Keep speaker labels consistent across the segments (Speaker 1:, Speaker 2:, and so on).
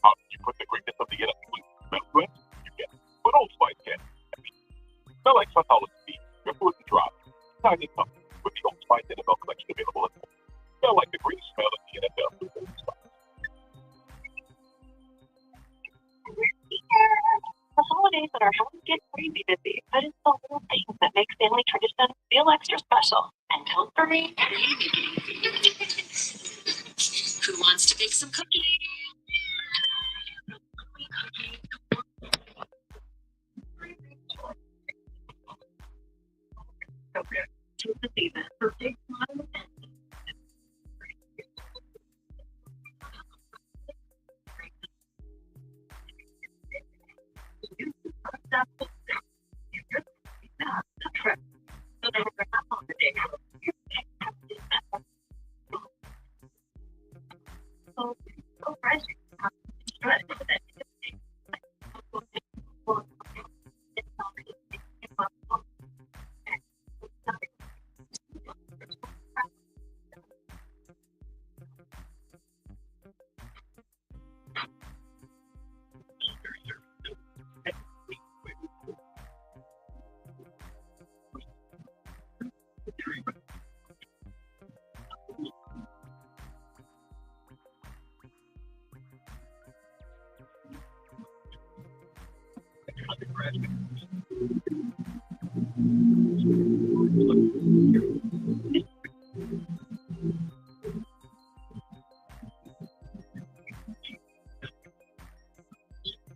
Speaker 1: You put the greatness of the innocent smell good, you get. But Old Spice can. Smell like sunflower seed, your food and drop. Size and cup, with the Old Spice NFL collection available at home. Smell like the great smell of the NFL with Old Spice.
Speaker 2: The holidays at our house get crazy busy, but it's the little things that make family tradition feel extra special. And don't forget, who wants to bake some cookies? To the season for big smiles and trip. So they were not on the day. So fresh.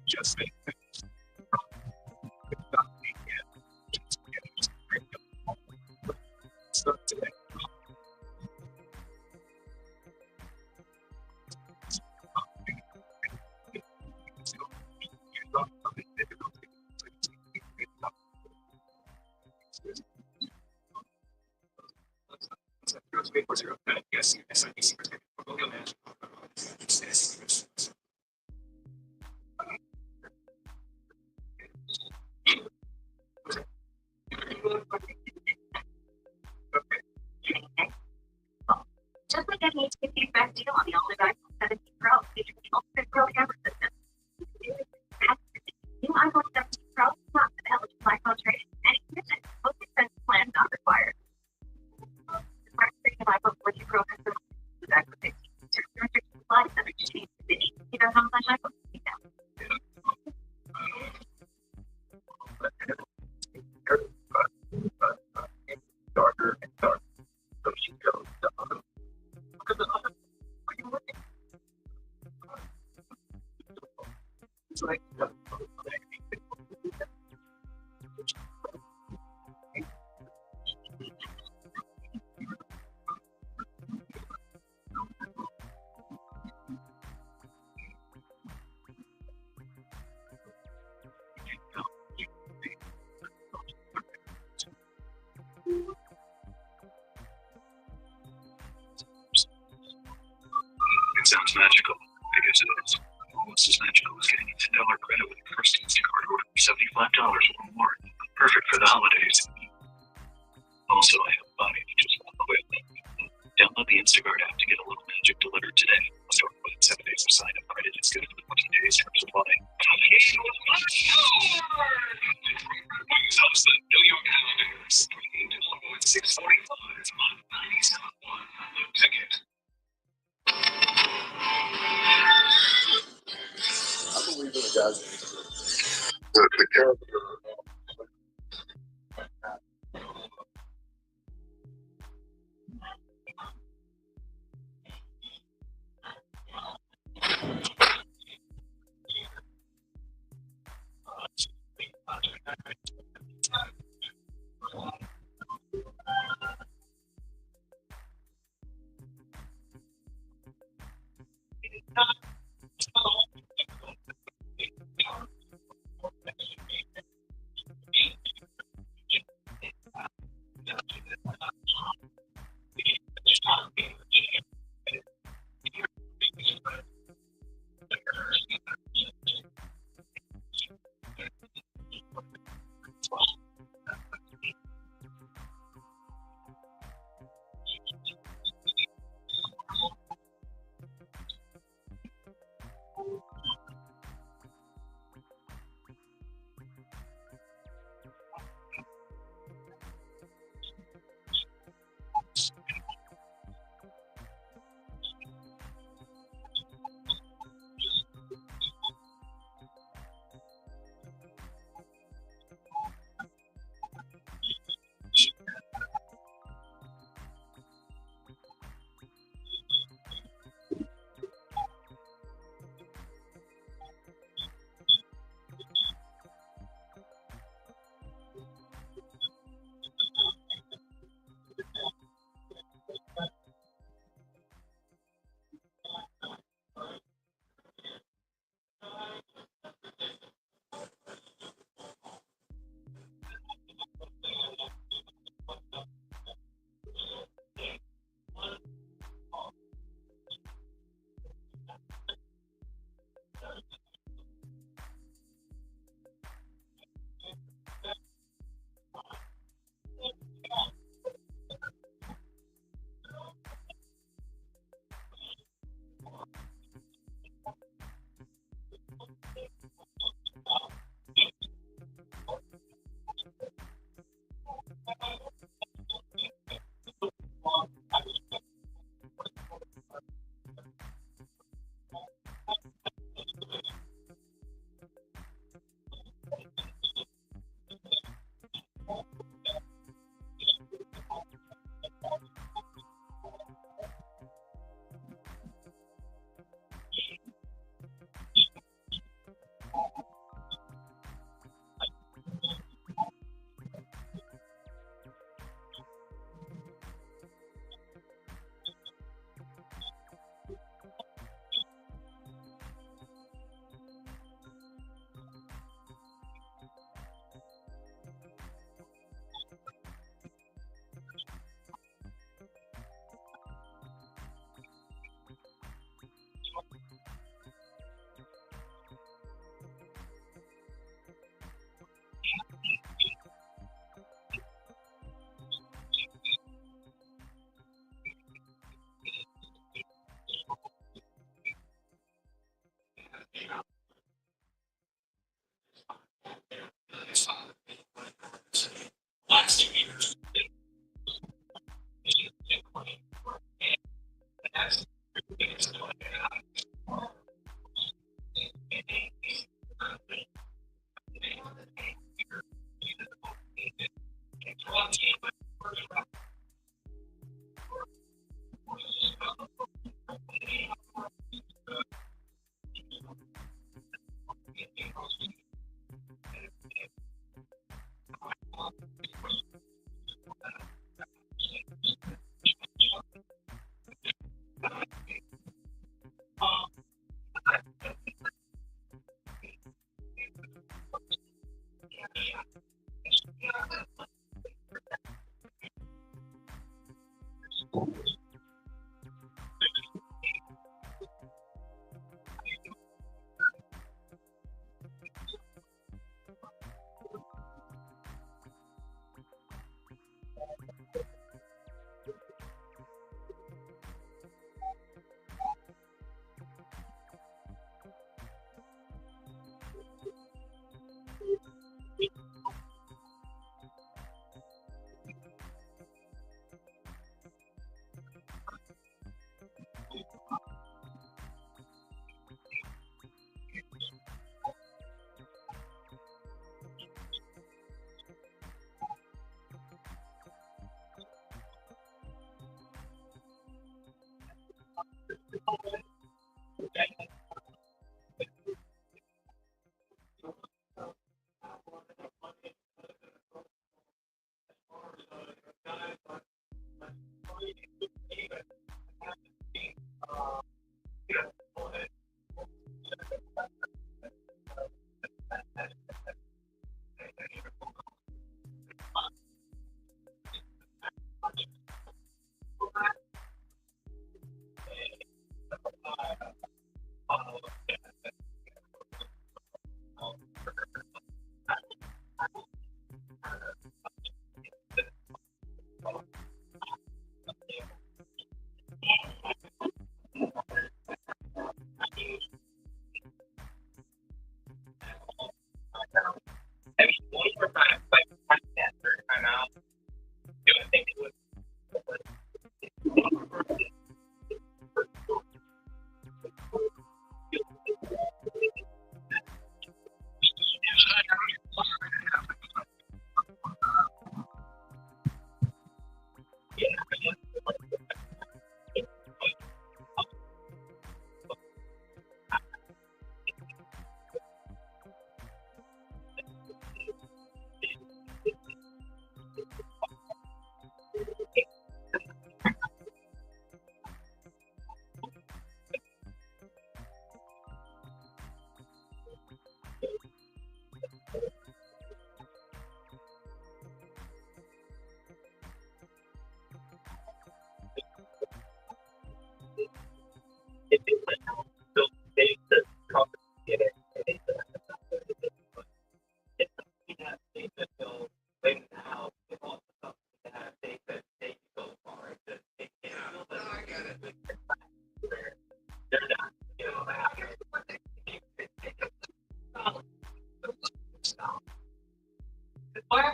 Speaker 1: Just make things. So today.
Speaker 2: Just like I need to get the best deal on the Olive iPhone 17 Pro featuring the ultimate Pro camera system. New iPhone 17 Pro is not an eligible iPhone trade. Any commitment, most expensive plan not required. The smart premium iPhone 14 Pro has been with iPhone 15. Terms and restrictions apply. Subject to change. Visit eBay.com/iPhone.
Speaker 1: Darker and darker. So she goes down. Because are you looking? It's like
Speaker 3: It sounds magical, because it is. Almost as magical as getting a $10 credit with your first Instacart order for $75 or more. Perfect for the holidays. Also, I have a body that just walk away. Download the Instacart app to get a little magic delivered today. Start with 7 days of sign-up credit is good for 20 days terms apply. House the New York Islanders. 645 on 97.1. The ticket.
Speaker 1: I believe in the guys. The character.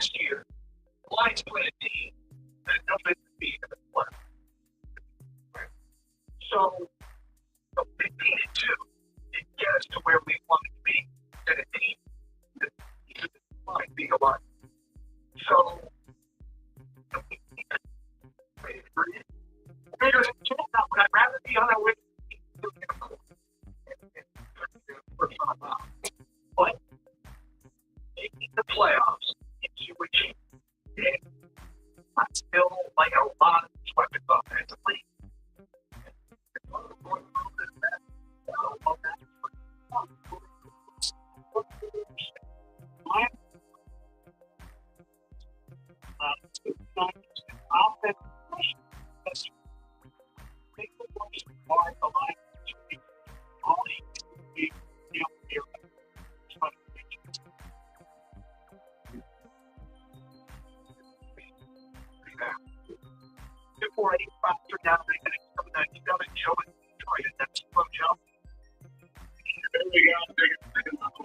Speaker 3: last year, the Lions played a team that nobody could beat in the playoffs. So they needed to get us to where we wanted to be as a team that might be a lot. So I'd rather be on our way but making the playoffs into which I still like a lot of weapons offensively. Before any factor down the next couple of nights, down and Joe and Detroit, and that's slow jump. There we go.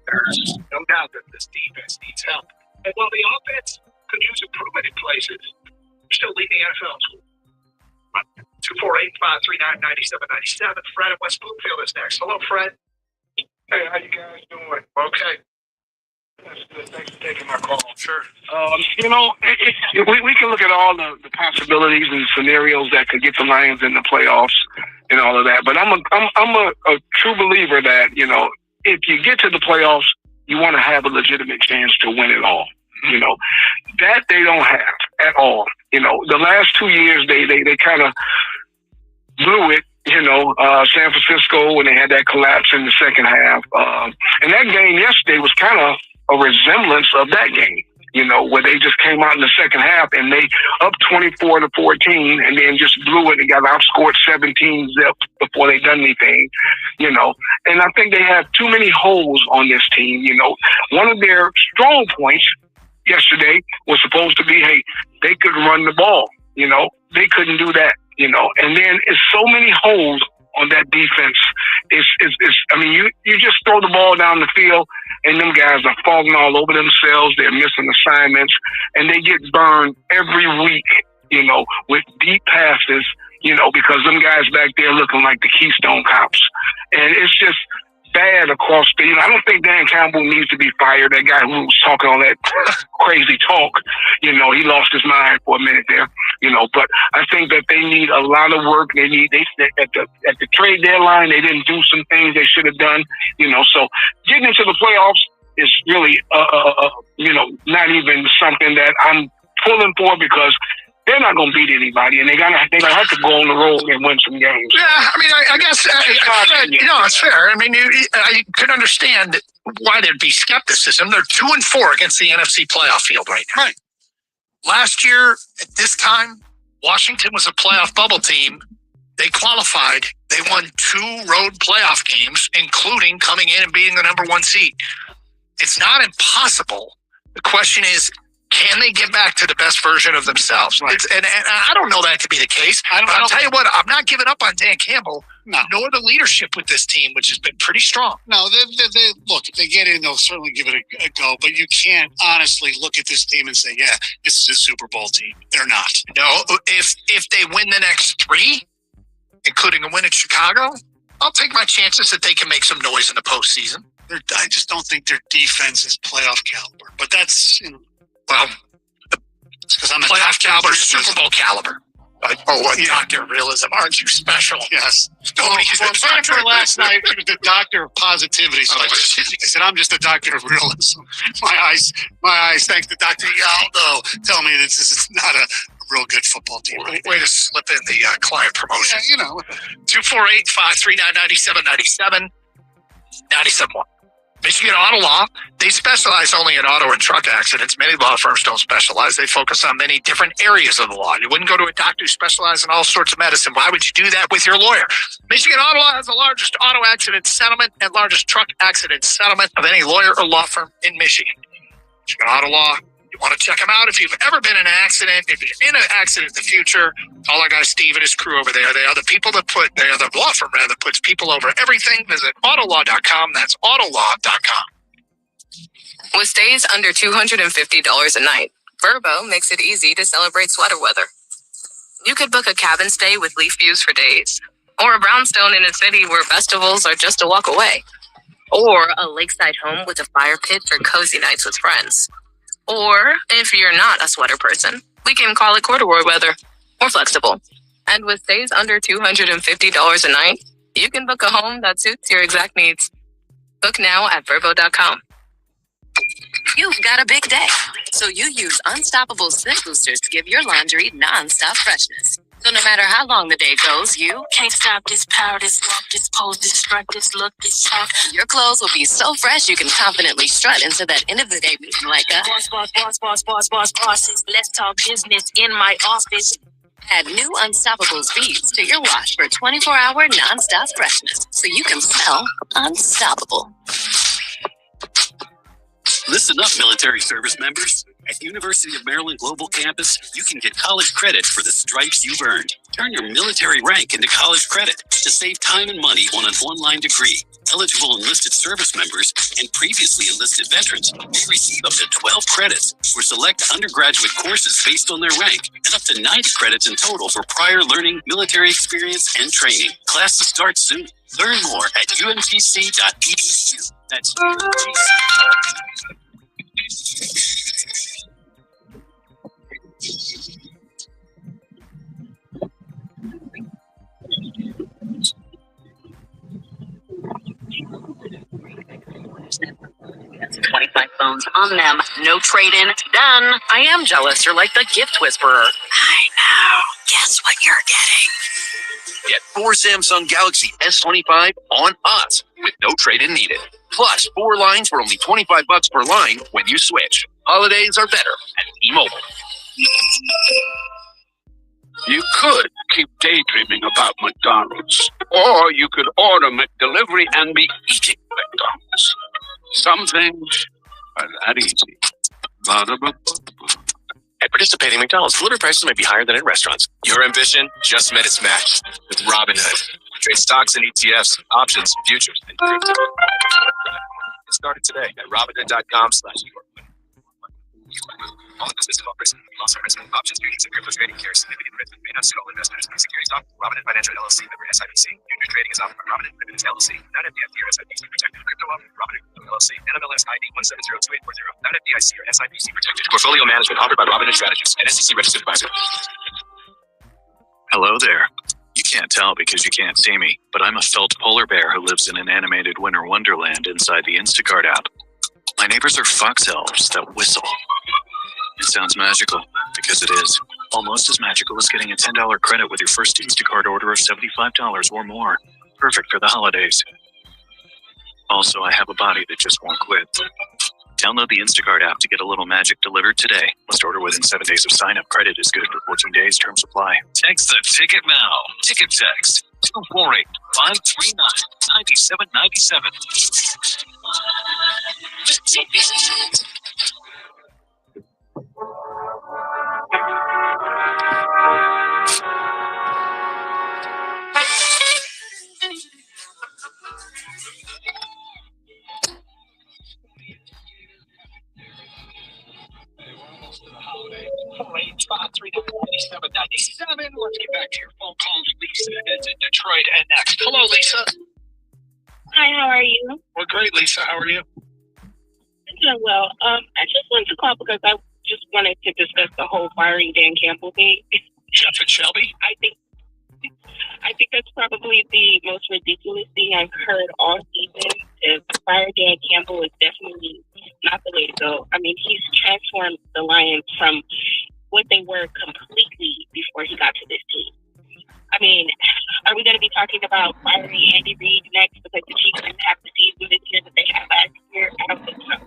Speaker 3: There's no doubt that this defense needs help. And while the offense could use improvement in places, we're still leading the NFL in school. 248-539-9797. Fred at West Bloomfield is next. Hello, Fred.
Speaker 4: Hey, how you guys doing?
Speaker 3: Okay.
Speaker 4: That's good. Thanks for taking my call.
Speaker 3: Sure.
Speaker 4: We can look at all the possibilities and scenarios that could get the Lions in the playoffs and all of that. But I'm a true believer that, if you get to the playoffs, you want to have a legitimate chance to win it all. That they don't have at all. The last 2 years they kind of blew it. San Francisco, when they had that collapse in the second half. And that game yesterday was kind of a resemblance of that game. where they just came out in the second half and they up 24-14 and then just blew it and got outscored 17-0 before they done anything, And I think they have too many holes on this team, One of their strong points yesterday was supposed to be, hey, they could run the ball, They couldn't do that, And then it's so many holes on that defense. You just throw the ball down the field and them guys are falling all over themselves. They're missing assignments and they get burned every week, with deep passes, because them guys back there looking like the Keystone Cops. And it's just bad across the, I don't think Dan Campbell needs to be fired. That guy who was talking all that crazy talk, he lost his mind for a minute there, but I think that they need a lot of work. They at the trade deadline, they didn't do some things they should have done, so getting into the playoffs is really, not even something that I'm pulling for because they're not going to beat anybody, and they're gonna have to go on the road and win some games.
Speaker 5: Yeah, I guess it's fair. I could understand why there'd be skepticism. They're 2-4 against the NFC playoff field right now.
Speaker 6: Right.
Speaker 5: Last year at this time, Washington was a playoff bubble team. They qualified. They won 2 road playoff games, including coming in and beating the number 1 seed. It's not impossible. The question is, can they get back to the best version of themselves?
Speaker 6: Right.
Speaker 5: And I don't know that to be the case. I'll tell you what, I'm not giving up on Dan Campbell, nor the leadership with this team, which has been pretty strong.
Speaker 6: No, they look, if they get in, they'll certainly give it a go. But you can't honestly look at this team and say, yeah, this is a Super Bowl team. They're not.
Speaker 5: No, if they win the next 3, including a win in Chicago, I'll take my chances that they can make some noise in the postseason.
Speaker 6: I just don't think their defense is playoff caliber. But that's,
Speaker 5: well,
Speaker 6: because I'm a
Speaker 5: playoff caliber, Super Bowl caliber. Dr. Realism, aren't you special?
Speaker 6: Yes. Doctor last night, he was the doctor of positivity. So I said, I'm just a doctor of realism. My eyes, thanks to Dr. Yaldo, tell me this is not a real good football team.
Speaker 5: Way to slip in the client promotion.
Speaker 6: Yeah,
Speaker 5: 248-539-9797, 97.1. Michigan Auto Law, they specialize only in auto and truck accidents. Many law firms don't specialize. They focus on many different areas of the law. You wouldn't go to a doctor who specializes in all sorts of medicine. Why would you do that with your lawyer? Michigan Auto Law has the largest auto accident settlement and largest truck accident settlement of any lawyer or law firm in Michigan. Michigan Auto Law, you want to check them out if you've ever been in an accident. If you're in an accident in the future, call our guy Steve and his crew over there. They are the law firm that puts people over everything. Visit autolaw.com. That's autolaw.com.
Speaker 7: With stays under $250 a night, Vrbo makes it easy to celebrate sweater weather. You could book a cabin stay with leaf views for days, or a brownstone in a city where festivals are just a walk away, or a lakeside home with a fire pit for cozy nights with friends. Or, if you're not a sweater person, we can call it corduroy weather, or flexible. And with stays under $250 a night, you can book a home that suits your exact needs. Book now at Vrbo.com. You've got a big day, so you use Unstoppable Scent Boosters to give your laundry non-stop freshness. So no matter how long the day goes, you can't stop this power, this walk, this pose, this strut, this look, this talk. Your clothes will be so fresh you can confidently strut into that end of the day meeting like a bosses. Let's talk business in my office. Add new Unstoppable beads to your wash for 24-hour non-stop freshness, so you can smell unstoppable.
Speaker 8: Listen up, military service members. At University of Maryland Global Campus, you can get college credit for the stripes you've earned. Turn your military rank into college credit to save time and money on an online degree. Eligible enlisted service members and previously enlisted veterans may receive up to 12 credits for select undergraduate courses based on their rank, and up to 90 credits in total for prior learning, military experience, and training. Classes start soon. Learn more at umgc.edu. That's umgc.edu.
Speaker 7: That's 25 phones on them. No trade-in. Done. I am jealous. You're like the gift whisperer. I know. Guess what you're getting?
Speaker 9: Get 4 Samsung Galaxy S25 on us with no trade-in needed. Plus 4 lines for only $25 per line when you switch. Holidays are better at T-Mobile.
Speaker 10: You could keep daydreaming about McDonald's, or you could order McDelivery and be eating McDonald's. Some things are that easy.
Speaker 9: At participating McDonald's, delivery prices may be higher than in restaurants. Your ambition just met its match with Robinhood. Trade stocks and ETFs, options, futures, and crypto. Get started today at Robinhood.com/York. All investments involve risk. Loss or risk. Options, futures, and crypto trading carries significant risk. May not suit all investors. Security stock. Robinhood Financial LLC. Member SIPC. Future trading is offered by Robinhood Limited LLC. Not FDIC or SIPC protected. Crypto offered. Robinhood LLC. NMLS ID 1702840. Not FDIC or SIPC protected. Portfolio management offered by Robinhood Strategists. An SEC registered advisor.
Speaker 3: Hello there. You can't tell because you can't see me, but I'm a felt polar bear who lives in an animated winter wonderland inside the Instacart app. My neighbors are fox elves that whistle. It sounds magical, because it is. Almost as magical as getting a $10 credit with your first Instacart order of $75 or more. Perfect for the holidays. Also, I have a body that just won't quit. Download the Instacart app to get a little magic delivered today. Must order within 7 days of sign-up. Credit is good for 14 days. Terms apply.
Speaker 8: Text the ticket now. Ticket text 248-539-9797.
Speaker 5: Let's get back to your phone calls. Lisa is in Detroit and next. Hello, Lisa.
Speaker 11: Hi, how are you?
Speaker 5: We're great, Lisa. How are you?
Speaker 11: I'm doing well. I just wanted to call because I just wanted to discuss the whole firing Dan Campbell thing.
Speaker 5: Jeff and Shelby?
Speaker 11: I think that's probably the most ridiculous thing I've heard all season. Is fire Dan Campbell is definitely not the way to go. I mean, he's transformed the Lions from what they were completely before he got to this team. I mean, are we going to be talking about firing Andy Reid next because the Chiefs didn't have the season this year that they had last year? I don't think so.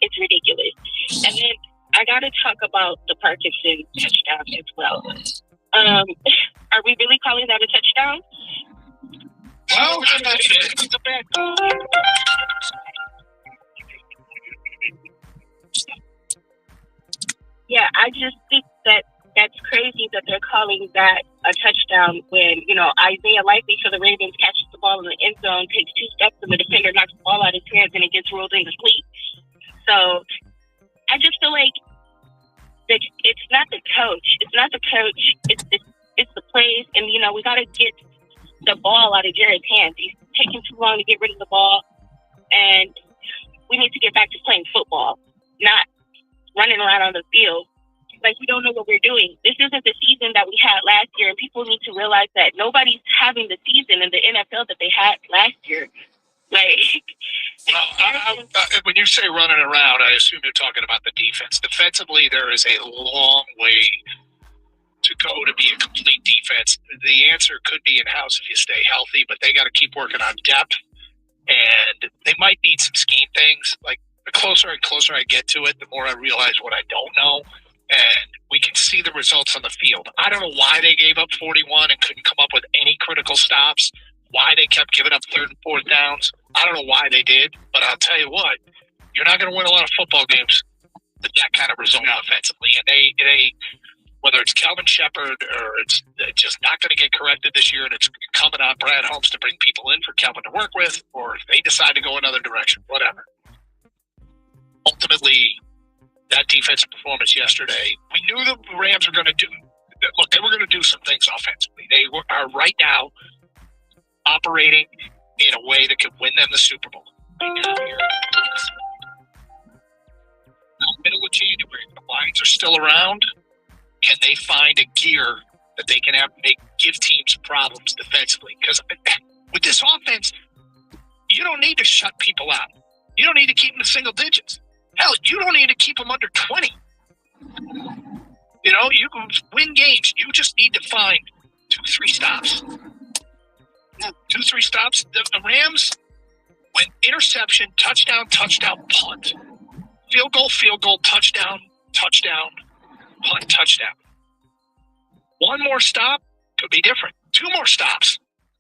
Speaker 11: It's ridiculous. And then I got to talk about the Parkinson touchdown as well. Are we really calling that a touchdown?
Speaker 5: Well, it's a bad call.
Speaker 11: Yeah, I just think that's crazy that they're calling that a touchdown when, Isaiah Likely for the Ravens catches the ball in the end zone, takes 2 steps, and the defender knocks the ball out of his hands, and it gets ruled incomplete. So I just feel like that it's not the coach. It's not the coach. It's the plays, and, we got to get the ball out of Jared's hands. He's taking too long to get rid of the ball, and we need to get back to playing football, not running around on the field like we don't know what we're doing. This isn't the season that we had last year, and people need to realize that nobody's having the season in the NFL that they had last year. Like,
Speaker 5: well, when you say running around, I assume you're talking about the defense. Defensively, there is a long way to go to be a complete defense. The answer could be in-house if you stay healthy, but they got to keep working on depth, and they might need some scheme things. Like, the closer and closer I get to it, the more I realize what I don't know. And we can see the results on the field. I don't know why they gave up 41 and couldn't come up with any critical stops, why they kept giving up 3rd and 4th downs. I don't know why they did, but I'll tell you what, you're not going to win a lot of football games with that kind of result offensively. And they whether it's Calvin Shepard or it's just not going to get corrected this year and it's incumbent on Brad Holmes to bring people in for Calvin to work with, or if they decide to go another direction, whatever. Ultimately, that defensive performance yesterday, we knew the Rams were going to do. Look, they were going to do some things offensively. They are right now operating in a way that could win them the Super Bowl. Middle of January, the Lions are still around. Can they find a gear that they can give teams problems defensively? Because with this offense, you don't need to shut people out. You don't need to keep them in single digits. Hell, you don't need to keep them under 20. You can win games. You just need to find 2-3 stops. 2-3 stops. The Rams went interception, touchdown, punt. field goal, touchdown, punt, touchdown. One more stop could be different. 2 more stops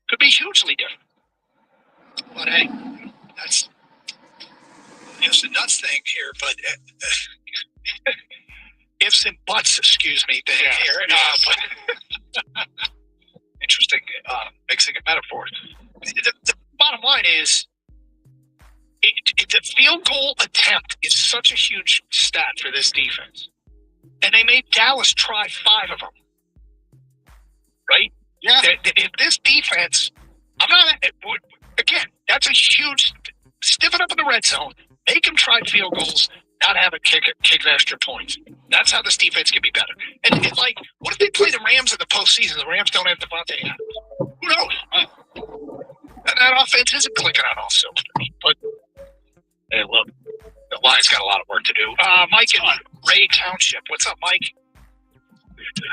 Speaker 5: could be hugely different. But hey, that's ifs and nuts thing here. But ifs and buts, excuse me, thing here. But interesting mixing of metaphors. The bottom line is, the field goal attempt is such a huge stat for this defense. And they made Dallas try 5 of them. Right?
Speaker 6: Yeah.
Speaker 5: In this defense, again, that's a huge, stiffen up in the red zone, make them try field goals, not have a kick extra points. That's how this defense can be better. And like, what if they play the Rams in the postseason? The Rams don't have Devontae Adams. Who knows? And that offense isn't clicking on all cylinders. But hey, look, the line's got a lot of work to do. Mike in Ray Township. What's up, Mike?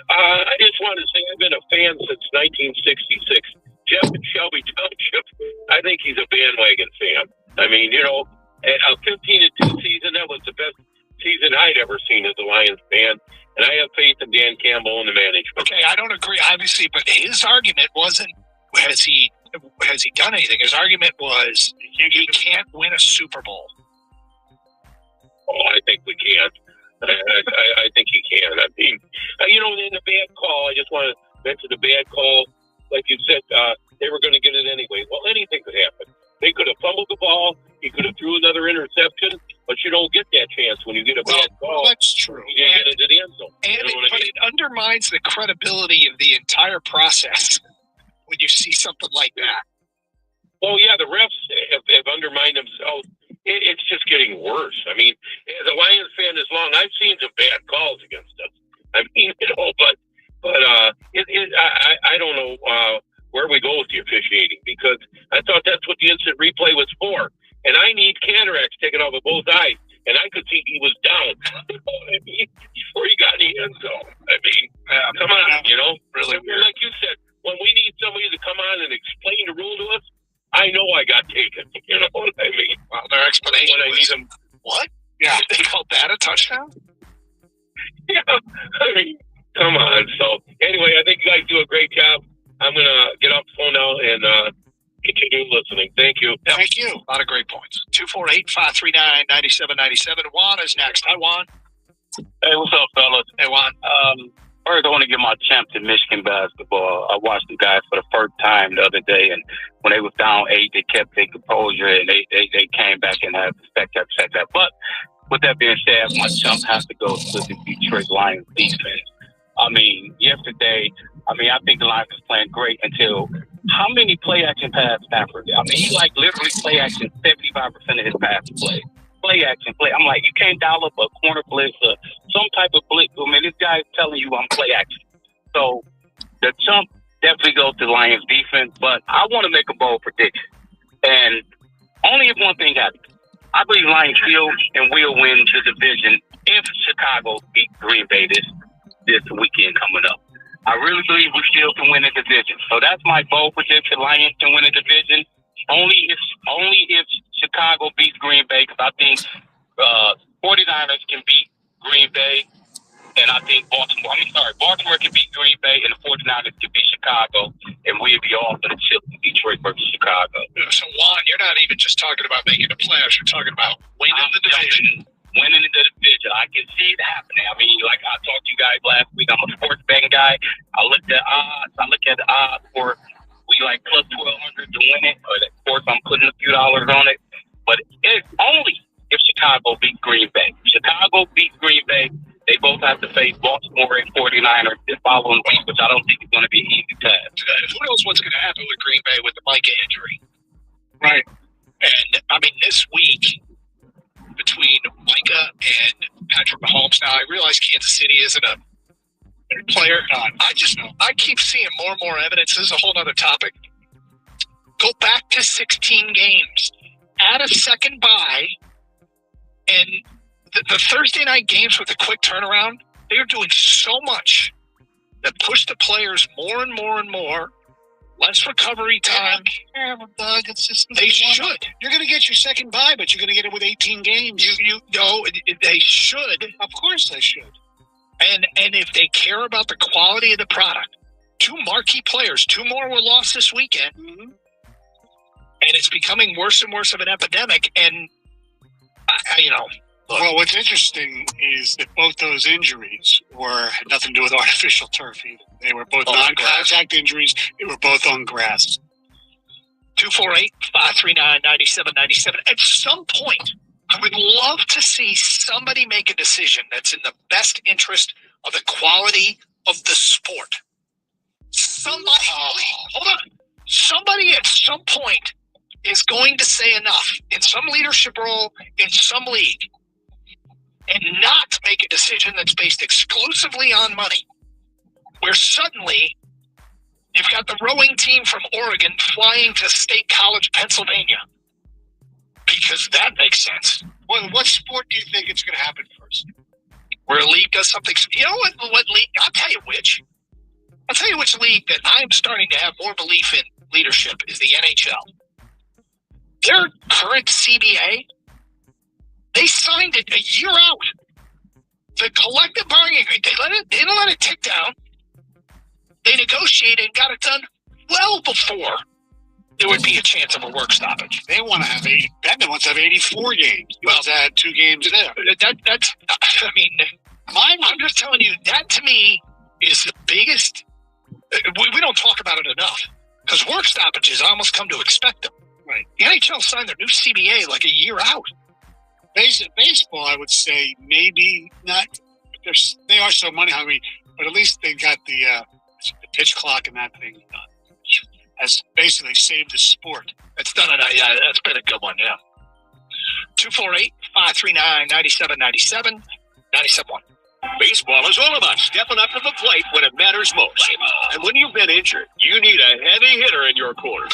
Speaker 12: I just wanted to say I've been a fan since 1966. Jeff and Shelby Township, I think he's a bandwagon fan. I mean, you know, a 15-2 season, that was the best season I'd ever seen as a Lions fan. And I have faith in Dan Campbell and the management.
Speaker 5: Okay, I don't agree, obviously, but his argument wasn't, has he done anything? His argument was, he can't win a Super Bowl.
Speaker 12: Oh, I think we can. I think he can. I mean, you know, in the bad call, I just want to mention the bad call. Like you said, they were going to get it anyway. Well, anything could happen. They could have fumbled the ball. He could have threw another interception, but you don't get that chance when you get a bad call.
Speaker 5: Well, that's true.
Speaker 12: You get into the end zone.
Speaker 5: But it undermines the credibility of the entire process when you see something like that.
Speaker 12: Well, yeah, the refs have undermined themselves. It's just getting worse. I mean, as a Lions fan as long, I've seen some bad calls against us. I mean, you know, but I don't know where we go with the officiating, because I thought that's what the instant replay was for. And I need cataracts taken off of both eyes, and I could see he was down. You know what I mean? Before he got in the end zone. I mean, come on, you know? Really weird. Like you said, when we need somebody to come on and explain the rule to us, I know I got taken. You know what I mean?
Speaker 5: Well, their explanation
Speaker 12: when I need them.
Speaker 5: What? Yeah. They called that a touchdown?
Speaker 12: Yeah. I mean, come on. So, anyway, I think you guys do a great job. I'm going to get off the phone now and continue listening. Thank you.
Speaker 5: Yeah. Thank you. A lot of great points. 248-539-9797. Juan is next. Hi, Juan.
Speaker 13: Hey, what's up, fellas?
Speaker 5: Hey, Juan.
Speaker 13: First, I want to give my champ to Michigan basketball. I watched the guys for the first time the other day, and when they was down 8, they kept their composure, and they came back and had that. But with that being said, my jump has to go to the Detroit Lions defense. I mean, yesterday, I think the Lions was playing great until how many play action pass Stafford? I mean, he literally play action 75% of his pass play. Play action. I'm like, you can't dial up a corner blitz or some type of blitz. I mean, this guy's telling you I'm play action. So the jump definitely goes to Lions defense, but I want to make a bold prediction. And only if one thing happens. I believe Lions will win the division if Chicago beat Green Bay this weekend coming up. I really believe we still can win the division. So that's my bold prediction. Lions can win the division. Only if Chicago beats Green Bay, because I think 49ers can beat Green Bay, and I think Baltimore can beat Green Bay, and the 49ers can beat Chicago, and we'll be off in the chip in Detroit versus Chicago.
Speaker 5: So, Juan, you're not even just talking about making the playoffs. You're talking about winning the division.
Speaker 13: Winning the division. I can see it happening. I mean, like I talked to you guys last week, I'm a sports betting guy. I looked at odds. I look at the odds for we like plus 1,200 to win it. Of course, I'm putting a few dollars on it. But it's only if Chicago beats Green Bay. Chicago beats Green Bay. They both have to face Baltimore and 49ers this following week, which I don't think is going to be an easy task.
Speaker 5: Who knows what's going to happen with Green Bay with the Micah injury?
Speaker 6: Right.
Speaker 5: And, this week, between Micah and Patrick Mahomes, now I realize Kansas City isn't a player. I keep seeing more and more evidence. This is a whole other topic. Go back to 16 games. Add a second bye, and the Thursday night games with the quick turnaround, they're doing so much that push the players more and more and more less recovery time.
Speaker 6: Doug, it's just
Speaker 5: They should.
Speaker 6: You're going to get your second bye, but you're going to get it with 18 games.
Speaker 5: You know, they should.
Speaker 6: Of course they should.
Speaker 5: And if they care about the quality of the product, 2 marquee players, 2 more were lost this weekend.
Speaker 6: Mm-hmm.
Speaker 5: And it's becoming worse and worse of an epidemic. And, look,
Speaker 6: well, what's interesting is that both those injuries had nothing to do with artificial turf either. They were both non-contact injuries. They were both on grass.
Speaker 5: 248-539-9797. At some point, I would love to see somebody make a decision that's in the best interest of the quality of the sport. Somebody, hold on. Somebody at some point is going to say enough in some leadership role in some league and not make a decision that's based exclusively on money, where suddenly you've got the rowing team from Oregon flying to State College, Pennsylvania, because that makes sense.
Speaker 6: Well, what sport do you think it's going to happen first?
Speaker 5: Where a league does something. You know what league? I'll tell you which league that I'm starting to have more belief in leadership is the NHL. Their current CBA, they signed it a year out. The collective bargaining agreement, they didn't let it tick down. They negotiated and got it done well before there would be a chance of a work stoppage.
Speaker 6: They want to have 80. Batman wants to have 84 games. He wants to add 2 games there.
Speaker 5: I'm just telling you, that to me is the biggest. We don't talk about it enough because work stoppages, I almost come to expect them.
Speaker 6: Right.
Speaker 5: The NHL signed their new CBA like a year out.
Speaker 6: Baseball, I would say maybe not. They are so money hungry, but at least they got the pitch clock and that thing has basically saved the sport.
Speaker 5: That's done it. Yeah, that's been a good one. Yeah. 248-539-9797, 97.1.
Speaker 14: Baseball is all about stepping up to the plate when it matters most. And when you've been injured, you need a heavy hitter in your corner.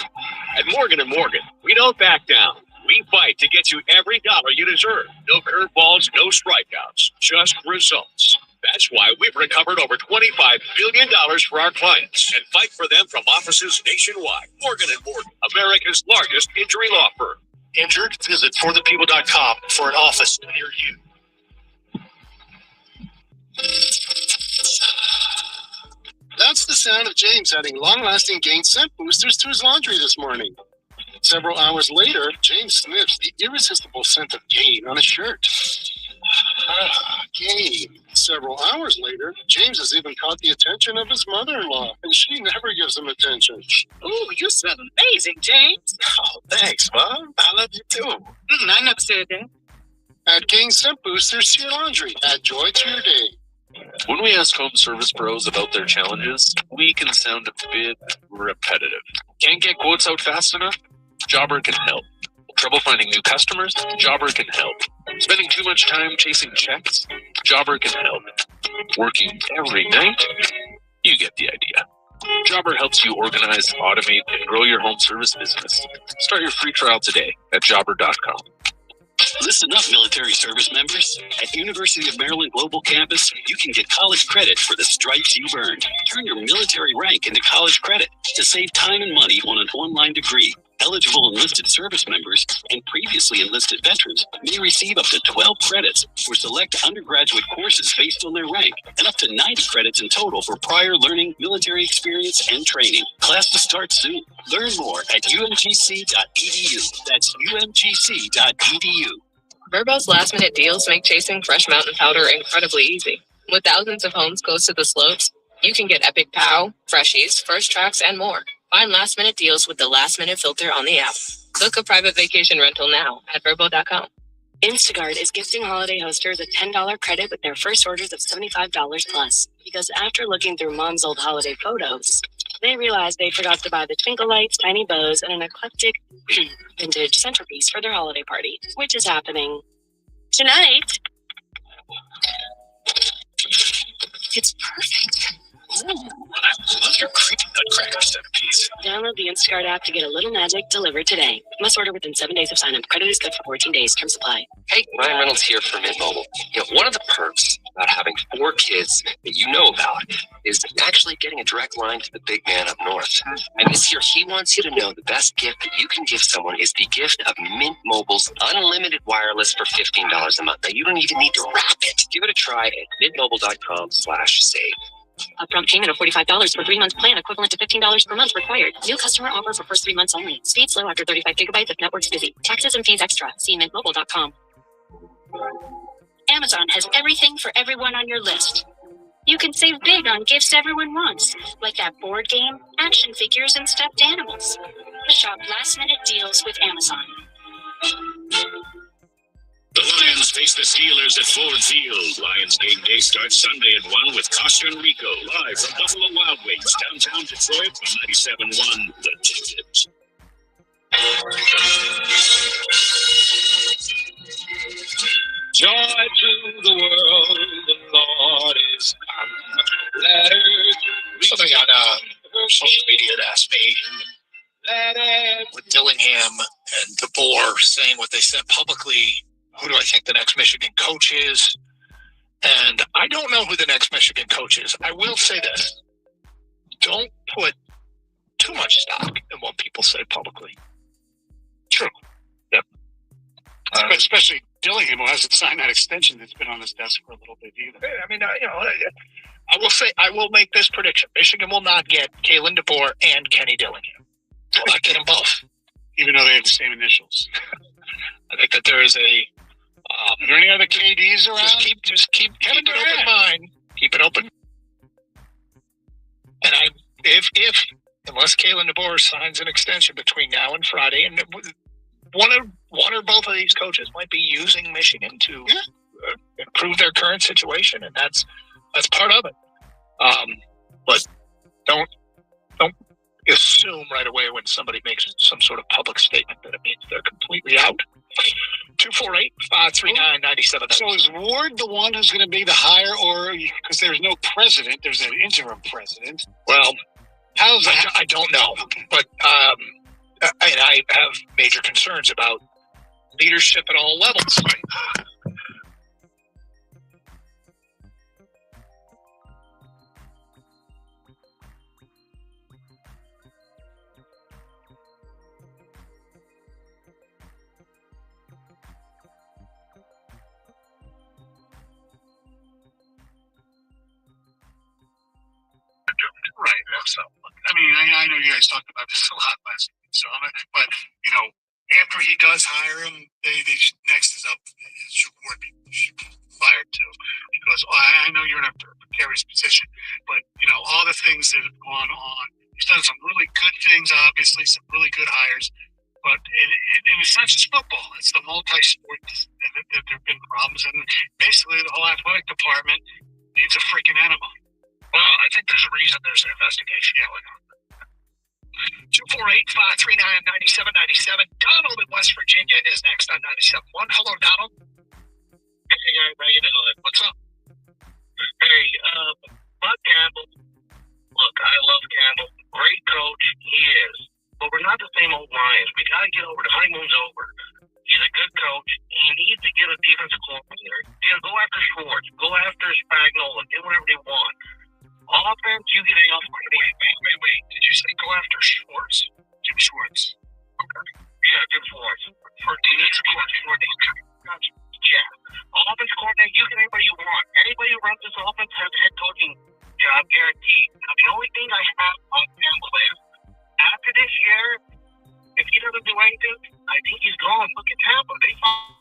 Speaker 14: At Morgan & Morgan, we don't back down. We fight to get you every dollar you deserve. No curveballs, no strikeouts, just results. That's why we've recovered over $25 billion for our clients and fight for them from offices nationwide. Morgan & Morgan, America's largest injury law firm.
Speaker 6: Injured? Visit forthepeople.com for an office near you.
Speaker 15: That's the sound of James adding long-lasting gain scent boosters to his laundry this morning. Several hours later, James sniffs the irresistible scent of Gain on his shirt. Gain. Several hours later, James has even caught the attention of his mother-in-law, and she never gives him attention.
Speaker 16: Ooh, you smell amazing, James.
Speaker 9: Oh, thanks, Mom. I love you too.
Speaker 16: I never said that.
Speaker 15: Add Gain scent boosters to your laundry. Add joy to your day.
Speaker 9: When we ask home service pros about their challenges, we can sound a bit repetitive. Can't get quotes out fast enough? Jobber can help. Trouble finding new customers? Jobber can help. Spending too much time chasing checks? Jobber can help. Working every night? You get the idea. Jobber helps you organize, automate, and grow your home service business. Start your free trial today at jobber.com.
Speaker 8: Listen up, military service members. At University of Maryland Global Campus, you can get college credit for the stripes you've earned. Turn your military rank into college credit to save time and money on an online degree. Eligible enlisted service members and previously enlisted veterans may receive up to 12 credits for select undergraduate courses based on their rank, and up to 90 credits in total for prior learning, military experience, and training. Class to start soon. Learn more at umgc.edu. That's umgc.edu.
Speaker 7: Verbo's last-minute deals make chasing fresh mountain powder incredibly easy. With thousands of homes close to the slopes, you can get Epic Pow, Freshies, First Tracks, and more. Find last-minute deals with the last-minute filter on the app. Book a private vacation rental now at Verbo.com.
Speaker 17: Instacart is gifting holiday hosters a $10 credit with their first orders of $75 plus. Because after looking through mom's old holiday photos, they realized they forgot to buy the twinkle lights, tiny bows, and an eclectic vintage centerpiece for their holiday party, which is happening tonight. It's perfect.
Speaker 5: Ooh, I love your creepy nutcracker centerpiece.
Speaker 17: Download the Instacart app to get a little magic delivered today. Must order within 7 days of sign-up. Credit is good for 14 days. Terms apply.
Speaker 18: Hey, Ryan Reynolds here for Mint Mobile. One of the perks
Speaker 9: about having 4 kids that you know about is actually getting a direct line to the big man up north. And this year, he wants you to know the best gift that you can give someone is the gift of Mint Mobile's unlimited wireless for $15 a month. Now, you don't even need to wrap it. Give it a try at mintmobile.com/save.
Speaker 17: Upfront payment of $45 for 3-month plan, equivalent to $15 per month required. New customer offer for first 3 months only. Speed slow after 35 gigabytes if network's busy. Taxes and fees extra. See mintmobile.com.
Speaker 16: Amazon has everything for everyone on your list. You can save big on gifts everyone wants, like that board game, action figures, and stuffed animals. Shop last-minute deals with Amazon.
Speaker 14: The Lions face the Steelers at Ford Field. Lions game day starts Sunday at 1 with Costa and Rico live from Buffalo Wild Wings, downtown Detroit on 97.1 The Ticket.
Speaker 18: Joy to the world, the Lord is come. Let earth
Speaker 5: Somebody on social media had asked me with Dillingham and DeBoer saying what they said publicly, who do I think the next Michigan coach is? And I don't know who the next Michigan coach is. I will say this. Don't put too much stock in what people say publicly.
Speaker 6: True.
Speaker 5: Yep.
Speaker 6: Especially Dillingham, who hasn't signed that extension that's been on his desk for a little bit either.
Speaker 5: I mean, I will say, I will make this prediction. Michigan will not get Kalen DeBoer and Kenny Dillingham. Will not get them both.
Speaker 6: Even though they have the same initials.
Speaker 5: I think that there is a...
Speaker 6: are there any other KDs around?
Speaker 5: Just keep an open mind. Keep it open. And unless Kalen DeBoer signs an extension between now and Friday, and one or both of these coaches might be using Michigan to improve their current situation, and that's part of it. But don't assume right away when somebody makes some sort of public statement that it means they're completely out. 248-539-97.
Speaker 6: So is Ward the one who's going to be the hire, or because there's no president, there's an interim president?
Speaker 5: Well,
Speaker 6: how's that?
Speaker 5: I don't know, but I have major concerns about leadership at all levels.
Speaker 6: Right. So, I mean, I know you guys talked about this a lot last week, so but after he does hire him, they next is up. Should Ward be fired too? Because I know you're in a precarious position, but all the things that have gone on. He's done some really good things, obviously, some really good hires, but it's not just football. It's the multi-sport that there have been problems, and basically the whole athletic department needs a freaking enema.
Speaker 5: Well, I think there's a reason there's an investigation going on. 248-539-9797. Donald in West Virginia is next on 97.1. Hello, Donald.
Speaker 19: Hey, guys, how you doing?
Speaker 5: What's up?
Speaker 19: Hey, Bud Campbell. Look, I love Campbell. Great coach. He is. But we're not the same old Lions. We got to get over. The honeymoon's over. He's a good coach. He needs to get a defensive coordinator. Go after Schwartz. Go after Spagnuolo. Get whatever they want. Offense, you get off.
Speaker 5: Wait. Did you say go after Schwartz?
Speaker 19: Jim Schwartz.
Speaker 5: Okay.
Speaker 19: Yeah, Jim Schwartz. He needs to be a coordinator.
Speaker 5: Gotcha.
Speaker 19: Yeah. Offense coordinator, you get anybody you want. Anybody who runs this offense has a head coaching job guaranteed. Now, the only thing I have on Campbell is, after this year, if he doesn't do anything, I think he's gone. Look at Tampa. They found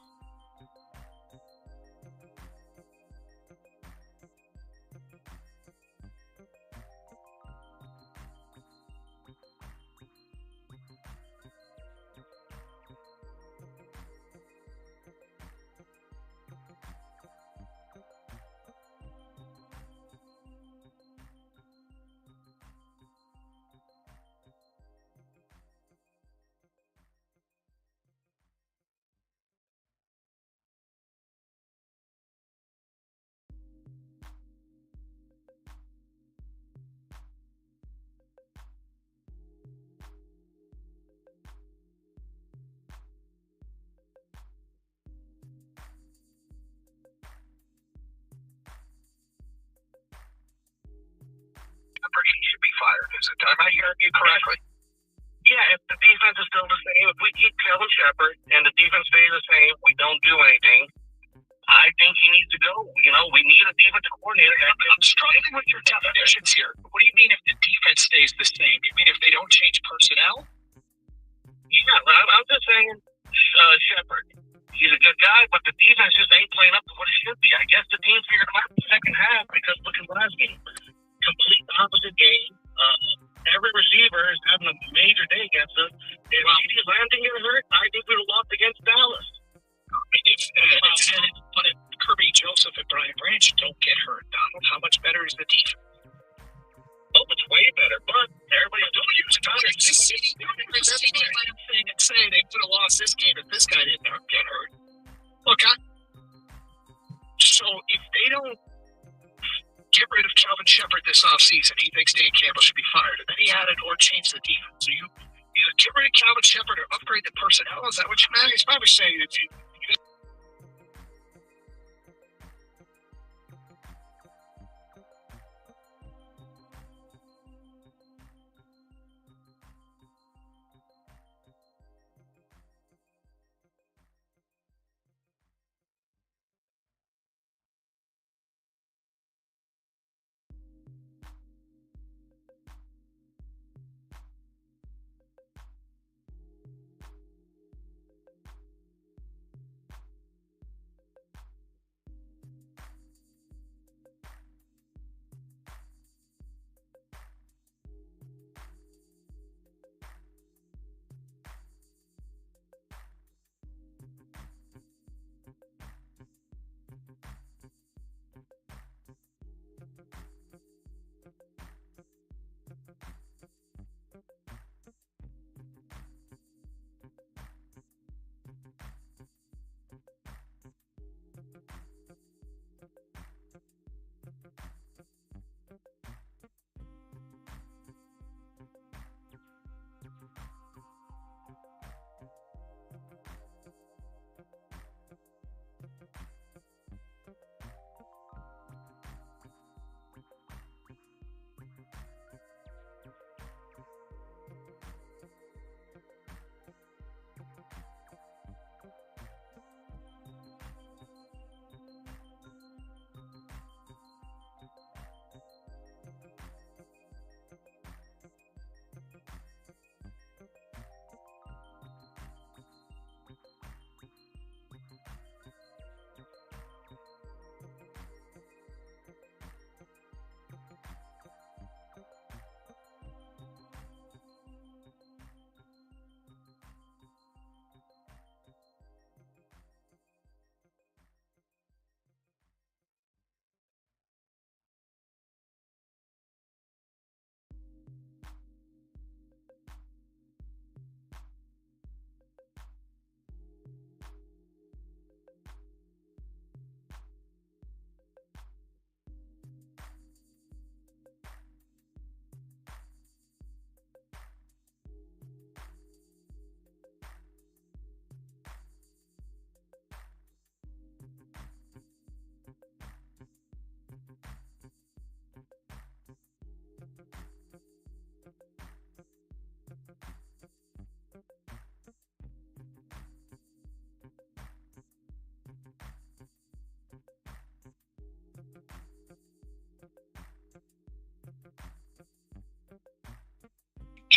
Speaker 5: Shepard, he should be fired. Am I hearing you correctly?
Speaker 19: Yeah, if the defense is still the same, if we keep Kevin Shepard and the defense stays the same, we don't do anything, I think he needs to go. You know, we need a defensive coordinator.
Speaker 5: I'm struggling with your definitions here. What do you mean if the defense stays the same? You mean if they don't change personnel?
Speaker 19: Yeah, I'm just saying Shepard. He's a good guy, but the defense just ain't playing up to what it should be. I guess the team figured him out in the second half because look at last game. Complete opposite game. Every receiver is having a major day against us. If CeeDee Lamb didn't get hurt, I think we would have lost against Dallas.
Speaker 5: But if Kirby Joseph and Brian Branch don't get hurt, Donald, how much better is the defense?
Speaker 19: Oh, it's way better, but everybody's doing it.
Speaker 5: CeeDee Lamb thing and say they would have lost this game if this guy didn't get hurt. Look, so if they don't get rid of Calvin Shepard this offseason, he thinks Dan Campbell should be fired, and then he added or changed the defense. So you either get rid of Calvin Shepard or upgrade the personnel. Is that what you meant? He's probably saying that you.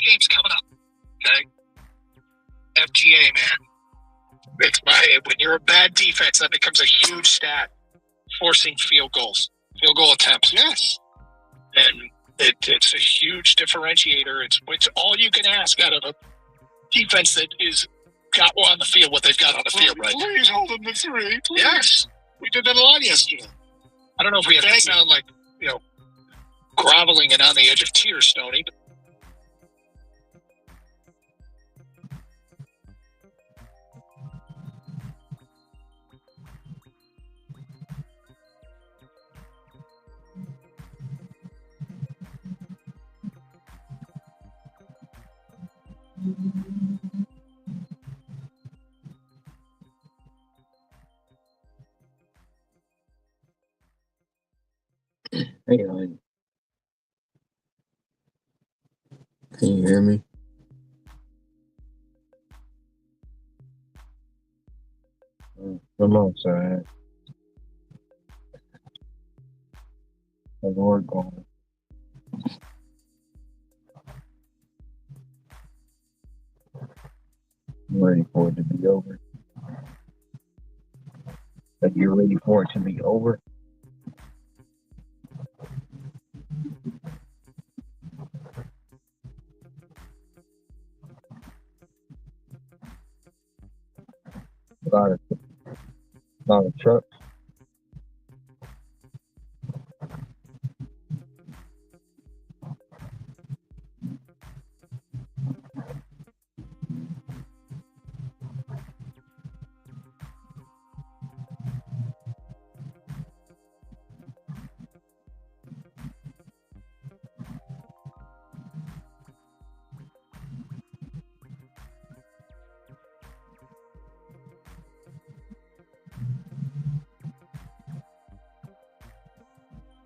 Speaker 5: Game's coming up. Okay. FGA, man. It's when you're a bad defense, that becomes a huge stat. Forcing field goals, field goal attempts. Yes. And it's a huge differentiator. It's all you can ask out of a defense that is got on the field what they've got on the field right now.
Speaker 6: Please hold them to 3. Please.
Speaker 5: Yes.
Speaker 6: We did that a lot yesterday.
Speaker 5: I don't know if we have to sound like, groveling and on the edge of tears, Stoney.
Speaker 20: Hang on. Can you hear me? Come on, son. How's work going? You ready for it to be over? Like you're ready for it to be over? A lot of trucks.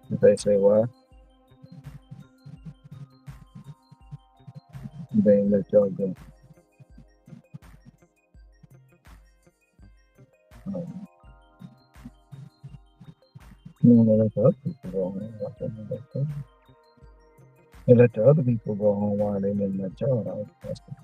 Speaker 20: Did they say why? They ain't let y'all go. You know, let the other people go home. They let the other people go home while they didn't let y'all out. That's the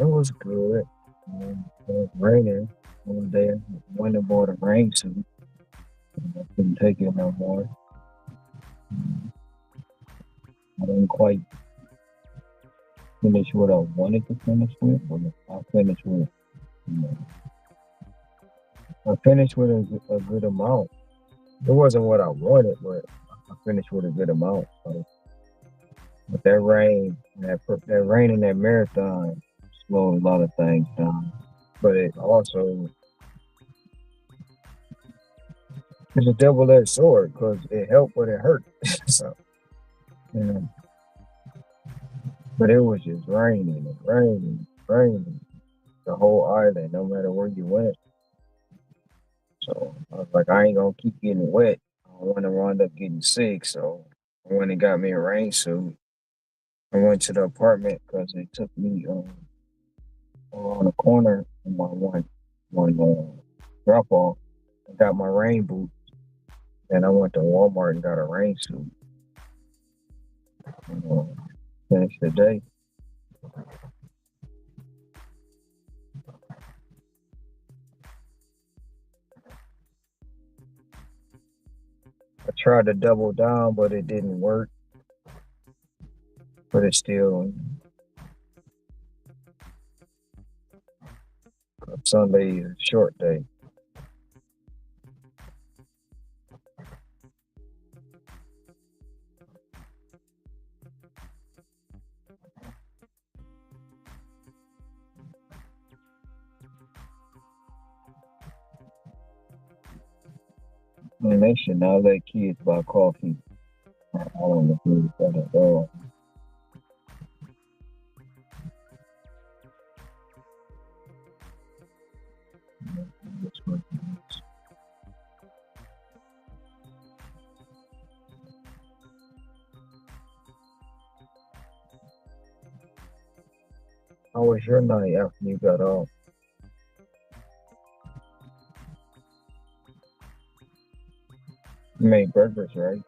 Speaker 20: it was good. It was raining one day. Went and bought a rain suit. I couldn't take it no more. I didn't quite finish what I wanted to finish with, but I finished with, you know, I finished with a good amount. It wasn't what I wanted, but I finished with a good amount. So, but that rain in that marathon slowed a lot of things down. But it also it's a double-edged sword because it helped, but it hurt. So, you know, but it was just raining and raining, raining the whole island, no matter where you went. So I was like, I ain't gonna keep getting wet. I don't want to wind up getting sick. So I went and got me a rain suit. I went to the apartment because it took me around the corner on my one drop off. I got my rain boots, and I went to Walmart and got a rain suit. Uh, Finished the day. I tried to double down, but it didn't work. But it's still Sunday is a short day. And they should not let kids buy coffee. I don't agree with that at all. How was your night after you got off? You make burgers, right?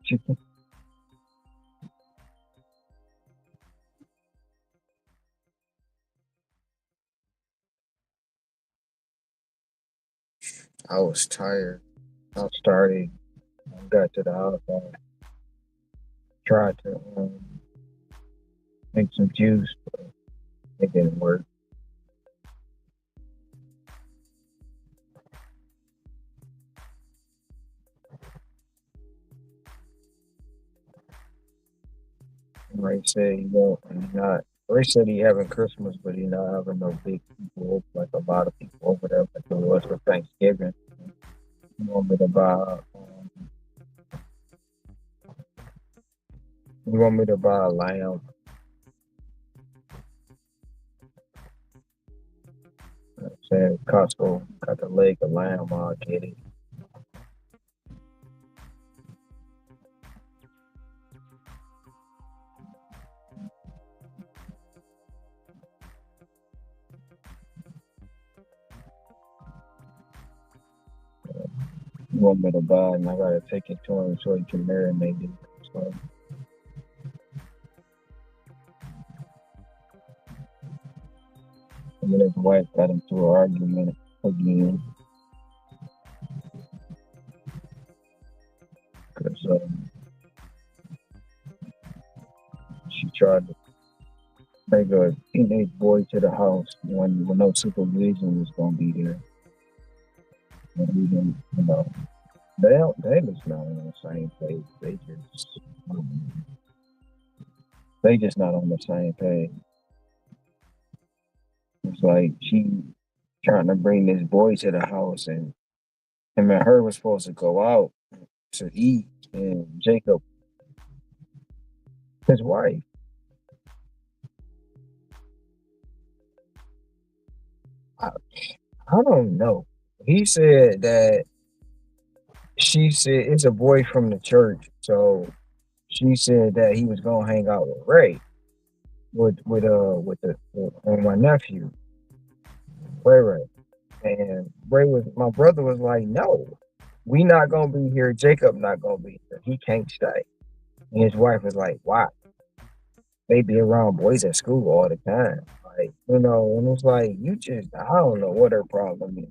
Speaker 20: Chicken. I was tired. I started. I got to the house. I tried to make some juice, but it didn't work. Ray said he won't. He's not. Ray said he having Christmas, but he not having no big people, like a lot of people over there, like there was for Thanksgiving. He want me to buy. He want me to buy a lamb. Saying Costco got the leg of lamb. I'll get it. He want me to buy, and I gotta take it to him so he can marinate it. So. And then his wife got into an argument again because she tried to bring a teenage boy to the house when no supervision was gonna be there. And he didn't, they just not on the same page. They just not on the same page. It's like she trying to bring this boy to the house, and him and her was supposed to go out to eat, and Jacob, his wife, I, I don't know. He said that she said it's a boy from the church, so she said that he was gonna hang out with Ray, with my nephew, Ray, and my brother was like, no, we not gonna be here. Jacob not gonna be here. He can't stay. And his wife was like, why? They be around boys at school all the time. Like, and it's like, I don't know what her problem is.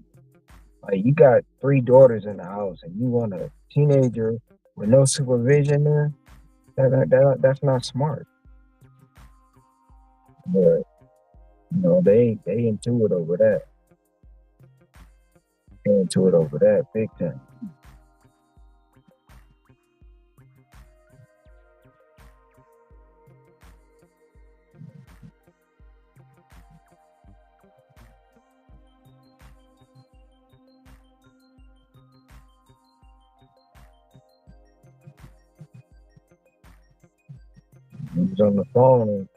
Speaker 20: Like, you got 3 daughters in the house and you want a teenager with no supervision there? That's not smart. But, they into it over that. They into it over that big time. He was on the phone and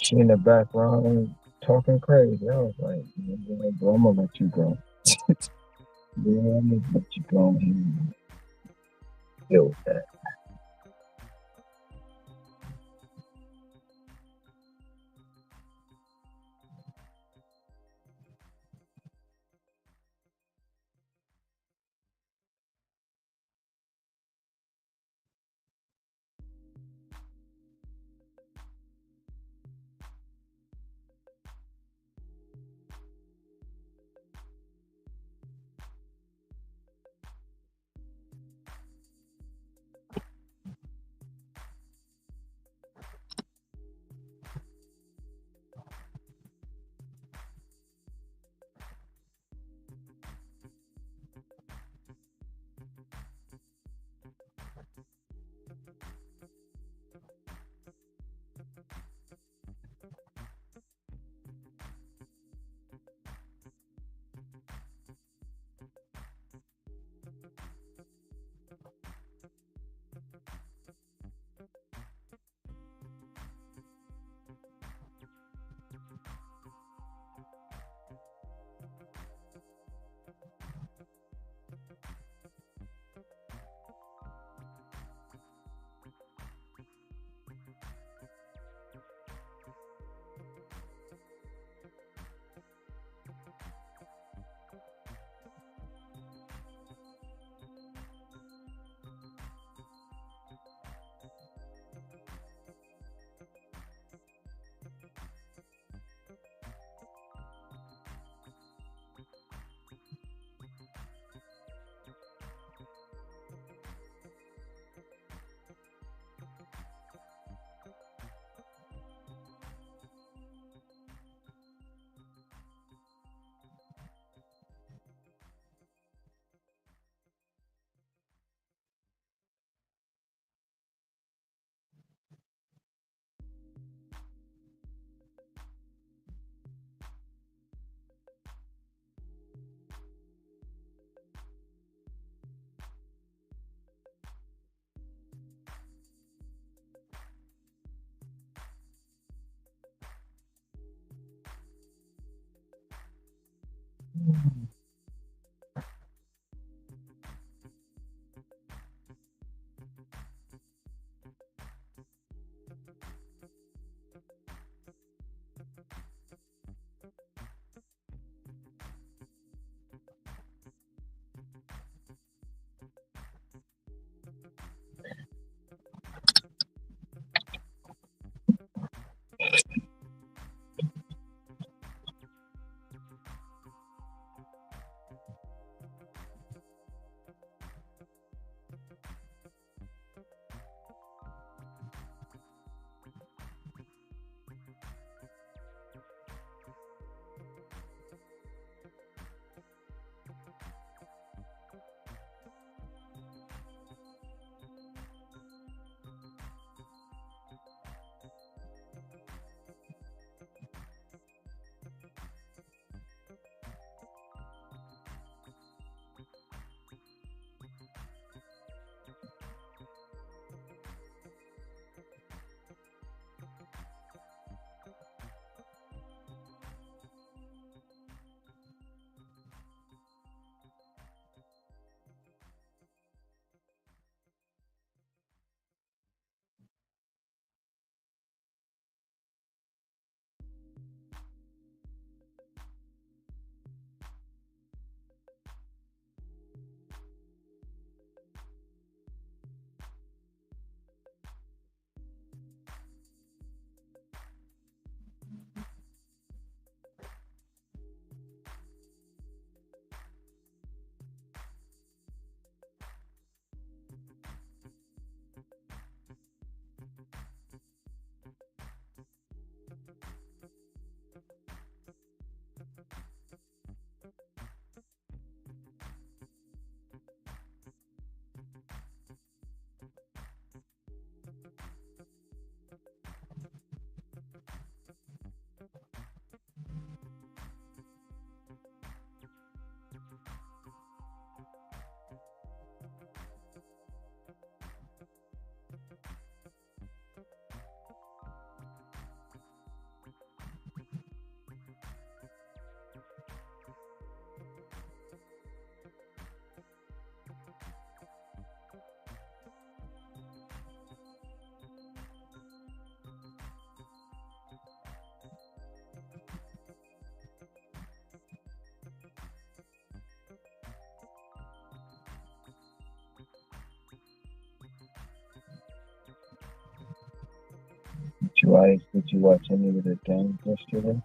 Speaker 20: she in the background talking crazy. I was like, bro, I'm gonna let you go. Yeah, I'm gonna let you go and deal with that. Did you watch any of the games yesterday?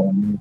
Speaker 20: on me.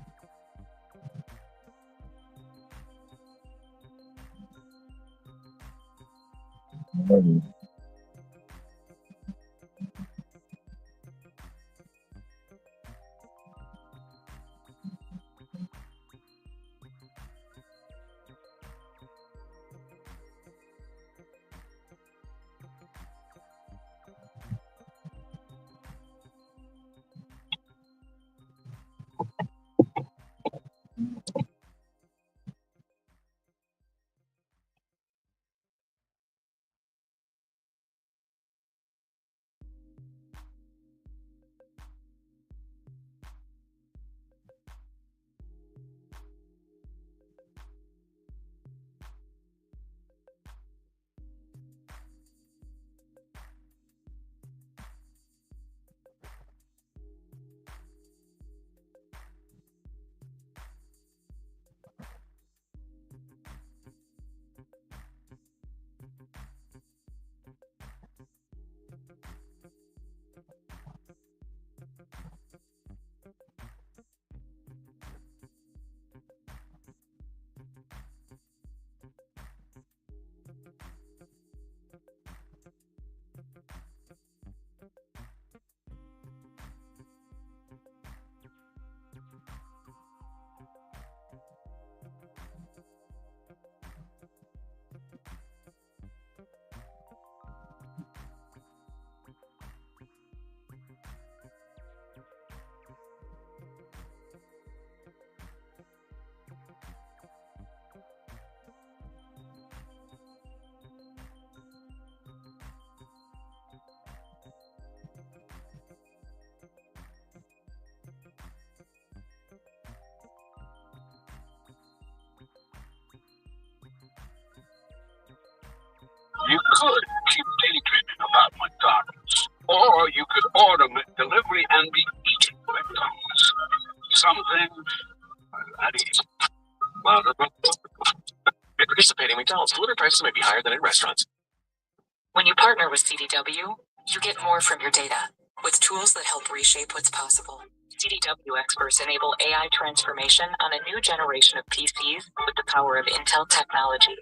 Speaker 10: You could keep daydreaming about McDonald's, or you could order delivery and be eating McDonald's. Some things are that easy.
Speaker 9: At participating McDonald's, delivery prices may be higher than in restaurants.
Speaker 7: When you partner with CDW, you get more from your data with tools that help reshape what's possible. CDW experts enable AI transformation on a new generation of PCs with the power of Intel technology.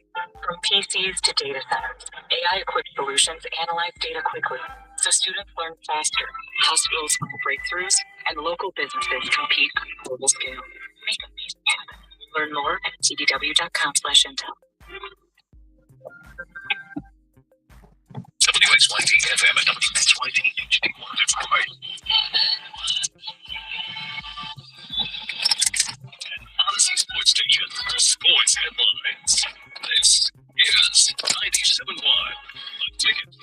Speaker 7: From PCs to data centers, AI-equipped solutions analyze data quickly, so students learn faster, hospitals find breakthroughs, and local businesses compete on a global scale. Make amazing happen. Learn more at cdw.com/intel.
Speaker 14: WXYZ FM and WXYZ HD1 Detroit. Odyssey Sports Station for sports headlines. This is 97.1. The Ticket.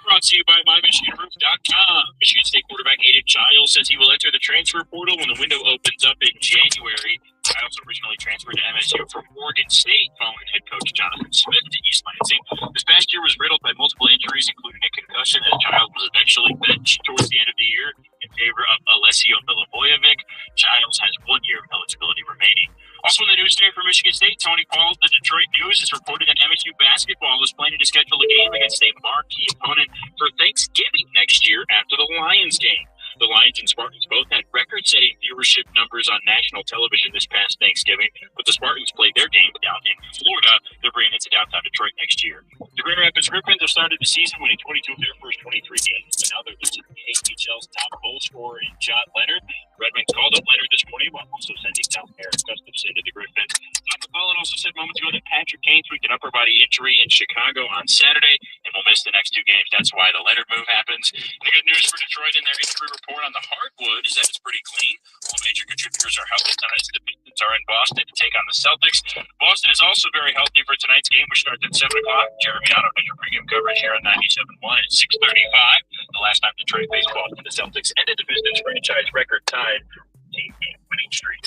Speaker 14: Brought to you by MyMichiganRoof.com. Michigan State quarterback Aiden Giles says he will enter the transfer portal when the window opens up in January. Giles originally transferred to MSU from Oregon State following head coach Jonathan Smith to East Lansing. This past year was riddled by multiple injuries, including a concussion, as Giles was eventually benched towards the end of the year in favor of Alessio Milivojevic. Giles has 1 year of eligibility remaining. Also in the news today for Michigan State, Tony Paul of the Detroit News is reporting that MSU basketball is planning to schedule a game against a marquee opponent for Thanksgiving next year after the Lions game. The Lions and Spartans both had record-setting viewership numbers on national television this past Thanksgiving, but the Spartans played their game down in Florida. They're bringing it to downtown Detroit next year. The Grand Rapids Griffins have started the season winning 22 of their first 23 games, but now they're losing KHL's top goal scorer in John Leonard. Redmond called up Leonard this morning while also sending down Eric Gustafson to the Griffins. Dr. Cullen also said moments ago that Patrick Kane tweaked an upper body injury in Chicago on Saturday and will miss the next 2 games. That's why the Leonard move happens. And the good news for Detroit in their injury report on the hardwood is that it's pretty clean. All major contributors are healthy tonight. The Pistons are in Boston to take on the Celtics. Boston is also very healthy for tonight's game, which starts at 7 o'clock. Jeremy Otto has your pregame coverage here on 97.1 at 6:35. The last time Detroit faced Boston, the Celtics ended the Pistons' franchise record-tied team-game winning streak.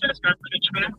Speaker 14: That's not much for now.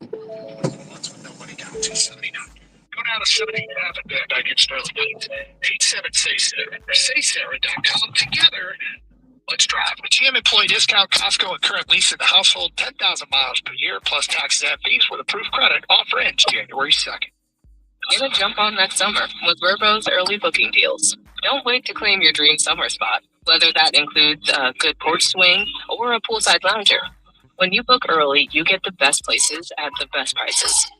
Speaker 5: Nobody down 279. Go down to 78th and back in Sterling Heights. 87-SAY-SARAH or SaySarah.com. Together, let's drive. With GM Employee Discount, Costco, and current lease in the household, 10,000 miles per year, plus taxes and fees with approved credit. Offer ends January 2nd.
Speaker 7: Get a jump on that summer with Verbo's early booking deals. Don't wait to claim your dream summer spot, whether that includes a good porch swing or a poolside lounger. When you book early, you get the best places at the best prices.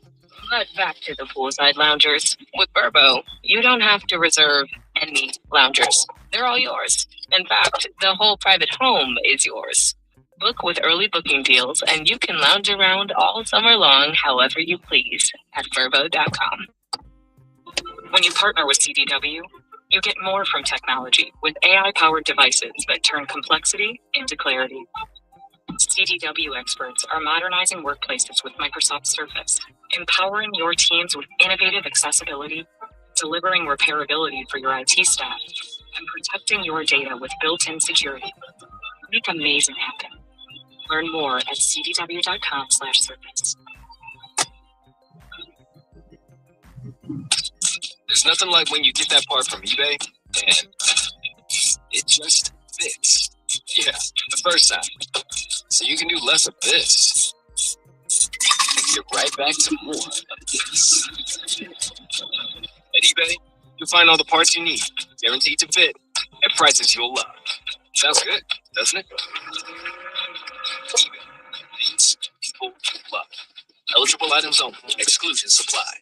Speaker 7: But back to the poolside loungers. With Verbo, you don't have to reserve any loungers. They're all yours. In fact, the whole private home is yours. Book with early booking deals, and you can lounge around all summer long however you please at Verbo.com. When you partner with CDW, you get more from technology with AI-powered devices that turn complexity into clarity. CDW experts are modernizing workplaces with Microsoft Surface, empowering your teams with innovative accessibility, delivering repairability for your IT staff, and protecting your data with built-in security. Make amazing happen. Learn more at cdw.com/surface.
Speaker 9: There's nothing like when you get that part from eBay and it just fits. Yeah, the first time. So you can do less of this and get right back to more of this. At eBay, you'll find all the parts you need, guaranteed to fit, at prices you'll love. Sounds good, doesn't it? eBay means people love. Eligible items only. Exclusions apply.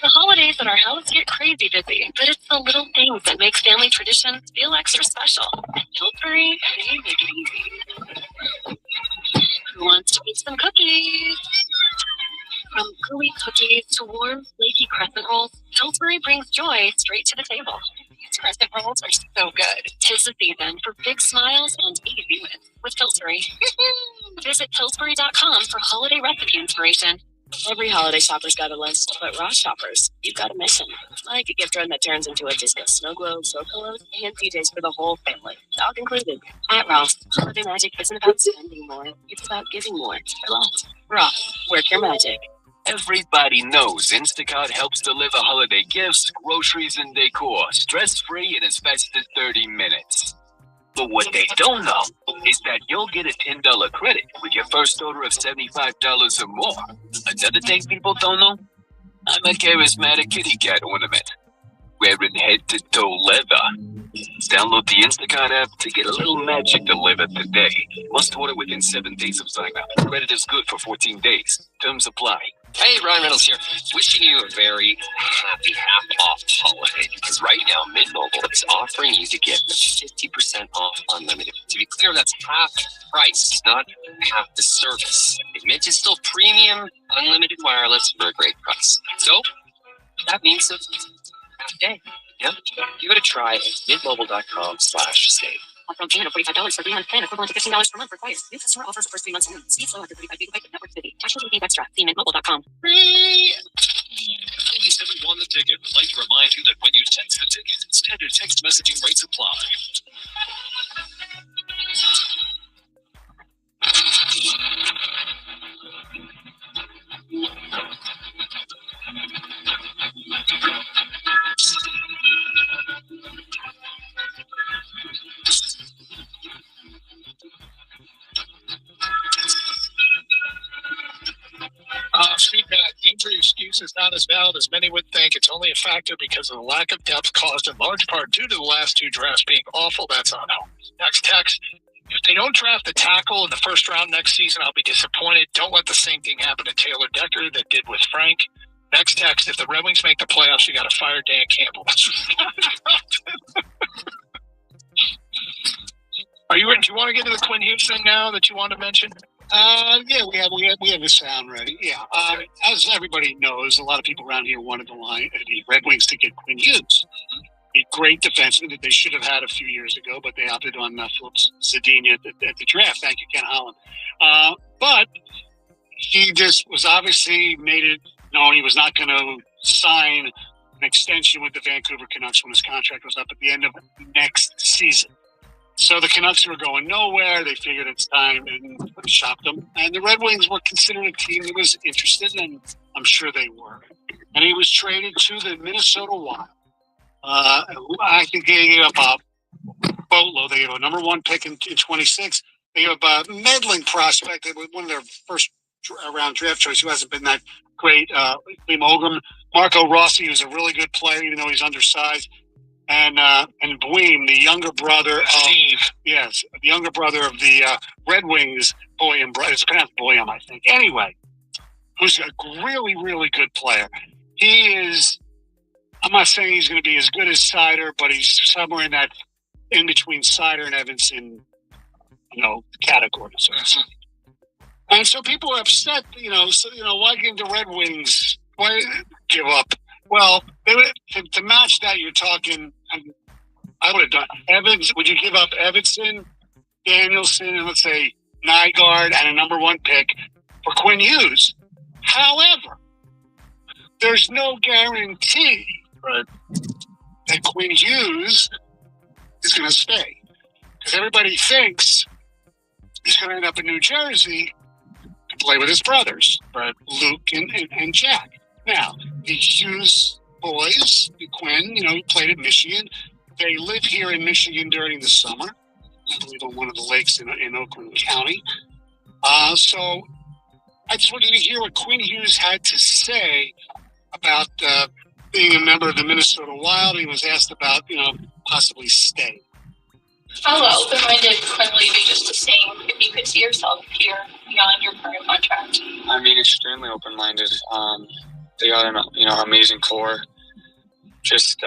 Speaker 17: The holidays at our house get crazy busy, but it's the little things that make family traditions feel extra special. Pillsbury, they make it easy. Who wants to eat some cookies? From gooey cookies to warm, flaky crescent rolls, Pillsbury brings joy straight to the table. These crescent rolls are so good. 'Tis the season for big smiles and easy wins with Pillsbury. Visit Pillsbury.com for holiday recipe inspiration. Every holiday shopper's got a list, but Ross shoppers, you've got a mission. Like a gift run that turns into a disco snow globe, snow pillows, and PJs for the whole family, dog included. At Ross, holiday magic isn't about spending more, it's about giving more for less. Ross, work your magic.
Speaker 9: Everybody knows Instacart helps deliver holiday gifts, groceries, and decor stress-free in as fast as 30 minutes. But what they don't know is that you'll get a $10 credit with your first order of $75 or more. Another thing people don't know, I'm a charismatic kitty cat ornament, wearing head-to-toe leather. Download the Instacart app to get a little magic delivered today. Must order within 7 days of sign-up. Credit is good for 14 days. Terms apply.
Speaker 21: Hey, Ryan Reynolds here. Wishing you a very happy half-off holiday, because right now, Mint Mobile is offering you to get 50% off unlimited. To be clear, that's half price, not half the service. Mint is still premium, unlimited wireless for a great price. So, that means a half day. Yep. Give it a try at mintmobile.com/save.
Speaker 17: Upfront payment of $45 for 3-month plan, equivalent to $15 per month required. New customer offer for first 3 months only. Speed slow after 35 GB network city. Cash will be extra. See mintmobile.com.
Speaker 14: Only 71 the ticket would like to remind you that when you text the ticket, standard text messaging rates apply.
Speaker 5: Injury excuse is not as valid as many would think. It's only a factor because of the lack of depth caused in large part due to the last 2 drafts being awful. That's on home. Next text. If they don't draft the tackle in the first round next season, I'll be disappointed. Don't let the same thing happen to Taylor Decker that did with Frank. Next text. If the Red Wings make the playoffs, you got to fire Dan Campbell. Do you want to get to the Quinn Hughes thing now that you want to mention?
Speaker 6: Yeah, we have the sound ready. Yeah, as everybody knows, a lot of people around here wanted the Red Wings to get Quinn Hughes, a great defenseman that they should have had a few years ago, but they opted on Phillips Zadina at the draft. Thank you, Ken Holland. But he just was obviously made it known he was not going to sign an extension with the Vancouver Canucks when his contract was up at the end of next season. So the Canucks were going nowhere. They figured it's time and shopped him. And the Red Wings were considered a team that was interested, and I'm sure they were. And he was traded to the Minnesota Wild. I think they gave up a boatload. They gave a number 1 pick in 26. They gave up a meddling prospect. They were one of their first round draft choice who hasn't been that great. Liam Ogum. Marco Rossi, who's a really good player, even though he's undersized. And Boehm, the younger brother of Steve. Yes, the younger brother of the Red Wings, Boehm. It's pronounced Boehm, I think. Anyway, who's a really, really good player. He is. I'm not saying he's going to be as good as Seider, but he's somewhere in that in between Seider and Evanson, category. So. And so people are upset. Why give the Red Wings? Why give up? Well, they would to match that. You're talking. I would have done Evans. Would you give up Evanson, Danielson, and let's say Nygaard and a number 1 pick for Quinn Hughes? However, there's no guarantee that Quinn Hughes is going to stay because everybody thinks he's going to end up in New Jersey to play with his brothers, Luke and Jack. Now, the Hughes boys, Quinn, he played at Michigan. They live here in Michigan during the summer, I believe on one of the lakes in Oakland County. So I just wanted to hear what Quinn Hughes had to say about being a member of the Minnesota Wild. He was asked about, possibly staying.
Speaker 2: How open-minded Quinn leaving just the same if you could see yourself here beyond your current contract?
Speaker 22: I mean, extremely open-minded. They got an amazing core. Just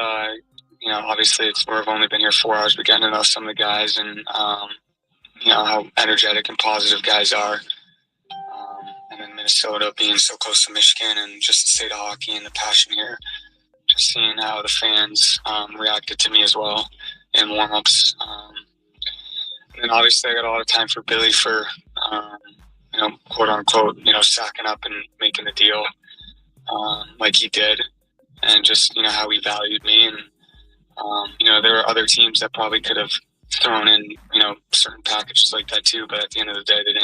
Speaker 22: obviously we've only been here 4 hours, but getting to know some of the guys and how energetic and positive guys are. And then Minnesota being so close to Michigan and just the state of hockey and the passion here. Just seeing how the fans reacted to me as well in warm-ups. And then obviously I got a lot of time for Billy for quote unquote sacking up and making the deal like he did, and just how he valued me. And there were other teams that probably could have thrown in certain packages like that too, but at the end of the day they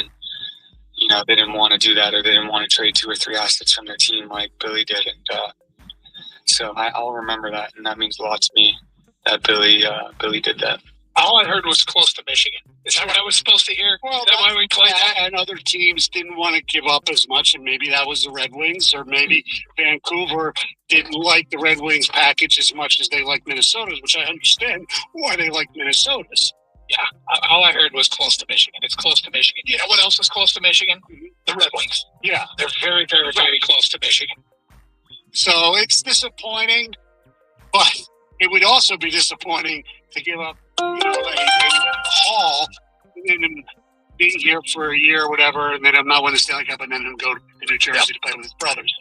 Speaker 22: didn't want to do that, or they didn't want to trade 2 or 3 assets from their team like Billy did. And so I'll remember that, and that means a lot to me that Billy did that.
Speaker 5: All I heard was close to Michigan. Is that what I was supposed to hear? Well, is that why we played that?
Speaker 6: And other teams didn't want to give up as much, and maybe that was the Red Wings, or maybe Vancouver didn't like the Red Wings package as much as they liked Minnesota's, which I understand why they like Minnesota's.
Speaker 5: Yeah, all I heard was close to Michigan. It's close to Michigan. You know what else is close to Michigan? The Red Wings.
Speaker 6: Yeah.
Speaker 5: They're very, very, very close to Michigan.
Speaker 6: So it's disappointing, but it would also be disappointing to give up a haul and then being here for a year or whatever, and then I'm not winning the Stanley Cup, and then him go to New Jersey to play with his brothers.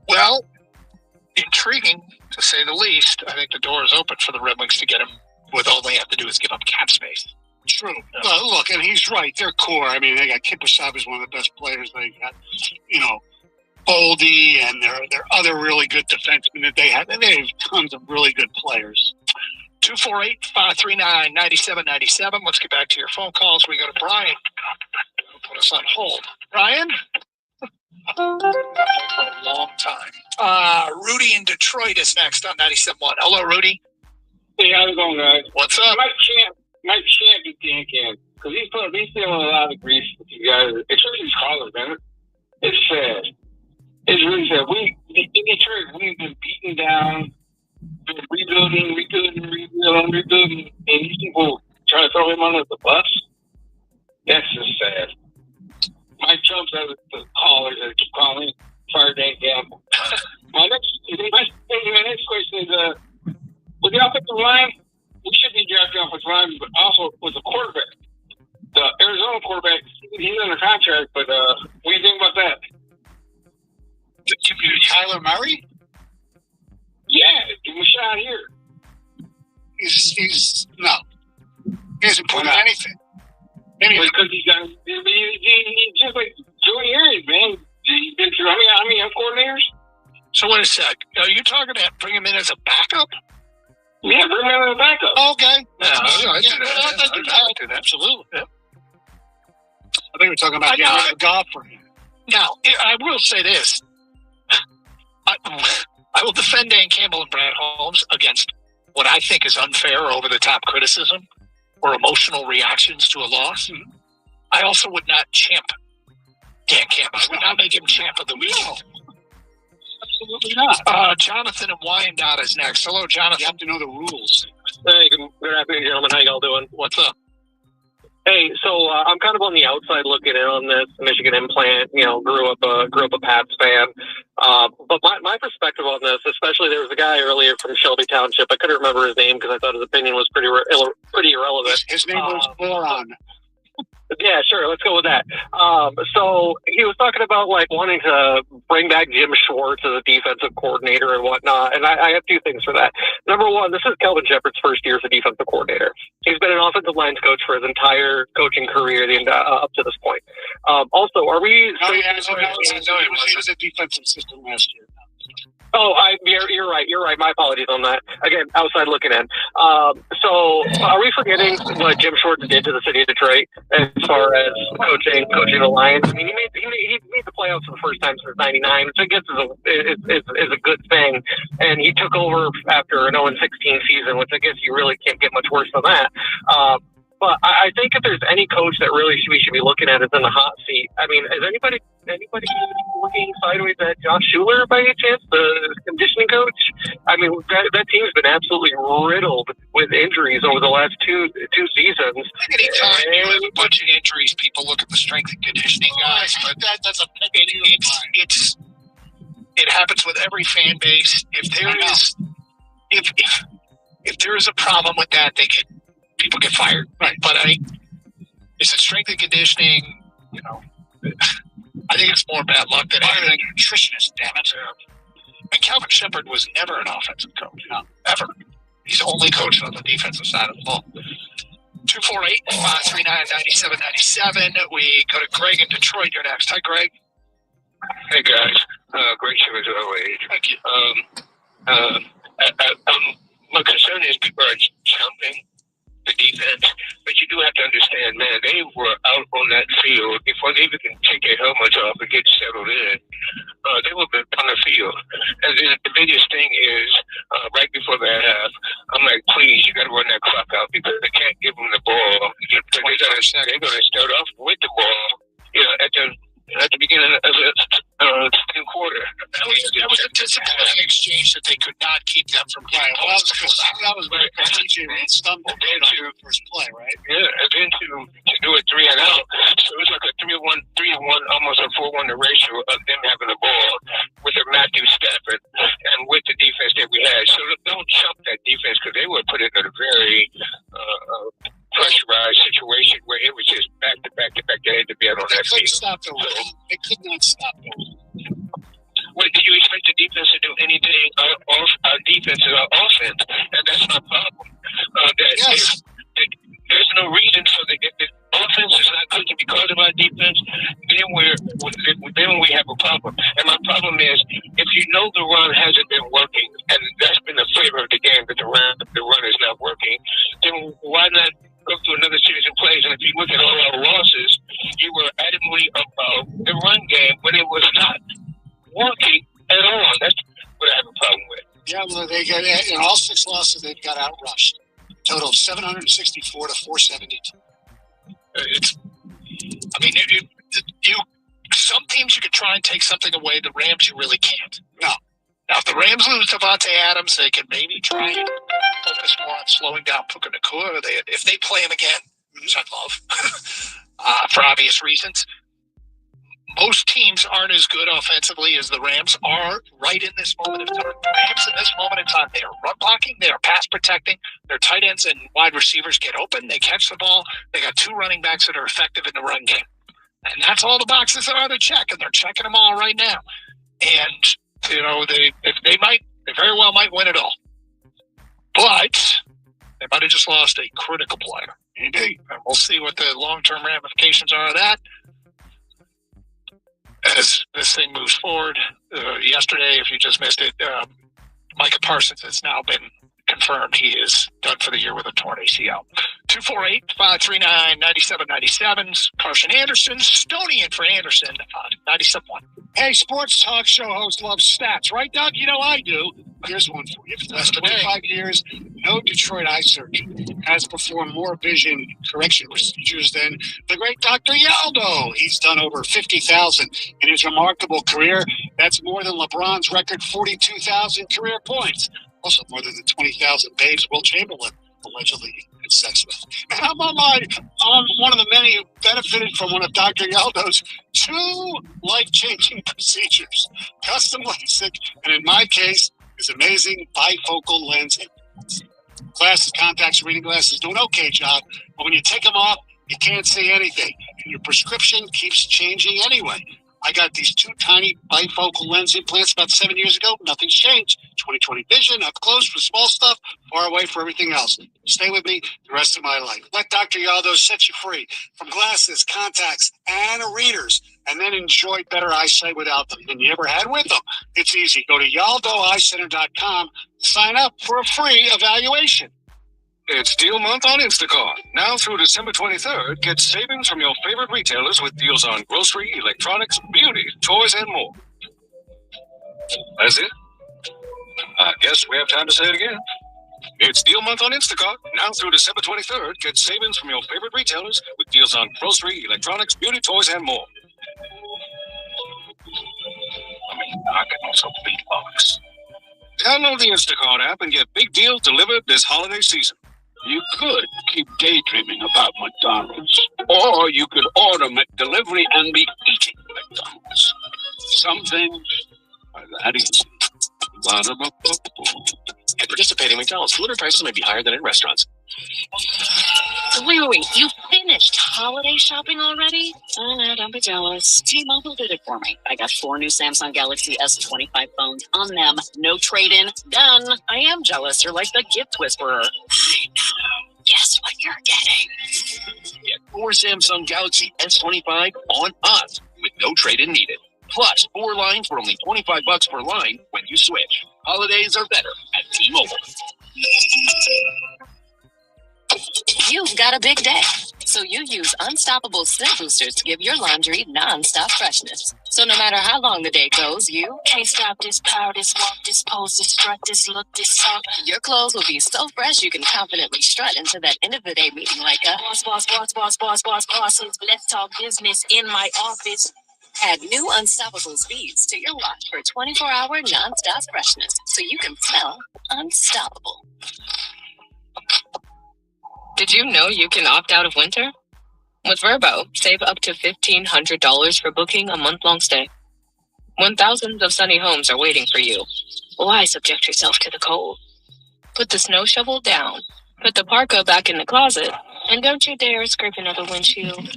Speaker 5: Well, intriguing to say the least. I think the door is open for the Red Wings to get him. With all they have to do is give up cap space.
Speaker 6: True. Look, and he's right. Their core. I mean, they got Kiprusoff is one of the best players. They got, Boldy, and there are other really good defensemen that they have. And they have tons of really good players.
Speaker 5: 248-539-9797. Let's get back to your phone calls. We go to Brian. Put us on hold. Brian? For a long time. Rudy in Detroit is next on 97.1. Hello, Rudy.
Speaker 23: Hey, how's it going, guys?
Speaker 5: What's up?
Speaker 23: Mike Champ be thinking, because he's feeling a lot of grief with you guys, especially these callers, man. It's sad. It's really sad. In Detroit, we've been beaten down, been rebuilding, and these people trying to throw him under the bus. That's just sad. Mike Trump's the callers that keep calling, fire Dan Gamble. My next question is, with the offensive line, we should be drafting offensive line, but also with the quarterback. The Arizona quarterback, he's under contract, but what do you think about that?
Speaker 6: Tyler Murray?
Speaker 23: Yeah, give him a shot here.
Speaker 6: No. He hasn't put in anything.
Speaker 23: Because he's just like Joey Arians, man. He's been through how many coordinators?
Speaker 5: So So wait a sec. Are you talking about bring him in as a backup?
Speaker 23: Yeah, bring him as a backup.
Speaker 15: Okay.
Speaker 5: I do that.
Speaker 15: Absolutely.
Speaker 5: Yeah.
Speaker 15: I think we're talking about getting rid of Goff for him.
Speaker 5: Now, I will say this. I will defend Dan Campbell and Brad Holmes against what I think is unfair or over-the-top criticism or emotional reactions to a loss. Mm-hmm. I also would not champ Dan Campbell. I would not make him champ of the week.
Speaker 15: No. Absolutely not.
Speaker 5: Jonathan and Wyandotte is next. Hello, Jonathan.
Speaker 15: You have to know the rules.
Speaker 1: Hey, good afternoon, gentlemen. How y'all doing?
Speaker 5: What's up?
Speaker 1: Hey, so I'm kind of on the outside looking in on this Michigan implant. Grew up a Pats fan. But my perspective on this, especially there was a guy earlier from Shelby Township. I couldn't remember his name because I thought his opinion was pretty irrelevant.
Speaker 15: His name was Boron.
Speaker 1: Yeah, sure. Let's go with that. So he was talking about wanting to bring back Jim Schwartz as a defensive coordinator and whatnot. And I have two things for that. Number one, this is Kelvin Shepard's first year as a defensive coordinator. He's been an offensive lines coach for his entire coaching career up to this point. Also, are we?
Speaker 15: No, he was a defensive assistant last year.
Speaker 1: Oh, you're right. You're right. My apologies on that. Again, outside looking in. So, are we forgetting what Jim Schwartz did to the city of Detroit as far as coaching the Lions? I mean, he made the playoffs for the first time since '99, which I guess is a good thing. And he took over after an 0-16 season, which I guess you really can't get much worse than that. But I think if there's any coach that really we should be looking at is in the hot seat. I mean, is anybody looking sideways at Josh Schuler by any chance, the conditioning coach? I mean, that team's been absolutely riddled with injuries over the last two seasons.
Speaker 5: Anytime you have a bunch of injuries, people look at the strength and conditioning guys, but that's a it happens with every fan base. If there is a problem with that, people get fired. Right. But is it strength and conditioning? I think it's more bad luck than anything. Nutritionist, damn it. And Calvin Shepard was never an offensive coach. No, ever. He's only coached on the defensive side of the ball. 248-539-9797. We go to Greg in Detroit. You're next. Hi, Greg.
Speaker 3: Hey, guys. Great show as always.
Speaker 5: Thank you.
Speaker 3: My concern is people are jumping the defense, but you do have to understand, man, they were out on that field before they even can take their helmets off and get settled in. They were on the field. And then the biggest thing is, right before the half, I'm like, please, you got to run that clock out because they can't give them the ball. They're going to start off with the ball, at the beginning of the second quarter.
Speaker 5: That was a disappointing exchange that they could not keep them from playing.
Speaker 15: Well, that was very TJ stumbled on the first play, right?
Speaker 3: Yeah, and then to do a 3-and-out. So it was like a 3-1, almost a 4-1 ratio of them having the ball with a Matthew Stafford and with the defense that we had. So don't chump that defense because they were put in a very pressurized situation where it was just back to back. They had to be out on that field.
Speaker 15: They could not stop them.
Speaker 3: Well, do you expect the defense to do anything off defense is our offense? And that's my problem. There's no reason for if the offense is not clicking because of our defense, then we have a problem. And my problem is, if you know the run hasn't been working, and that's been the flavor of the game, that the run is not working, then why not go through another series of plays? And if you look at all our losses, you were adamantly about the run game when it was not working at all. That's what I have a problem with.
Speaker 15: Yeah, well, they got in all 6 losses, they've got outrushed. Total of 764 to 472.
Speaker 5: Some teams you could try and take something away. The Rams, you really can't.
Speaker 15: No.
Speaker 5: Now, if the Rams lose Devontae Adams, they can maybe try and focus more on slowing down Puka Nacua. If they play him again, which I'd love, for obvious reasons. Most teams aren't as good offensively as the Rams are right in this moment of time. The Rams in this moment in time, they are run blocking, they are pass protecting, their tight ends and wide receivers get open, they catch the ball, they got 2 running backs that are effective in the run game. And that's all the boxes that are to check, and they're checking them all right now. And, they very well might win it all. But they might have just lost a critical player.
Speaker 15: Indeed.
Speaker 5: And we'll see what the long-term ramifications are of that. as this thing moves forward. Yesterday, if you just missed it, Micah Parsons has now been confirmed. He is done for the year with a torn ACL. 248-539-9797. Carson Anderson, Stoney in for Anderson on 97.1.
Speaker 6: Hey, sports talk show host loves stats, right, Doug? You know I do. Here's one for you. For the last 25 years, no Detroit eye surgeon has performed more vision correction procedures than the great Dr. Yaldo. He's done over 50,000 in his remarkable career. That's more than LeBron's record 42,000 career points. Also more than the 20,000 babes Will Chamberlain allegedly had sex with. And I'm on one of the many who benefited from one of Dr. Yaldo's 2 life-changing procedures. Custom LASIK, and in my case, his amazing bifocal lens implants. Glasses, contacts, reading glasses do an okay job, but when you take them off, you can't see anything, and your prescription keeps changing anyway. I got these 2 tiny bifocal lens implants about 7 years ago. Nothing's changed. 20/20 vision, up close for small stuff, far away for everything else. Stay with me the rest of my life. Let Dr. Yaldo set you free from glasses, contacts, and readers, and then enjoy better eyesight without them than you ever had with them. It's easy. Go to YaldoEyeCenter.com, sign up for a free evaluation.
Speaker 4: It's Deal Month on Instacart. Now through December 23rd, get savings from your favorite retailers with deals on grocery, electronics, beauty, toys, and more. That's it? I guess we have time to say it again. It's Deal Month on Instacart. Now through December 23rd, get savings from your favorite retailers with deals on grocery, electronics, beauty, toys, and more. I can also beatbox. Download the Instacart app and get big deals delivered this holiday season.
Speaker 10: You could keep daydreaming about McDonald's, or you could order McDelivery and be eating McDonald's. Some things are that easy.
Speaker 9: At participating McDonald's, delivery prices may be higher than in restaurants.
Speaker 17: Wait, you finished holiday shopping already? Oh, no, don't be jealous. T-Mobile did it for me. I got 4 new Samsung Galaxy S25 phones on them. No trade-in. Done. I am jealous. You're like the gift whisperer. I know. Guess what you're getting?
Speaker 9: Get 4 Samsung Galaxy S25 on us with no trade-in needed. Plus, 4 lines for only $25 per line when you switch. Holidays are better at T-Mobile.
Speaker 17: You've got a big day, so you use Unstoppable Scent Boosters to give your laundry non-stop freshness. So no matter how long the day goes, you can't stop this power, this walk, this pose, this strut, this look, this talk. Your clothes will be so fresh you can confidently strut into that end of the day meeting like a boss. Let's talk business in my office. Add new Unstoppable Speeds to your wash for 24-hour non-stop freshness, so you can smell unstoppable.
Speaker 7: Did you know you can opt out of winter? With Vrbo, save up to $1,500 for booking a month-long stay. When thousands of sunny homes are waiting for you, why subject yourself to the cold? Put the snow shovel down, put the parka back in the closet, and don't you dare scrape another windshield.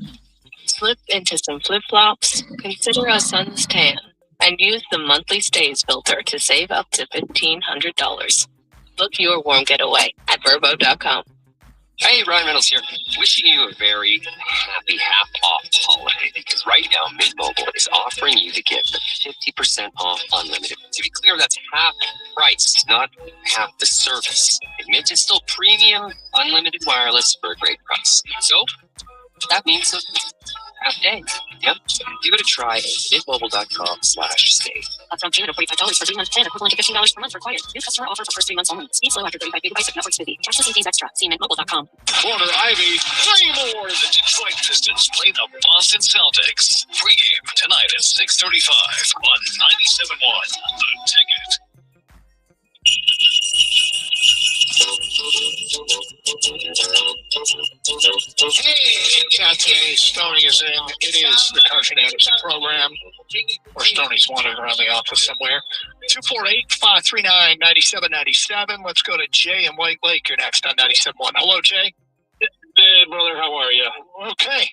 Speaker 7: Slip into some flip-flops, consider a sun's tan, and use the monthly stays filter to save up to $1,500. Book your warm getaway at Vrbo.com.
Speaker 21: Hey, Ryan Reynolds here. Wishing you a very happy half-off holiday, because right now, Mint Mobile is offering you to get the 50% off unlimited. To be clear, that's half price, not half the service. And Mint is still premium, unlimited wireless for a great price. So, that means a half day. Yep. Give it a try at mintmobile.com/stay.
Speaker 17: Upfront payment of $45 for 3-month plan, equivalent to $15 per month required. New customer offer for first 3 months only. Speed slow after 35 gigabytes of network speed. Cash and fees extra. See mintmobile.com.
Speaker 14: Corner Ivy, 3 more. The Detroit Pistons play the Boston Celtics. Pre-game tonight at 6:35 on 97.1. The Ticket.
Speaker 5: Hey, chat today. Stoney is in. It is the Carson Anderson program, or Stoney's wandering around the office somewhere. 248-539-9797. Let's go to Jay in White Lake. You're next on 97.1. Hello, Jay.
Speaker 1: Hey, brother, how are you?
Speaker 5: Okay.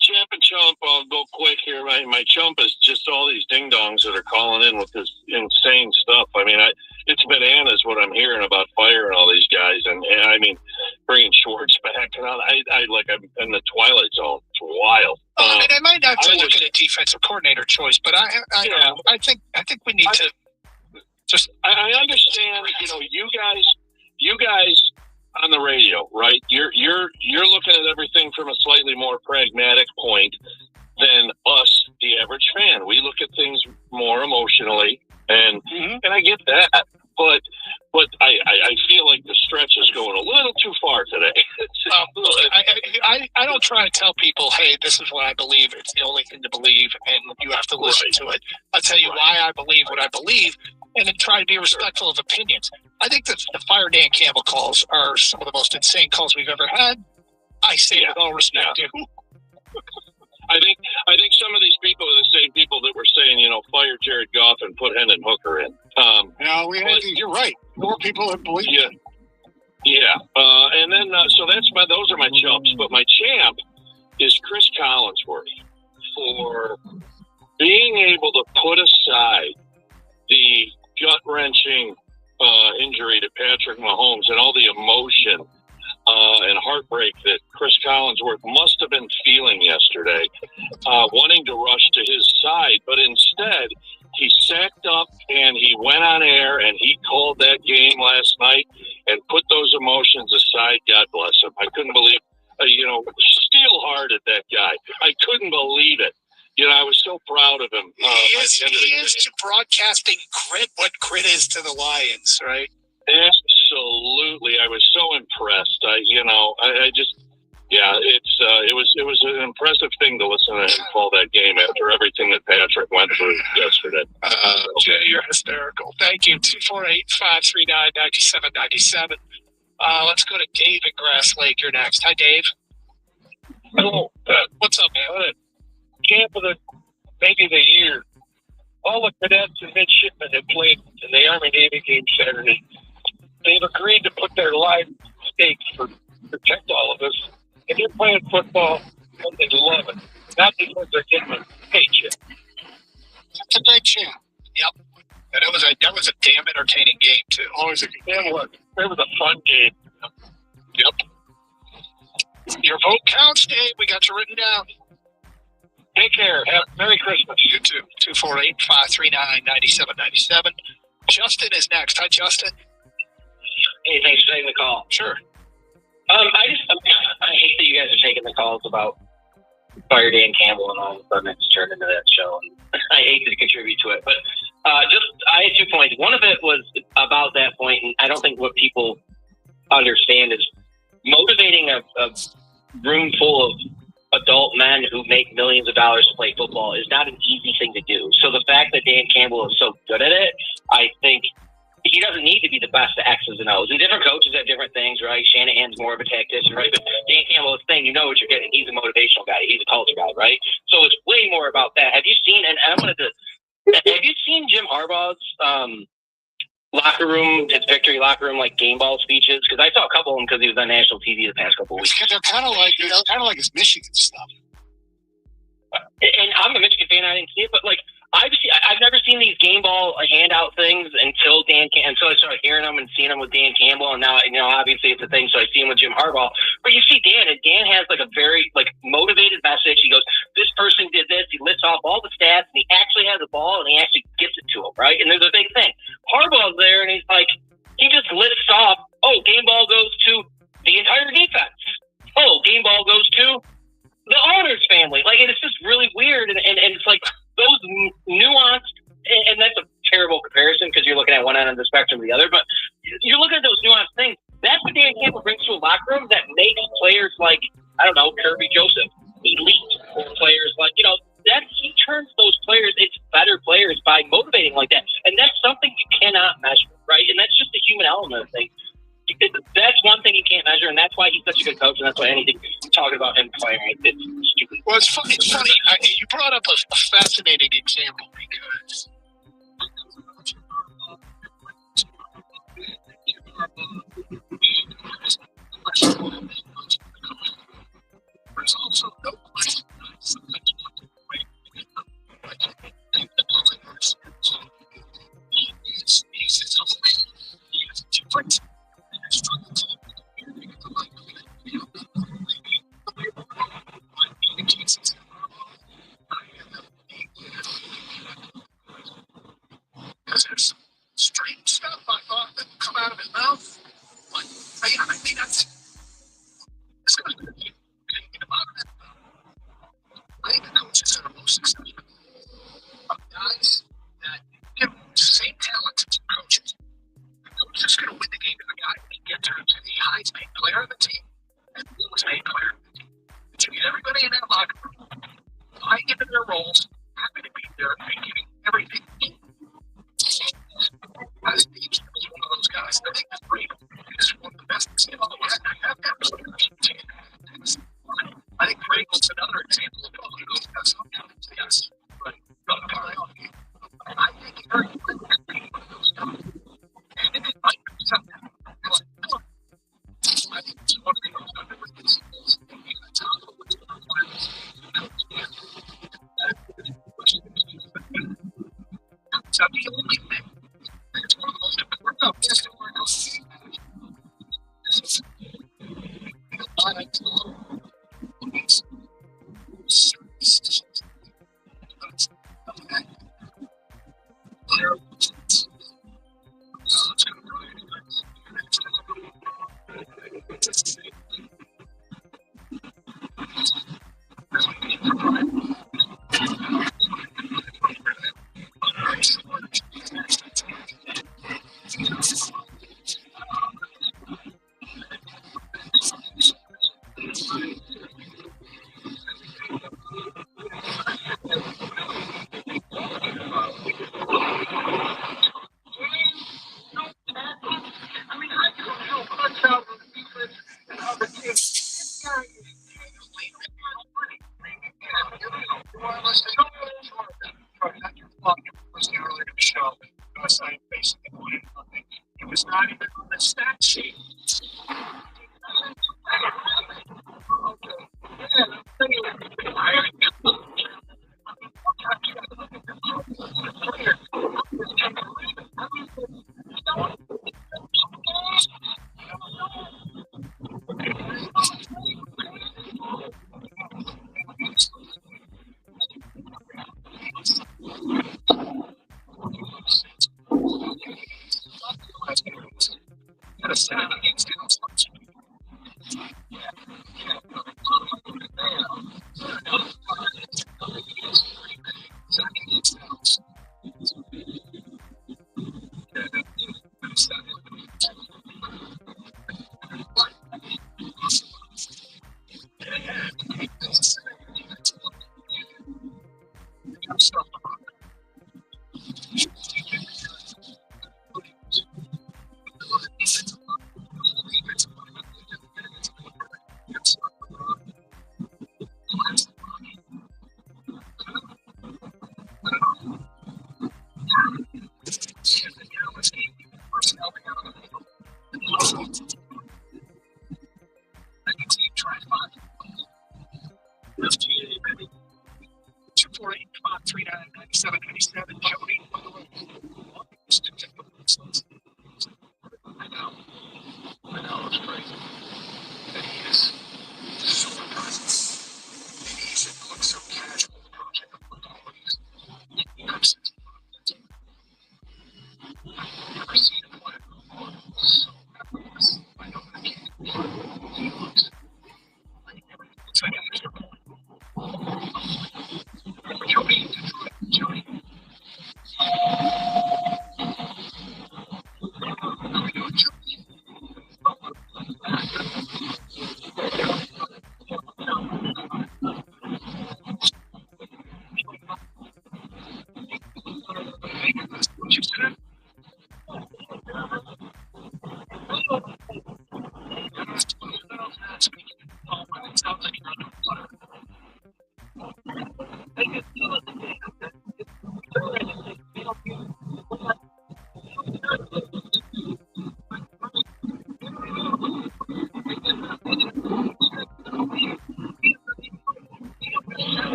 Speaker 1: Champ and Chump, I'll go quick here. My chump is just all these ding-dongs that are calling in with this insane stuff. I mean, it's bananas what I'm hearing about Fire and all these guys. And I mean, bringing Schwartz back. And I'm in the Twilight Zone. It's wild.
Speaker 5: And it might not to look at a defensive coordinator choice, but I think we need to just.
Speaker 11: I understand. You guys on the radio, right? You're looking at everything from a slightly more pragmatic point than us, the average fan. We look at things more emotionally, and I get that, but I feel like the stretch is going a little too far today.
Speaker 5: I don't try to tell people, hey, this is what I believe. It's the only thing to believe, and you have to listen to it. I'll tell you why I believe what I believe, and then try to be respectful of opinions. I think that the Fire Dan Campbell calls are some of the most insane calls we've ever had. I say with all respect to.
Speaker 11: I think some of these people are the same people that were saying, fire Jared Goff and put Hendon Hooker in.
Speaker 6: You're right. More people that believe.
Speaker 11: Yeah. And then so those are my chumps, but my champ is Chris Collinsworth for being able to put aside the gut-wrenching injury to Patrick Mahomes and all the emotion and heartbreak that Chris Collinsworth must have been feeling yesterday, wanting to rush to his side, but instead he sacked up and he went on air and he called that game last night and put those emotions aside. God bless him. I couldn't believe, steel-hearted, that guy. I couldn't believe it. I was so proud of him.
Speaker 5: He is to broadcasting grit, what grit is to the Lions, right?
Speaker 11: Absolutely. I was so impressed. It was an impressive thing to listen to him call that game after everything that Patrick went through yesterday.
Speaker 5: Jay, you're hysterical. Thank you. 248-539-9797. Let's go to Dave at Grass Lake. You're next. Hi, Dave.
Speaker 19: Hello.
Speaker 5: What's up, man?
Speaker 19: Camp of maybe the year. All the cadets and midshipmen that played in the Army-Navy game Saturday, they've agreed to put their lives at stake to protect all of us. And they're playing football and they love it. Not because they're getting a paycheck.
Speaker 5: That's a great champ. Yep. And that was a damn entertaining game, too.
Speaker 19: Always a damn look. It was a fun game.
Speaker 5: Yep. Your vote counts, Dave. We got you written down.
Speaker 19: Take care. Have Merry Christmas.
Speaker 5: You too. 248-539-9797. Justin is next. Hi, Justin.
Speaker 12: Hey, thanks for taking the call.
Speaker 5: Sure.
Speaker 12: I hate that you guys are taking the calls about Fire Dan Campbell and all of a sudden it's turned into that show. I hate to contribute to it, but I had 2 points. One of it was about that point, and I don't think what people understand is motivating a room full of adult men who make millions of dollars to play football is not an easy thing to do. So the fact that Dan Campbell is so good at it, I think he doesn't need to be the best at X's and O's. And different coaches have different things, right? Shanahan's more of a tactician, right? But Dan Campbell's thing, you know what you're getting. He's a motivational guy. He's a culture guy, right? So it's way more about that. Have you seen Jim Harbaugh's locker room, his victory locker room, like game ball speeches? Because I saw a couple of them because he was on national TV the past couple of weeks.
Speaker 6: They're kind of like his Michigan stuff.
Speaker 12: And I'm a Michigan fan. I didn't see it, but I've never seen these game ball handout things until I started hearing them and seeing them with Dan Campbell, and now obviously it's a thing. So I see him with Jim Harbaugh. But you see Dan, and Dan has a very motivated message. He goes, "This person did this." He lists off all the stats, and he actually has the ball, and he actually gives it to him, right? And there's a big thing. Harbaugh's there, and he just lists off, "Oh, game ball goes to the entire defense. Oh, game ball goes to the owner's family." It's just really weird, and it's those nuanced, and that's a terrible comparison because you're looking at one end of the spectrum or the other, but you're looking at those nuanced things. That's what Dan Campbell brings to a locker room that makes players like, I don't know, Kirby Joseph elite, or players he turns those players into better players by motivating like that. And that's something you cannot measure, right? And that's just the human element of things. That's one thing you can't measure, and that's why he's such a good coach, and that's why anything talking about him playing, it's stupid.
Speaker 5: Well, it's funny. You brought up a fascinating example because there's also no question he's different. does have some strange stuff, I thought, that come out of his mouth. But yeah, I mean, that's this guy's going to be getting him out of it. I think the coaches that are most successful are guys that give the same talent to two coaches. The coach is going to win the game to the guy that can get to the highest paid player of the team and the lowest paid player of the team. But you get everybody in that locker room buying into their roles, happy to be there, and giving everything. I think Deej was one of those guys. I think that's great. He's one of the best examples. I have that players. I think Vrabel's another example of one of those guys. Yes, but I think Eric is one of those guys. And it might be something. I think it's one of those guys. It's not the only thing. It's one of the most important. No, just to work out. It was not even on the stat sheet.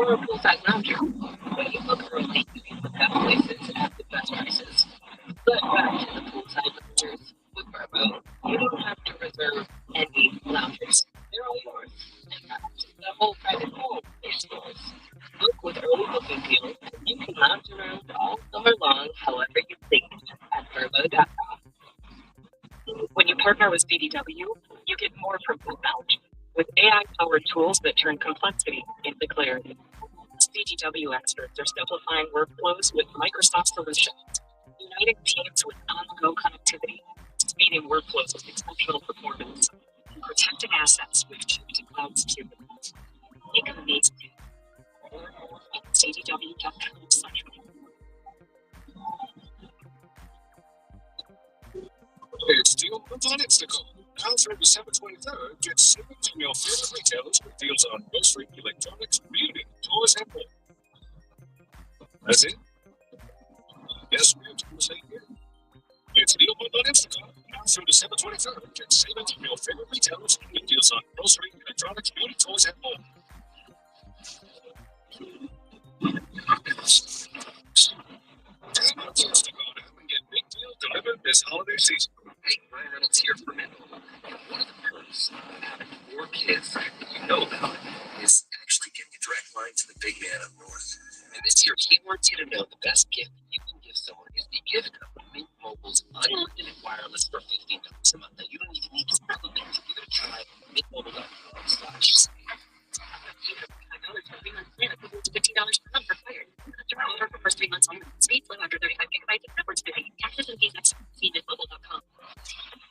Speaker 7: or a poolside lounge room. When you book early, you get the best places at the best prices. But back to the poolside loungers with Verbo, you don't have to reserve any loungers. They're all yours. In fact, the whole private pool is yours. Book with early booking deals, and you can lounge around all summer long, however you please, at Verbo.com. When you partner with CDW, you get more from Pool Lounge with AI-powered tools that turn complexity into clarity. CDW experts are simplifying workflows with Microsoft solutions, uniting teams with on-the-go connectivity, speeding workflows with exceptional performance, and protecting assets with chip-to-cloud security. Make amazing at CDW.com/.
Speaker 4: It's Deal Month on Instacart. Now through December 23rd, get savings from your favorite retailers with deals on grocery, electronics, beauty, toys, and more. That's it? Yes, we have to say here. It's Deal Month on Instacart. Now through December 23rd, get savings from your favorite retailers with deals on grocery, electronics, beauty, toys, and more. Download Instacart app and get big deals delivered this holiday season.
Speaker 9: Hey, Ryan Reynolds here for Mental. One of the perks of having 4 kids that you know about is actually getting a direct line to the big man up north. And this year, he wants you to know the best gift you can give someone is the gift of Mint Mobile's unlimited wireless for $15 a month. Now, you don't even need to spend the minute. You're going to try mintmobile.com/save. $15 per month required. Customer offer for first 3 months only. Speed slow after 35 gigabytes and network speed. Taxes and fees next. See mintmobile.com.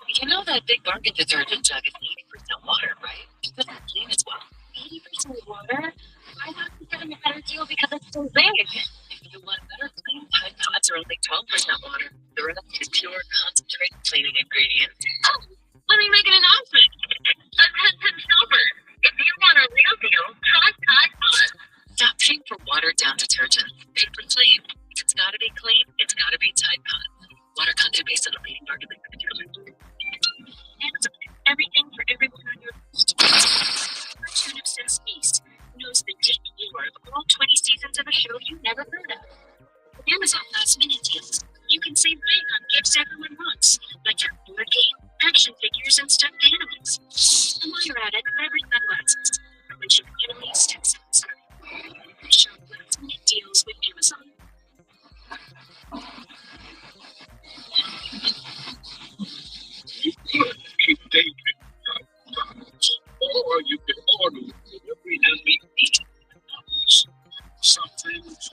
Speaker 9: You know that big bargain detergent jug is 80% water, right? It doesn't clean as well. 80% water? I thought you were getting a better deal because it's so big. If you want better clean, Tide Pods are only 12% water. The rest is pure concentrated cleaning ingredients. Oh, let me make an announcement. Attention shoppers. If you want a real deal, try Tide Pods. Stop paying for watered-down detergent. Made for clean. If it's gotta be clean, it's gotta be Tide Pods. Water content based on a leading market liquid detergent. Everything for everyone on your list. Cartoon Obsessed Beast knows the deep lore of all 20 seasons of a show you've never heard of. With Amazon Last Minute Deals, you can save big on gifts everyone wants, like your board game, action figures, and stuffed animals. And while you're at it, grab your sunglasses. Which enemies Texans. Shop Last Minute Deals with Amazon.
Speaker 10: You could keep dating, or you could order delivery and be eaten. Some things.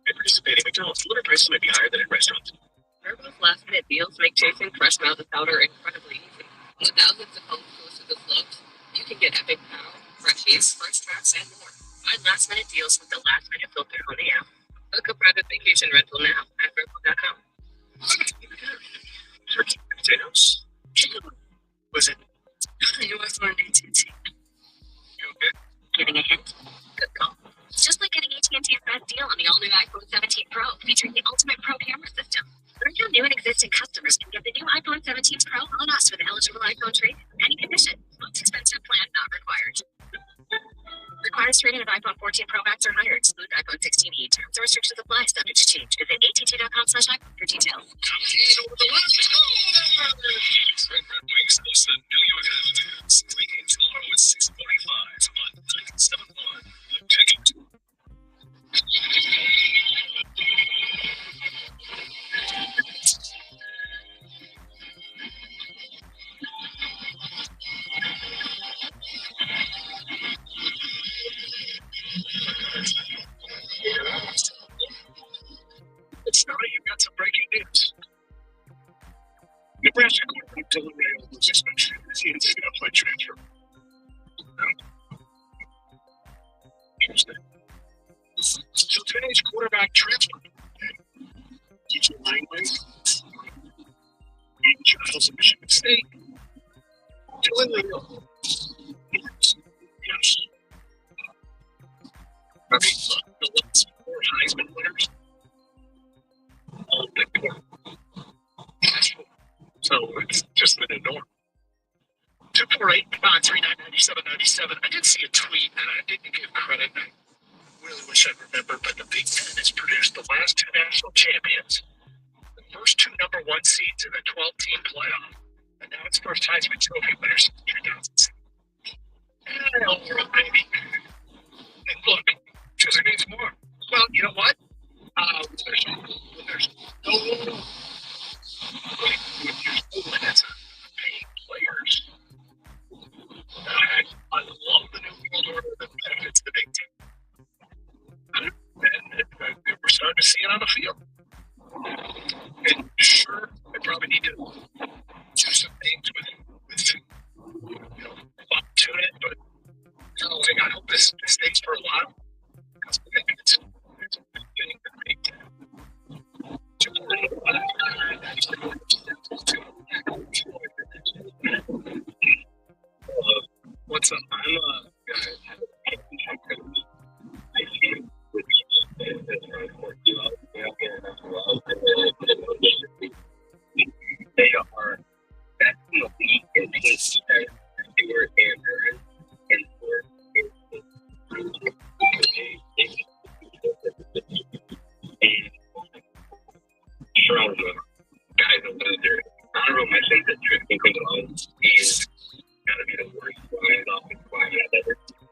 Speaker 9: At participating McDonald's, delivery prices might be higher than at restaurants. Verbo's last minute deals make chasing fresh mountain powder incredibly easy. With thousands of homes close to the slopes, you can get epic pow, freshies, first tracks, and more. Find last minute deals with the last minute filter on the app. Book a private vacation rental now at Verbo.com.
Speaker 4: Turkey potatoes.
Speaker 9: Was it? You always learned AT&T.
Speaker 4: You okay?
Speaker 7: Getting a hint? Good call. It's just like getting AT&T's best deal on the all-new iPhone 17 Pro, featuring the ultimate Pro camera system. Learn how new and existing customers can get the new iPhone 17 Pro on us with an eligible iPhone trade in any condition. Most expensive plan not required. Requires trading of iPhone 14 Pro Max or higher. Exclude iPhone 16e. Terms and restrictions apply. Subject to change. Visit att.com/iPhone for details.
Speaker 4: Over the last Red Wings hosts the New York Islanders. Pregame tomorrow at 6:45 on 971. Check it. Scotty, you've got some breaking news. Nebraska quarterback Dylan Rail was suspension as he intended a play transfer. Interesting. So today's quarterback transfer. Teacher Langley, Giles of Michigan State, Dylan Rail. Yes. I mean, the last 4 Heisman winners. All big four. So it's just been a norm. 248-539-9790.
Speaker 5: 47. I did see a tweet, and I didn't give credit. I really wish I'd remember, but the Big Ten has produced the last two national champions, the first two number one seeds in the 12-team playoff, and now it's first Heisman Trophy winners since 2006. And overall, baby. And look, just means more. Well, you know what? There's no limits on paying players. I love the new world order that benefits the Big Ten. And we're starting to see it on the field. And sure, I probably need to do some things with fine-tune it, but I hope this stays for a while. Because I think it's a big thing that Big Ten. What's up? I'm they are definitely in case they were and Charlotte guys over there. Honorable mention that Tristan Colon is gotta be the worst flying offensive lineman I've ever seen.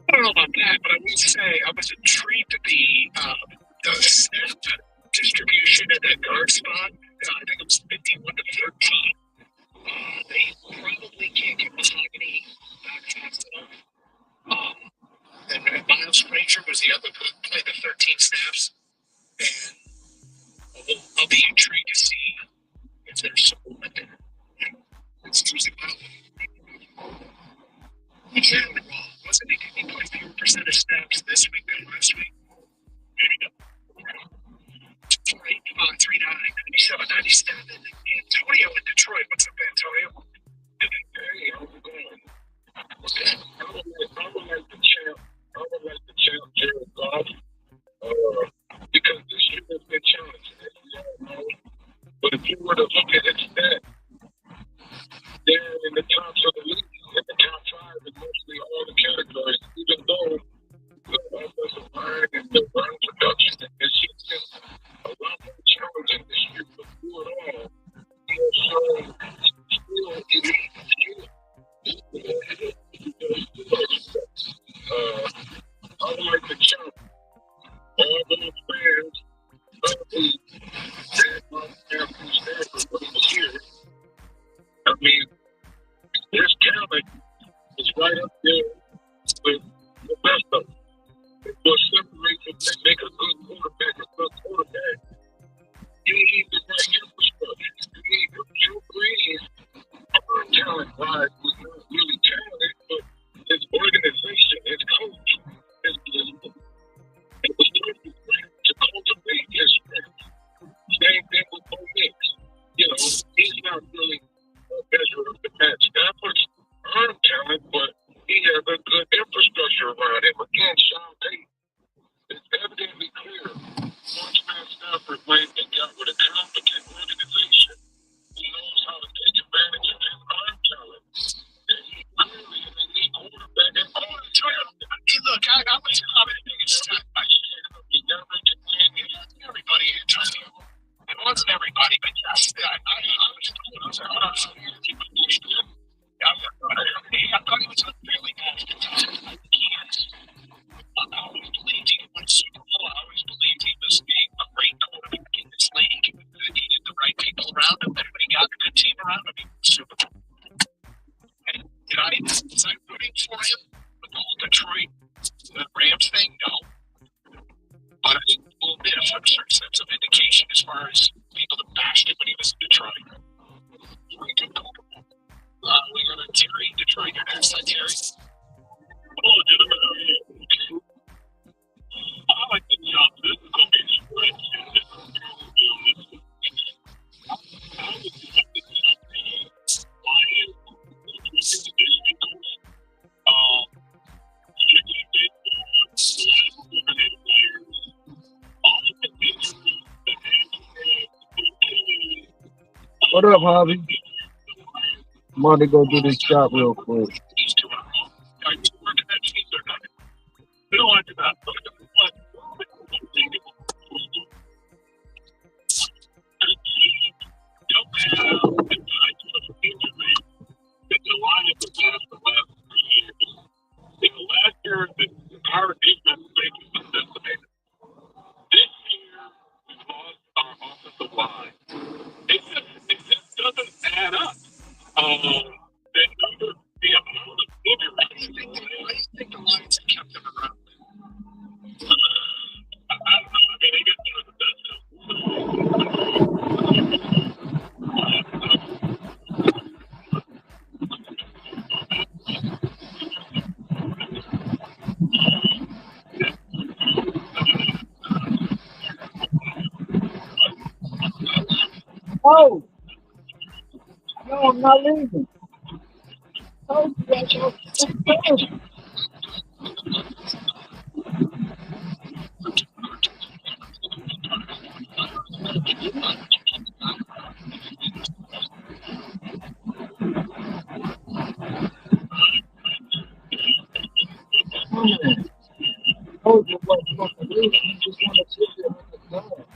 Speaker 5: I don't know about that, but I will say I was intrigued at the snap distribution at that guard spot. I think it was 51 to 13. They probably can't get Mahogany back fast enough. And Miles Frazier was the other who played the 13 snaps. And I'll be intrigued to see if there's someone there. It's using well. Generally wrong. Wasn't it? He played fewer percent of snaps this week than last week. Maybe not. 3-9, 97, 97. Antonio in Detroit. What's up, Antonio? Hey, how's it going? Okay. I would like the champ, Jared Goff, because this year has been challenging, as we all know. But if you were to look at his stats, they're in the tops of the league, in the top 5 in mostly all the categories, even though the offensive line and the run production and this year's been a lot more challenging this year, but through it all, he has shown still elite skill. I would like to jump all those fans who said Matthew Stafford when he was here. I mean, his talent is right up there with the best of them. What separates him and make a good quarterback a good quarterback, you need the right infrastructure. You need Drew Brees. Talent-wise, was not really talented, but his organization, his coach, his system, it was perfect to cultivate his strength. Same thing with Bo Nix. He's not really a measure of the Matt Stafford's arm talent, but he has a good infrastructure around him. Again, Sean Payton, it's evidently clear once Matt Stafford went and got with a competent organization who knows how to take advantage of his arm talent. And he clearly is an elite quarterback and all the time. Look, I was commenting and stuff. I said, he never can win. Everybody in Antonio. It wasn't everybody, but yes, I was told. I was like, I thought he was unfairly bad. I always believed he could win Super Bowl. I always believed he was a great quarterback in this league. He needed the right people around him, and when he got a good team around him, he was Super Bowl. And was I rooting for him with the whole Detroit Rams thing? No. But I will admit, I've heard certain steps of indication as far as people that bashed him when he was in Detroit. Very good quarterback. We got a Terry in Detroit. You're next, Terry. Oh, gentlemen, how are you? I like the job. This is going to be a stretch. I would like the job. Lions,
Speaker 20: What up, Hobby? I'm about to go do this job real quick. Oh, no, I'm not leaving. Oh, yeah, told you what supposed to do. You just want to sit there with the dog.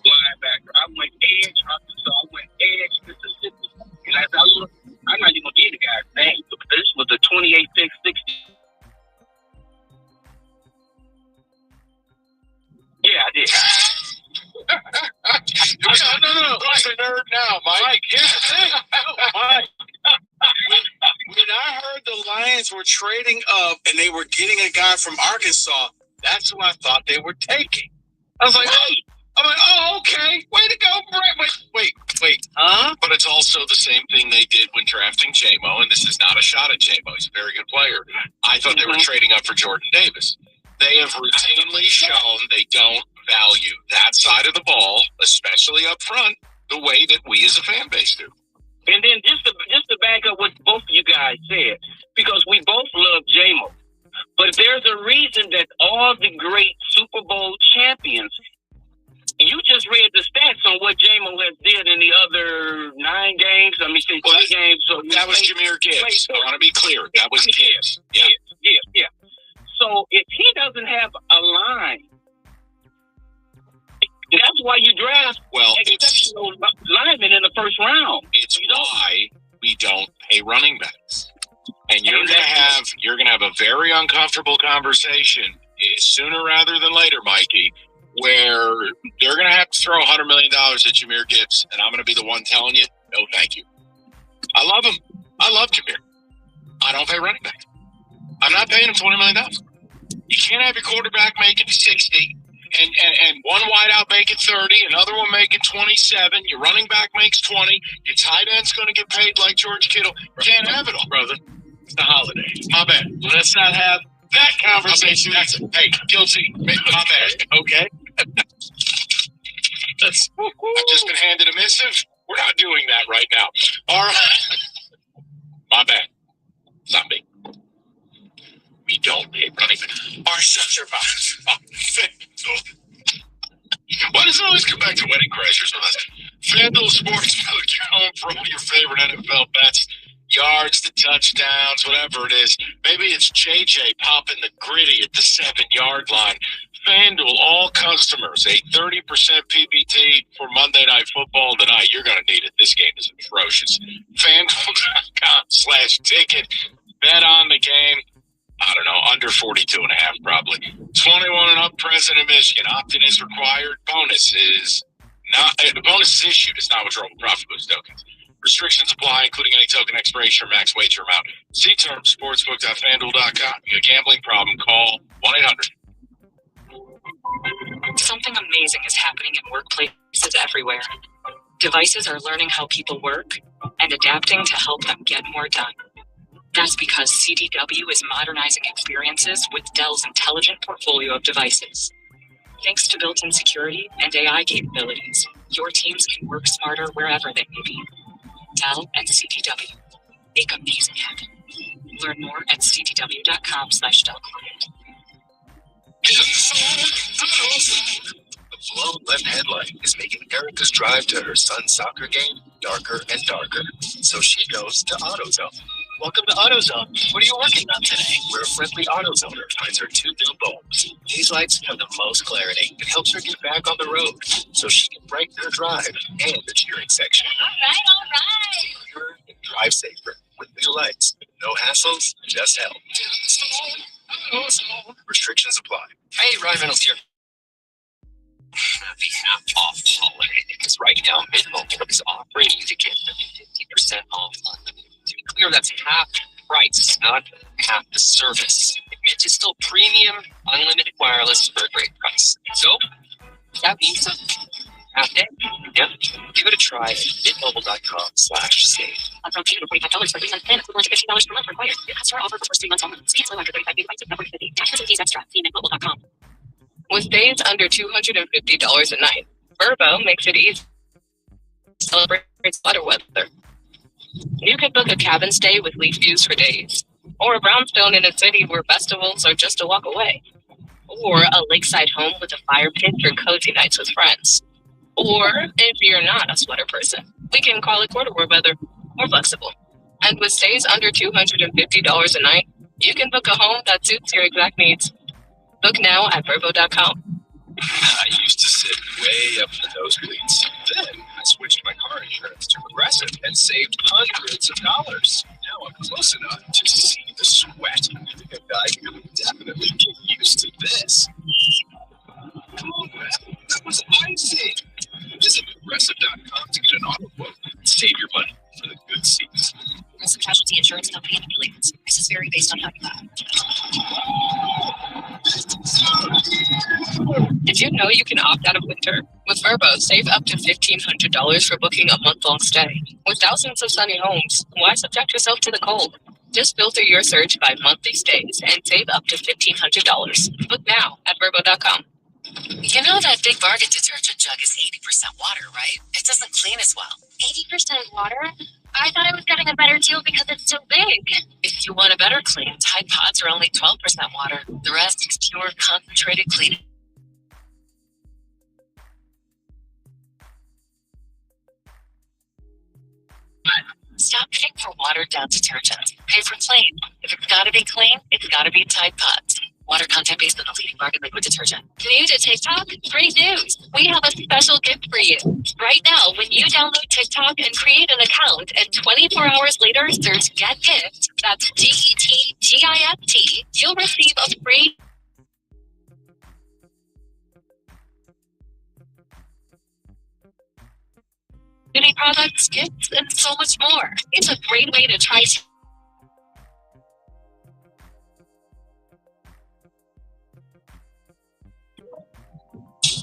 Speaker 19: Linebacker. I went edge, so I went edge, Mississippi. And as I look, I'm not even gonna give the guy's name, but this was the 28-6-60. Yeah, I did.
Speaker 6: No. Who's a nerd now, Mike? Here's the thing. Mike. When I heard the Lions were trading up and they were getting a guy from Arkansas, that's who I thought they were taking. I was like, oh, okay. Way to go, Brett. Wait. Huh?
Speaker 8: But it's also the same thing they did when drafting J-Mo, and this is not a shot at J-Mo. He's a very good player. I thought they were trading up for Jordan Davis. They have routinely shown they don't value that side of the ball, especially up front, the way that we as a fan base do.
Speaker 19: And then just to back up what both of you guys said, because we both love J-Mo, but there's a reason that all the great Super Bowl champions, you just read the stats on what J-Mo has did in the other 9 games. I mean, 3 games. So
Speaker 8: that was Jahmyr Gibbs. I want to be clear. That was Gibbs.
Speaker 19: Yeah. So if he doesn't have a line, that's why you draft exceptional linemen in the first round.
Speaker 8: It's why we don't pay running backs. And you're gonna have a very uncomfortable conversation sooner rather than later, Mikey, where they're gonna have to throw $100 million at Jahmyr Gibbs, and I'm gonna be the one telling you, no, thank you. I love him. I love Jahmyr. I don't pay running backs. I'm not paying him $20 million. You can't have your quarterback making 60 and one wideout making 30, another one making 27. Your running back makes 20. Your tight end's going to get paid like George Kittle. You can't have it all, brother. It's the holidays. My bad. Let's not have that conversation. Okay. Hey, guilty. My bad. Okay. I've just been handed a missive. We're not doing that right now. All right. My bad. It's not me. We don't pay running backs. Our sets are why does it always come back to wedding crashers with us? FanDuel Sportsbook, your home for all your favorite NFL bets, yards, the touchdowns, whatever it is. Maybe it's JJ popping the gritty at the 7-yard line. FanDuel, all customers, a 30% PBT for Monday Night Football tonight. You're going to need it. This game is atrocious. FanDuel.com/ticket. Bet on the game. I don't know, under 42.5 probably. 21 and up, present in Michigan. Opt-in is required. Bonus is issued. It's not withdrawable profit boost tokens. Restrictions apply, including any token expiration or max wager amount. See terms, sportsbook.fanduel.com. You got a gambling problem, call 1-800.
Speaker 17: Something amazing is happening in workplaces everywhere. Devices are learning how people work and adapting to help them get more done. That's because CDW is modernizing experiences with Dell's intelligent portfolio of devices. Thanks to built-in security and AI capabilities, your teams can work smarter wherever they may be. Dell and CDW. Make amazing happen. Learn more at cdw.com/DellClient.
Speaker 9: The blown left headlight is making Erica's drive to her son's soccer game darker and darker. So she goes to AutoZone. Welcome to AutoZone. What are you working on today? Where a friendly AutoZoner finds her 2 new bulbs. These lights have the most clarity. It helps her get back on the road so she can brighten her drive and the cheering section. All right. And drive safer with new lights. No hassles, just help. Restrictions apply.
Speaker 21: Hey, Ryan Reynolds here. Happy half off holiday because right now Mint is offering you to get 50% off unlimited. To be clear, that's half price, not half the service. Mint is still premium, unlimited wireless for a great price. So that means half day. Yeah, give it a try at mintmobile.com/save.
Speaker 17: Upfront payment of $45 for 3 months plan, equivalent to $15 per month required. New customer offer for first 3 months only. Speed slow after 35 gigabytes of network speed. Taxes and fees extra. See mintmobile.com.
Speaker 7: With days under $250 a night, Verbo makes it easy to celebrate wetter weather. You could book a cabin stay with leaf views for days, or a brownstone in a city where festivals are just a walk away, or a lakeside home with a fire pit for cozy nights with friends. Or, if you're not a sweater person, we can call it corduroy weather, more flexible. And with stays under $250 a night, you can book a home that suits your exact needs. Book now at Verbo.com.
Speaker 9: I used to sit way up in the nosebleeds. Then I switched my car insurance to Progressive and saved hundreds of dollars. Now I'm close enough to see the sweat. I think a guy can definitely get used to this. Oh, that was icing. Visit Progressive.com to get an auto quote and save your money for the good seats.
Speaker 17: Progressive Casualty Insurance Company and affiliates. Prices vary based on how you buy.
Speaker 7: Did you know you can opt out of winter? With Verbo, save up to $1,500 for booking a month-long stay. With thousands of sunny homes, why subject yourself to the cold? Just filter your search by monthly stays and save up to $1,500. Book now at Verbo.com.
Speaker 17: You know that Big Bargain detergent jug is 80% water, right? It doesn't clean as well. 80% water? I thought I was getting a better deal because it's so big.
Speaker 7: If you want a better clean, Tide Pods are only 12% water. The rest is pure, concentrated cleaning. Stop paying for watered-down detergent. Pay for clean. If it's gotta be clean, it's gotta be Tide Pods. Water content based on the leading bargain liquid detergent. New to TikTok? Great news! We have a special gift for you. Right now, when you download TikTok and create an account, and 24 hours later search Get Gift, that's GETGIFT, you'll receive a free beauty products, gifts, and so much more. It's a great way to try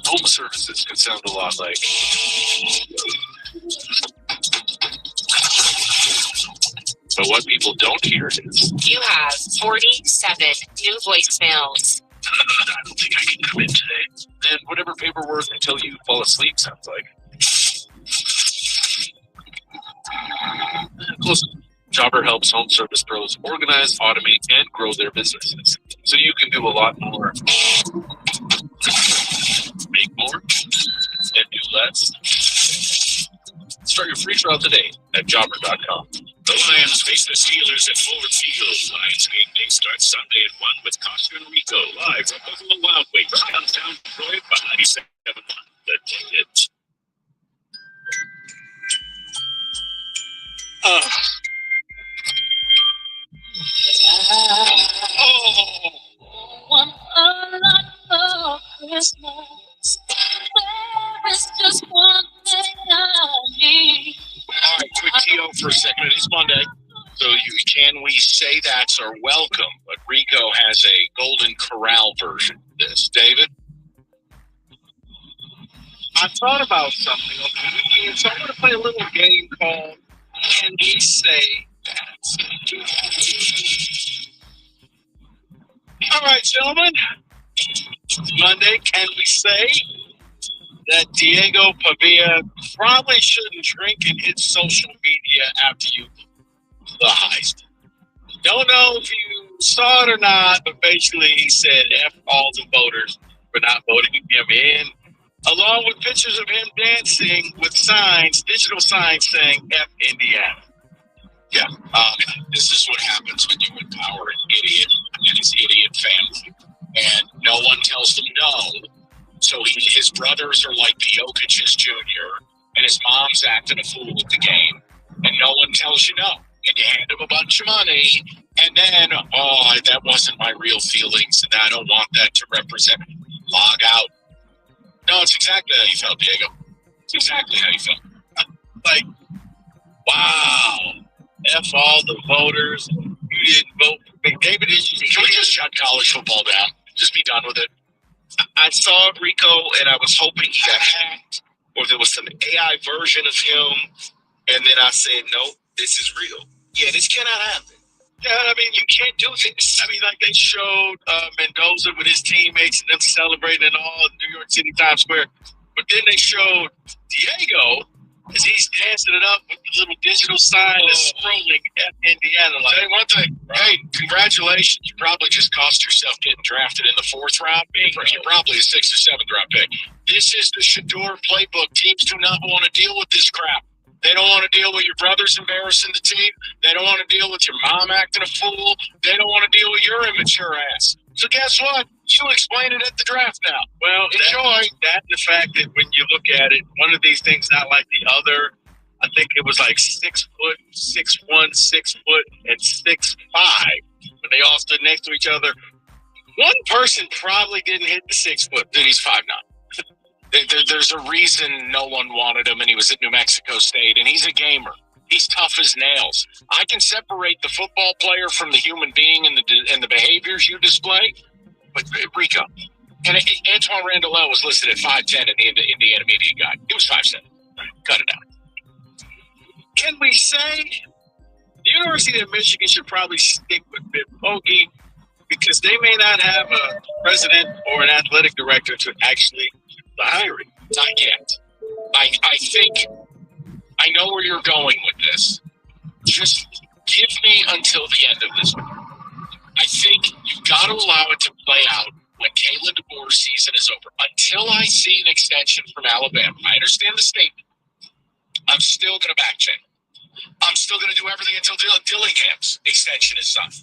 Speaker 11: Home services can sound a lot like. But what people don't hear is.
Speaker 7: You have 47 new voicemails.
Speaker 11: I don't think I can come in today. And whatever paperwork until you fall asleep sounds like. Close. Jobber helps home service pros organize, automate, and grow their businesses. So you can do a lot more. Make more and do less. Start your free trial today at jobber.com.
Speaker 14: The Lions face the Steelers at Ford Field. Lions game day starts Sunday at 1 with Costa and Rico live from Buffalo Wild Wings downtown Detroit by 97.1. The Ticket.
Speaker 2: Want a lot for Christmas. There is just one thing I need.
Speaker 14: All right, quick TO for a second. It is Monday, so can we say that's our welcome? But Rico has a Golden Corral version of this. David?
Speaker 3: I thought about something, okay? So I'm going to play a little game called Can We Say That? All right, gentlemen. Monday, can we say that Diego Pavia probably shouldn't drink and hit social media after you the heist? Don't know if you saw it or not, but basically he said F all the voters for not voting him in, along with pictures of him dancing with signs, digital signs saying F Indiana.
Speaker 14: Yeah, this is what happens when you empower an idiot and his idiot family, and no one tells them no. So his brothers are like the Jokic's Jr., and his mom's acting a fool at the game, and no one tells you no. And you hand him a bunch of money,
Speaker 8: And then, that wasn't my real feelings, and I don't want that to represent me. Log out. No, it's exactly how you felt, Diego. It's exactly how you felt. Like, wow. F all the voters. You didn't vote for McDavid. Can we just shut college football down? Just be done with it. I saw Rico, and I was hoping he got hacked, or there was some AI version of him, and then I said, no, this is real. Yeah, this cannot happen. Yeah, I mean, you can't do this. I mean, like they showed Mendoza with his teammates and them celebrating in all of New York City Times Square. But then they showed Diego as he's dancing it up with the little digital sign that's scrolling at Indiana. Like, hey, one thing. Hey, congratulations. You probably just cost yourself getting drafted in the 4th round. You're probably a 6th or 7th round pick. This is the Shador playbook. Teams do not want to deal with this crap. They don't want to deal with your brothers embarrassing the team. They don't want to deal with your mom acting a fool. They don't want to deal with your immature ass. So guess what? You explain it at the draft now. Well, enjoy. That and the fact that when you look at it, one of these things not like the other. I think it was like 6 foot, 6'1", 6 foot, and 6'5". When they all stood next to each other. One person probably didn't hit the 6 foot. Dude, he's 5'9". There's a reason no one wanted him, and he was at New Mexico State, and he's a gamer. He's tough as nails. I can separate the football player from the human being and the behaviors you display, but Rico. And Antoine Randall was listed at 5'10" in the Indiana media guide. He was 5'7". Cut it out. Can we say the University of Michigan should probably stick with Bitmogi because they may not have a president or an athletic director to actually the hiring? Not yet. I think I know where you're going with this. Just give me until the end of this one. I think you've got to allow it to play out when Kalen DeBoer's season is over. Until I see an extension from Alabama, I understand the statement. I'm still going to back check. I'm still going to do everything until Dillingham's extension is signed.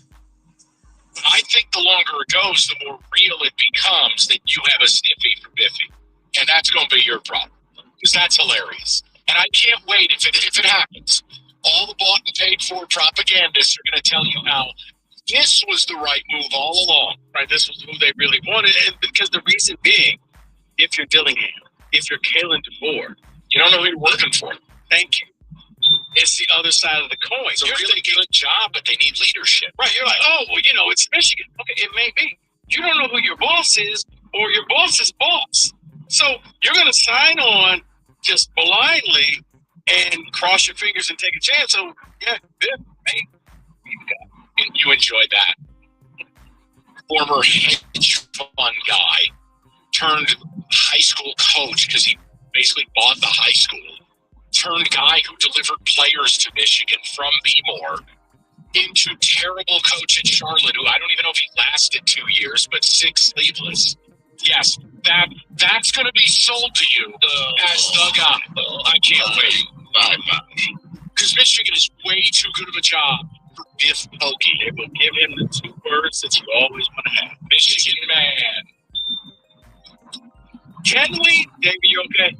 Speaker 8: I think the longer it goes, the more real it becomes that you have a stiffy for Biffy. And that's going to be your problem. Because that's hilarious. And I can't wait if it happens. All the bought and paid for propagandists are going to tell you how this was the right move all along. Right? This was who they really wanted. And because the reason being, if you're Dillingham, if you're Kalen DeBoer, you don't know who you're working for. Thank you. It's the other side of the coin. It's a really good job, but they need leadership. Right. You're like, oh, well, it's Michigan. Okay, it may be. You don't know who your boss is or your boss's boss. So you're going to sign on just blindly and cross your fingers and take a chance. So, yeah, hey, you enjoy that. Former hedge fund guy turned high school coach because he basically bought the high school. Turned guy who delivered players to Michigan from B-Moore into terrible coach at Charlotte, who I don't even know if he lasted 2 years, but 6 sleeveless. Yes, that's going to be sold to you as the guy. I can't wait. Because Michigan is way too good of a job for Biff Pokey. They will give him the 2 words that you always want to have. Michigan man. Can we? David, you okay?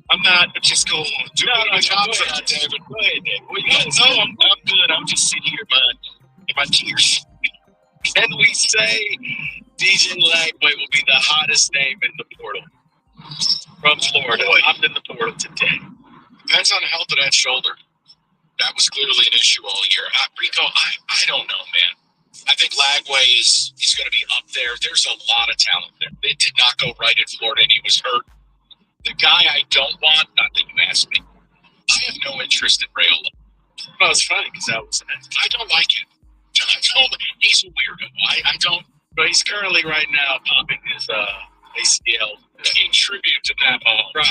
Speaker 8: I'm not just going to do my job for you, David. Go ahead, David. No, I'm good. I'm just sitting here in my tears. Can we say DJ Lagway will be the hottest name in the portal from Florida? I'm in the portal today. Depends on the health of that shoulder. That was clearly an issue all year. Rico, I don't know, man. I think Lagway is going to be up there. There's a lot of talent there. It did not go right in Florida, and he was hurt. The guy I don't want, not that you asked me, I have no interest in Rayola. Well, it's funny because I don't like him. He's a weirdo. I don't. But he's currently right now popping his ACL in tribute to that ball. Right.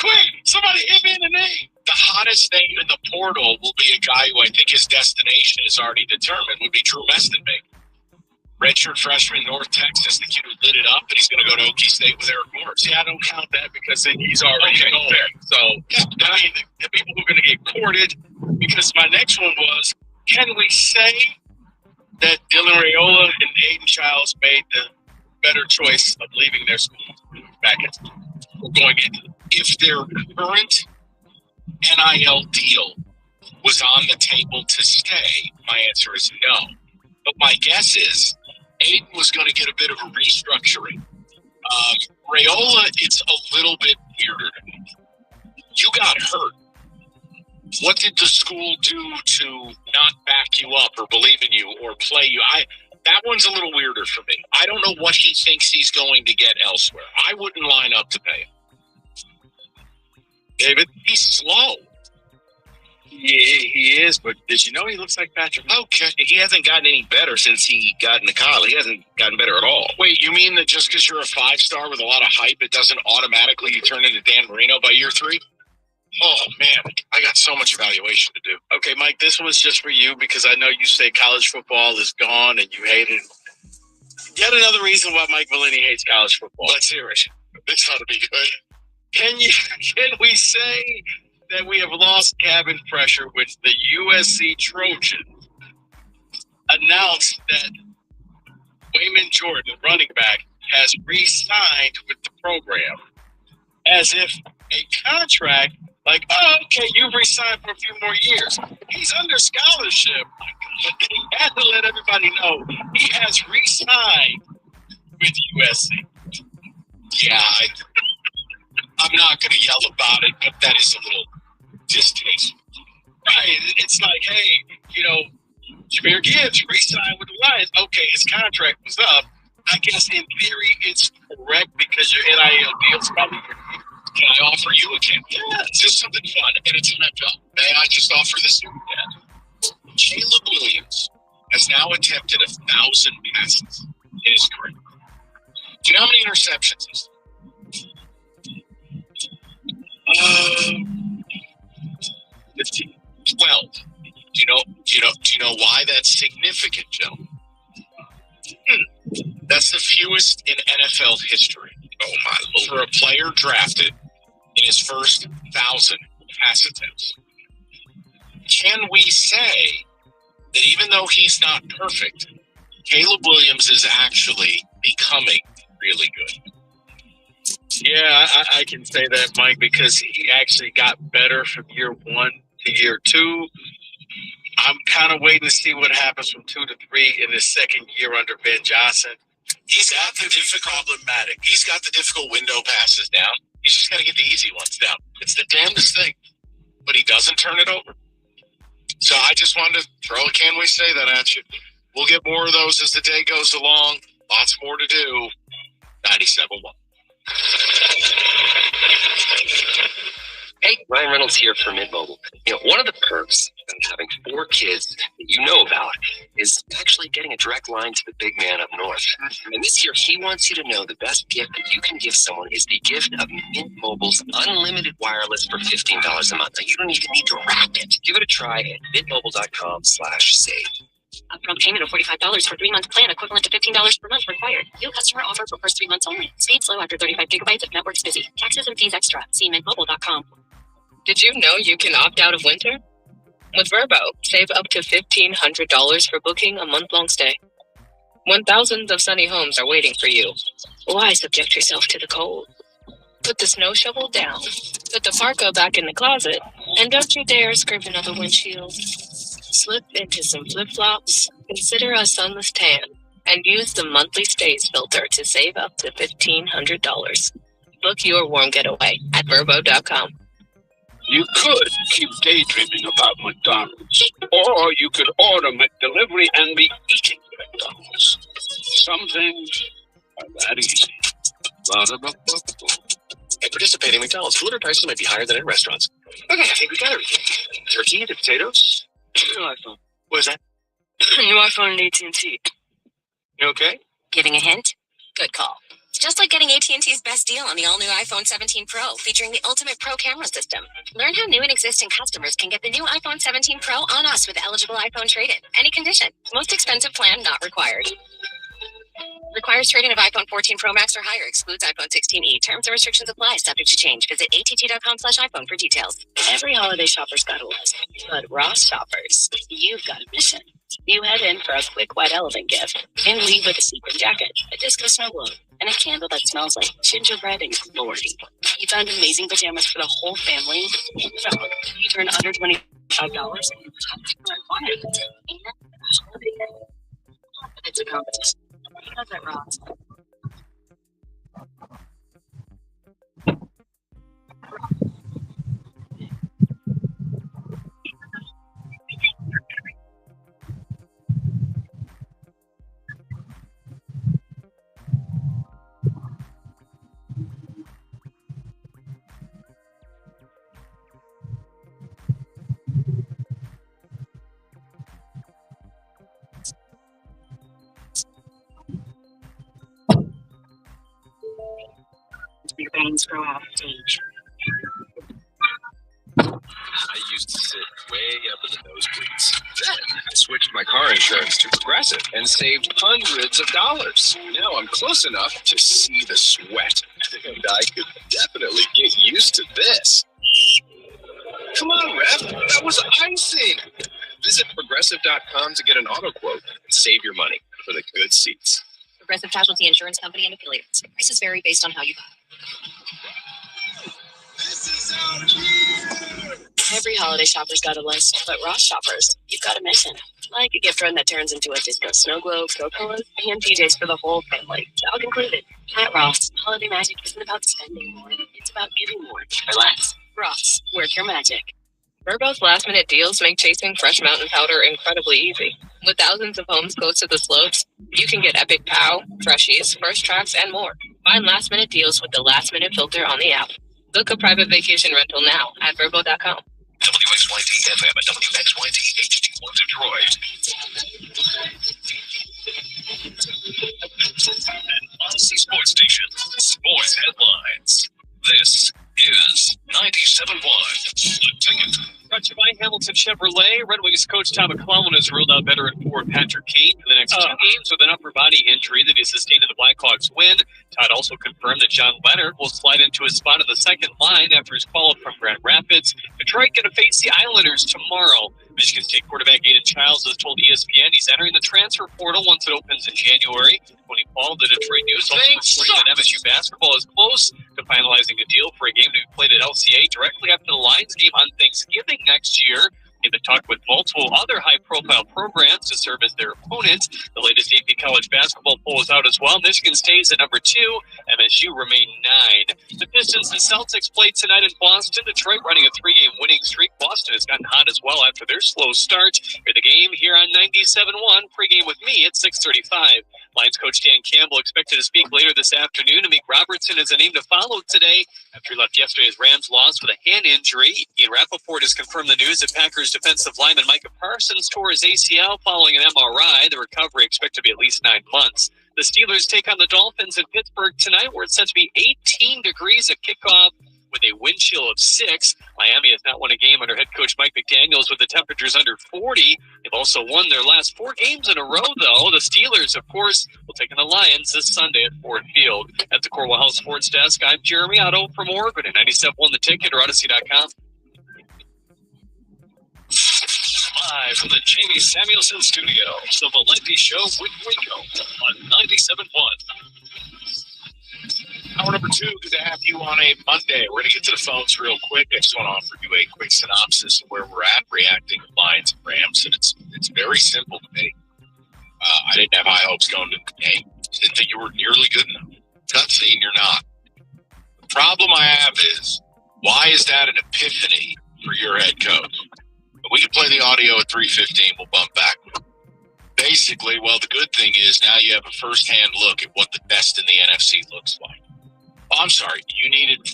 Speaker 8: Quick! Somebody hit me in the name. The hottest name in the portal will be a guy who I think his destination is already determined. Would be Drew Mestenbeek. Redshirt freshman, North Texas, the kid who lit it up, and he's going to go to Okie State with Eric Morris. Yeah, I don't count that because he's already going there. So, I mean, the people who are going to get courted, because my next one was, can we say that Dylan Raiola and Aiden Childs made the better choice of leaving their school back at school? We're going in. If their current NIL deal was on the table to stay? My answer is no. But my guess is Aiden was going to get a bit of a restructuring. Raiola, it's a little bit weirder to me. You got hurt. What did the school do to not back you up or believe in you or play you? That one's a little weirder for me. I don't know what he thinks he's going to get elsewhere. I wouldn't line up to pay him. David, he's slow.
Speaker 9: He is, but did you know he looks like Patrick?
Speaker 8: Okay.
Speaker 9: He hasn't gotten any better since he got into college. He hasn't gotten better at all.
Speaker 8: Wait, you mean that just because you're a 5-star with a lot of hype, it doesn't automatically you turn into Dan Marino by year 3? Oh, man, I got so much evaluation to do.
Speaker 9: Okay, Mike, this one's just for you because I know you say college football is gone and you hate it. Yet another reason why Mike Valini hates college football.
Speaker 8: Let's hear it. It's got to be good.
Speaker 9: Can we say that we have lost cabin pressure when the USC Trojans announced that Wayman Jordan, running back, has re-signed with the program as if a contract like, oh, okay, you've re-signed for a few more years. He's under scholarship. But he had to let everybody know he has re-signed with USC.
Speaker 8: Yeah, I'm not going to yell about it, but that is a little distasteful.
Speaker 9: Right. It's like, hey, Jahmyr Gibbs re-signed with the Lions. Okay, his contract was up. I guess in theory it's correct because your NIL deal's probably pretty good.
Speaker 8: Can I offer you a campaign? Yeah, it's just something fun, and it's NFL. May I just offer this? Yeah. Caleb Williams has now attempted 1,000 passes in his career. Do you know how many interceptions he's 15, 12. Do you know why that's significant, Joe? That's the fewest in NFL history. Oh my Lord. For a player drafted in his first 1,000 pass attempts. Can we say that even though he's not perfect, Caleb Williams is actually becoming really good?
Speaker 9: Yeah, I can say that, Mike, because he actually got better from year 1 to year 2. I'm kind of waiting to see what happens from 2 to 3 in his second year under Ben Johnson.
Speaker 8: He's got the difficult window passes down. He's just got to get the easy ones down. It's the damnedest thing, but he doesn't turn it over. So I just wanted to throw a can we say that at you. We'll get more of those as the day goes along. Lots more to do. 97.1.
Speaker 21: Hey, Ryan Reynolds here for Mint Mobile. One of the perks of having 4 kids that you know about is actually getting a direct line to the big man up north. And this year, he wants you to know the best gift that you can give someone is the gift of Mint Mobile's unlimited wireless for $15 a month. Now, you don't even need to wrap it. Give it a try at mintmobile.com/save.
Speaker 17: Upfront payment of $45 for 3-month plan, equivalent to $15 per month required. New customer offer for first 3 months only. Speed slow after 35 gigabytes if network's busy. Taxes and fees extra. See mintmobile.com.
Speaker 7: Did you know you can opt out of winter? With Verbo, save up to $1,500 for booking a month-long stay. When thousands of sunny homes are waiting for you, why subject yourself to the cold? Put the snow shovel down, put the parka back in the closet, and don't you dare scrape another windshield. Slip into some flip-flops, consider a sunless tan, and use the monthly stays filter to save up to $1,500. Book your warm getaway at Verbo.com.
Speaker 10: You could keep daydreaming about McDonald's, or you could order McDelivery and be eating McDonald's. Some things are that easy.
Speaker 9: At participating McDonald's, delivery prices might be higher than in restaurants. Okay, I think we got everything. Turkey, the potatoes.
Speaker 13: New iPhone.
Speaker 9: What is that?
Speaker 13: New iPhone and AT&T.
Speaker 9: You okay?
Speaker 17: Giving a hint? Good call. It's just like getting AT&T's best deal on the all-new iPhone 17 Pro, featuring the ultimate Pro camera system. Learn how new and existing customers can get the new iPhone 17 Pro on us with eligible iPhone trade-in. Any condition. Most expensive plan not required. Requires trade-in of iPhone 14 Pro Max or higher. Excludes iPhone 16e. Terms and restrictions apply. Subject to change. Visit att.com/iPhone for details. Every holiday shopper's got a list. But Ross shoppers, you've got a mission. You head in for a quick white elephant gift and leave with a sequin jacket, a disco snow globe, and a candle that smells like gingerbread and glory. You found amazing pajamas for the whole family? No, you turn under 20 $5. It's a competition. You got that wrong. Your bangs grow off stage.
Speaker 9: I used to sit way up in the nosebleeds. Then I switched my car insurance to Progressive and saved hundreds of dollars. Now I'm close enough to see the sweat, and I could definitely get used to this. Come on, Ref, that was icing. Visit Progressive.com to get an auto quote and save your money for the good seats.
Speaker 17: Progressive Casualty Insurance Company and affiliates. Prices vary based on how you buy. Every holiday shopper's got a list, but Ross shoppers, you've got a mission. Like a gift run that turns into a disco snow globe, snow pillows, and PJs for the whole family, dog included. At Ross, holiday magic isn't about spending more, it's about giving more for less. Ross, work your magic.
Speaker 7: Verbo's last-minute deals make chasing fresh mountain powder incredibly easy. With thousands of homes close to the slopes, you can get Epic Pow, Freshies, First Tracks, and more. Find last-minute deals with the last-minute filter on the app. Book a private vacation rental now at Verbo.com.
Speaker 14: WXYT FM and WXYT HD1 Detroit. Odyssey Sports Station. Sports headlines. This is 97.1. The Ticket.
Speaker 16: Brought to you by Hamilton Chevrolet. Red Wings coach Tom McClellan has ruled out veteran forward Patrick Kane for the next 2 games with an upper body injury that he sustained in the Blackhawks win. Todd also confirmed that John Leonard will slide into his spot on the second line after his call-up from Grand Rapids. Detroit going to face the Islanders tomorrow. Michigan State quarterback Aiden Childs has told ESPN he's entering the transfer portal once it opens in January. Tony Paul, the Detroit News, also reporting that MSU basketball is close to finalizing a deal for a game to be played at LCA directly after the Lions game on Thanksgiving next year. They've been talking with multiple other high-profile programs to serve as their opponents. The latest AP college basketball poll is out as well. Michigan stays at number 2. MSU remain 9. The Pistons and Celtics play tonight in Boston. Detroit running a 3-game winning streak. Boston has gotten hot as well after their slow start. Hear the game here on 97.1. Pregame with me at 6:35. Lions coach Dan Campbell expected to speak later this afternoon. Amik Robertson is a name to follow today after he left yesterday's Rams loss with a hand injury. Ian Rappaport has confirmed the news that Packers defensive lineman Micah Parsons tore his ACL following an MRI. The recovery expected to be at least 9 months. The Steelers take on the Dolphins in Pittsburgh tonight, where it's set to be 18 degrees at kickoff with a wind chill of 6. Miami has not won a game under head coach Mike McDaniels with the temperatures under 40. They've also won their last 4 games in a row, though. The Steelers, of course, will take on the Lions this Sunday at Ford Field. At the Corwell House Sports Desk, I'm Jeremy Otto from Oregon at 97.1 The Ticket or Odyssey.com.
Speaker 14: Live from the Jamie Samuelson Studios, the Valenti Show with Rico on 97.1.
Speaker 8: Hour number 2, good to have you on a Monday. We're going to get to the phones real quick. I just want to offer you a quick synopsis of where we're at reacting to Lions and Rams, and it's very simple to me. I didn't have high hopes going to the game. Didn't think you were nearly good enough. Not saying you're not. The problem I have is, why is that an epiphany for your head coach? We can play the audio at 3:15. We'll bump back. Basically, well, the good thing is now you have a first-hand look at what the best in the NFC looks like. Oh, I'm sorry. You needed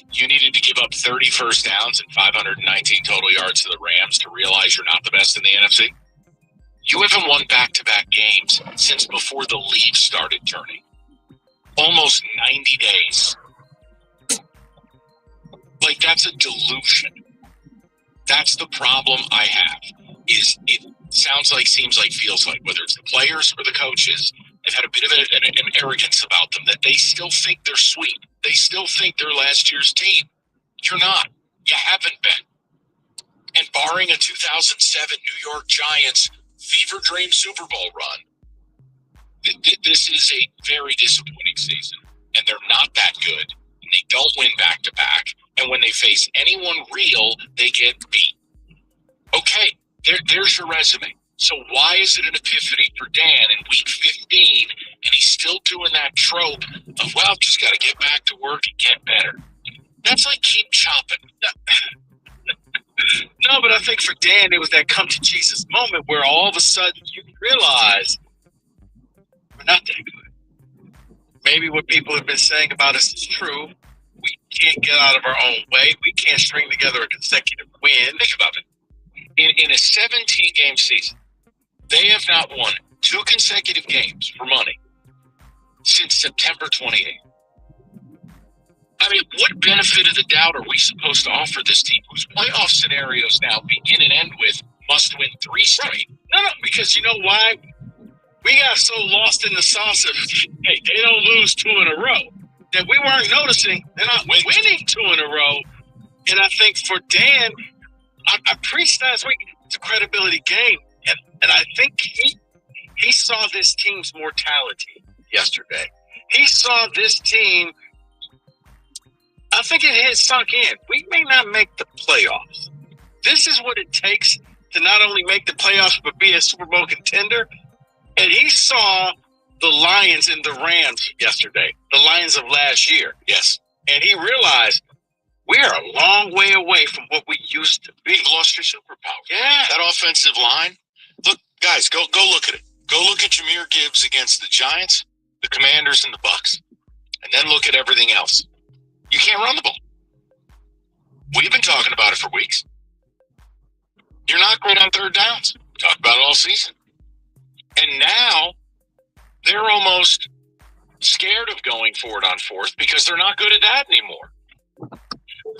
Speaker 8: to give up 30 first downs and 519 total yards to the Rams to realize you're not the best in the NFC? You haven't won back-to-back games since before the leaves started turning. Almost 90 days. Like, that's a delusion. That's the problem I have. Is it sounds like, seems like, feels like, whether it's the players or the coaches, they've had a bit of an arrogance about them that they still think they're sweet. They still think they're last year's team. You're not. You haven't been. And barring a 2007 New York Giants fever dream Super Bowl run, this is a very disappointing season. And they're not that good. And they don't win back-to-back. And when they face anyone real, they get beat. Okay, there's your resume. So why is it an epiphany for Dan in week 15 and he's still doing that trope of, well, just got to get back to work and get better? That's like keep chopping.
Speaker 18: No, but I think for Dan, it was that come to Jesus moment where all of a sudden you realize we're not that good. Maybe what people have been saying about us is true. We can't get out of our own way. We can't string together a consecutive win. Think about it.
Speaker 8: In a 17-game season, they have not won 2 consecutive games for money since September 28th. I mean, what benefit of the doubt are we supposed to offer this team whose playoff scenarios now begin and end with must win 3 straight?
Speaker 18: No, because you know why? We got so lost in the sauce of, hey, they don't lose 2 in a row, that we weren't noticing they're not winning 2 in a row. And I think for Dan, I preached last week, it's a credibility game. And I think he saw this team's mortality yesterday. He saw this team. I think it had sunk in. We may not make the playoffs. This is what it takes to not only make the playoffs, but be a Super Bowl contender. And he saw the Lions and the Rams yesterday, the Lions of last year.
Speaker 8: Yes.
Speaker 18: And he realized we are a long way away from what we used to be.
Speaker 8: You've lost your superpower.
Speaker 18: Yeah.
Speaker 8: That offensive line. Look, guys, go look at it. Go look at Jahmyr Gibbs against the Giants, the Commanders, and the Bucs. And then look at everything else. You can't run the ball. We've been talking about it for weeks. You're not great on third downs. Talked about it all season. And now they're almost scared of going for it on fourth because they're not good at that anymore.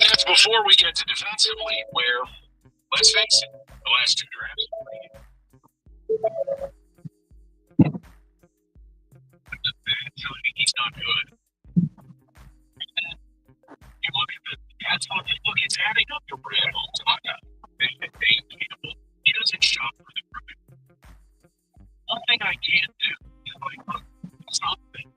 Speaker 8: That's before we get to defensively where, let's face it, the last 2 drafts. He's not good. You look at the Cats, look, it's adding up to Randall. He doesn't shop for the group. One thing I can't do is like something.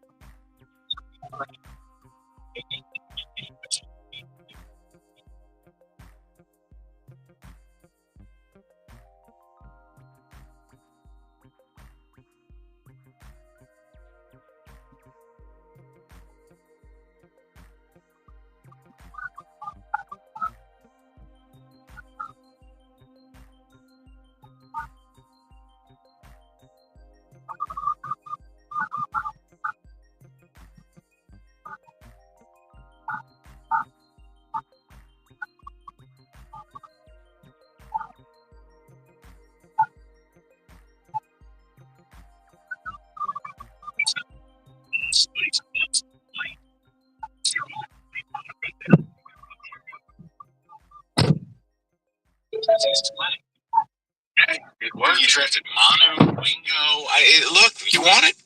Speaker 8: It worked. You drafted Manu, Wingo. Look, you want it?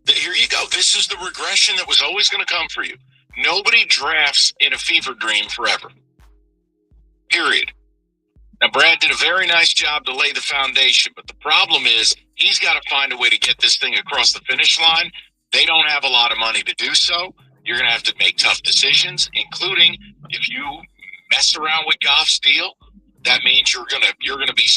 Speaker 8: Here you go. This is the regression that was always going to come for you. Nobody drafts in a fever dream forever. Period. Now, Brad did a very nice job to lay the foundation, but the problem is he's got to find a way to get this thing across the finish line. They don't have a lot of money to do so. You're going to have to make tough decisions, including if you mess around with Goff's deal, that means you're going to be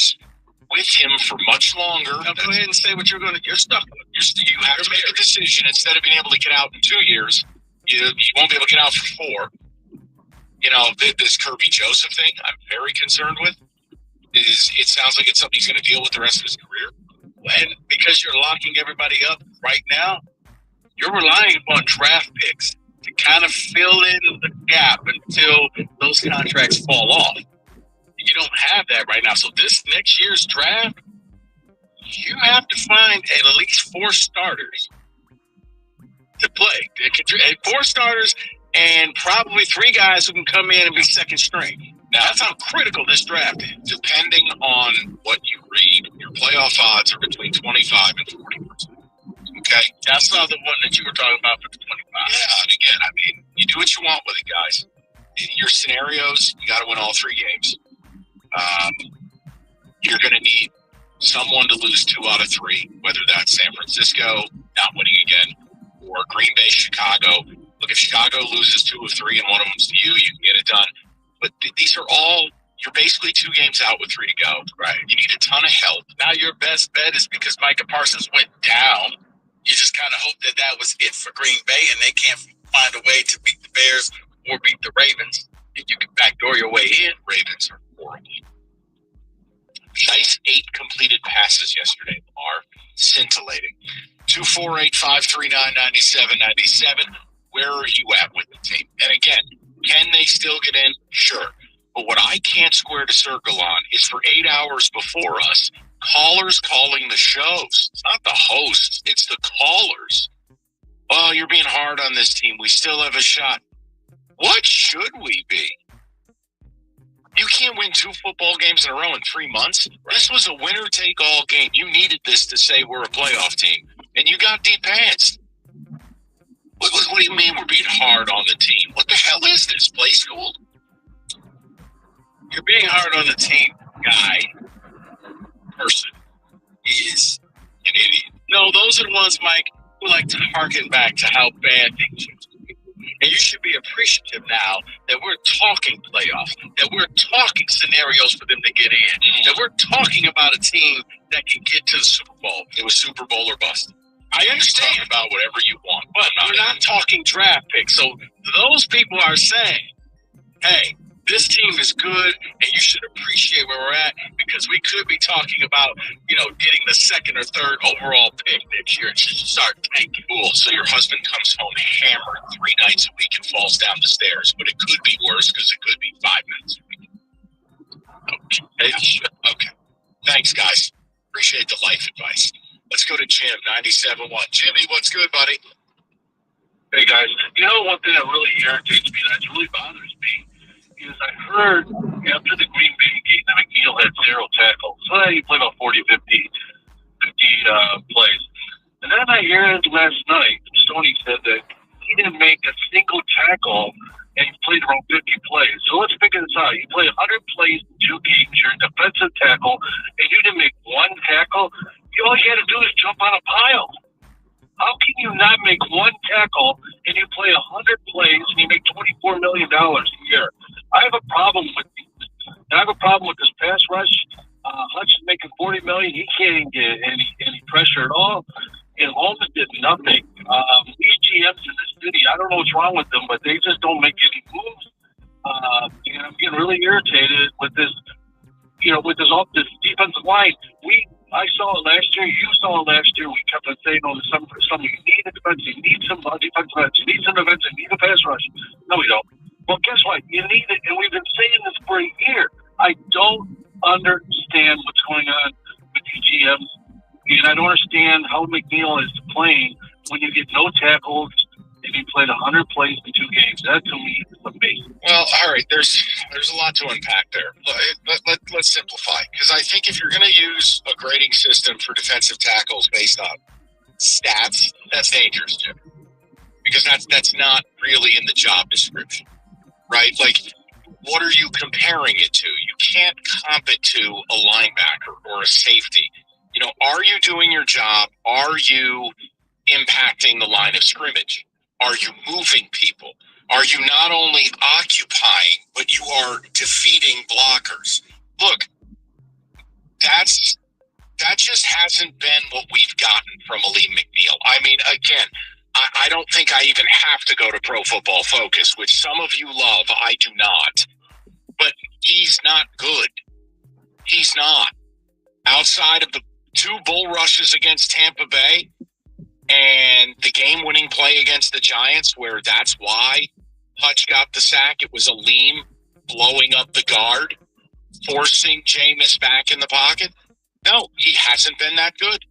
Speaker 8: with him for much longer. Now go ahead and say what you're going to. You're stuck. You have to make a decision. Instead of being able to get out in 2 years, you won't be able to get out for 4. You know, this Kirby Joseph thing, I'm very concerned with. It sounds like it's something he's going to deal with the rest of his career. And because you're locking everybody up right now, you're relying upon draft picks to kind of fill in the gap until those contracts fall off. You don't have that right now. So this next year's draft, you have to find at least 4 starters to play. 4 starters and probably 3 guys who can come in and be second string. Now, that's how critical this draft is. Depending on what you read, your playoff odds are between 25 and 40%. Okay? That's not the one that you were talking about for the 25. Yeah, and again, I mean, you do what you want with it, guys. In your scenarios, you got to win all 3 games. You're going to need someone to lose 2 out of 3, whether that's San Francisco not winning again or Green Bay, Chicago. Look, if Chicago loses 2 of 3 and one of them's to you, you can get it done. But these are all
Speaker 5: You're basically 2 games out with 3 to go. Right. You need a ton of help.
Speaker 18: Now your best bet is because Micah Parsons went down. You just kind of hope that that was it for Green Bay, and they can't find a way to beat the Bears or beat the Ravens. If you can backdoor your way in,
Speaker 5: Ravens are horrible. Nice 8 completed passes yesterday, Lamar. Scintillating. 248-539-9797. Where are you at with the team? And again, can they still get in? Sure. But what I can't square the circle on is for 8 hours before us, callers calling the shows. It's not the hosts, it's the callers. Oh, you're being hard on this team. We still have a shot. What should we be? You can't win 2 football games in a row in 3 months. This was a winner-take-all game. You needed this to say we're a playoff team, and you got de-pantsed. What do you mean we're being hard on the team? What the hell is this, play school?
Speaker 18: You're being hard on the team, guy, person, is an idiot. No, those are the ones, Mike, who like to harken back to how bad things used to be. And you should be appreciative now that we're talking playoffs, that we're talking scenarios for them to get in, that we're talking about a team that can get to the Super Bowl.
Speaker 5: It was Super Bowl or bust.
Speaker 18: I understand.
Speaker 5: Talk about whatever you want.
Speaker 18: But we're not talking draft picks. So those people are saying, hey, this team is good, and you should appreciate where we're at because we could be talking about, getting the 2nd or 3rd overall pick next year and start tanking.
Speaker 5: Cool. So your husband comes home hammered 3 nights a week and falls down the stairs, but it could be worse because it could be 5 nights a week. Okay. Thanks, guys. Appreciate the life advice. Let's go to Jim, 97.1. Jimmy, what's good, buddy?
Speaker 15: Hey, guys. One thing that really irritates me, that really bothers me, is I heard after the Green Bay game that McNeil had 0 tackles. So he played about 50 plays. And then I heard last night, Stoney said that he didn't make a single tackle and he played around 50 plays. So let's figure this out. You play 100 plays in 2 games, you're a defensive tackle, and you didn't make 1 tackle. All you had to do is jump on a pile. How can you not make 1 tackle and you play 100 plays and you make $24 million a year? I have a problem with this pass rush. Hutch is making $40 million. He can't even get any pressure at all. And Holmes did nothing. These GMs in the city, I don't know what's wrong with them, but they just don't make any moves. And I'm getting really irritated with this. With this defensive line. I saw it last year. You saw it last year. We kept on saying, some you need a defense, you need some defensive ends, you need some defense, you need a pass rush. No, we don't. Well, guess what? You need it, and we've been saying this for a year. I don't understand what's going on with the GMs, and I don't understand how McNeil is playing when you get no tackles and he played 100 plays in 2 games. That, to me, is amazing.
Speaker 5: Well, all right, there's a lot to unpack there. Let's simplify, because I think if you're going to use a grading system for defensive tackles based on stats, that's dangerous, Jim, because that's not really in the job description, right? Like, what are you comparing it to? You can't comp it to a linebacker or a safety. Are you doing your job? Are you impacting the line of scrimmage? Are you moving people? Are you not only occupying, but you are defeating blockers? Look, that just hasn't been what we've gotten from Aleem McNeil. I mean, again, I don't think I even have to go to Pro Football Focus, which some of you love. I do not. But he's not good. He's not. Outside of the 2 bull rushes against Tampa Bay, and the game-winning play against the Giants, where that's why Hutch got the sack. It was Aleem blowing up the guard, forcing Jameis back in the pocket. No, he hasn't been that good.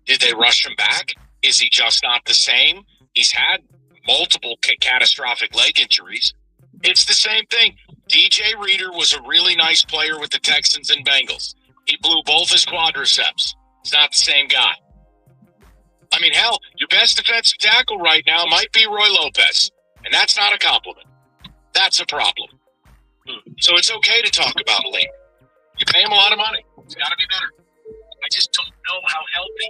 Speaker 5: Did they rush him back? Is he just not the same? He's had multiple catastrophic leg injuries. It's the same thing. DJ Reader was a really nice player with the Texans and Bengals. He blew both his quadriceps. He's not the same guy. I mean, hell, your best defensive tackle right now might be Roy Lopez, and that's not a compliment. That's a problem. So it's okay to talk about Aleem. You pay him a lot of money. It's got to be better. I just don't know how healthy.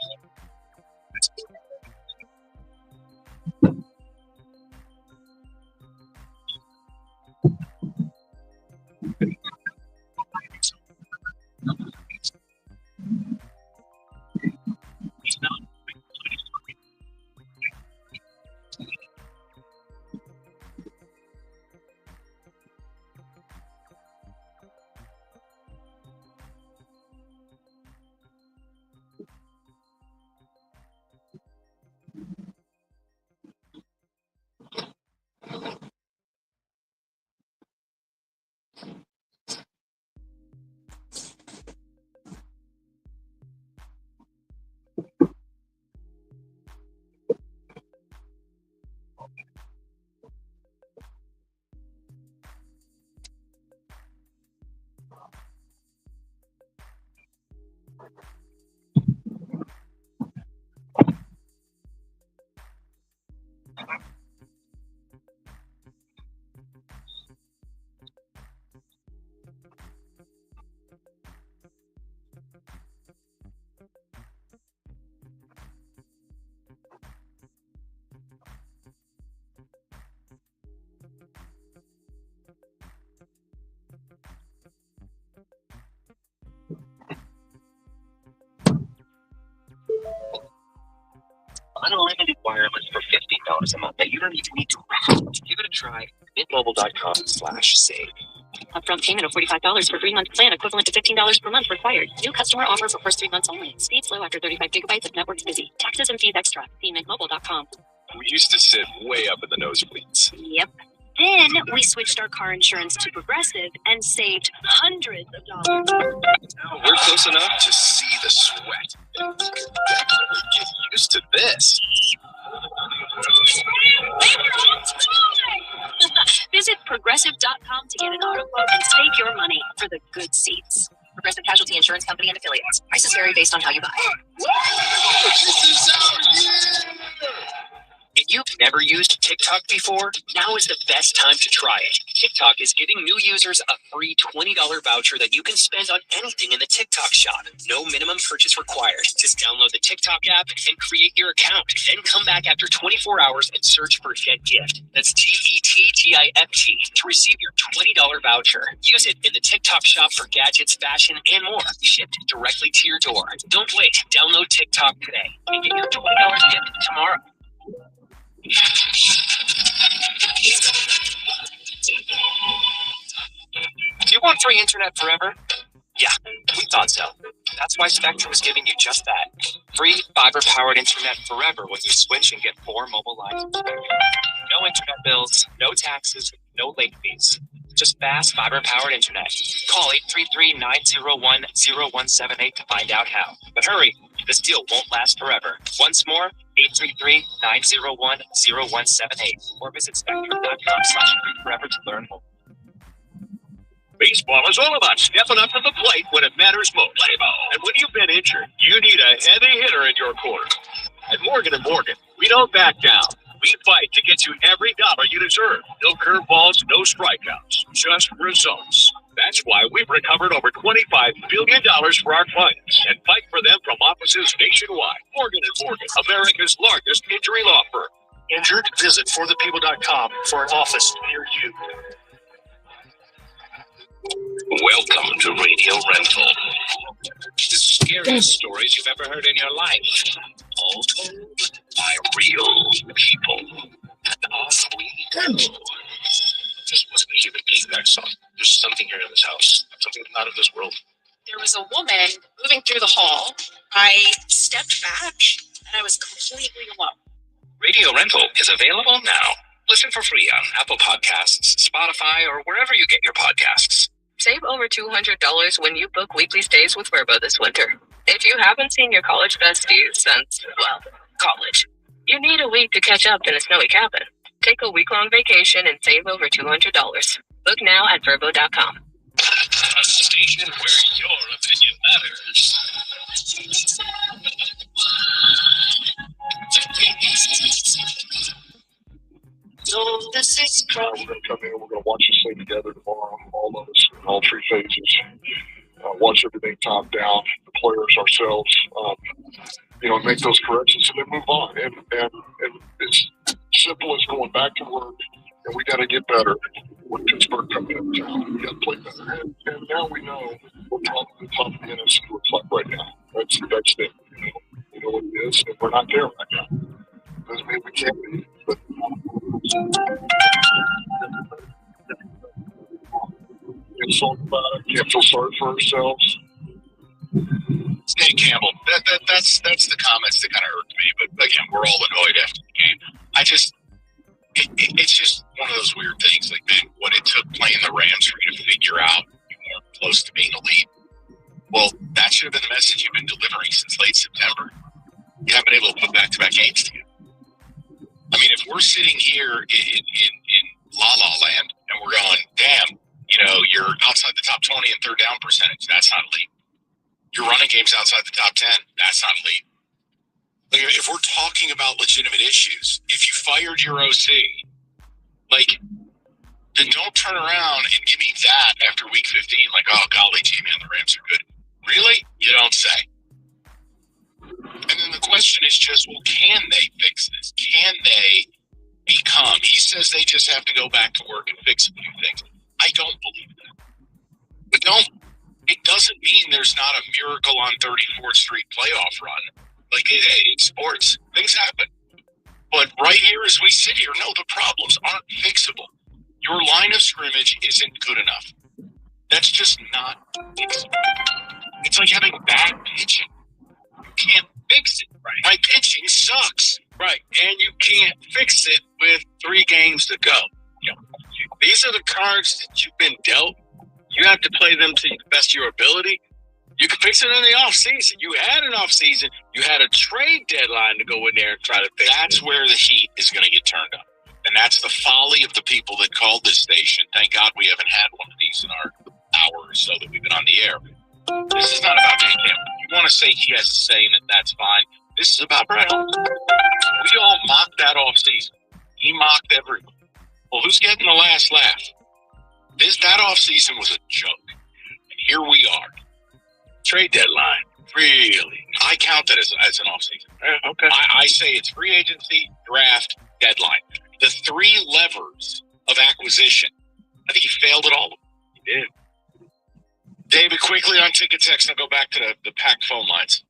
Speaker 9: Unlimited wireless for $15 a month that you don't even need to route. Give it a try. Mintmobile.com/save.
Speaker 17: Upfront payment of $45 for 3-month plan, equivalent to $15 per month required. New customer offer for first 3 months only. Speed slow after 35 gigabytes if network's busy. Taxes and fees extra. See mintmobile.com.
Speaker 9: We used to sit way up in the nosebleeds.
Speaker 17: Yep. Then we switched our car insurance to Progressive and saved hundreds of dollars.
Speaker 9: We're close enough to see the sweat. Get used to this.
Speaker 17: Visit progressive.com to get an auto quote and save your money for the good seats. Progressive Casualty Insurance Company and affiliates. Prices vary based on how you buy.
Speaker 9: If you've never used TikTok before, now is the best time to try it. TikTok is giving new users a free $20 voucher that you can spend on anything in the TikTok shop. No minimum purchase required. Just download the TikTok app and create your account. Then come back after 24 hours and search for Get Gift. That's TETGIFT to receive your $20 voucher. Use it in the TikTok shop for gadgets, fashion, and more. Shipped directly to your door. Don't wait. Download TikTok today and get your $20 gift tomorrow. Do you want free internet forever? Yeah, we thought so. That's why Spectrum is giving you just that. Free fiber-powered internet forever when you switch and get 4 mobile lines. No internet bills, no taxes, no late fees. Just fast fiber-powered internet. Call 833-901-0178 to find out how. But hurry, this deal won't last forever. Once more, 833-901-0178 or visit spectrum.com/forever to learn more.
Speaker 14: Baseball is all about stepping up to the plate when it matters most. And when you've been injured, you need a heavy hitter in your corner. At Morgan & Morgan, we don't back down. We fight to get you every dollar you deserve. No curveballs, no strikeouts, just results. That's why we've recovered over $25 billion for our clients and fight for them from offices nationwide. Morgan & Morgan, America's largest injury law firm.
Speaker 6: Injured? Visit forthepeople.com for an office near you.
Speaker 14: Welcome to Radio Rental. The scariest stories you've ever heard in your life. All told by real people. And possibly just wasn't a human being that I saw. There's something here in this house. Something not of this world.
Speaker 17: There was a woman moving through the hall. I stepped back and I was completely alone.
Speaker 14: Radio Rental is available now. Listen for free on Apple Podcasts, Spotify, or wherever you get your podcasts.
Speaker 7: Save over $200 when you book weekly stays with Verbo this winter. If you haven't seen your college besties since, well, college, you need a week to catch up in a snowy cabin. Take a week-long vacation and save over $200. Book now at Verbo.com.
Speaker 14: A station where your opinion matters.
Speaker 15: We're going to come in. We're going to watch this thing together tomorrow. All of us, in all 3 phases. Watch everything top down. The players, ourselves. Make those corrections and then move on. And it's simple as going back to work. And we got to get better when Pittsburgh comes into town. We got to play better. And now we know what top of the NFC looks like right now. That's it. You know what it is. And we're not there right now. Doesn't mean we can't be. But can't talk about it. Can't feel sorry for ourselves.
Speaker 8: Hey, Campbell, that's the comments that kind of irked me. But again, we're all annoyed after the game. It's just one of those weird things. Like, man, what it took playing the Rams for you to figure out you weren't close to being elite. Well, that should have been the message you've been delivering since late September. You haven't been able to put back-to-back games together. I mean, if we're sitting here in La La Land and we're going, damn, you're outside the top 20 in third down percentage, that's not elite. Your running game's outside the top 10, that's not elite. Like, if we're talking about legitimate issues, if you fired your OC, then don't turn around and give me that after week 15. Like, oh, golly gee, man, the Rams are good. Really? You don't say. And then the question is just, well, can they fix this? Can they become? He says they just have to go back to work and fix a few things. I don't believe that. But it doesn't mean there's not a miracle on 34th Street playoff run
Speaker 6: Like in sports, things happen. But right here, as we sit here, no, the problems aren't fixable. Your line of scrimmage isn't good enough. That's just not fixable. It's like having bad pitching. You can't fix it. Right. My pitching sucks. Right. And you can't fix it with 3 games to go. Yep. These are the cards that you've been dealt. You have to play them to the best of your ability. You can fix it in the offseason. You had an offseason. You had a trade deadline to go in there and try to fix it. That's where the heat is going to get turned up. And that's the folly of the people that called this station. Thank God we haven't had one of these in our hour or so that we've been on the air. This is not about Dan Campbell. You want to say he has a say in it, that's fine. This is about Brett Holmes. We all mocked that offseason. He mocked everyone. Well, who's getting the last laugh? That offseason was a joke. And here we are. Trade deadline. Really? I count that as an offseason. Okay. I say it's free agency, draft, deadline. The 3 levers of acquisition. I think he failed at all of them. He did. David, quickly on Ticket Text, and I'll go back to the packed phone lines.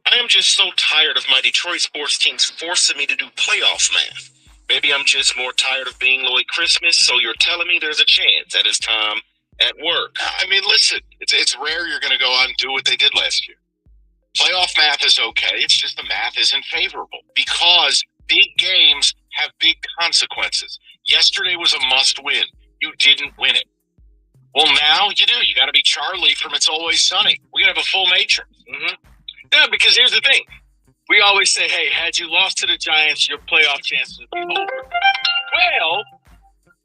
Speaker 1: I am just so tired of my Detroit sports teams forcing me to do playoff math. Maybe I'm just more tired of being Lloyd Christmas, so you're telling me there's a chance at his time at work.
Speaker 6: I mean, listen, it's rare you're going to go out and do what they did last year. Playoff math is okay. It's just the math isn't favorable because big games have big consequences. Yesterday was a must-win. You didn't win it. Well, now you do. You got to be Charlie from It's Always Sunny. We're going to have a full matrix.
Speaker 11: Mm-hmm. Yeah, because here's the thing. We always say, hey, had you lost to the Giants, your playoff chances would be over. Well,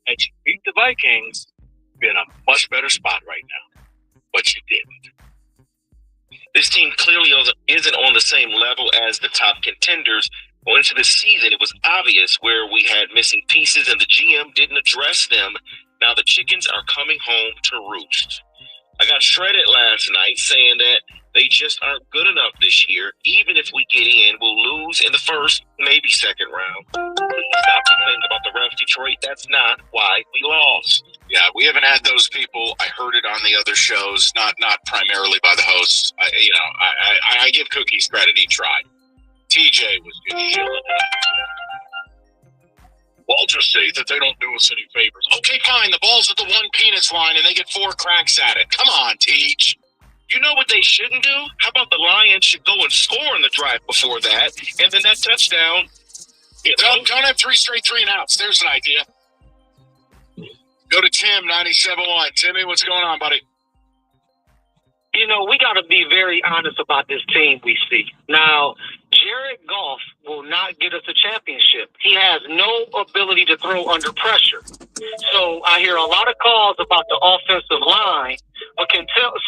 Speaker 11: had you beat the Vikings, you'd be in a much better spot right now. But you didn't.
Speaker 1: This team clearly isn't on the same level as the top contenders. Going into the season, it was obvious where we had missing pieces and the GM didn't address them. Now the chickens are coming home to roost. I got shredded last night saying that they just aren't good enough this year. Even if we get in, we'll lose in the first, maybe second round. Please stop complaining about the refs, Detroit. That's not why we lost.
Speaker 6: Yeah, we haven't had those people. I heard it on the other shows, not primarily by the hosts. I give Cookies credit. He tried. TJ was just shilling it.
Speaker 18: Well, I'll just say that they don't do us any favors.
Speaker 6: Okay, fine. The ball's at the 1 Peanuts line, and they get 4 cracks at it. Come on, Teach.
Speaker 1: You know what they shouldn't do? How about the Lions should go and score in the drive before that, and then that touchdown.
Speaker 6: Don't have 3 straight 3-and-outs. There's an idea. Go to Tim, 97.1. Timmy, what's going on, buddy?
Speaker 12: You know, we got to be very honest about this team we see. Now, Jared Goff will not get us a championship. He has no ability to throw under pressure. So I hear a lot of calls about the offensive line, but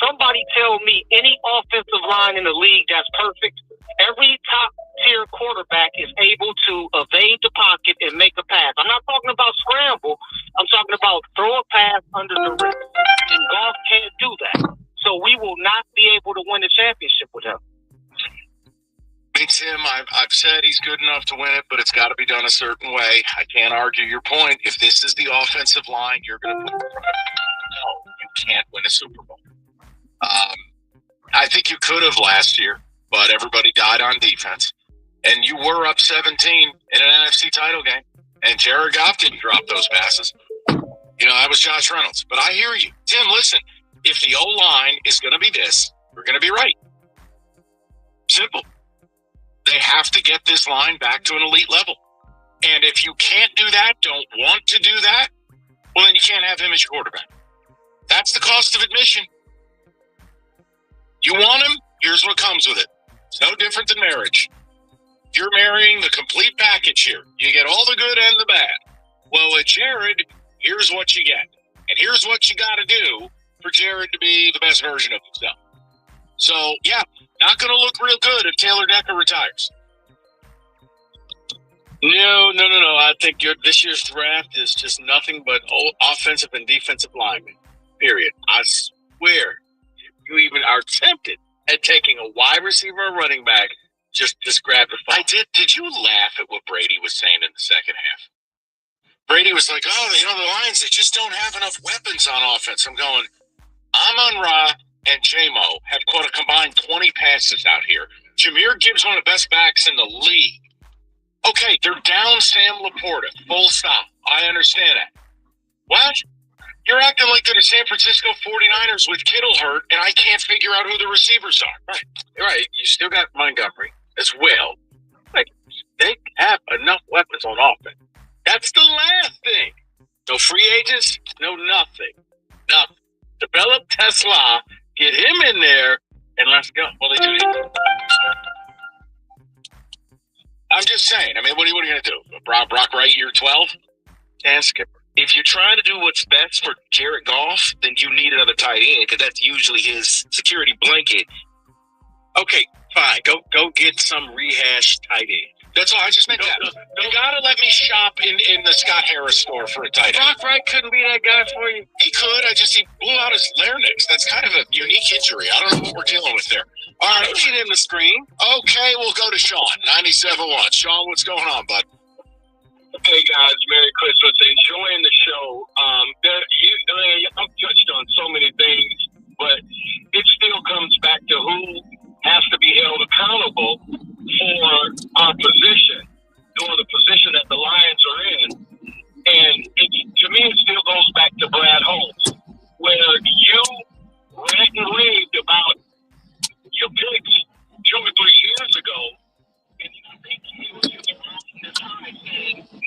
Speaker 12: somebody tell me any offensive line in the league that's perfect? Every top-tier quarterback is able to evade the pocket and make a pass. I'm not talking about scramble. I'm talking about throw a pass under the rim. And Goff can't do that. So we will not be able to win the championship with him.
Speaker 6: Hey, Tim, I've said he's good enough to win it, but it's got to be done a certain way. I can't argue your point. If this is the offensive line, you're going to put it. No, you can't win a Super Bowl. I think you could have last year, but everybody died on defense. And you were up 17 in an NFC title game, and Jared Goff didn't drop those passes. You know, that was Josh Reynolds. But I hear you. Tim, listen, if the O-line is going to be this, we're going to be right. Simple. They have to get this line back to an elite level. And if you can't do that, don't want to do that, well, then you can't have him as your quarterback. That's the cost of admission. You want him, here's what comes with it. It's no different than marriage. You're marrying the complete package here. You get all the good and the bad. Well, with Jared, here's what you get. And here's what you got to do for Jared to be the best version of himself. So, yeah, not going to look real good if Taylor Decker retires.
Speaker 11: No. I think this year's draft is just nothing but offensive and defensive linemen, period. I swear, you even are tempted at taking a wide receiver or running back, just grab the phone.
Speaker 6: I did. Did you laugh at what Brady was saying in the second half? Brady was like, the Lions, they just don't have enough weapons on offense. I'm going, Amon-Ra and J-Mo have caught a combined 20 passes out here.
Speaker 8: Jahmyr Gibbs, one of the best backs in the league. Okay, they're down Sam Laporta. Full stop. I understand that. What? You're acting like they're the San Francisco 49ers with Kittle hurt, and I can't figure out who the receivers are.
Speaker 11: Right. You still got Montgomery as well. Like, they have enough weapons on offense. That's the last thing. No free agents, no nothing. Nothing. Develop Tesla, get him in there, and let's go. Well, they do that.
Speaker 8: I'm just saying. I mean, what are you going to do? Brock Wright, year 12?
Speaker 11: And Skipper.
Speaker 1: If you're trying to do what's best for Jared Goff, then you need another tight end because that's usually his security blanket.
Speaker 11: Okay, fine. Go get some rehashed tight end.
Speaker 8: That's all. I just meant that. You got to let me shop in the Scott Harris store for a tight end.
Speaker 11: Brock Wright couldn't be that guy for you.
Speaker 8: He could. He blew out his larynx. That's kind of a unique injury. I don't know what we're dealing with there. All right.
Speaker 11: Let's get him the screen.
Speaker 8: Okay, we'll go to Sean. 97.1. Sean, what's going on, bud?
Speaker 4: Hey guys, Merry Christmas. Enjoying the show. I'm touched on so many things, but it still comes back to who has to be held accountable for our position, or the position that the Lions are in. And to me, it still goes back to Brad Holmes, where you read and raved about your picks 2 or 3 years ago, and I think he was just rolling his eyes saying, no.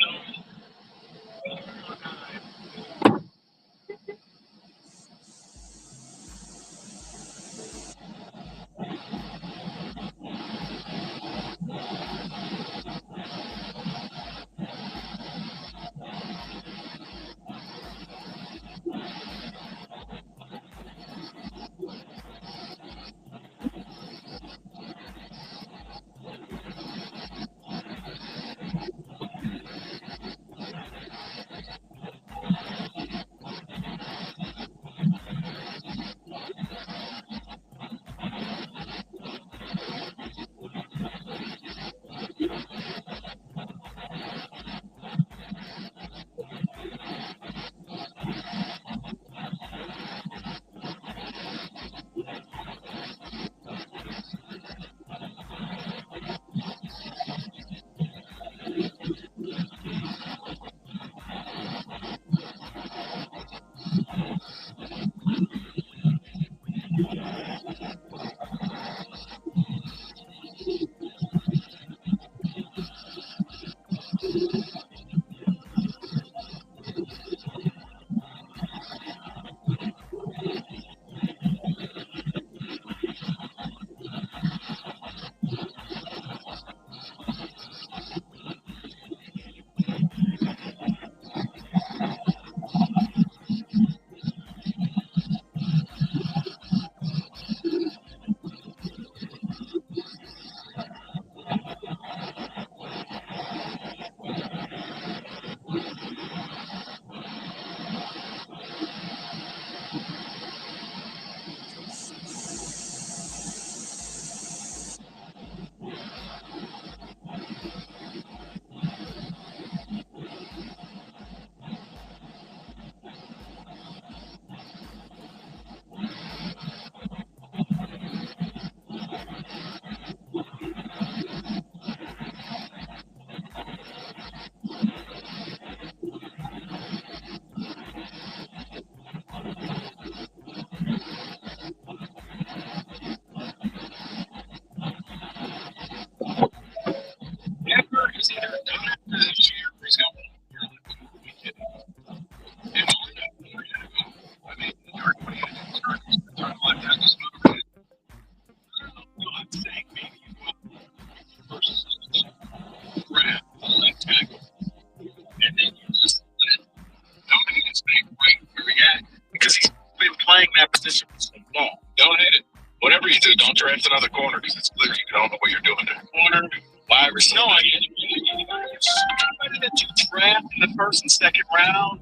Speaker 8: Because he's been playing that position for so long. Don't hit it. Whatever you do, don't draft another corner because it's clear you don't know what you're doing there. Corner, wide receiver. No, somebody that you draft in the first and second round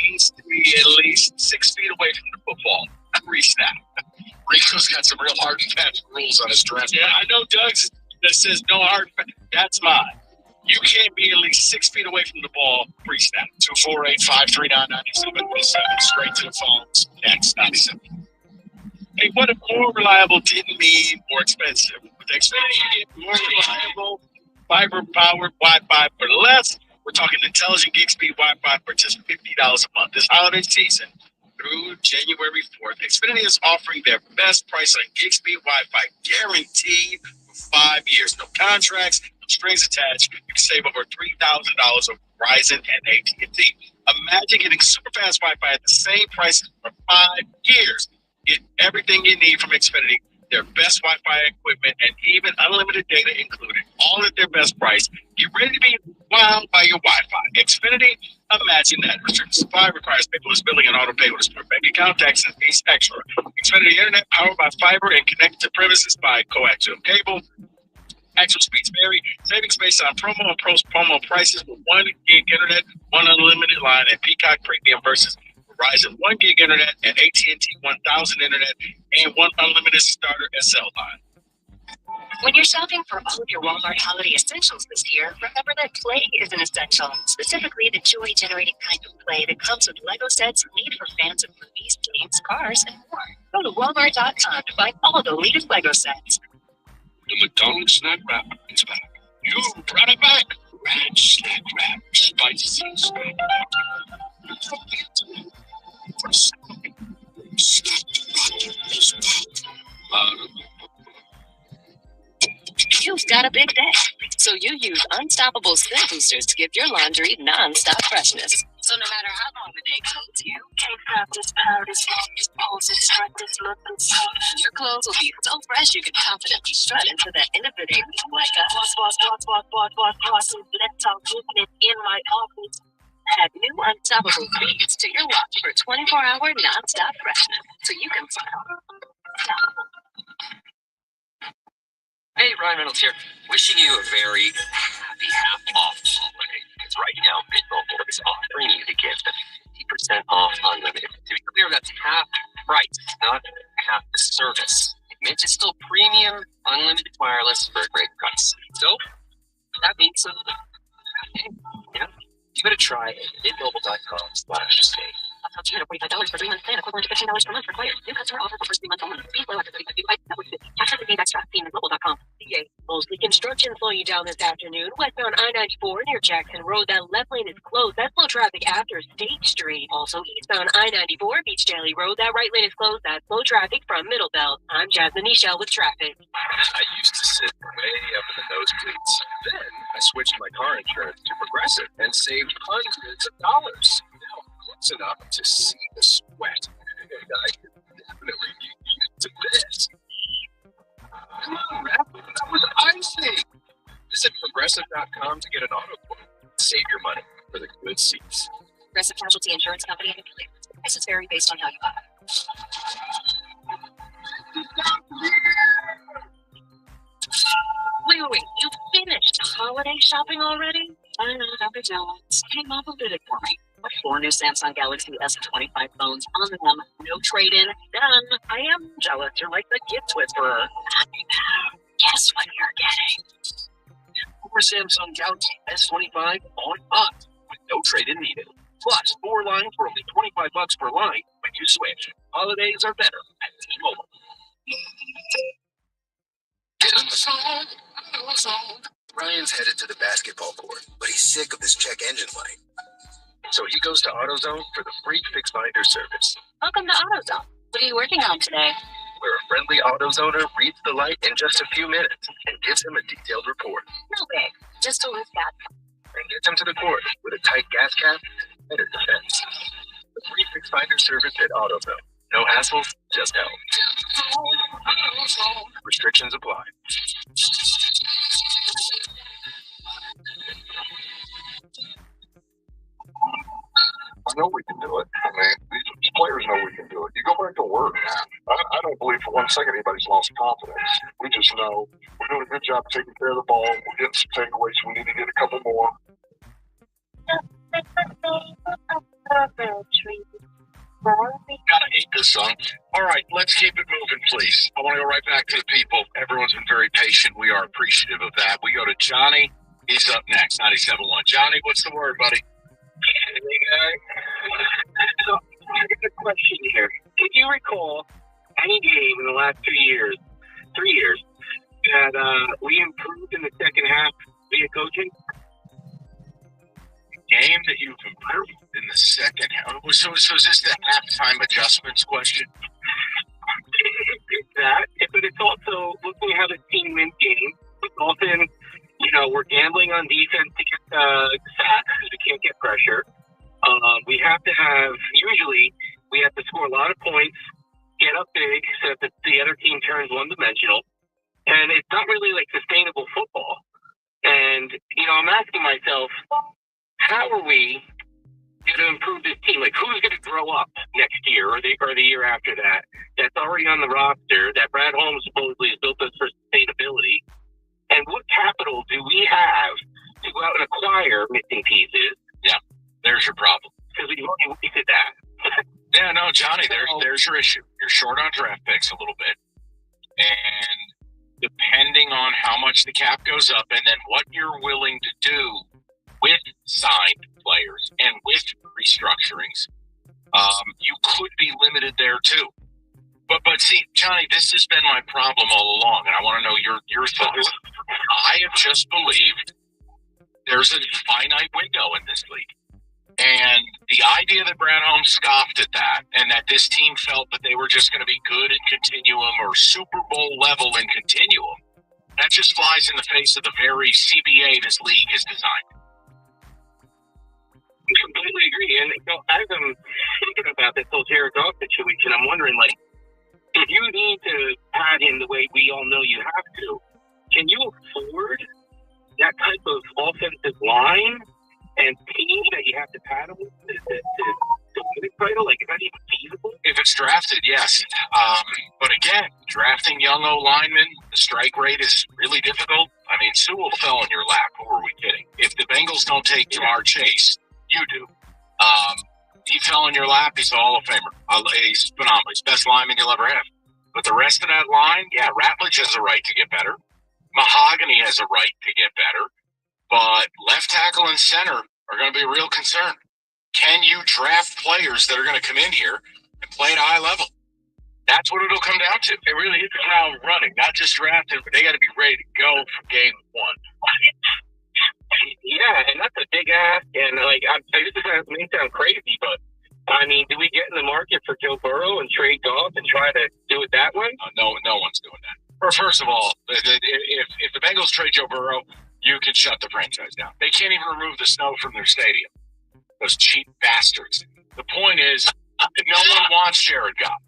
Speaker 8: needs to be at least 6 feet away from the football. Re-snap. Rico's got some real hard and fast rules on his draft. Yeah, I know Doug's that says no hard. That's mine. You can't be at least 6 feet away from the ball pre-snap. 248-539-97. Straight to the phones. Next, 97.
Speaker 18: Hey, what if more reliable didn't mean more expensive? With Xfinity, you get more reliable, fiber-powered Wi-Fi for less. We're talking intelligent gig speed Wi-Fi for just $50 a month this holiday season. Through January 4th, Xfinity is offering their best price on gig speed Wi-Fi guaranteed for 5 years. No contracts, no strings attached. You can save over $3,000 on Verizon and AT&T. Imagine getting super fast Wi-Fi at the same price for 5 years. Get everything you need from Xfinity, their best Wi-Fi equipment, and even unlimited data included, all at their best price. Get ready to be wowed by your Wi-Fi. Xfinity, imagine that. Restricted supply requires paperless billing and auto pay with a smart bank account, tax and fees extra. Xfinity Internet, powered by fiber and connected to premises by coaxial cable. Actual speeds vary. Savings based on promo and post-promo prices with 1 gig internet, 1 unlimited line, and Peacock Premium versus Verizon 1 gig internet and AT&T 1000 internet and 1 unlimited starter SL line.
Speaker 17: When you're shopping for all of your Walmart holiday essentials this year, remember that play is an essential. Specifically, the joy-generating kind of play that comes with Lego sets made for fans of movies, games, cars, and more. Go to Walmart.com to find all the latest Lego sets.
Speaker 10: The McDonald's snack wrap is back. You brought it back. Ranch snack wrap. Spicy snack wrap.
Speaker 17: You've got a big day, so you use Unstoppable Scent Boosters to give your laundry non-stop freshness. So no matter how long the day goes, you can't stop this powder, this pulse, this strut, this look, and so your clothes will be so fresh you can confidently strut into the end of the day like a boss, let's talk movement in my office. Add new Unstoppable beads to your watch for 24-hour non-stop freshness, so you can smile.
Speaker 21: Hey, Ryan Reynolds here. Wishing you a very happy half-off holiday. Because right now, Mint Mobile is offering you the gift of 50% off unlimited. To be clear, that's half price, not half the service. Mint is still premium, unlimited wireless for a great price. So, that means give it a try at mintmobile.com/stay.
Speaker 17: Up to $245 for 3 months plan, equivalent to $15 per month per player. New customer offer for first 3 months only. Speed low after 35 GB. Network 50. Cash out the extra. See mintmobile.com. CA. Mostly construction slowing you down this afternoon. Westbound I-94 near Jackson Road. That left lane is closed. That's slow traffic after State Street. Also eastbound I-94 Beach Daly Road. That right lane is closed. That's slow traffic from Middle Belt. I'm Jasmine Nichelle with traffic.
Speaker 9: I used to sit way up in the nosebleeds. Then I switched my car insurance to Progressive and saved hundreds of dollars. Close enough to see the sweat. And I could definitely get used to this. Come on, Rap. That was icing. Visit Progressive.com to get an auto quote. Save your money for the good seats.
Speaker 17: Progressive Casualty Insurance Company and affiliates. Prices vary based on how you buy. Wait, you finished holiday shopping already? I know, Dr. Jones. Hey, Mom did it for me. With 4 new Samsung Galaxy S25 phones on them, no trade-in, done. I am jealous. You're like the gift whisperer. Guess what you're getting?
Speaker 9: 4 Samsung Galaxy S25 on up with no trade-in needed. Plus 4 lines for only $25 per line when you switch. Holidays are better at T-Mobile.
Speaker 20: Ryan's headed to the basketball court, but he's sick of this check engine light.
Speaker 9: So he goes to AutoZone for the free Fix Finder service.
Speaker 17: Welcome to AutoZone. What are you working on today?
Speaker 9: Where a friendly AutoZoner reads the light in just a few minutes and gives him a detailed report.
Speaker 17: No big, just a loose gas.
Speaker 9: And gets him to the court with a tight gas cap and better defense. The free Fix Finder service at AutoZone. No hassles, just help. Restrictions apply.
Speaker 22: I know we can do it. I mean, these players know we can do it. You go back to work. I don't believe for 1 second anybody's lost confidence. We just know we're doing a good job taking care of the ball. We're getting some takeaways. We need to get a couple more.
Speaker 18: Gotta hate this song. All right, let's keep it moving, please. I want to go right back to the people. Everyone's been very patient. We are appreciative of that. We go to Johnny. He's up next, 97.1. Johnny, what's the word, buddy?
Speaker 12: Hey, guys. So, I got a question here. Did you recall
Speaker 3: any game in the last 3 years that we improved in the second half via coaching?
Speaker 8: Game that you've improved in the second half. So is this the halftime adjustments question?
Speaker 3: It's that, but it's also looking at how the team wins games. Often, we're gambling on defense to get sacks because we can't get pressure. We have to score a lot of points, get up big so that the other team turns one-dimensional. And it's not really like sustainable football. And, I'm asking myself, how are we going to improve this team? Like, who's going to grow up next year or the year after that? That's already on the roster, that Brad Holmes supposedly has built us for sustainability. And what capital do we have to go out and acquire missing pieces?
Speaker 8: Yeah, there's your problem.
Speaker 3: Because we've only wasted that.
Speaker 8: Yeah, no, Johnny, there's your issue. You're short on draft picks a little bit. And depending on how much the cap goes up and then what you're willing to do with signed players and with restructurings, you could be limited there too. But see, Johnny, this has been my problem all along, and I want to know your thoughts. I have just believed there's a finite window in this league. And the idea that Brad Holmes scoffed at that and that this team felt that they were just going to be good in continuum or Super Bowl level in continuum, that just flies in the face of the very CBA this league is designed.
Speaker 3: I completely agree. And as I'm thinking about this whole Jared Goff situation, I'm wondering, like, if you need to pad him the way we all know you have to, can you afford that type of offensive line and team that you have to pad him to win the title? Like, is that even feasible?
Speaker 8: If it's drafted, yes. But again, drafting young O-linemen, the strike rate is really difficult. I mean, Sewell fell in your lap. Who are we kidding? If the Bengals don't take Jamar Chase, you do. He fell in your lap. He's a Hall of Famer. He's phenomenal. He's the best lineman you'll ever have. But the rest of that line, yeah, Ratledge has a right to get better. Mahogany has a right to get better. But left tackle and center are going to be a real concern. Can you draft players that are going to come in here and play at a high level? That's what it'll come down to.
Speaker 4: They really hit the ground running, not just drafted, but they got to be ready to go for game one.
Speaker 3: Yeah, and that's a big ask. And this may sound crazy, but I mean, do we get in the market for Joe Burrow and trade Goff and try to do it that way?
Speaker 8: No one's doing that. First of all, if the Bengals trade Joe Burrow, you can shut the franchise down. They can't even remove the snow from their stadium. Those cheap bastards. The point is, no one wants Jared Goff.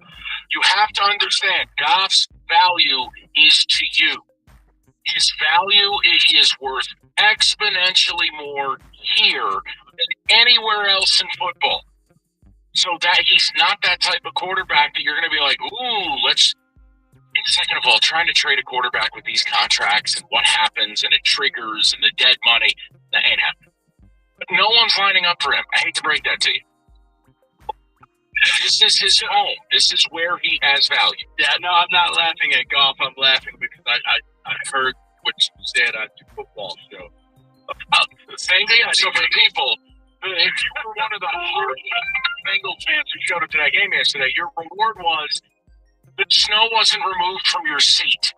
Speaker 8: You have to understand, Goff's value is to you. His value is worth exponentially more here than anywhere else in football. So that he's not that type of quarterback that you're going to be like, ooh, let's. And second of all, trying to trade a quarterback with these contracts and what happens and it triggers and the dead money, that ain't happening. But no one's lining up for him. I hate to break that to you. This is his home. This is where he has value.
Speaker 4: Yeah, no, I'm not laughing at Goff. I'm laughing because I heard what you said on your football show about the same thing.
Speaker 8: So for people, if you were one of the hard Bengal fans who showed up to that game yesterday, your reward was the snow wasn't removed from your seat.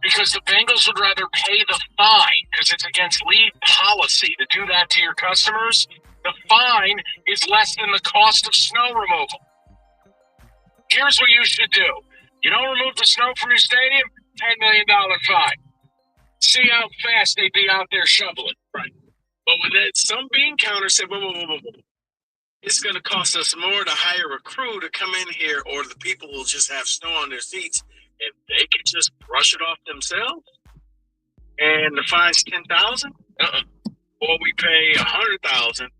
Speaker 8: Because the Bengals would rather pay the fine, because it's against league policy to do that to your customers. The fine is less than the cost of snow removal. Here's what you should do. You don't remove the snow from your stadium, $10 million fine. See how fast they'd be out there shoveling.
Speaker 4: Right. But with that, some bean counter said, whoa. It's going to cost us more to hire a crew to come in here, or the people will just have snow on their seats. If they could just brush it off themselves, and the fine's $10,000, or we pay $100,000.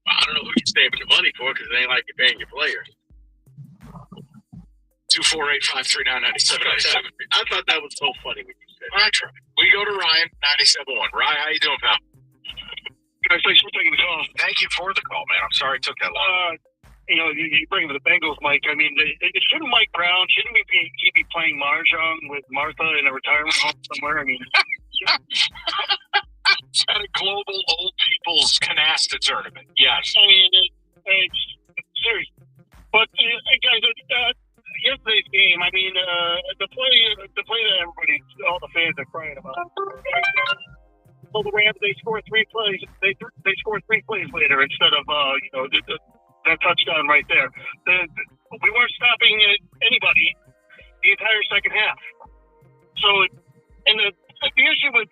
Speaker 4: I don't know who you're saving the money for because it ain't like you're paying your players.
Speaker 8: 248-539-9797.
Speaker 4: I thought that was so funny when you said.
Speaker 8: All right, Trey. We go to Ryan, 97.1. Ryan, how you doing, pal?
Speaker 2: Guys, thanks for taking the call.
Speaker 8: Thank you for the call, man. I'm sorry it took that long.
Speaker 2: You bring the Bengals, Mike. I mean, shouldn't Mike Brown, shouldn't he be playing Mahjong with Martha in a retirement home somewhere? I mean,
Speaker 8: at a global old people's canasta tournament. Yes.
Speaker 2: I mean, it's serious. But, guys, yesterday's Well, the Rams, they score 3 plays. They score 3 plays later instead of that touchdown right there. We weren't stopping anybody the entire second half. So, and the issue with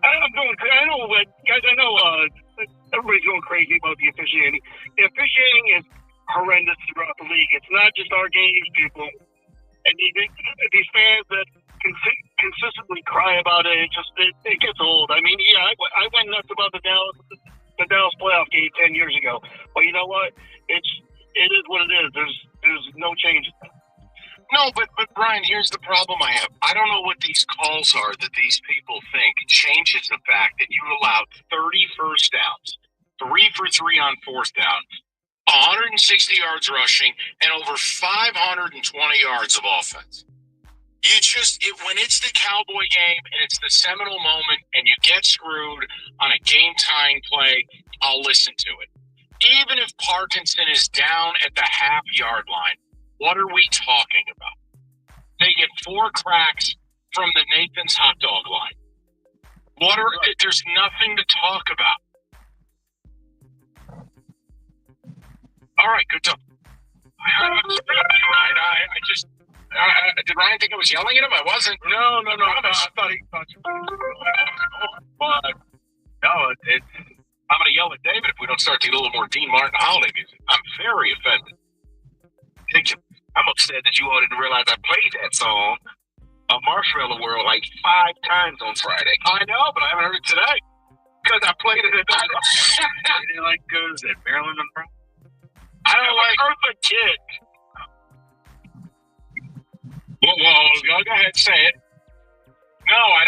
Speaker 2: I'm going. I know, guys. I know everybody's going crazy about the officiating. The officiating is horrendous throughout the league. It's not just our games, people, and these fans that consistently cry about it. It gets old. I mean, yeah, I went nuts about the Dallas playoff game 10 years ago, but you know what? It is what it is. There's no change.
Speaker 8: No, but Brian, here's the problem I have. I don't know what these calls are that these people think changes the fact that you allowed 30 first downs, 3 for 3 on fourth down, 160 yards rushing, and over 520 yards of offense. When it's the Cowboy game and it's the seminal moment and you get screwed on a game-tying play, I'll listen to it. Even if Parkinson is down at the half-yard line, what are we talking about? They get 4 cracks from the Nathan's hot dog line. There's nothing to talk about. All right, good job. Did Ryan think I was yelling at him? I wasn't. No. I thought he thought you were. No, I'm going to yell at David if we don't start to get a little more Dean Martin holiday music. I'm very offended. I'm upset that you all didn't realize I played that song, Marshmallow World, like 5 times on Friday. I know, but I haven't heard it today because I played it at night. You didn't like goes at Marilyn Monroe? I don't like Eartha Kitt. Well, go ahead, say it. No, I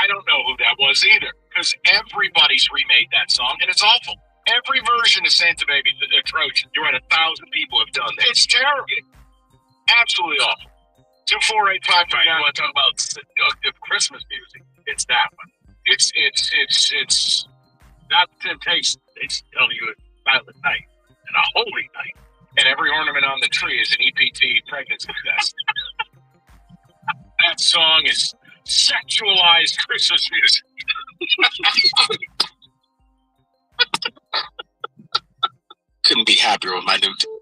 Speaker 8: don't know who that was either because everybody's remade that song and it's awful. Every version of Santa Baby is atrocious. You're right, 1,000 people have done that. It's terrible. Absolutely awful. 248-539. You want to talk about seductive Christmas music? It's that one. It's not Temptation. It's telling you it's Silent Night and a Holy Night. And every ornament on the tree is an EPT pregnancy test. That song is sexualized Christmas music. Couldn't be happier with my new team.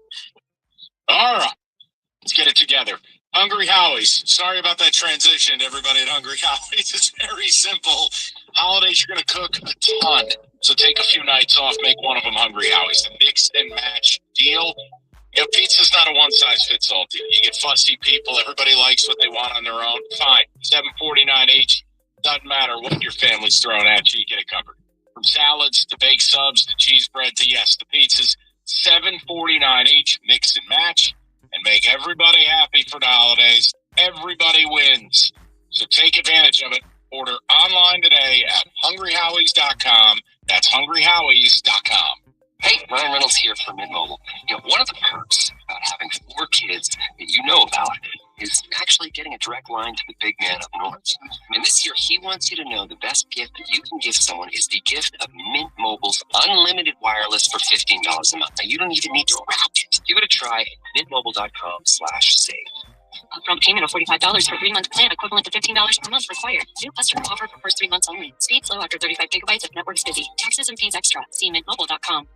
Speaker 8: All right, let's get it together. Hungry Howie's. Sorry about that transition, everybody at Hungry Howie's. It's very simple. Holidays, you're going to cook a ton. So take a few nights off, make one of them Hungry Howie's. The mix and match deal. You know, pizza's not a one-size-fits-all deal. You get fussy people. Everybody likes what they want on their own. Fine. $7.49 each. Doesn't matter what your family's throwing at you. You get it covered. From salads to baked subs to cheese bread to, yes, the pizzas. $7.49 each. Mix and match. And make everybody happy for the holidays. Everybody wins. So take advantage of it. Order online today at hungryhowies.com. That's hungryhowies.com.
Speaker 21: Hey, Ryan Reynolds here for Mint Mobile. You know, one of the perks about having 4 kids that you know about is actually getting a direct line to the big man up north. I mean, this year, he wants you to know the best gift that you can give someone is the gift of Mint Mobile's unlimited wireless for $15 a month. Now, you don't even need to wrap it. Give it a try at mintmobile.com/save.
Speaker 17: Upfront payment of $45 for 3-month plan, equivalent to $15 per month required. New customer offer for first 3 months only. Speed slow after 35 gigabytes if network's busy. Taxes and fees extra. See mintmobile.com.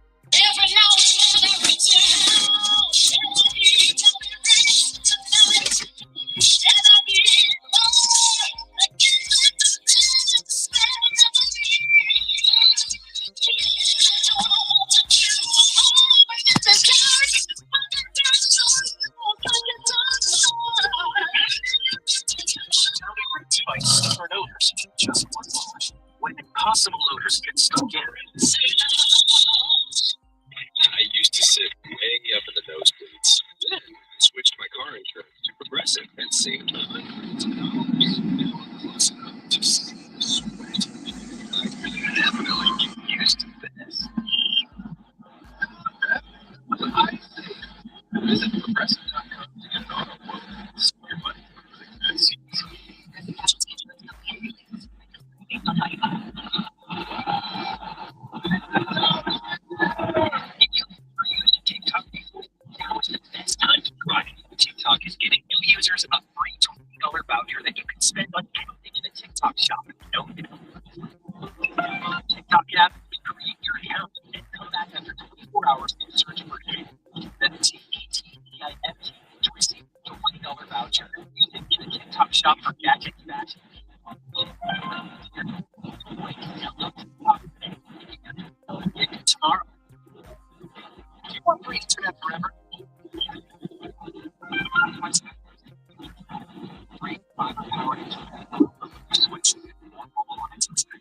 Speaker 21: Just one moment when impossible loaders get stuck in. I used to sit way up in the nosebleeds. Then I switched my car insurance to Progressive and saved hundreds of dollars. Close enough to see the sweat. I definitely get used to this. I think visit Progressive.com to get an auto quote. Save your money for the good seats. TikTok is giving new users a free $20 voucher that you can spend on anything in the TikTok shop. No minimum.
Speaker 9: hours to search for you. Then TETEIFT to receive a $20 voucher. You can get a TikTok shop for gadget fashion. Tomorrow. Do you want free internet forever? Free 5-hour internet. Switch to more mobile lines instead.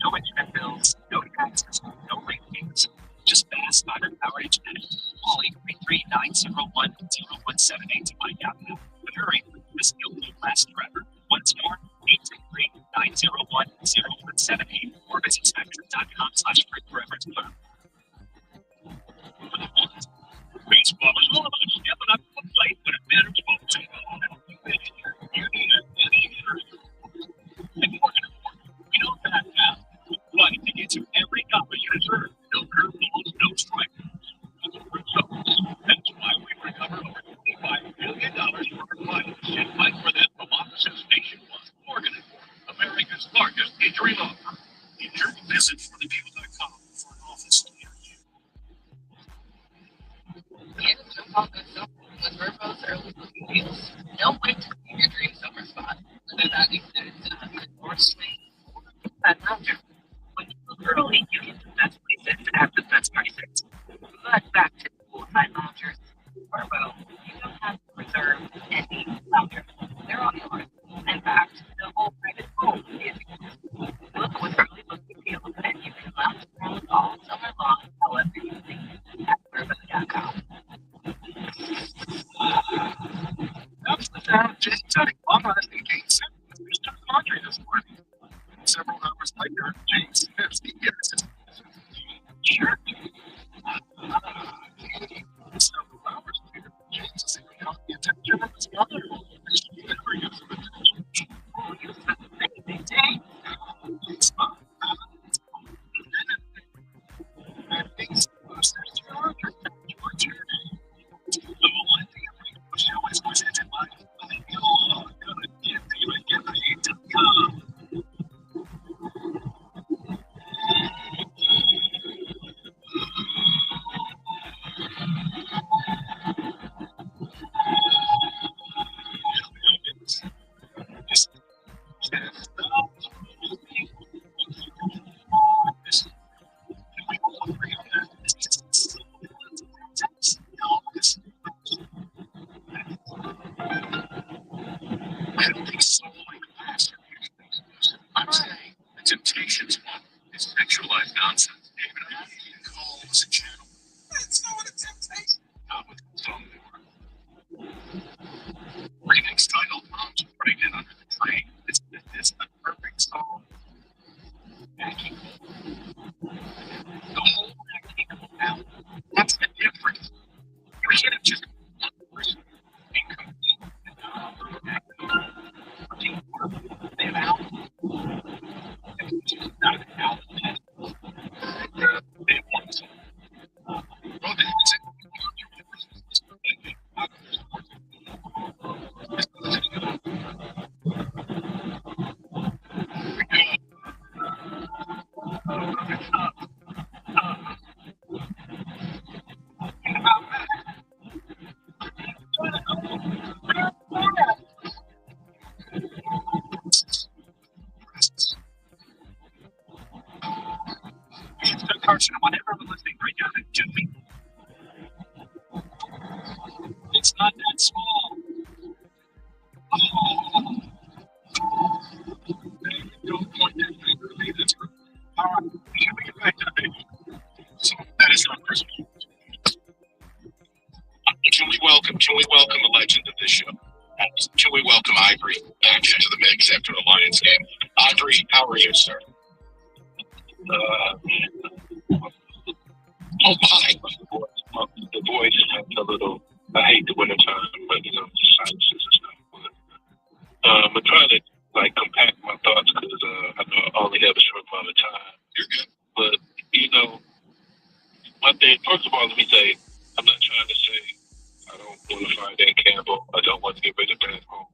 Speaker 9: No internet bills, no taxes, no late fees. Just fast 5-hour internet. Call 833-901-0178 to find out now. But hurry, this deal won't last forever. Once more, 833-901-0178 or visit spectrum.com/free forever to learn. Baseball is all about stepping up to the plate when it matters most. You need a heavy hitter. And more than we know that now. But to get you every dollar you deserve, no curveballs, no strikes. That's why we recover over $25 billion worth of money and fight for them from offices nationwide. Morgan & Morgan, America's largest injury law firm. Injury, visit forthepeople.com for an office near you.
Speaker 7: With Verbo's early booking deals. Don't wait to see your dream summer spot, whether that includes or swing or lounger. When you book early, you get the best places at the best prices. But back to poolside loungers. Verbo, you don't have to reserve any loungers. They're all yours. In fact, the whole private pool is yours. Book with early booking deals and you can lounge around all summer long, however you please, at Verbo.com.
Speaker 5: That's the sound of James setting Mama in Game 7 with Mr. Laundry this morning. Several hours later, James Smith's the sure. Several hours later, James is seeking out the attention of his mother. It's fine. And things the Millennium Show is presented by GoodGiveAway.com. I'm saying the Temptations one is sexualized nonsense. David, I think you can call this a channel. That's not what a temptation. Not with the song they were. Remix titled Mom's Pregnant Under the Train. Is this the perfect song? Becky. The whole thing came out. What's the difference? You should have just one person incomplete and not not an outlet. They want to. Well, they Carson, whatever we're listening right now, do we? It's not that small. Oh. Don't point that finger at me. That's right. All right. Can we get back to the baby? So that is not personal. Can we welcome a legend of this show? Can we welcome Ivory back into the mix after the Lions game? Ivory, how are you, sir? Oh my!
Speaker 13: The voice has a little. I hate the winter time, but the sinuses and stuff. But I'm trying to compact my thoughts because I know I only have a short amount of time.
Speaker 5: You're good.
Speaker 13: But my thing. First of all, let me say, I'm not trying to say I don't want to find Dan Campbell. I don't want to get rid of Pat Holmes.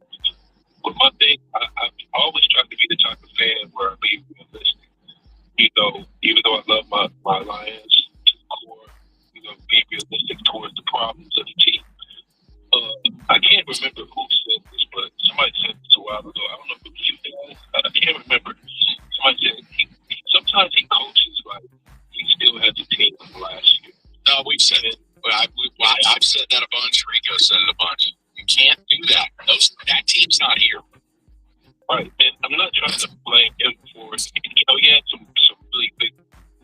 Speaker 13: But my thing, I've always tried to be the type of fan where I be listening. Even though I love my Lions to the core, problems of the team. I can't remember who said this, but somebody said this a while ago. I don't know if it was you guys. I can't remember. Somebody said sometimes he coaches like he still has a team from last year.
Speaker 8: No, we've said it. I've said that a bunch. Rico said it a bunch. You can't do that. That team's not here.
Speaker 13: Right, and I'm not trying to blame him for it. He had some really big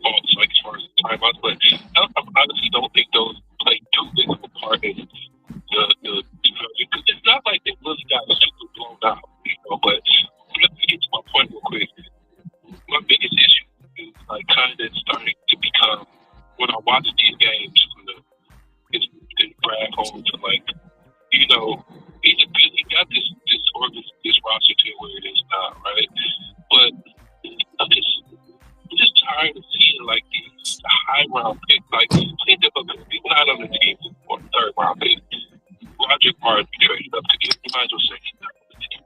Speaker 13: faults, like as far as the timeouts, but I honestly don't think those play too big of a part in the because it's not like they really got super blown out, but let me get to my point real quick. My biggest issue is like kind of starting to become when I watch these games it's Brad Holmes to like, he got this roster to where it is now, right? But I'm just tired of seeing like these high round picks, like think of people not on the team or the third round pick. Roger Martin traded up to get. You might as well say he's not on the team.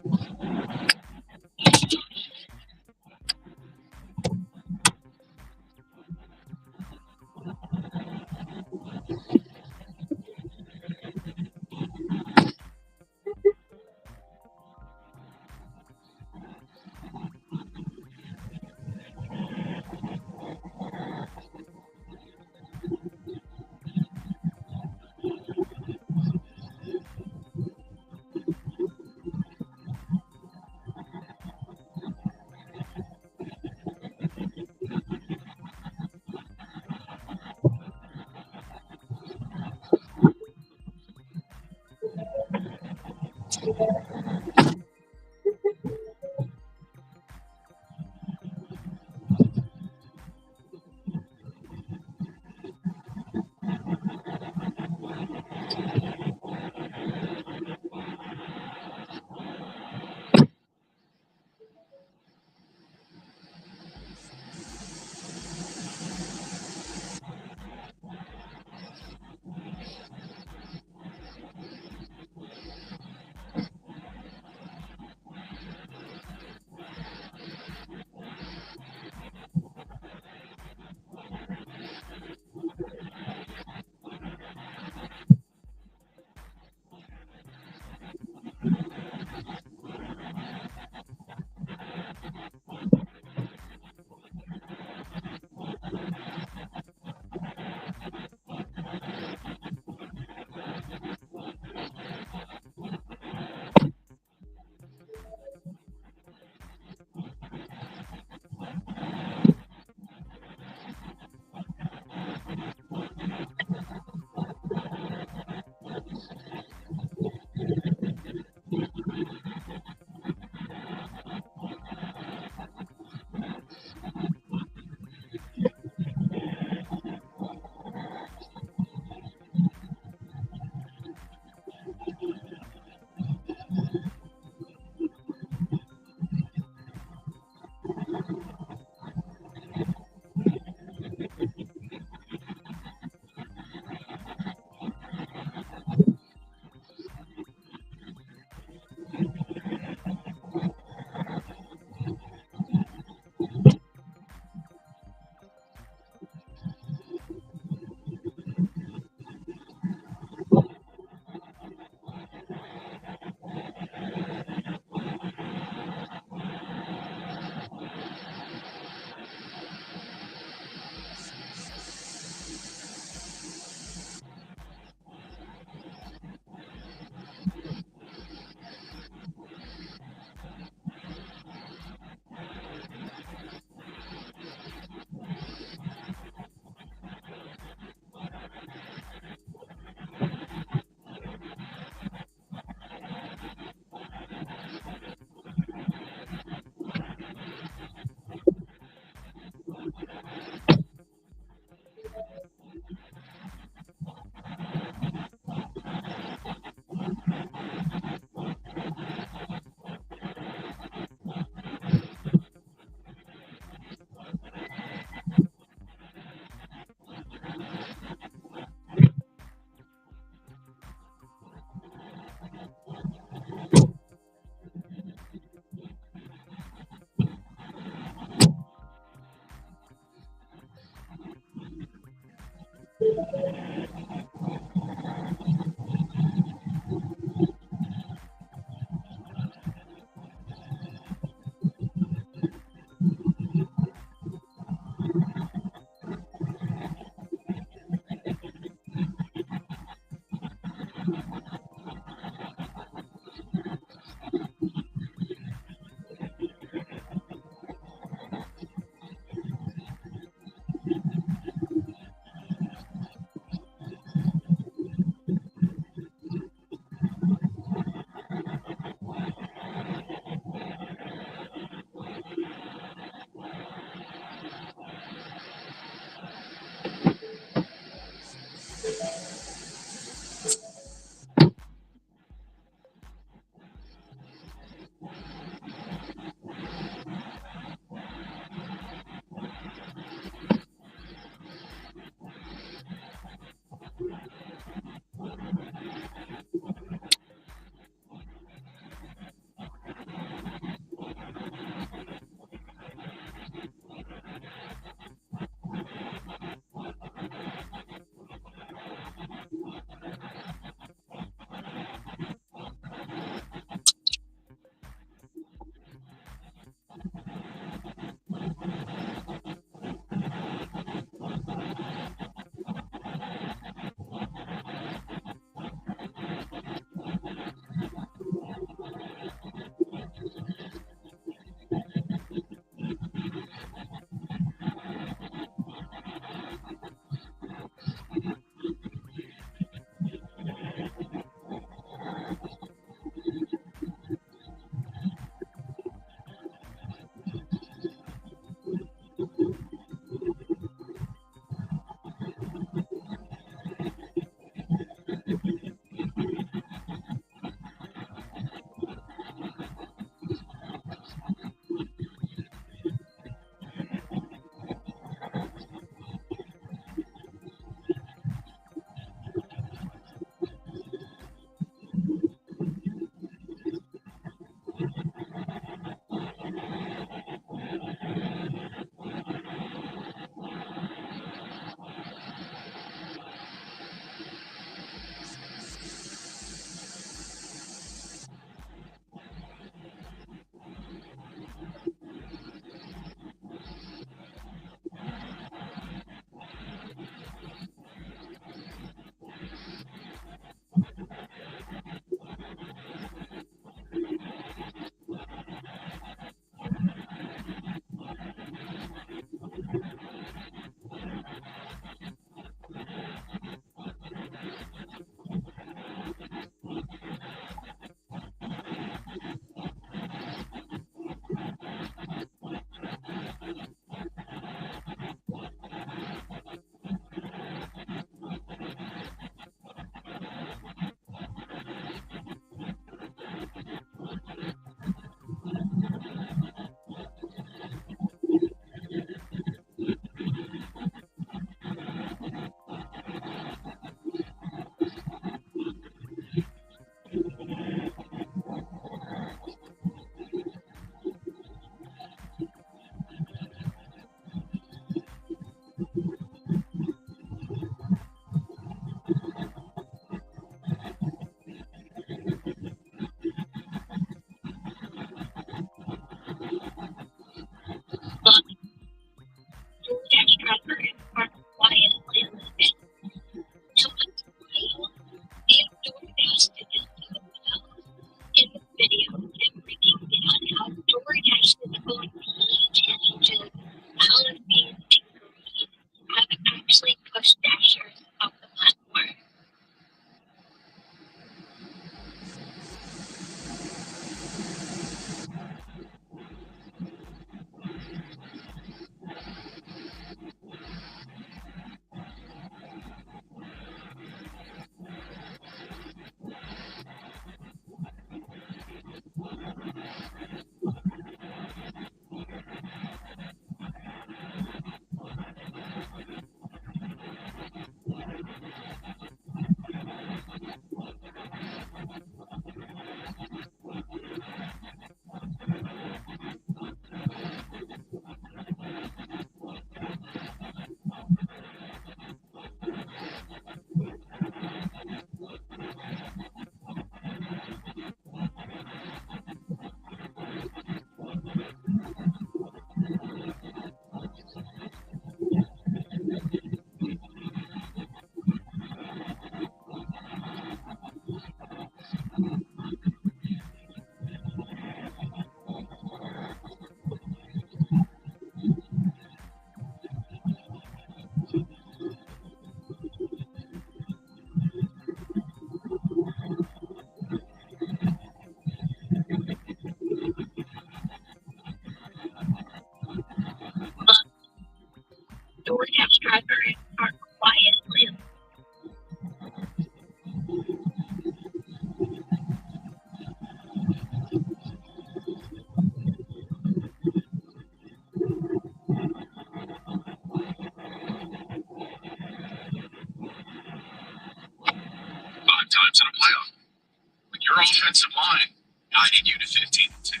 Speaker 8: Your offensive line guided you to 15-2.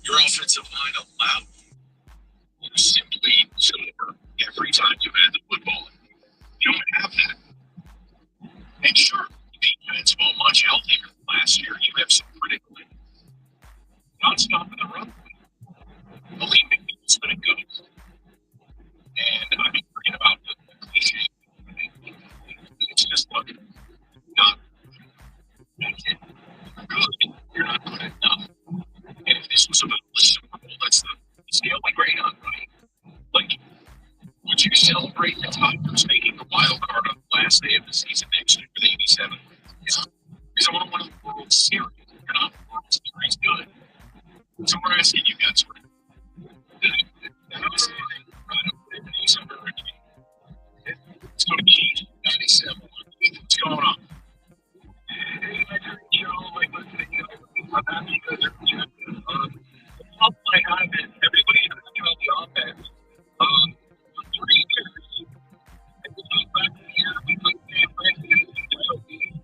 Speaker 8: Your offensive line allowed you to simply score every time you had the football. You don't have that. And sure, defense, while much healthier last year, you have some critical injuries. Not stopping the run. Believe me, it's been a good. And I mean, forget about the cliche. It's just, look, not good. You're not good enough. And if this was about the Super Bowl, that's the scale we grade on, right? Like, would you celebrate the Tigers making the wild card on the last day of the season next year with 87? Yeah. Because I want to win the World Series. You're not the World Series good. So we're asking you guys for Let's go to Keith, 97. What's going on?
Speaker 16: Hey, I heard Joe, like, listening, I'm happy you guys are projecting. The problem I have is everybody has to about the offense. For 3 years, and we go back to the year we played San Francisco in the title game.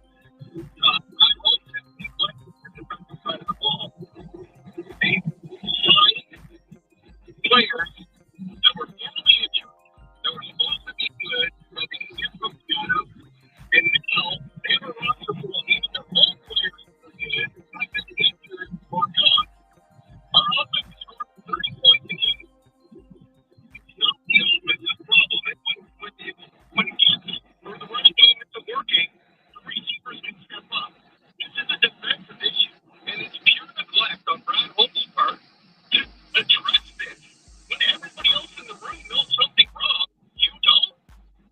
Speaker 16: I love that they went to the defensive side of the ball. They signed players that were formally injured, that were supposed to be good, that they can get from data, and now they have a roster full of even their own players who are good, not just injured or gone. Our offense scored 30 points a game. It's not the offensive problem. When it gets or the running game isn't working, the receivers can step up. This is a defensive issue, and it's pure neglect on Brad Holt's part to address this. When everybody else in the room knows something wrong, you don't.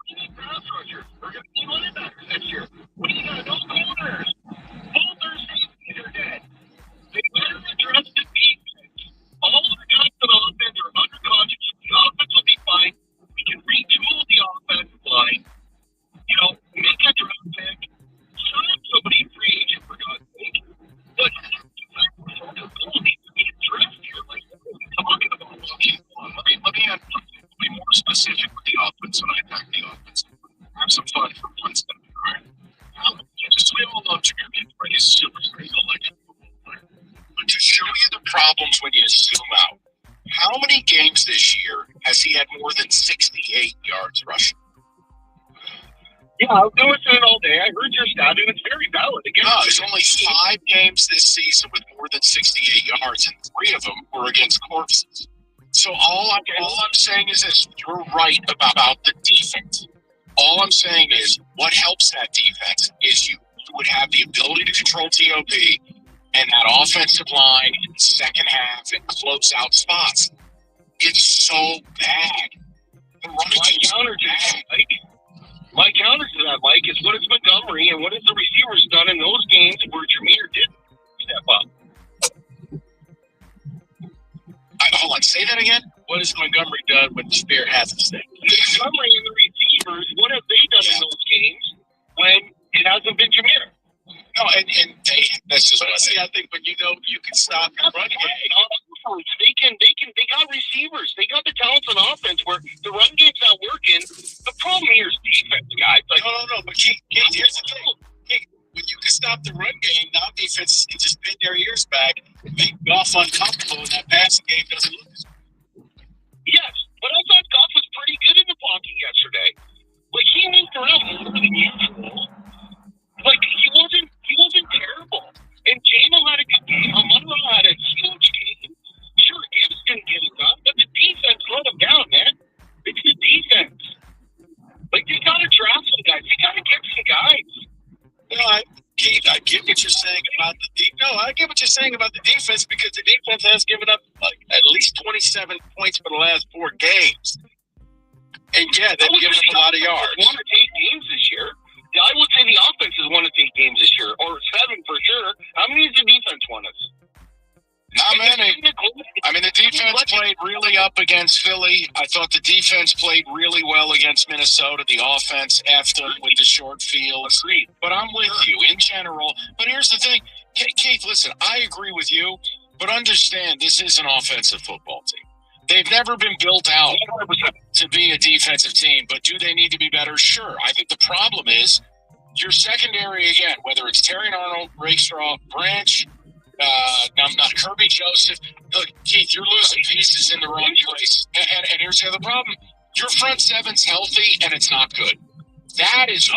Speaker 16: You need pass rushers. We're going to need linebackers next year. What do you got? No corners. Both their safeties are dead. They better address the defense. All the guys on the offense are under contract. The offense will be fine. We can retool the offensive line. You know, make a draft pick. Sign somebody free agent, for God's sake. But the goal needs to be addressed here. Like, talking about
Speaker 8: Let me be more specific with the offense when I attack the offense. Have some fun for one second, all right? Just we all love Jameer Gibbs, right? He's super great, like a football player. But to show you the problems when you zoom out, how many games this year has he had more than 68 yards rushing?
Speaker 16: yeah, I was listening all day. I heard your stat, and it's very valid. Again,
Speaker 8: No, there's only 5 games this season with more than 68 yards, and 3 of them were against corpses. So all I'm saying is this: you're right about the defense. All I'm saying is what helps that defense is you would have the ability to control TOP and that offensive line in the second half and close out spots. It's so bad. The running game's so bad.
Speaker 16: My counter to that, Mike, is what has Montgomery and what has the receivers done in those games where Jameer didn't step up?
Speaker 8: Hold on, say that again? What has Montgomery done when Spear hasn't stayed?
Speaker 16: Montgomery and the receivers, what have they done in those games when it hasn't been Jameer?
Speaker 8: No, and that's just what I think when you know you can stop the running game.
Speaker 16: They got receivers. They got the talents on offense where the run game's not working. The problem here is defense, guys. Like,
Speaker 8: No. But Keith, here's the thing. Keith, when you can stop the run game, non-defense can just pin their ears back and make Goff uncomfortable, and that passing game doesn't look as good.
Speaker 16: Yes, but I thought Goff was pretty good in the pocket yesterday. Like, he moved around more than usual. Like, he wasn't terrible. And Jamal had a good game. Amon had a huge game. Sure, Gibbs didn't get it done, but the defense let him down, man. It's the defense. Like, they got to draft some guys. They got to get some guys.
Speaker 8: No, Keith, I get what you're saying about the defense. No, I get what you're saying about the defense because the defense has given up at least 27 points for the last 4 games. And yeah, they've given up a lot of yards.
Speaker 16: Won or 8 games this year. I would say the offense has won us 8 games this year, or 7 for sure. How many has the defense won us?
Speaker 8: Not many. I mean, the defense played really up against Philly. I thought the defense played really well against Minnesota. The offense effed them with the short fields. But I'm with you in general. But here's the thing. Keith, listen, I agree with you, but understand this is an offensive football team. They've never been built out to be a defensive team, but do they need to be better? Sure. I think the problem is Your secondary, again, whether it's Terry Arnold, Rakestraw, Branch, not Kirby Joseph. Look, Keith, you're losing pieces in the wrong place. And here's the other problem. Your front seven's healthy, and it's not good. That's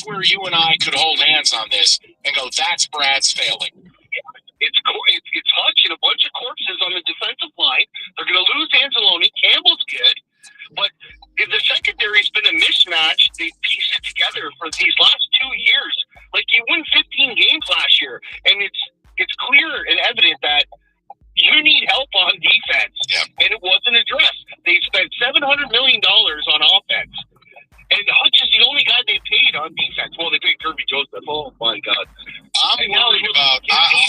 Speaker 8: where you and I could hold hands on this and go, that's Brad's failing.
Speaker 15: It's Hutch and a bunch of corpses on the defensive line. They're going to lose Anzalone. Campbell's good. But the secondary's been a mismatch. They pieced it together for these last 2 years. Like, you won 15 games last year, and it's clear and evident that you need help on defense, and it wasn't addressed. They spent $700 million on offense, and Hutch is the only guy they paid on defense. Well, they paid Kirby Joseph. Oh, my God.
Speaker 8: I'll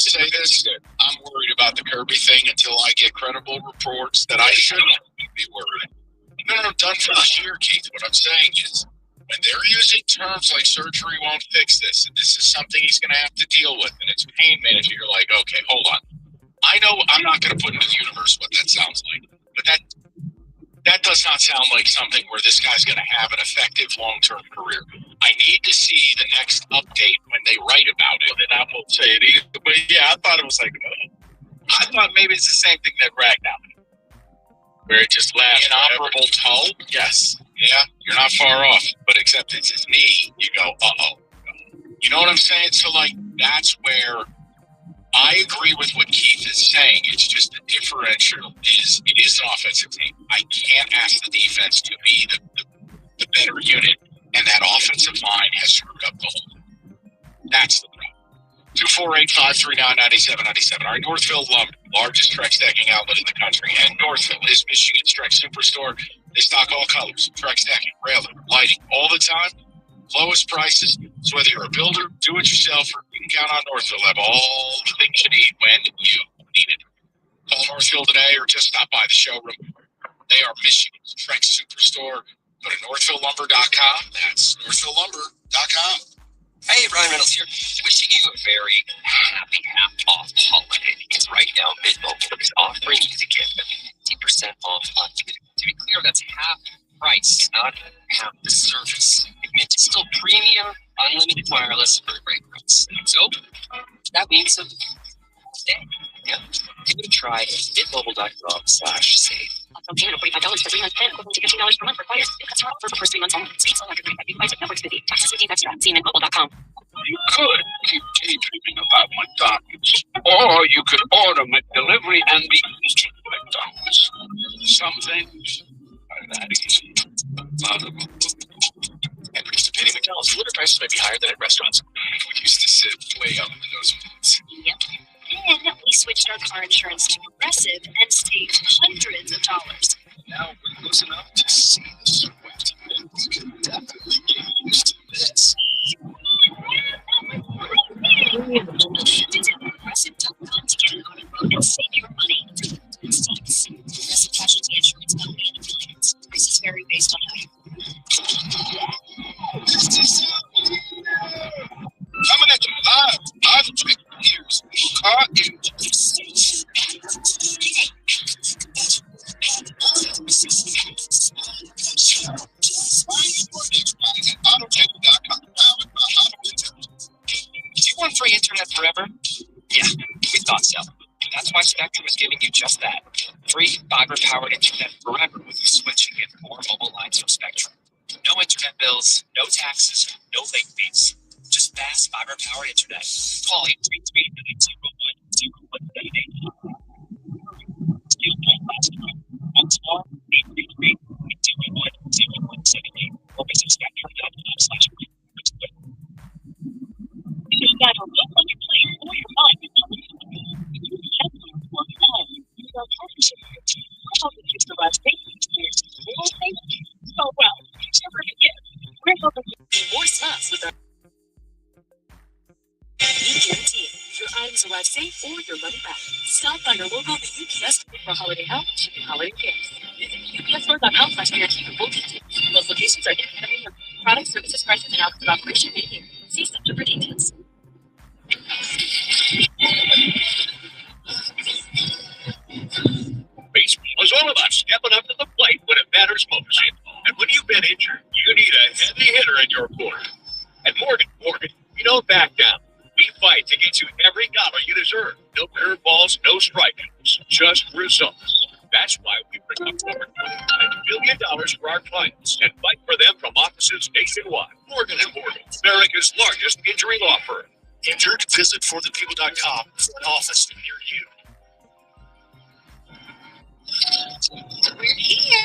Speaker 8: say this. I'm worried about the Kirby thing until I get credible reports that I shouldn't be worried. No, done for this year, Keith. What I'm saying is, when they're using terms like surgery won't fix this, and this is something he's going to have to deal with, and it's pain management, you're like, okay, hold on. I know I'm not going to put into the universe what that sounds like, but that does not sound like something where this guy's going to have an effective long-term career. I need to see the next update when they write about it.
Speaker 11: Well, then I won't say it either. But yeah, I thought it was like, I thought maybe it's the same thing that Ragnar, where it just lasts.
Speaker 8: Inoperable toe?
Speaker 11: Yes.
Speaker 8: Yeah, you're not far off. But except it's his knee, you go, uh-oh. You know what I'm saying? So, like, that's where I agree with what Keith is saying. It's just the differential is it is an offensive team. I can't ask the defense to be the better unit, and that offensive line has screwed up the whole thing. That's the problem. 248-539-9797. All right, Northville Lumber, largest Trex decking outlet in the country, and Northville is Michigan's Trex Superstore. They stock all colors, Trex decking, railing, lighting, all the time. Lowest prices. So whether you're a builder, do-it-yourselfer, you can count on Northville. Have all the things you need when you need it. Call Northville today or just stop by the showroom. They are Michigan's Trex Superstore. Go to NorthvilleLumber.com. That's NorthvilleLumber.com.
Speaker 21: Hey, Ryan Reynolds here. Wishing you a very happy half-off holiday, because right now Mint Mobile is offering you to get 50% off unlimited. To be clear, that's half price, not half the service. Mint is still premium, unlimited wireless for a great price. So that means stay. Yeah. Give it a try at mintmobile.com/save.
Speaker 17: From $245 for 3 months plan, equivalent to $15 per month required. New customer offer for first 3 months only. Speeds all after 35 gigabytes of network speed. Taxes 15 extra. See mintmobile.com.
Speaker 10: You could keep daydreaming about McDonald's, or you could order McDelivery and be eating McDonald's. Some things are that easy.
Speaker 9: And participating McDonald's delivery prices may be higher than at restaurants.
Speaker 8: We used to sit way up in those minutes.
Speaker 17: Yep. And we switched our car insurance to Progressive and saved hundreds of dollars.
Speaker 9: Now we're close enough to see the sweat. We can definitely get used to this.
Speaker 17: Visit Progressive.com to get an auto quote and save your money. Progressive Casualty Insurance Company and affiliates. Prices vary based on how you.
Speaker 8: Coming at you live, positive years, car
Speaker 21: Do you want free internet forever? Yeah, we thought so. That's why Spectrum is giving you just that. Free fiber-powered internet forever with a switch and get more mobile lines from Spectrum. No internet bills, no taxes, no late fees. Just fast fiber-powered internet. Call 833-901-0178. Once more, 833-901-0178. Or visit spectrum.com/.
Speaker 17: You got a look on your plate or your mind. So well, never forget. We're hoping to do more smiles with our UPS. Your items arrive safe or your money back. Stop by your local UPS for holiday help and holiday gifts. Visit UPSstore.com/guarantee for full details. Most locations are independent of product services, prices, and hours of operation may vary. See Center for details.
Speaker 11: Baseball is all about stepping up to the plate when it matters most. And when you've been injured, you need a heavy hitter in your corner. And
Speaker 8: to every dollar you deserve. No curveballs, no strikeouts, just results. That's why we bring up over $25 billion for our clients and fight for them from offices nationwide. Morgan & Morgan, America's largest injury law firm. Injured? Visit forthepeople.com for an office near you.
Speaker 17: We're here.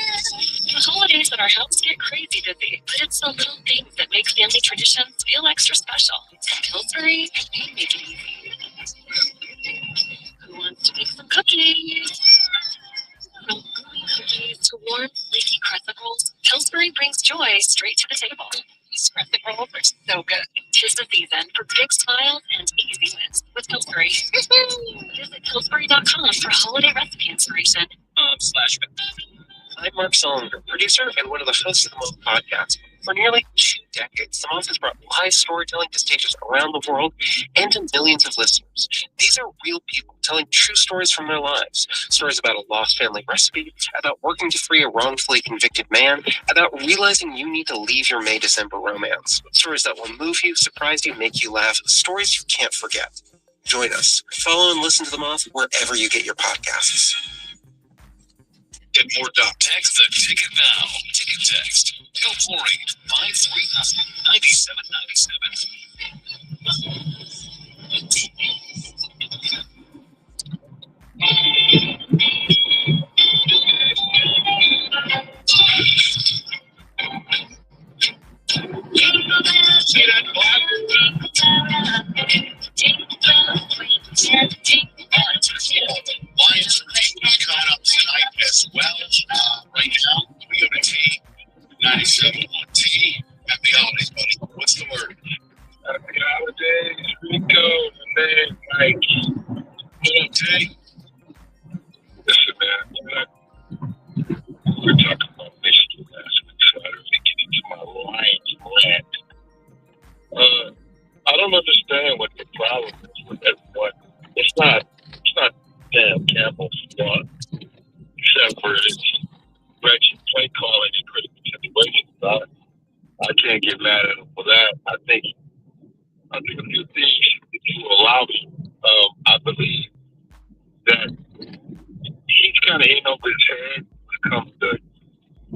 Speaker 17: The holidays at our house get crazy busy, but it's the little things that make family traditions feel extra special. And Pillsbury, they make it easy. Who wants to make some cookies? From gooey cookies to warm, flaky crescent rolls, Pillsbury brings joy straight to the table. These crescent rolls are so good. 'Tis the season for big smiles and easy wins with Pillsbury. Visit Pillsbury.com for holiday recipe inspiration.
Speaker 9: I'm Mark Solinger, producer and one of the hosts of the Moth podcast. For nearly 2 decades, the Moth has brought live storytelling to stages around the world and to millions of listeners. These are real people telling true stories from their lives. Stories about a lost family recipe, about working to free a wrongfully convicted man, about realizing you need to leave your May-December romance. Stories that will move you, surprise you, make you laugh. Stories you can't forget. Join us. Follow and listen to the Moth wherever you get your podcasts.
Speaker 8: Get more. Text the ticket now. Ticket text. Bill
Speaker 18: 9797. See that black? Lions are coming up tonight as well. Right now, we go to T 97 on T. Happy holidays, buddy. What's the word?
Speaker 13: Happy holidays, Rico, man, Mike.
Speaker 18: What up, Tay?
Speaker 13: Listen, man, we're talking about Michigan last week, so I don't think get into my Lions rant. I don't understand what the problem is with everyone. It's not damn Campbell's fault, except for its wretched play calling in critical situations. I can't get mad at him for that. I think a few things that you allow me. I believe that he's kind of in over his head when it comes to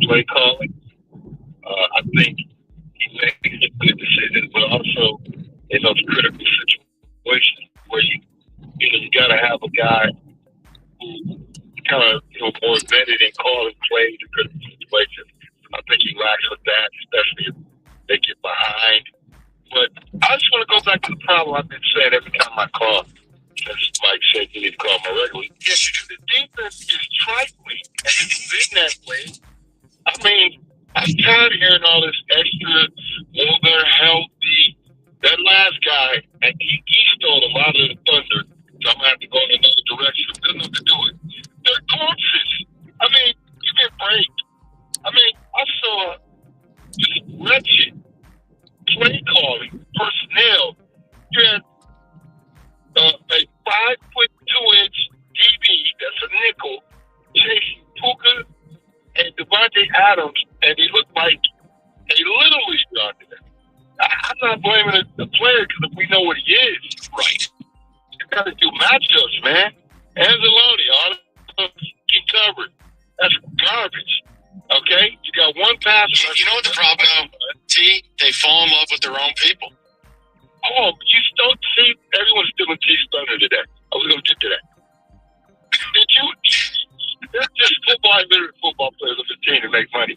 Speaker 13: play calling. I think he makes good decisions, but also in those critical situations where you got to have a guy who kind of more vetted in calling plays in critical situations. I think he lacks with that, especially if they get behind. But I just want to go back to the problem I've been saying every time I call. As Mike said, you need to call him regularly. Yes, you do. The defense is trifling, and it's been that way. I mean, I'm tired of hearing all this extra, they're healthy. That last guy, and he stole a lot of the thunder, so I'm going to have to go in another direction. There's nothing to do it. They're corpses. I mean, you get break. I mean, I saw just wretched play calling, personnel. You had a 5'2" DB that's a nickel chasing Puka and Devontae Adams, and he looked like a little league out there. I'm not blaming the player because we know what he is.
Speaker 8: Right.
Speaker 13: You got to do matchups, man. Anzalone, all he covered. That's garbage. Okay? You got one pass.
Speaker 18: You know what the problem is? T, they fall in love with their own people.
Speaker 13: Oh, you don't see everyone's doing T Stunner today. I was going to get to that. Did you? They're just football players on the team to make money.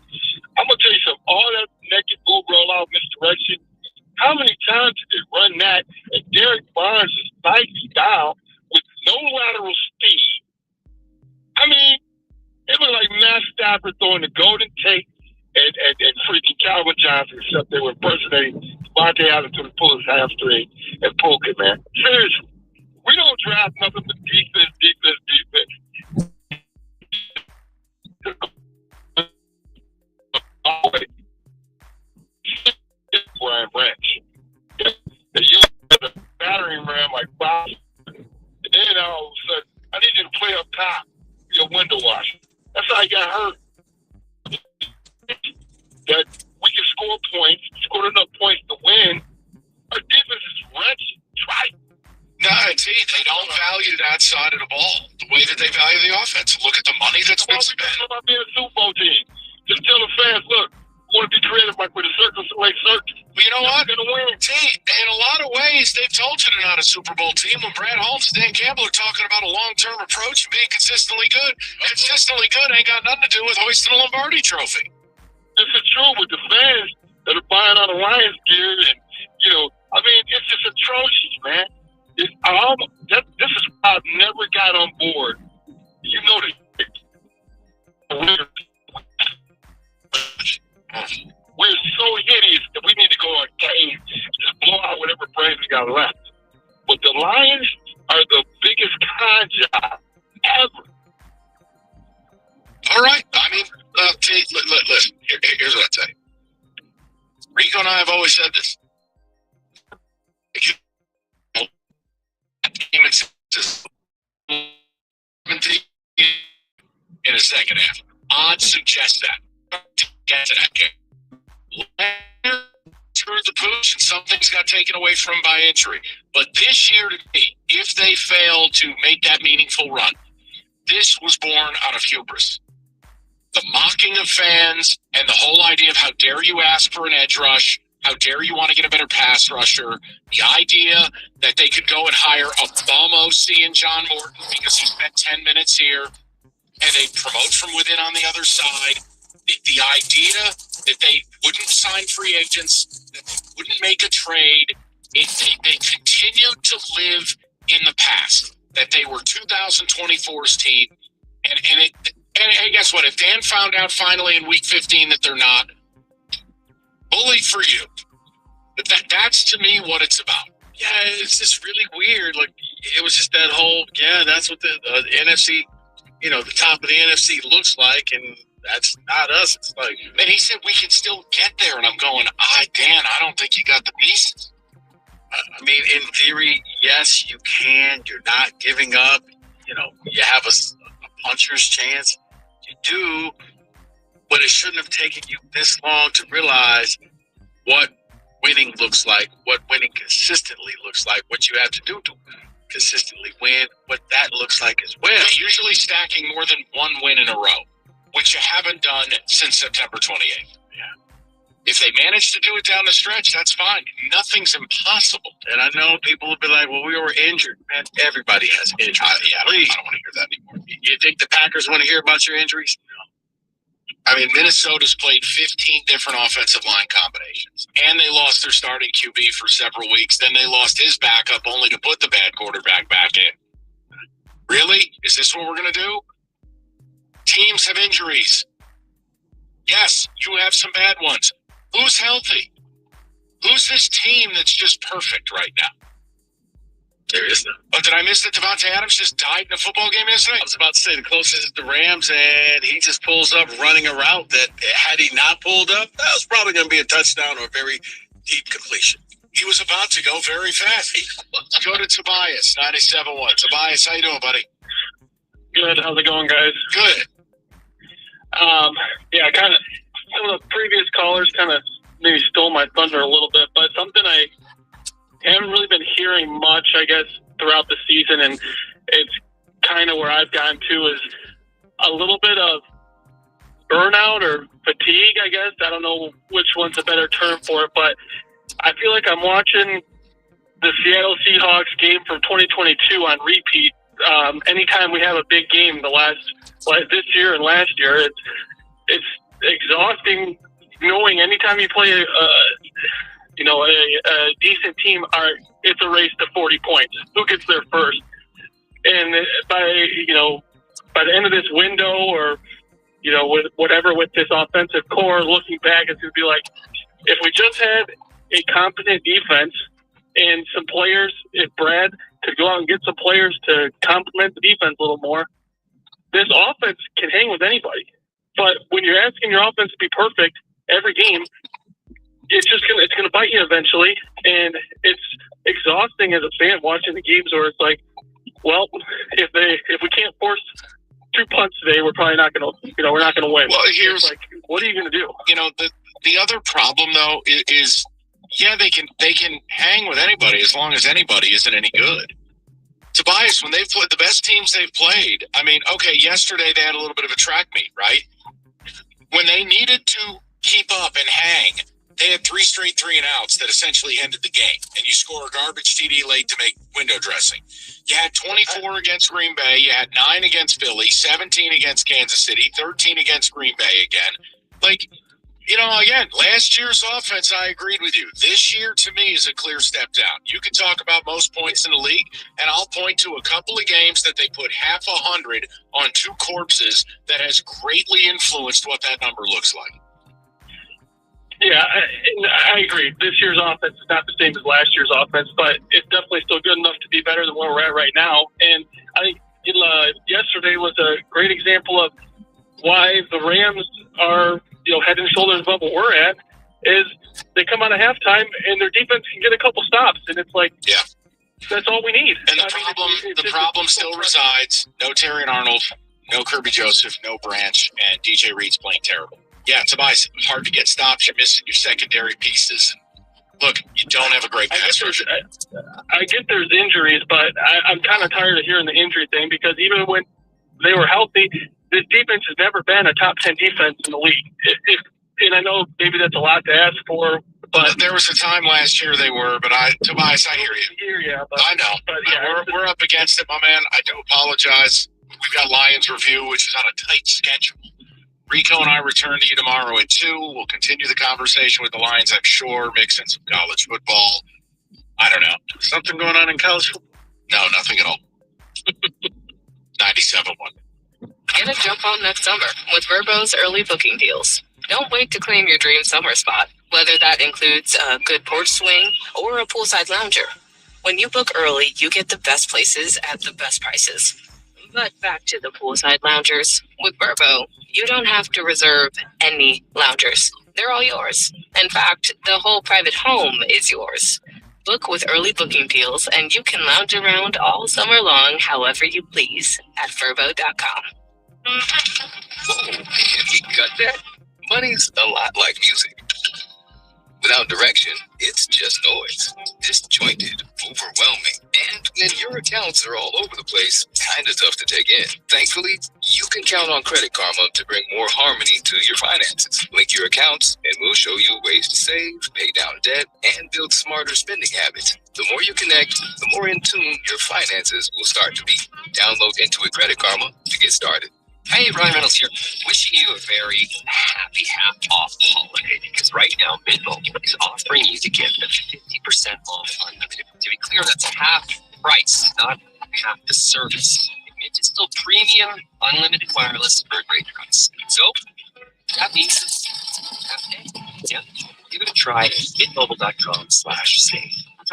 Speaker 13: I'm going to tell you something. All that naked bull rollout misdirection, how many times did they run that? And Derek Barnes is nice style with no lateral speed. I mean, it was like Matt Stafford throwing the Golden Tate and freaking Calvin Johnson, except they were impersonating Devontae Adams to pull his hamstring and poke it, man. Seriously. We don't draft nothing but defense. Brian Branch. And you have a battering ram like Bob. And then all of a sudden, I need you to play up top, your window washer. That's how I got hurt. That we can score points, score enough points to win. Our defense is wretched. Try.
Speaker 18: No,
Speaker 8: They don't value that side of the ball the way that they value the offense. Look at the money that's been spent.
Speaker 4: About being a Super Bowl team. Just tell the fans, look, we want to be creative like with the circles like search.
Speaker 8: But you know what?
Speaker 4: We're gonna win.
Speaker 8: In a lot of ways, they've told you they're not a Super Bowl team. When Brad Holmes and Dan Campbell are talking about a long-term approach and being consistently good, consistently good ain't got nothing to do with hoisting a Lombardi trophy.
Speaker 4: This is true with the fans that are buying out of Lions gear, and I mean, it's just atrocious, man. This is why I've never got on board. You know this. We're so hideous that we need to go on game, just blow out whatever brains we got left. But the Lions are the biggest con job ever.
Speaker 8: All right. I mean, listen, here's what I'd say. Rico and I have always said this. In the second half. Odds suggest that. To get to that game. Screwed the pooch and some things got taken away from by injury. But this year to me, if they fail to make that meaningful run, this was born out of hubris. The mocking of fans and the whole idea of how dare you ask for an edge rush, how dare you want to get a better pass rusher, the idea that they could go and hire a bum OC in John Morton because he spent 10 minutes here and they promote from within on the other side, the idea that they wouldn't sign free agents, that they wouldn't make a trade, they continued to live in the past, that they were 2024's team, and guess what? If Dan found out finally in week 15 that they're not, bully for you. But that's to me what it's about.
Speaker 18: Yeah, it's just really weird. Like, it was just that whole, that's what the NFC, the top of the NFC looks like, and that's not us. It's like,
Speaker 8: and he said we can still get there, and I'm going, Dan, I don't think you got the pieces.
Speaker 18: I mean, in theory, yes, you can. You're not giving up. You have a puncher's chance. You do, but it shouldn't have taken you this long to realize what winning looks like, what winning consistently looks like, what you have to do to consistently win, what that looks like as well.
Speaker 8: You're usually stacking more than one win in a row, which you haven't done since September 28th.
Speaker 18: Yeah.
Speaker 8: If they manage to do it down the stretch, that's fine. Nothing's impossible.
Speaker 18: And I know people will be like, well, we were injured. Man, everybody has injuries.
Speaker 8: I don't want to hear that anymore.
Speaker 18: You think the Packers want to hear about your injuries? No.
Speaker 8: I mean, Minnesota's played 15 different offensive line combinations, and they lost their starting QB for several weeks. Then they lost his backup only to put the bad quarterback back in. Really? Is this what we're going to do? Teams have injuries. Yes, you have some bad ones. Who's healthy? Who's this team that's just perfect right now?
Speaker 18: There is none.
Speaker 8: Oh, did I miss that Devontae Adams just died in a football game yesterday?
Speaker 18: I was about to say the closest is the Rams, and he just pulls up running a route that, had he not pulled up, that was probably going to be a touchdown or a very deep completion.
Speaker 8: He was about to go very fast. Go to Tobias, 97-1. Tobias, how you doing, buddy?
Speaker 14: Good. How's it going, guys?
Speaker 8: Good.
Speaker 14: Kind of some of the previous callers kind of maybe stole my thunder a little bit, but something I haven't really been hearing much, I guess, throughout the season, and it's kind of where I've gotten to is a little bit of burnout or fatigue, I guess. I don't know which one's a better term for it, but I feel like I'm watching the Seattle Seahawks game from 2022 on repeat. Anytime we have a big game, this year and last year, it's exhausting knowing anytime you play a decent team, it's a race to 40 points. Who gets there first? And by the end of this window, or with this offensive core, looking back, it's going to be like, if we just had a competent defense and some players, if Brad could go out and get some players to complement the defense a little more, this offense can hang with anybody. But when you're asking your offense to be perfect every game, it's gonna bite you eventually, and it's exhausting as a fan watching the games where it's like, well, if we can't force 2 punts today, we're probably not gonna win.
Speaker 8: Well, here's
Speaker 14: like, what are you gonna do?
Speaker 8: The other problem though is they can hang with anybody as long as anybody isn't any good. Tobias, when they've played the best teams they've played, I mean, okay, yesterday they had a little bit of a track meet, right? When they needed to keep up and hang, they had 3 straight 3-and-outs that essentially ended the game. And you score a garbage TD late to make window dressing. You had 24 against Green Bay. You had 9 against Philly, 17 against Kansas City, 13 against Green Bay again. Like, you know, again, last year's offense, I agreed with you. This year, to me, is a clear step down. You can talk about most points in the league, and I'll point to a couple of games that they put 100 on 2 corpses that has greatly influenced what that number looks like.
Speaker 14: Yeah, I agree. This year's offense is not the same as last year's offense, but it's definitely still good enough to be better than where we're at right now. And I think yesterday was a great example of why the Rams are, head and shoulders above what we're at. Is they come out of halftime and their defense can get a couple stops, and it's like,
Speaker 8: yeah,
Speaker 14: that's all we need.
Speaker 8: And the problem still resides. No Terry and Arnold, no Kirby Joseph, no Branch, and DJ Reed's playing terrible. Yeah, Tobias, hard to get stops. You're missing your secondary pieces. Look, you don't have a great pass rusher.
Speaker 14: I get there's injuries, but I'm kind of tired of hearing the injury thing, because even when they were healthy, this defense has never been a top 10 defense in the league. And I know maybe that's a lot to ask for, but
Speaker 8: there was a time last year they were. But Tobias, I hear you. I know. But yeah, we're up against it, my man. I do apologize. We've got Lions review, which is on a tight schedule. Rico and I return to you tomorrow at 2. We'll continue the conversation with the Lions, I'm sure, mix in some college football. I don't know.
Speaker 18: Something going on in college football?
Speaker 8: No, nothing at all. 97-1.
Speaker 7: Get a jump on next summer with Verbo's early booking deals. Don't wait to claim your dream summer spot, whether that includes a good porch swing or a poolside lounger. When you book early, you get the best places at the best prices. But back to the poolside loungers. With Verbo, you don't have to reserve any loungers. They're all yours. In fact, the whole private home is yours. Book with early booking deals, and you can lounge around all summer long however you please at Verbo.com.
Speaker 9: Whoa, man, we got that? Money's a lot like music. Without direction, it's just noise. Disjointed, overwhelming, and when your accounts are all over the place, kind of tough to take in. Thankfully, you can count on Credit Karma to bring more harmony to your finances. Link your accounts, and we'll show you ways to save, pay down debt, and build smarter spending habits. The more you connect, the more in tune your finances will start to be. Download Intuit Credit Karma to get started.
Speaker 21: Hey, Ryan Reynolds here, wishing you a very happy half-off holiday, because right now, Mint Mobile is offering you to get the 50% off unlimited. To be clear, that's half price, not half the service. Mint is still premium, unlimited wireless for a great price. So, that means half day. Yeah, give it a try at mintmobile.com/save.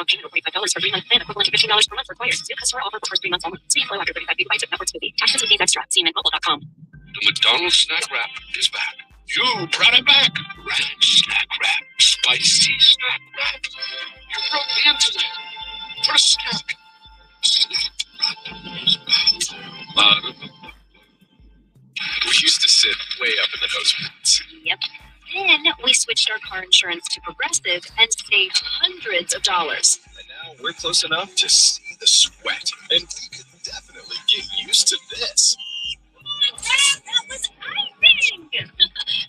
Speaker 17: Payment of $45 for 3-month plan, equivalent to $15 per month required. New customer offer for 3 months only. See for after 35 gigabytes of network speed. Taxes and fees extra. See mintmobile.com.
Speaker 10: The McDonald's snack wrap is back. You brought it back. Ranch snack wrap. Spicy snack wrap. You broke the internet. For a snack. Snack wrap is back.
Speaker 9: We used to sit way up in the nosebleeds.
Speaker 17: Yep. Then we switched our car insurance to Progressive and saved hundreds of dollars.
Speaker 9: And now we're close enough to see the sweat. And we could definitely get used to this.
Speaker 17: That was eye-rating.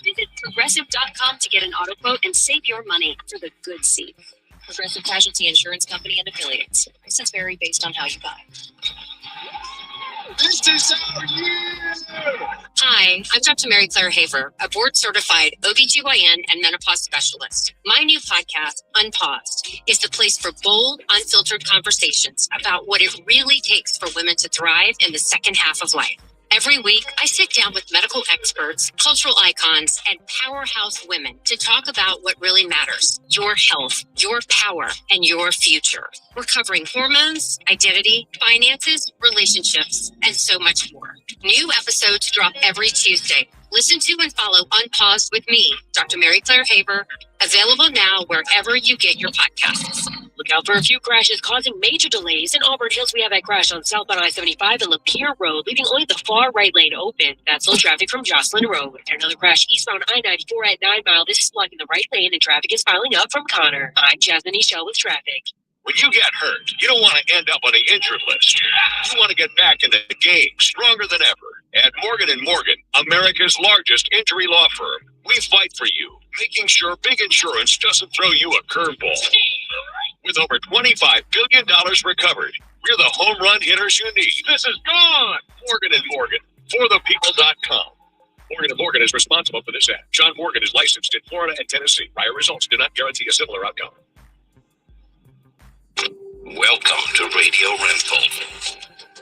Speaker 17: Visit Progressive.com to get an auto quote and save your money for the good seat. Progressive Casualty Insurance Company and Affiliates. Prices vary based on how you buy.
Speaker 10: This is our year!
Speaker 17: Hi, I'm Dr. Mary Claire Haver, a board-certified OBGYN and menopause specialist. My new podcast, Unpaused, is the place for bold, unfiltered conversations about what it really takes for women to thrive in the second half of life. Every week, I sit down with medical experts, cultural icons, and powerhouse women to talk about what really matters: your health, your power, and your future. We're covering hormones, identity, finances, relationships, and so much more. New episodes drop every Tuesday. Listen to and follow Unpaused with me, Dr. Mary Claire Haver, available now wherever you get your podcasts. Look out for a few crashes causing major delays. In Auburn Hills, we have a crash on southbound I-75 and Lapeer Road, leaving only the far right lane open. That's slow traffic from Jocelyn Road. And another crash eastbound I-94 at 9 Mile. This is blocking the right lane and traffic is piling up from Connor. I'm Jasmine Eshell with traffic.
Speaker 10: When you get hurt, you don't want to end up on the injured list. You want to get back in the game stronger than ever. At Morgan & Morgan, America's largest injury law firm, we fight for you, making sure big insurance doesn't throw you a curveball. With over $25 billion recovered, we're the home run hitters you need. This is gone. Morgan & Morgan, forthepeople.com. Morgan & Morgan is responsible for this ad. John Morgan is licensed in Florida and Tennessee. Prior results do not guarantee a similar outcome.
Speaker 6: Welcome to Radio Rental.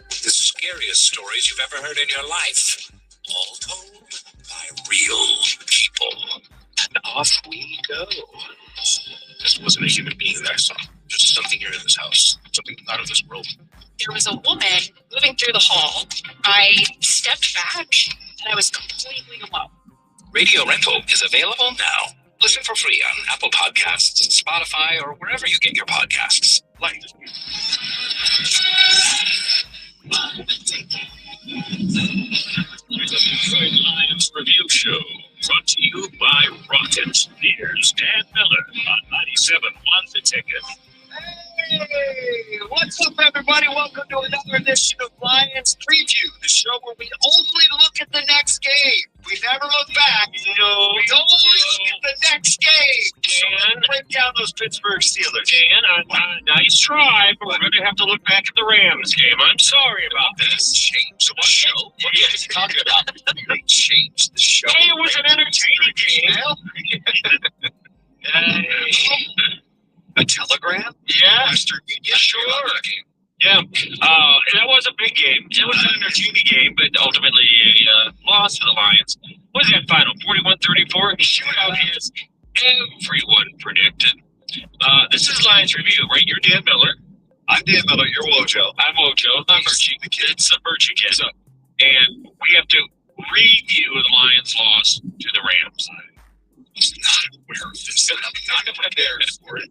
Speaker 6: The scariest stories you've ever heard in your life. All told by real people.
Speaker 8: And off we go. This wasn't a human being that I saw. There's something here in this house. Something out of this world.
Speaker 19: There was a woman moving through the hall. I stepped back and I was completely alone.
Speaker 6: Radio Rental is available now. Listen for free on Apple Podcasts, Spotify, or wherever you get your podcasts. Like
Speaker 10: The Detroit Lions Review Show, brought to you by Rocket. Here's Dan Miller on 97.1 The Ticket.
Speaker 23: Hey, what's up, everybody? Welcome to another edition of Lions Preview, the show where we only look at the next game. We never look back.
Speaker 12: No.
Speaker 23: We only look at the next game.
Speaker 12: Dan,
Speaker 23: break down those Pittsburgh Steelers.
Speaker 12: Dan, nice try, but we're going to have to look back at the Rams game. I'm sorry about this.
Speaker 6: Change the show? What are you talking about? They changed the show.
Speaker 12: Hey, it was an entertaining game.
Speaker 6: A telegram?
Speaker 12: Yeah, sure. Yeah, that was a big game. It was an entertaining game, but ultimately a loss for the Lions. What was that final? 41-34? Shootout as everyone predicted. This is Lions Review, right? You're Dan Miller.
Speaker 6: I'm Dan Miller. You're Wojo.
Speaker 12: I'm Wojo. I'm Virgie the Kid. It's a Virgie Kid. And we have to review the Lions' loss to the Rams.
Speaker 6: I was not aware of this. I'm not prepared for it.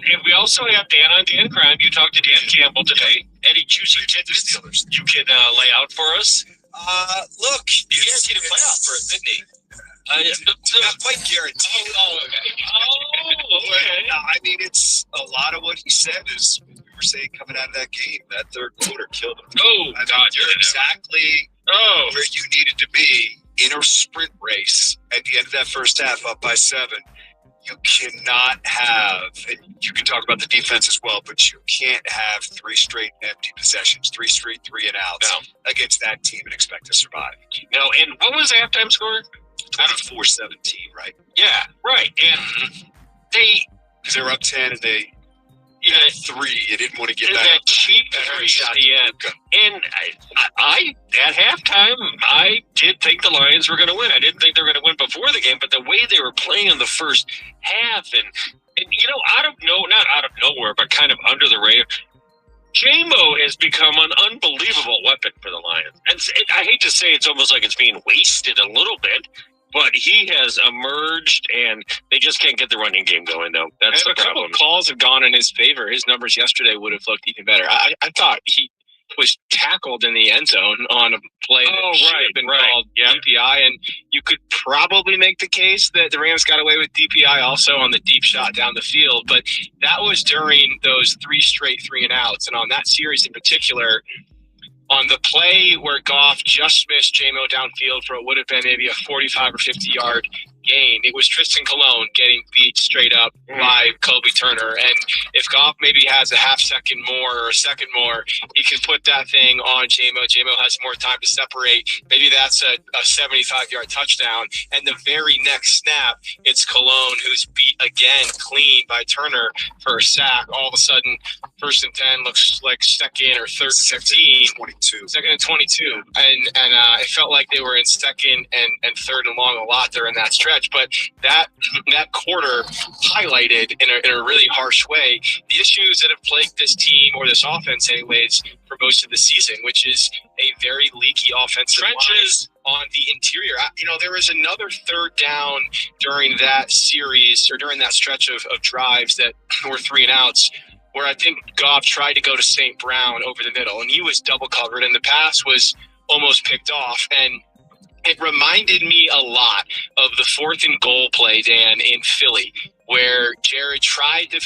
Speaker 12: And we also have Dan on Dan Crime. You talked to Dan Campbell today. Any juicy tidbits you can lay out for us?
Speaker 6: Look,
Speaker 12: You guaranteed a playoff for it, didn't he?
Speaker 6: not quite guaranteed.
Speaker 12: Oh, okay.
Speaker 6: I mean, it's a lot of what he said is we were saying coming out of that game. That third quarter killed him.
Speaker 12: Oh,
Speaker 6: I mean,
Speaker 12: God,
Speaker 6: you're exactly where you needed to be in a sprint race at the end of that first half, up by 7. You cannot have, and you can talk about the defense as well, but you can't have 3 straight empty possessions, 3 straight 3 and outs against that team and expect to survive.
Speaker 12: No, and what was the halftime score?
Speaker 6: 24-17, right?
Speaker 12: Yeah, right. And
Speaker 6: because they were up 10 and they had 3. You didn't want to get
Speaker 12: that cheap 3 at the end. And I at halftime, I did think the Lions were going to win. I didn't think they were going to win before the game, but the way they were playing in the first half and not out of nowhere, but kind of under the radar, J-Mo has become an unbelievable weapon for the Lions. And I hate to say it's almost like it's being wasted a little bit, but he has emerged, and they just can't get the running game going, though. That's the problem.
Speaker 24: A couple of calls have gone in his favor. His numbers yesterday would have looked even better. I thought he was tackled in the end zone on a play that should have been called DPI, and you could probably make the case that the Rams got away with DPI also on the deep shot down the field, but that was during those 3 straight 3 and outs, and on that series in particular, on the play where Goff just missed J-Mo downfield for what would have been maybe a 45 or 50-yard gain, it was Tristan Colon getting beat straight up by Kobe Turner. And if Goff maybe has a half second more or a second more, he can put that thing on J-Mo. J-Mo has more time to separate. Maybe that's a 75-yard touchdown. And the very next snap, it's Colon who's beat again clean by Turner for a sack. All of a sudden, 1st and 10 looks like second or 3rd and 15.
Speaker 6: 22.
Speaker 24: 2nd and 22. And it felt like they were in 2nd and 3rd and long a lot there in that stretch. But that quarter highlighted in a really harsh way the issues that have plagued this team, or this offense anyways, for most of the season, which is a very leaky offensive trenches on the interior. There was another 3rd down during that series, or during that stretch of drives that were 3 and outs, where I think Goff tried to go to St. Brown over the middle, and he was double covered, and the pass was almost picked off. And it reminded me a lot of the 4th and goal play, Dan, in Philly,
Speaker 9: where Jared tried to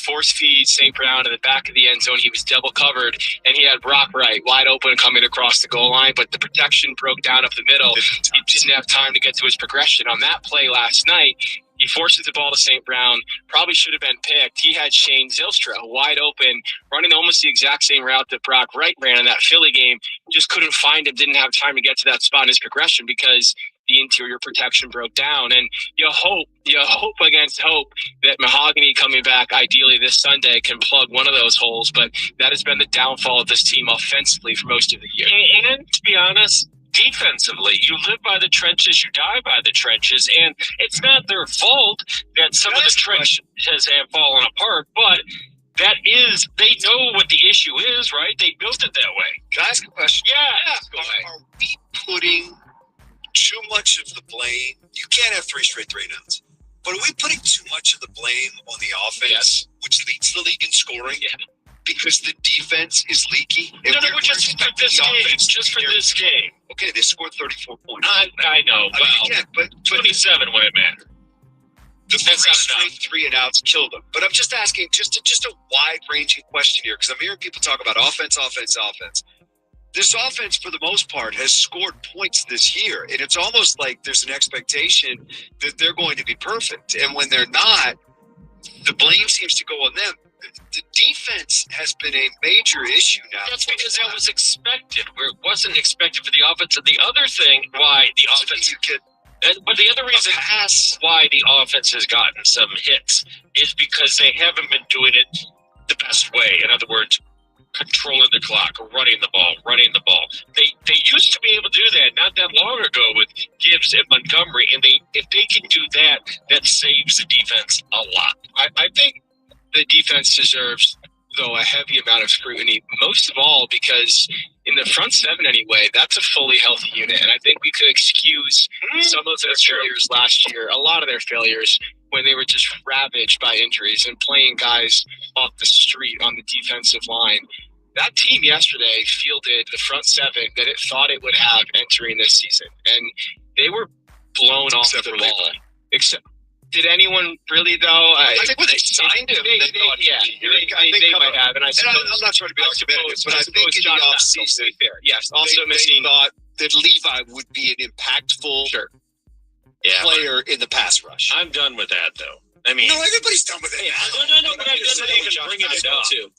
Speaker 9: force feed St. Brown in the back of the end zone. He was double covered, and he had Brock Wright wide open coming across the goal line, but the protection broke down up the middle. He didn't have time to get to his progression. On that play last night, he forces the ball to St. Brown, probably should have been picked. He had Shane Zylstra wide open, running almost the exact same route that Brock Wright ran in that Philly game. Just couldn't find him, didn't have time to get to that spot in his progression because the interior protection broke down. And you hope against hope that Mahogany coming back ideally this Sunday can plug one of those holes, but that has been the downfall of this team offensively for most of the year.
Speaker 11: And to be honest, defensively, you live by the trenches, you die by the trenches, and it's not their fault that some of the trenches have fallen apart, but that is, they know what the issue is, right? They built it that way.
Speaker 6: Can I ask a question?
Speaker 11: Yeah.
Speaker 6: Are we putting too much of the blame? You can't have 3 straight 3-and-outs. But are we putting too much of the blame on the offense, which leads the league in scoring? Yeah. Because the defense is leaky?
Speaker 11: No, just for this game. Just for this game.
Speaker 6: Okay, they scored 34 points.
Speaker 11: I know.
Speaker 6: But
Speaker 11: 27 when it mattered.
Speaker 6: The 3 straight 3-and-outs killed them. But I'm just asking just a wide-ranging question here, because I'm hearing people talk about offense. This offense, for the most part, has scored points this year, and it's almost like there's an expectation that they're going to be perfect. And when they're not, the blame seems to go on them. The defense has been a major issue now.
Speaker 11: That's because that was expected, where it wasn't expected for the offense. And the other thing why the offense but the other reason why the offense has gotten some hits is because they haven't been doing it the best way. In other words, controlling the clock, running the ball. They used to be able to do that not that long ago with Gibbs and Montgomery, and if they can do that, that saves the defense a lot.
Speaker 9: I think the defense deserves, though, a heavy amount of scrutiny, most of all because in the front seven anyway, that's a fully healthy unit, and I think we could excuse some of their failures last year, a lot of their failures, when they were just ravaged by injuries and playing guys off the street on the defensive line. That team yesterday fielded the front seven that it thought it would have entering this season, and they were blown off the ball. Did anyone really, though?
Speaker 6: I think when they signed him, they might have. And I'm not trying to be argumentative, but I think in the offseason,
Speaker 9: yes, also
Speaker 6: they thought that Levi would be an impactful player in the pass rush.
Speaker 11: I'm done with that, though. I mean,
Speaker 6: no, everybody's done with it.
Speaker 11: No, but I'm done with bringing it up too.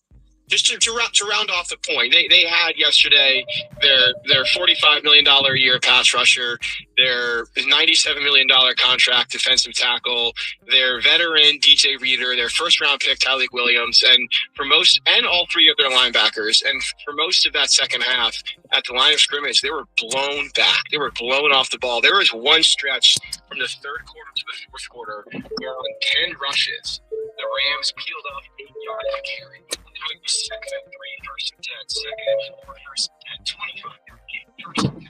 Speaker 9: Just to round off the point, they had yesterday their $45 million a year pass rusher, their $97 million contract defensive tackle, their veteran DJ Reader, their first round pick Tyleik Williams, and all 3 of their linebackers. And for most of that second half, at the line of scrimmage, they were blown back. They were blown off the ball. There was one stretch from the third quarter to the fourth quarter where on 10 rushes, the Rams peeled off 8 yards of carry. It was second and 3, first and 10, second and 4, first and 10, 25 yard game, first and 10.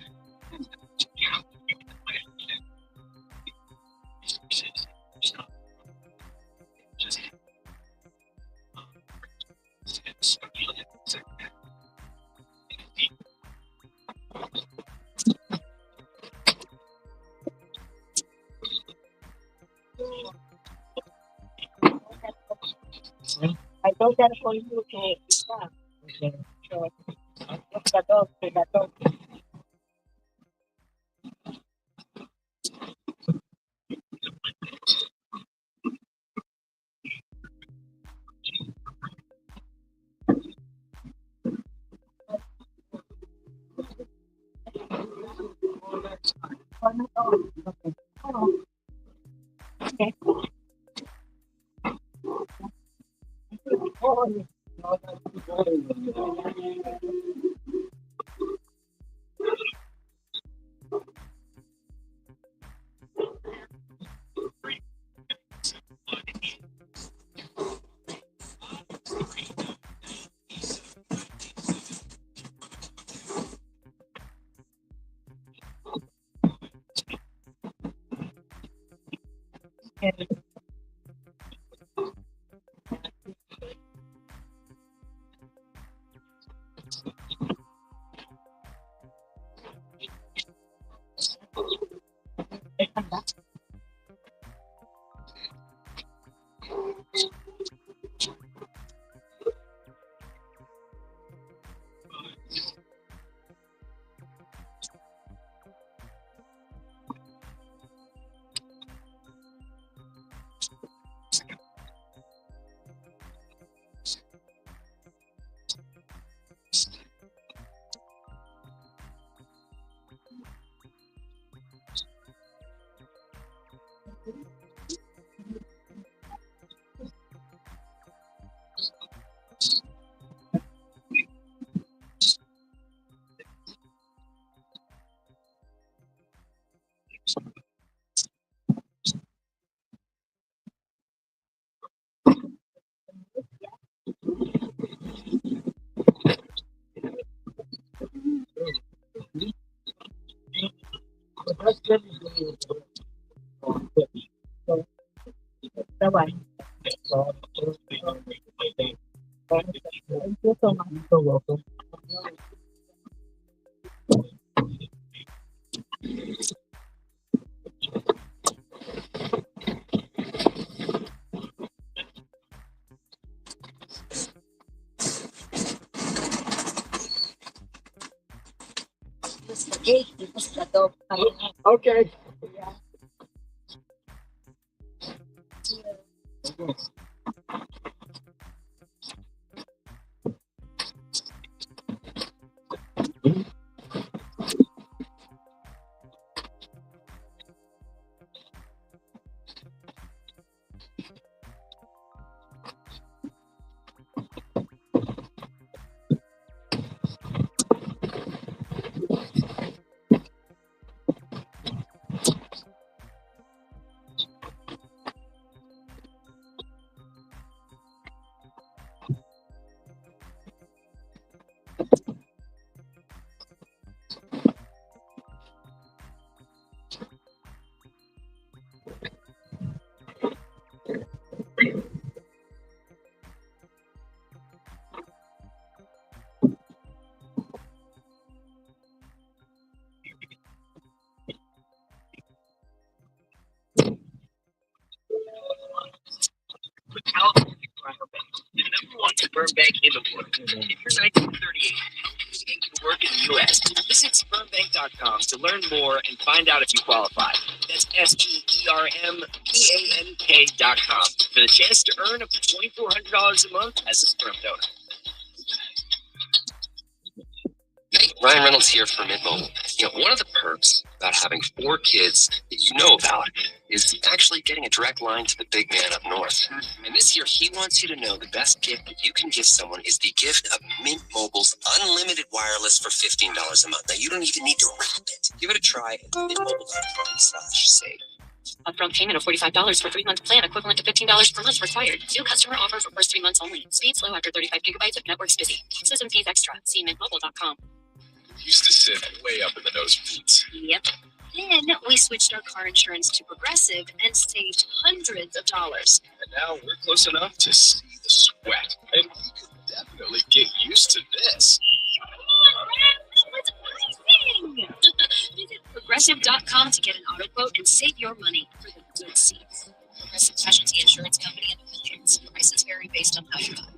Speaker 1: I thought that for you to stop. Okay. Bye-bye. Thank you so much. You're welcome.
Speaker 2: Okay.
Speaker 23: With California Crime Bank, the #1 sperm bank in the world. If you're 1938 and can work in the U.S., visit spermbank.com to learn more and find out if you qualify. That's SPERMBANK.com for the chance to earn up to $2,400 a month as a sperm donor.
Speaker 21: Hey, Ryan Reynolds here for Mint Mobile. You know, one of the perks about having 4 kids that you know about is actually getting a direct line to the big man up north. And this year, he wants you to know the best gift that you can give someone is the gift of Mint Mobile's unlimited wireless for $15 a month. Now, you don't even need to wrap it. Give it a try at mintmobile.com/save.
Speaker 17: Upfront payment of $45 for 3-month plan, equivalent to $15 per month required. New customer offer for first 3 months only. Speed slow after 35 gigabytes if network's busy. Taxes and fees extra. See mintmobile.com.
Speaker 9: Used to sit way up in the nosebleeds.
Speaker 17: Yep. Then we switched our car insurance to Progressive and saved hundreds of dollars.
Speaker 9: And now we're close enough to see the sweat. And we could definitely get used to this.
Speaker 17: That's amazing! Visit Progressive.com to get an auto quote and save your money for the good seats. Progressive Casualty Insurance Company and affiliates. Prices vary based on how you buy.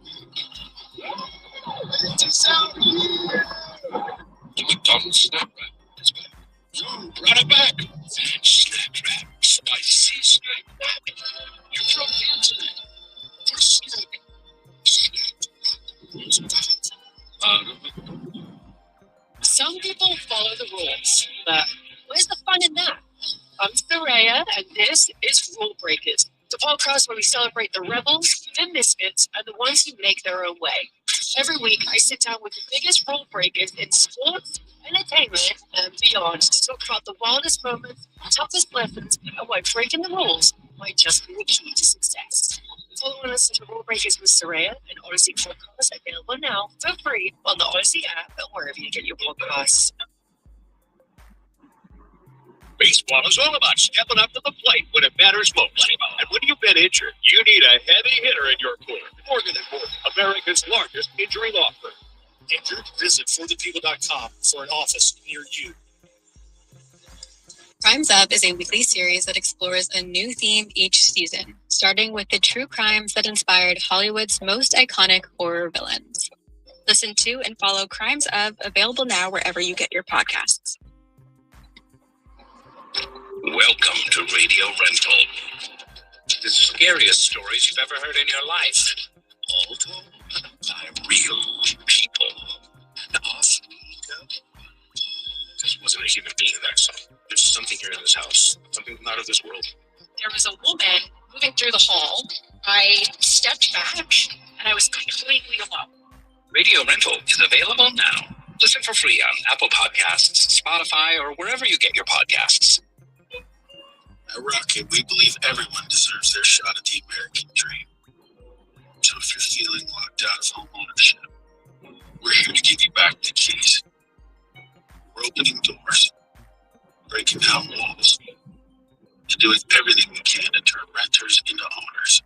Speaker 10: The McDonald's snack wrap is back. You brought it back. That snack wrap, spicy snack wrap. You dropped the internet for
Speaker 17: Some people follow the rules, but where's the fun in that? I'm Soraya, and this is Rule Breakers, the podcast where we celebrate the rebels, the misfits, and the ones who make their own way. Every week, I sit down with the biggest rule breakers in sports, entertainment, and beyond to talk about the wildest moments, toughest lessons, and why breaking the rules might just be the key to success. Follow and listen to Rule Breakers with Soraya, an Odyssey podcast available now for free on the Odyssey app and wherever you get your podcasts.
Speaker 18: Baseball is all about stepping up to the plate when it matters most. And when you've been injured, you need a heavy hitter in your corner. Morgan & Morgan, America's largest injury law firm.
Speaker 3: Injured? Visit forthepeople.com for an office near you.
Speaker 20: Crimes Up is a weekly series that explores a new theme each season, starting with the true crimes that inspired Hollywood's most iconic horror villains. Listen to and follow Crimes Up, available now wherever you get your podcasts.
Speaker 10: Welcome to Radio Rental. The scariest stories you've ever heard in your life. All told by real people. This wasn't a human being that saw. There's something here in this house. Something not of this world.
Speaker 19: There was a woman moving through the hall. I stepped back, and I was completely alone.
Speaker 10: Radio Rental is available now. Listen for free on Apple Podcasts, Spotify, or wherever you get your podcasts.
Speaker 3: At Rocket, we believe everyone deserves their shot at the American dream. So if you're feeling locked out of home ownership, we're here to give you back the keys. We're opening doors for breaking down walls, and doing everything we can to turn renters into owners.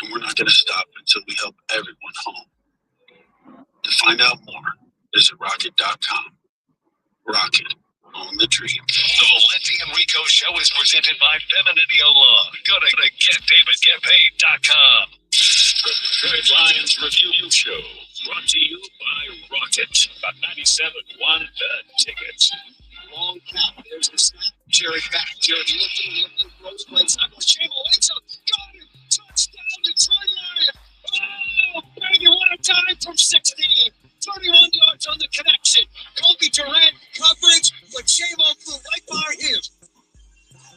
Speaker 3: And we're not going to stop until we help everyone home. To find out more, visit rocket.com. Rocket, own the dream.
Speaker 2: The Valenti and Rico Show is presented by Femininity Law. Go to GetDavidGetPaid.com. The Detroit Lions Review Show, brought to you by Rocket. About 97.1 The Ticket.
Speaker 3: Long count. There's the snap. Jerry back. Jerry looking, throws plays. Shamo ends up. Got it. Touchdown, Detroit Lions. Oh, baby, what a time from 16. 31 yards on the connection. Kobe Durant coverage, but Shamo flew right by him.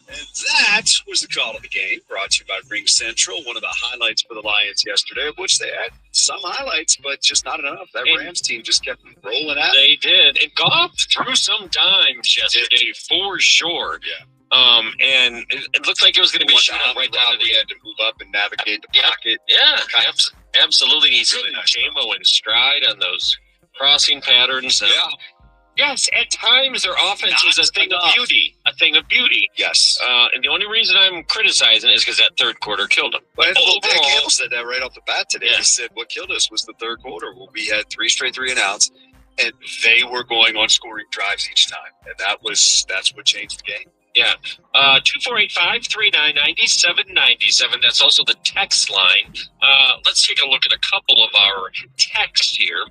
Speaker 6: And that was the call of the game, brought to you by Ring Central, one of the highlights for the Lions yesterday, of which they had some highlights, but just not enough. That Rams team just kept rolling out.
Speaker 11: They did. And Goff threw some dimes yesterday for sure.
Speaker 6: Yeah.
Speaker 11: And it looked like it was going to be shot right down to the
Speaker 6: end to move up and navigate the pocket.
Speaker 11: Yeah, absolutely. He's hitting Shamo in stride on those crossing patterns. And yes, at times their offense is a thing of beauty. A thing of beauty.
Speaker 6: Yes.
Speaker 11: And the only reason I'm criticizing is because that third quarter killed them.
Speaker 6: But Dan Campbell said that right off the bat today. He said what killed us was the third quarter. Well, we had 3 straight 3-and-outs, and they were going on scoring drives each time. And that's what changed the game.
Speaker 11: Yeah. 2485-399-9797. That's also the text line. Let's take a look at a couple of our texts here.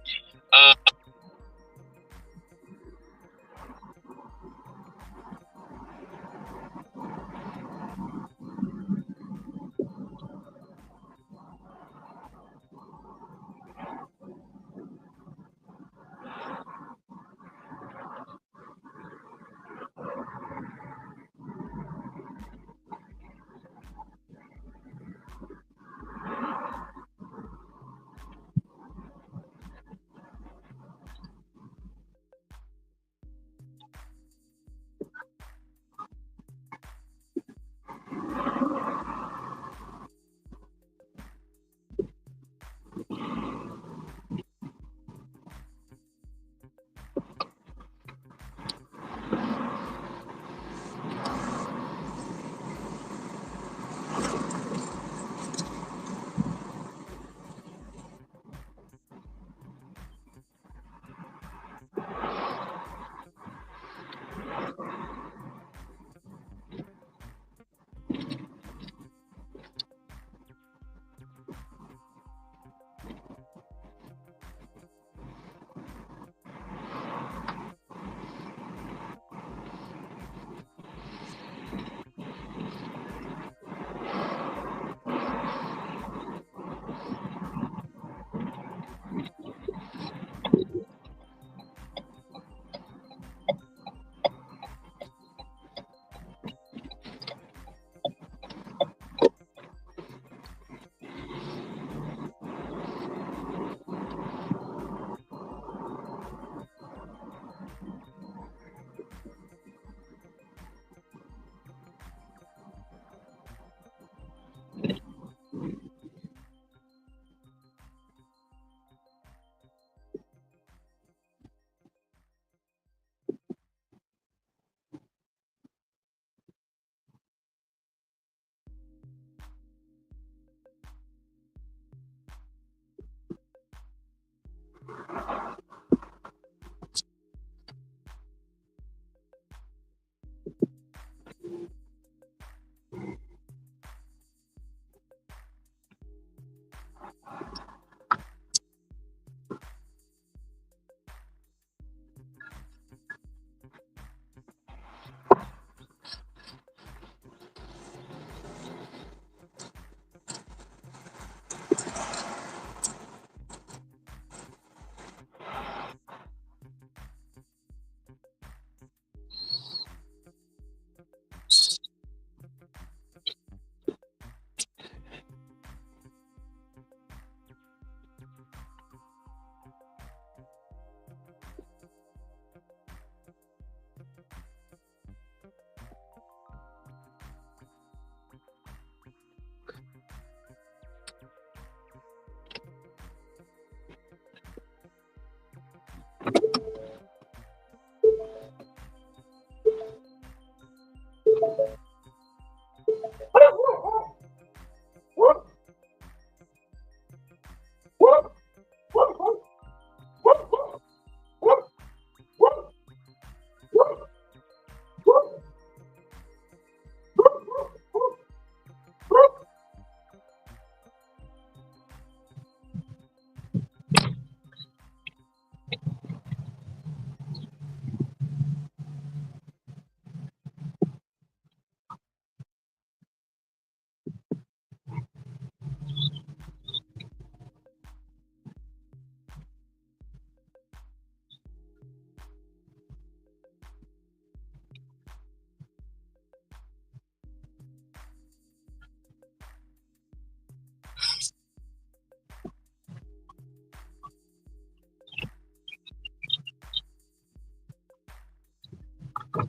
Speaker 1: Not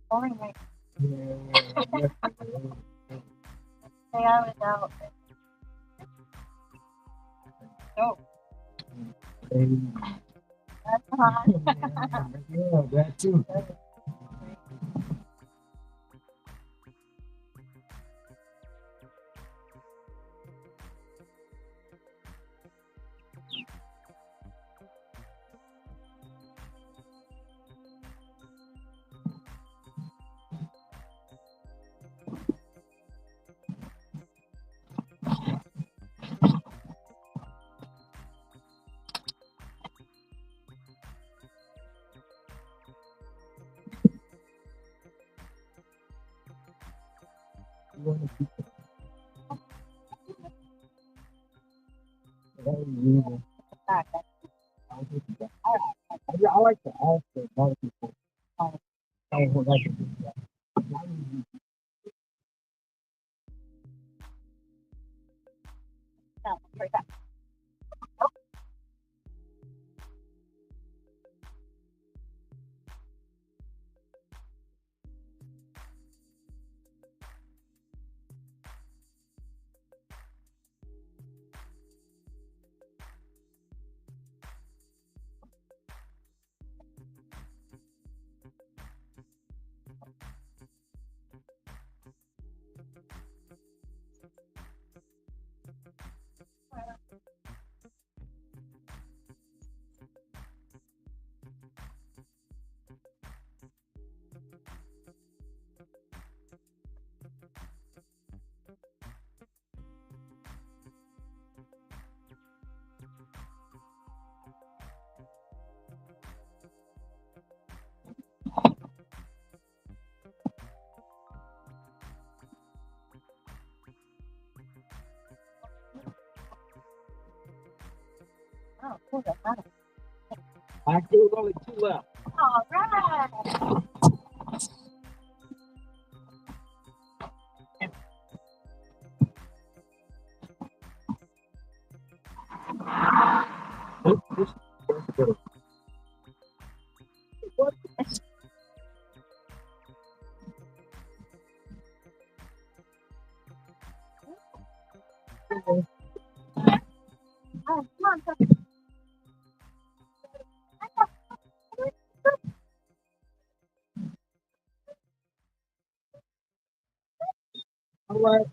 Speaker 1: pouring right. Stay out without. Oh. That's hot.
Speaker 3: Yeah, that too. I like to ask the other people. Hey, who like it?
Speaker 1: No, right back. Oh, cool. That's not it.
Speaker 3: Actually, there's only 2 left.
Speaker 1: All right. Oh, come on.
Speaker 3: All right.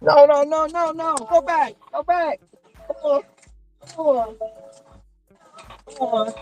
Speaker 3: No, no, no, no, no. Go back. Go back. Come on. Come on. Come on.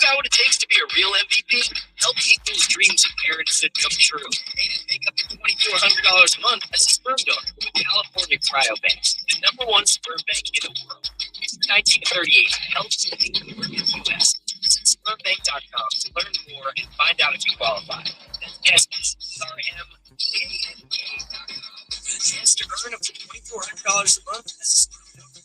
Speaker 21: got what it takes to be a real MVP? Help keep those dreams of parents that come true. And make up to $2,400 a month as a sperm donor with California Cryobanks, the #1 sperm bank in the world. Since 1938, helps people work in the U.S. Visit spermbank.com to learn more and find out if you qualify. That's SSRMBANK.com. Chance to earn up to $2,400 a month as a sperm donor.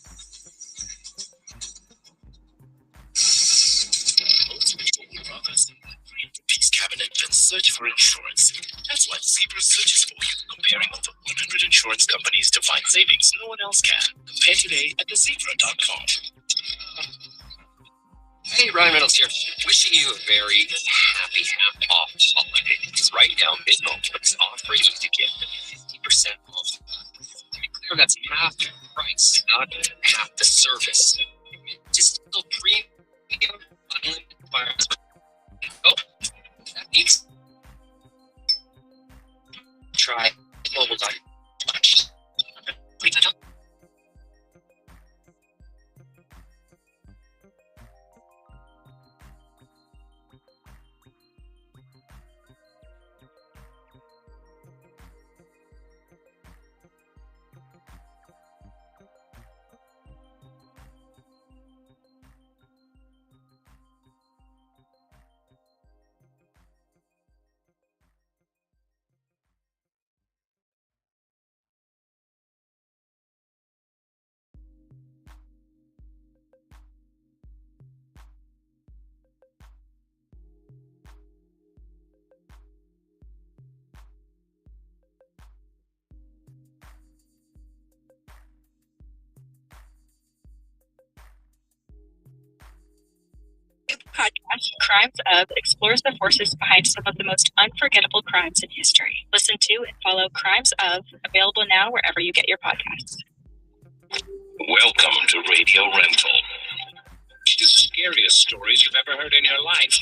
Speaker 21: Most people would rather send their brain to Peace Cabinet than search for insurance. That's why Zebra searches for you, comparing over 100 insurance companies to find savings no one else can. Compare today at thezebra.com. Hey, Ryan Reynolds here. Wishing you a very happy half-off holiday. Because right now, Midnight is offering you to get 50% off. To be clear, that's half the price, not half the service. Just still premium, unlimited wireless. Oh, that means try mobile.com.
Speaker 20: Podcast Crimes Of explores the forces behind some of the most unforgettable crimes in history. Listen to and follow Crimes Of, available now wherever you get your podcasts.
Speaker 2: Welcome to Radio Rental. The scariest stories you've ever heard in your life.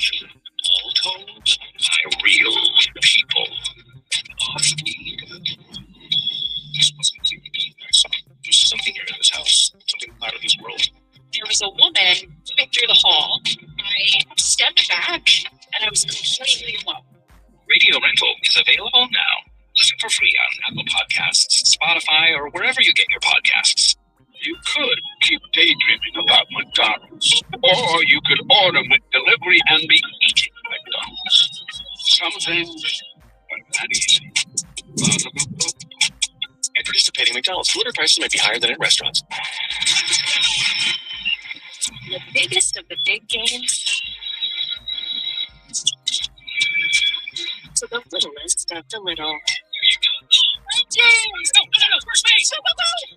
Speaker 2: All told by real people. This wasn't creepy. There's something here in this house. Something out of this world.
Speaker 19: There was a woman moving through the hall. I stepped back and I was completely alone.
Speaker 2: Radio Rental is available now. Listen for free on Apple Podcasts, Spotify, or wherever you get your podcasts. You could keep daydreaming about McDonald's, or you could order McDelivery and be eating McDonald's. Some things are not easy.
Speaker 9: At participating McDonald's, delivery prices might be higher than in restaurants.
Speaker 20: The biggest of the big games to the littlest of the little.
Speaker 19: First base!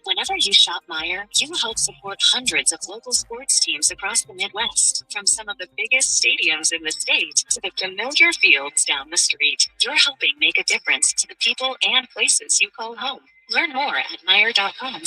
Speaker 20: Whenever you shop Meijer, you help support hundreds of local sports teams across the Midwest. From some of the biggest stadiums in the state to the familiar fields down the street, you're helping make a difference to the people and places you call home. Learn more at Meijer.com/.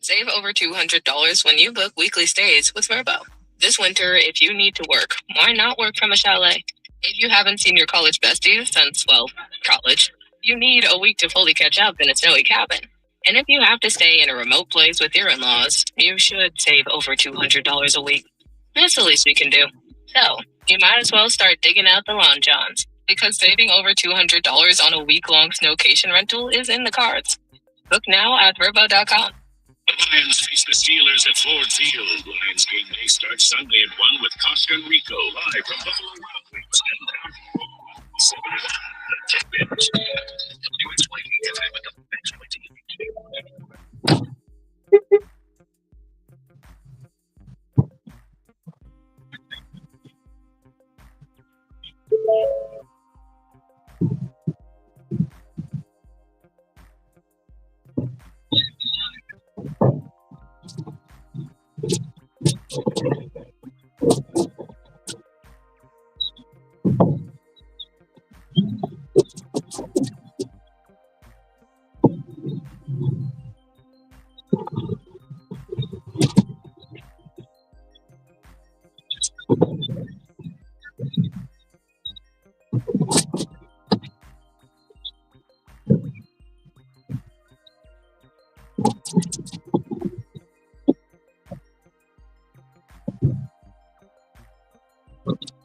Speaker 7: Save over $200 when you book weekly stays with Verbo. This winter, if you need to work, why not work from a chalet? If you haven't seen your college besties since, well, college, you need a week to fully catch up in a snowy cabin. And if you have to stay in a remote place with your in-laws, you should save over $200 a week. That's the least we can do. So, you might as well start digging out the lawn johns, because saving over $200 on a week-long snowcation rental is in the cards. Book now at Verbo.com.
Speaker 2: The Lions face the Steelers at Ford Field. Lions game day starts Sunday at 1 with Costa and Rico live from Buffalo Wild Wings. 7 minutes. WXYZ FM with the
Speaker 5: Okay.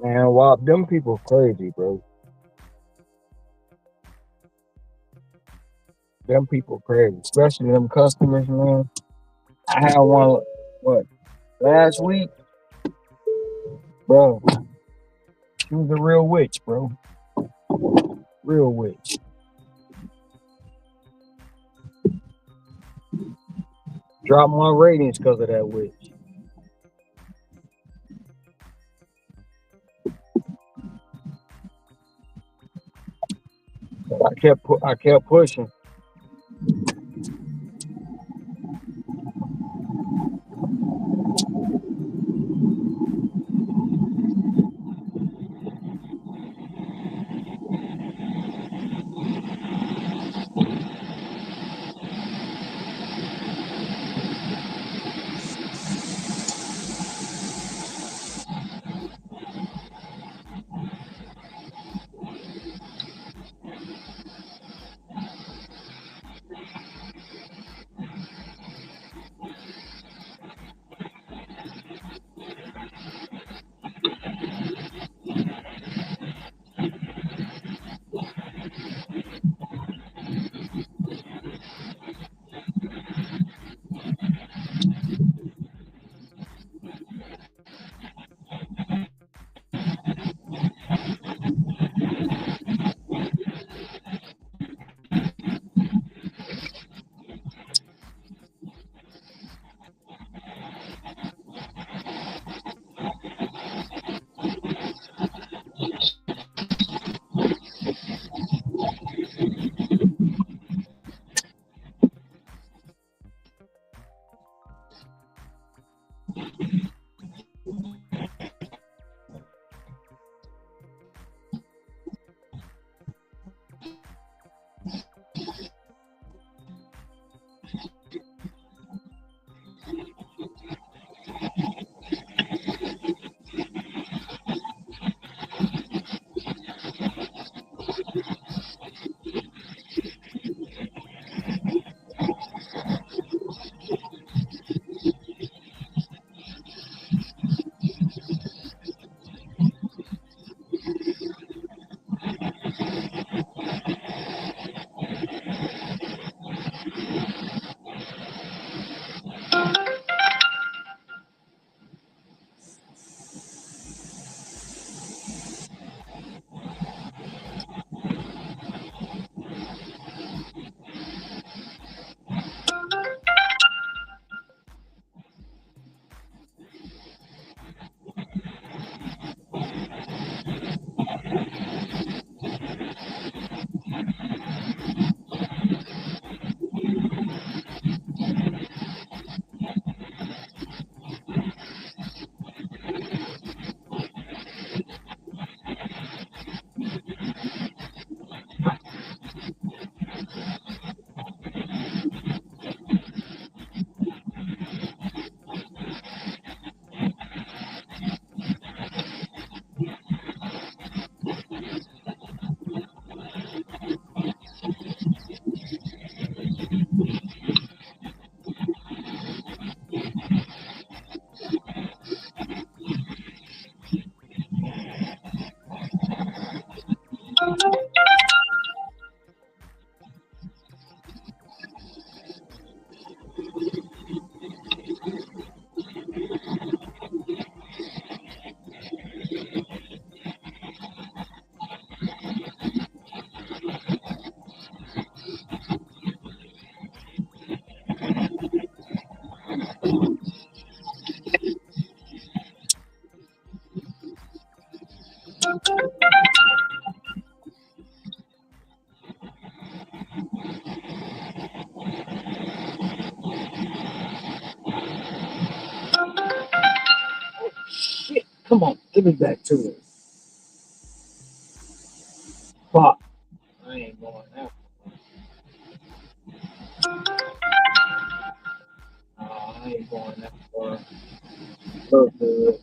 Speaker 5: Man, wow, them people crazy, bro. Them people crazy, especially them customers, man. I had one, last week, bro. She was a real witch, bro. Real witch. Dropped my ratings because of that witch. I kept pushing. Come on, give me back to it. Fuck. I ain't going out. I ain't going that far. Look good.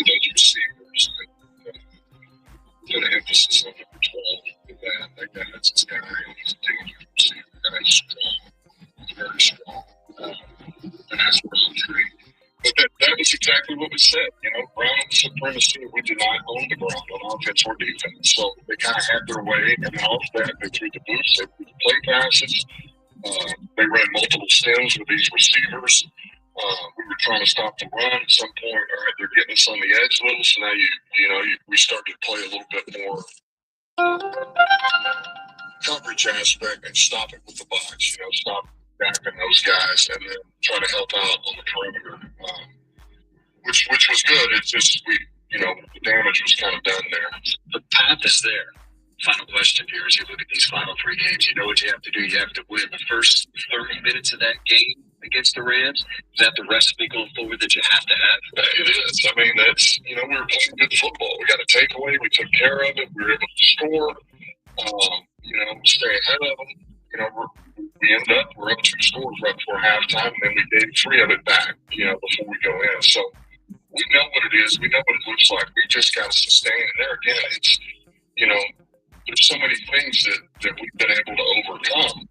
Speaker 10: Those receivers, put an emphasis on number 12. That guy, that's his guy, and he's a dangerous receiver. That guy's strong. He's very strong. And that's Brown. But that was exactly what we said. Brown supremacy. We did not own the ground on offense or defense. So they kind of had their way, and then off that, they threw the boost, they threw the play passes. They ran multiple stems with these receivers. We were trying to stop the run. At some point, all right, they're getting us on the edge a little. So now we started to play a little bit more coverage aspect and stop it with the box. Stop backing those guys and then try to help out on the perimeter, which was good. It's just the damage was kind of done there.
Speaker 3: The path is there. Final question here as you look at these final three games. You know what you have to do. You have to win the first 30 minutes of that game against the Rams. Is that the recipe going forward that you have to have?
Speaker 10: It is. I mean, that's, we were playing good football. We got a takeaway. We took care of it. We were able to score, stay ahead of them. We're up 2 scores right before halftime, and then we gave 3 of it back, before we go in. So we know what it is. We know what it looks like. We just got to sustain it. There again, it's, there's so many things that we've been able to overcome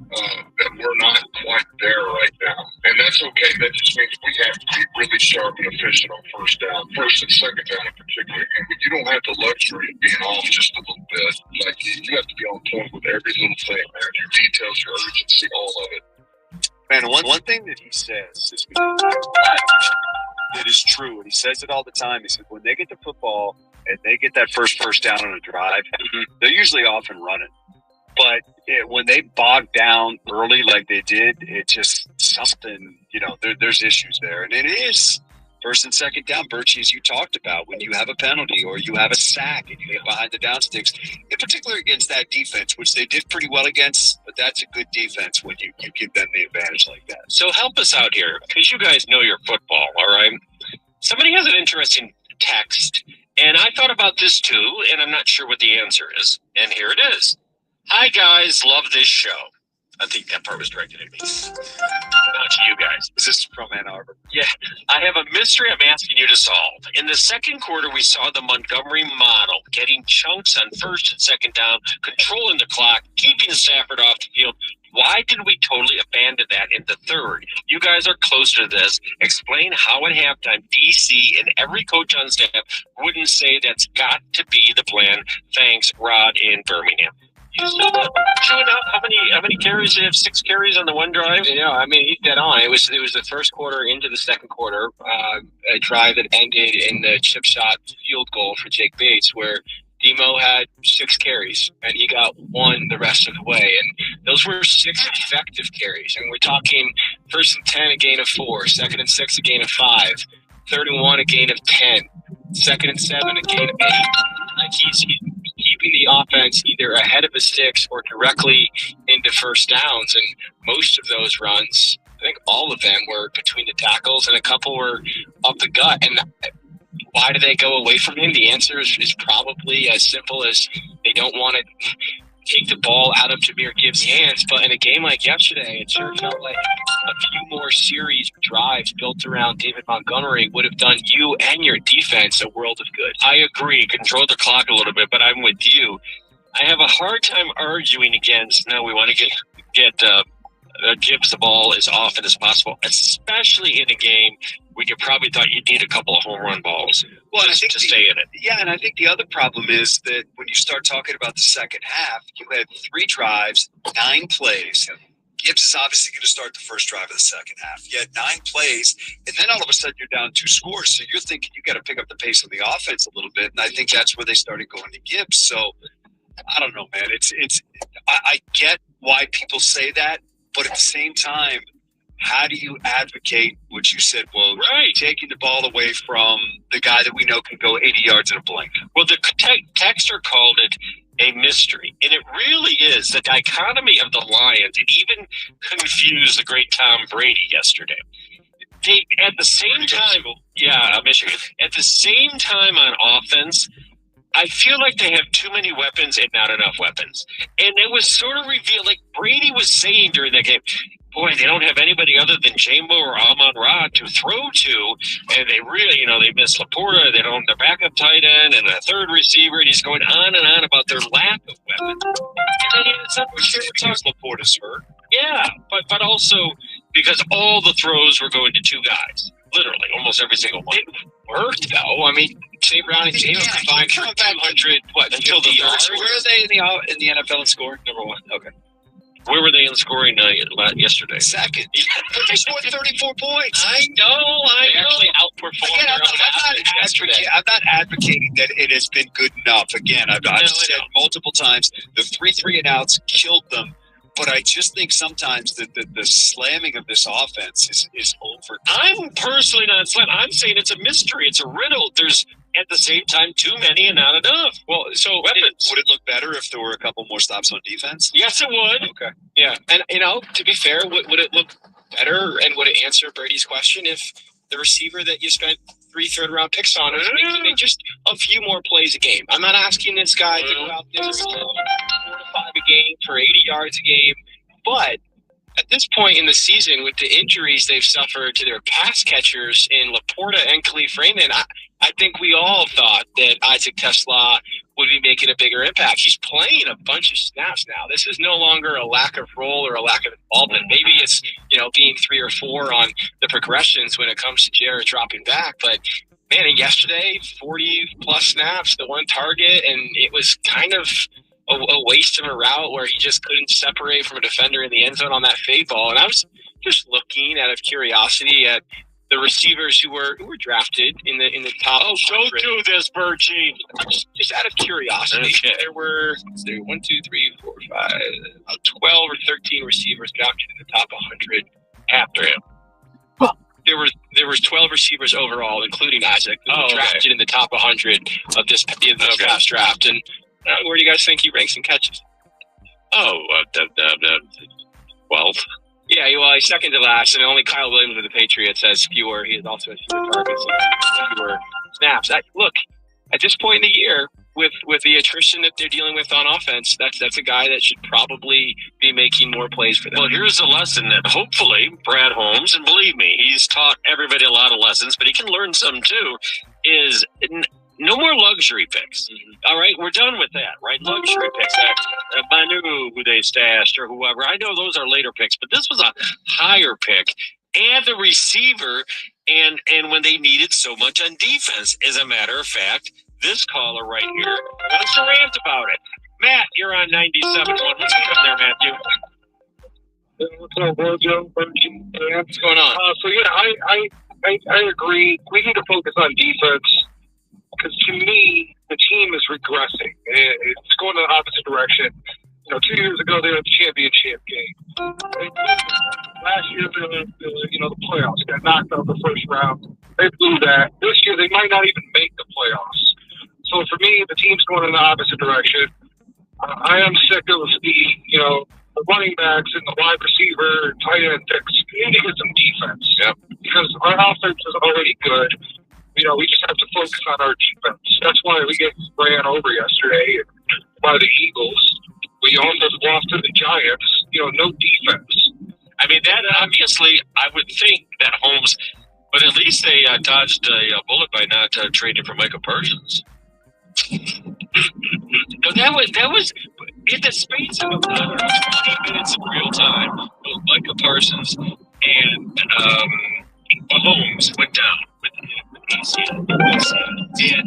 Speaker 10: that we're not quite there right now. And that's okay. That just means we have to be really sharp and efficient on first and second down in particular. And you don't have the luxury of being off just a little bit. Like, you have to be on point with every little thing, man. Your details, your urgency, all of it.
Speaker 3: Man, one thing that he says is that is true, and he says it all the time. He said when they get the football and they get that first down on a drive, they're usually off and running. But when they bog down early like they did, it just something, there's issues there. And it is first and second down, Birchie, as you talked about, when you have a penalty or you have a sack and you get behind the down sticks, in particular against that defense, which they did pretty well against, but that's a good defense when you give them the advantage like that.
Speaker 11: So help us out here, because you guys know your football, all right? Somebody has an interesting text, and I thought about this too, and I'm not sure what the answer is. And here it is. Hi, guys. Love this show. I think that part was directed at me. Not to you guys.
Speaker 3: Is this from Ann Arbor?
Speaker 11: Yeah. I have a mystery I'm asking you to solve. In the second quarter, we saw the Montgomery model getting chunks on first and second down, controlling the clock, keeping Stafford off the field. Why did we totally abandon that in the third? You guys are closer to this. Explain how at halftime DC and every coach on staff wouldn't say that's got to be the plan. Thanks, Rod in Birmingham. He's chewing out how many carries? They have 6 carries on the one drive.
Speaker 24: He's dead on. It was the first quarter into the second quarter, a drive that ended in the chip shot field goal for Jake Bates, where Demo had 6 carries and he got 1 the rest of the way, and those were 6 effective carries. And we're talking first and 10, a gain of 4, second and 6, a gain of 5, third and 1, a gain of 10, second and 7, a gain of 8. Like he's keeping the offense either ahead of the sticks or directly into first downs. And most of those runs, I think all of them were between the tackles and a couple were up the gut. And why do they go away from him? The answer is probably as simple as they don't want to take the ball out of Jahmyr Gibbs' hands. But in a game like yesterday, it sure felt like a few more series drives built around David Montgomery would have done you and your defense a world of good.
Speaker 11: I agree. Control the clock a little bit, but I'm with you. I have a hard time arguing against, no, we want to get Gibbs the ball as often as possible, especially in a game where you probably thought you'd need a couple of home run balls to stay in it.
Speaker 6: Yeah, and I think the other problem is that when you start talking about the second half, you had 3 drives, 9 plays. Gibbs is obviously going to start the first drive of the second half. You had 9 plays, and then all of a sudden you're down 2 scores. So you're thinking you got to pick up the pace of the offense a little bit, and I think that's where they started going to Gibbs. So I don't know, man. I get why people say that, but at the same time, how do you advocate what you said? Well, taking the ball away from the guy that we know can go 80 yards in a blink.
Speaker 11: Well, the texter called it a mystery, and it really is. The dichotomy of the Lions, it even confused the great Tom Brady yesterday. They, at the same time, Michigan. At the same time on offense, I feel like they have too many weapons and not enough weapons. And it was sort of revealed, like Brady was saying during that game, boy, they don't have anybody other than Jambo or Amon-Ra to throw to, and they really, they miss Laporta, they don't have their backup tight end and a third receiver, and he's going on and on about their lack of weapons. And then because
Speaker 6: Laporta's hurt.
Speaker 11: Yeah, but also because all the throws were going to 2 guys. Literally, almost every single one.
Speaker 24: It worked, though. I mean, St. Brown and James combined for 200, until the third.
Speaker 6: Where are they in the NFL in scoring? Number 1. Okay.
Speaker 11: Where were they in scoring yesterday?
Speaker 6: Second. They scored 34 points.
Speaker 11: I know.
Speaker 24: They actually outperformed their own athletes.
Speaker 6: I'm not advocating that it has been good enough. Again, I've said multiple times, the 3 and outs killed them. But I just think sometimes the slamming of this offense is over.
Speaker 11: I'm personally not slamming. I'm saying it's a mystery. It's a riddle. There's, at the same time, too many and not enough.
Speaker 24: Well, so
Speaker 11: weapons.
Speaker 6: Would it look better if there were a couple more stops on defense?
Speaker 11: Yes, it would.
Speaker 6: Okay.
Speaker 24: Yeah. And, to be fair, would it look better and would it answer Brady's question if the receiver that you spent 3 third-round picks on is making just a few more plays a game? I'm not asking this guy to go out there and 4 to 5 a game for 80 yards a game, but at this point in the season, with the injuries they've suffered to their pass catchers in Laporta and Khalif Raymond, I think we all thought that Isaac Tesla would be making a bigger impact. He's playing a bunch of snaps now. This is no longer a lack of role or a lack of involvement. Maybe it's, being 3 or 4 on the progressions when it comes to Jared dropping back. But, man, yesterday, 40-plus snaps, the 1 target, and it was kind of a waste of a route where he just couldn't separate from a defender in the end zone on that fade ball. And I was just looking out of curiosity at the receivers who were drafted in the top.
Speaker 11: Oh, don't do this, Birchie.
Speaker 24: Just out of curiosity, there were 12 or 13 receivers drafted in the top 100 after him. There was 12 receivers overall, including Isaac, who were drafted in the top 100 of this past draft. And where do you guys think he ranks in catches?
Speaker 11: 12.
Speaker 24: Yeah, well, he's second to last, and only Kyle Williams with the Patriots has fewer. He has also fewer targets and fewer snaps. Look, at this point in the year, with the attrition that they're dealing with on offense, that's a guy that should probably be making more plays for them.
Speaker 11: Well, here's a lesson that hopefully Brad Holmes, and believe me, he's taught everybody a lot of lessons, but he can learn some too, is no more luxury picks.
Speaker 24: Mm-hmm.
Speaker 11: All right, we're done with that, right? Luxury picks. Manu, who they stashed, or whoever. I know those are later picks, but this was a higher pick. And the receiver, and when they needed so much on defense. As a matter of fact, this caller right here wants to rant about it. Matt, you're on 97.1. What's going on there, Matthew?
Speaker 14: What's up, bro, Joe?
Speaker 24: What's going on?
Speaker 14: I agree. We need to focus on defense because, to me, the team is regressing. It's going in the opposite direction. 2 years ago, they were the championship game. Last year, they were the playoffs. Got knocked out the first round. They blew that. This year, they might not even make the playoffs. So, for me, the team's going in the opposite direction. I am sick of the running backs and the wide receiver, tight end picks. We need to get some defense.
Speaker 24: Yep.
Speaker 14: Because our offense is already good. We just have to focus on our defense. That's why we get ran over yesterday by the Eagles.
Speaker 10: We also lost to the Giants. No defense.
Speaker 11: I mean, that obviously, I would think that Holmes, but at least they dodged a bullet by not trading for Michael Parsons. No, that was in the space of another 20 minutes of real time. Both Michael Parsons and Holmes went down with ACL, and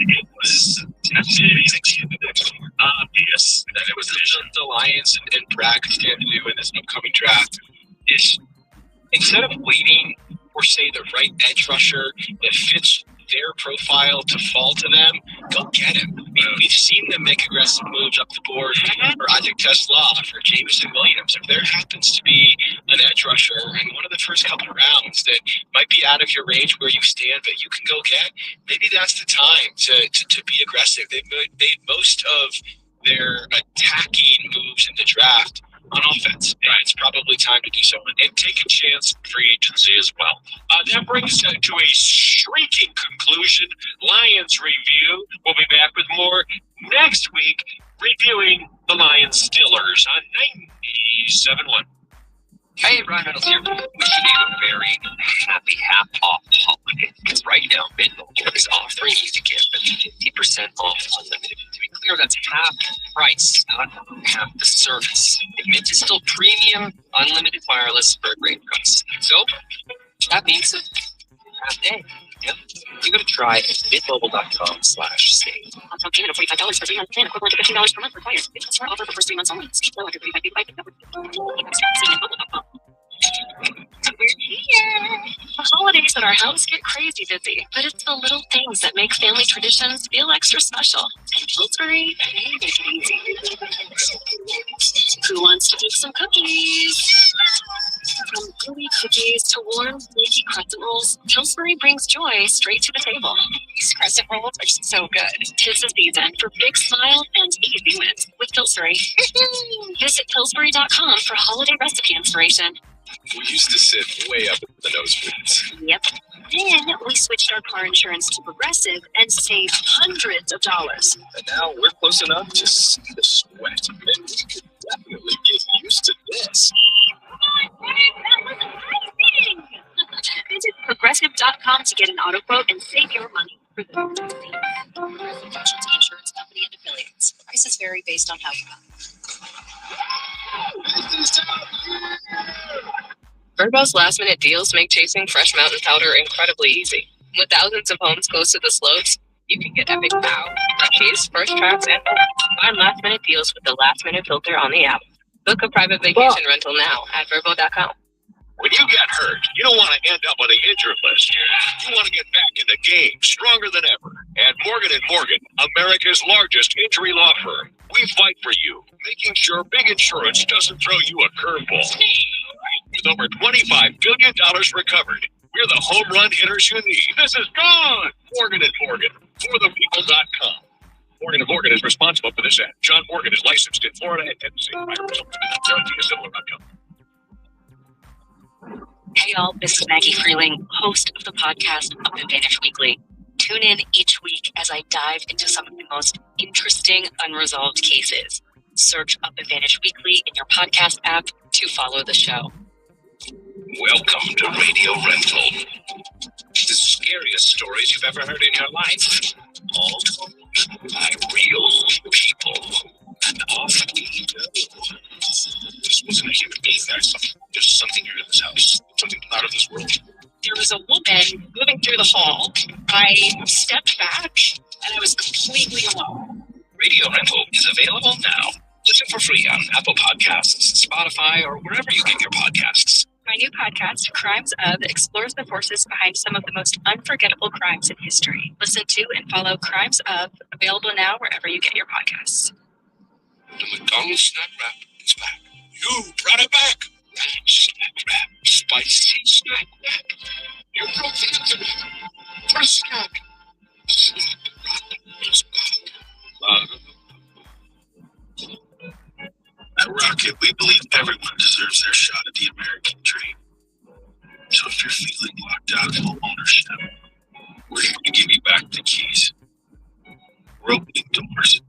Speaker 11: it was obvious that it was the Lions and Brad could stand to do in this upcoming draft is instead of waiting for, say, the right edge rusher that fits their profile to fall to them, go get him. We've seen them make aggressive moves up the board for Isaac Tesla, for Jameson Williams. If there happens to be an edge rusher in one of the first couple of rounds that might be out of your range where you stand, but you can go get, maybe that's the time to be aggressive. They've made most of their attacking moves in the draft on offense. And it's probably time to do so and take a chance free agency as well. That brings us to a shrieking conclusion. Lions review. We'll be back with more next week, reviewing the Lions Steelers on 97.1.
Speaker 21: Hey, Ryan Reynolds here. Wishing you a very happy half-off holiday. Because right now, Mint Mobile is offering you to get 50% off unlimited. To be clear, that's half price, not half the service. And Mint is still premium, unlimited wireless for a great price. So, that means a half day. Yep. You gotta try mintmobile.com/save.
Speaker 17: Upfront payment of $45 for 3-month plan, equivalent to $15 per month required. It's for offer for first 3 months only. See below under 35 We're here. The holidays at our house get crazy busy, but it's the little things that make family traditions feel extra special. And Pillsbury, they make it easy. Who wants to bake some cookies? From gooey cookies to warm, flaky crescent rolls, Pillsbury brings joy straight to the table. These crescent rolls are so good. 'Tis the season for big smiles and easy wins with Pillsbury. Visit Pillsbury.com for holiday recipe inspiration.
Speaker 9: We used to sit way up in the nosebleeds.
Speaker 17: Yep. Then we switched our car insurance to Progressive and saved hundreds of dollars.
Speaker 9: And now we're close enough to see the sweat. And we could definitely get used to this.
Speaker 17: Visit Progressive.com to get an auto quote and save your money. Progressive Insurance Company and Affiliates. Prices vary based on how you buy.
Speaker 7: Verbo's last-minute deals make chasing fresh mountain powder incredibly easy. With thousands of homes close to the slopes, you can get epic pow, freshies, first tracks, and more. Find last-minute deals with the last-minute filter on the app. Book a private vacation rental now at Verbo.com.
Speaker 10: When you get hurt, you don't want to end up on the injured list. You want to get back in the game stronger than ever. At Morgan & Morgan, America's largest injury law firm, we fight for you, making sure big insurance doesn't throw you a curveball. With over $25 billion recovered, we're the home run hitters you need. This is gone! Morgan & Morgan, forthepeople.com. Morgan & Morgan is responsible for this ad. John Morgan is licensed in Florida and Tennessee.
Speaker 17: Hey y'all, this is Maggie Freeling, host of the podcast Up Advantage Weekly. Tune in each week as I dive into some of the most interesting unresolved cases. Search Up Advantage Weekly in your podcast app to follow the show.
Speaker 10: Welcome to Radio Rental. The scariest stories you've ever heard in your life. All told by real people. And off we go. This wasn't a human being. There's something here in this house. Something out of this world.
Speaker 19: There was a woman moving through the hall. I stepped back, and I was completely alone.
Speaker 10: Radio Rental is available now. Listen for free on Apple Podcasts, Spotify, or wherever you get your podcasts.
Speaker 17: My new podcast, Crimes Of, explores the forces behind some of the most unforgettable crimes in history. Listen to and follow Crimes Of, available now wherever you get your podcasts.
Speaker 10: The McDonald's snack wrap is back. You brought it back. Ranch snack wrap, spicy snack wrap. You broke the internet. Put a snack. Snack wrap is back. At Rocket, we believe everyone deserves their shot at the American dream. So if you're feeling locked out of home ownership, we're here to give you back the keys. We're opening doors,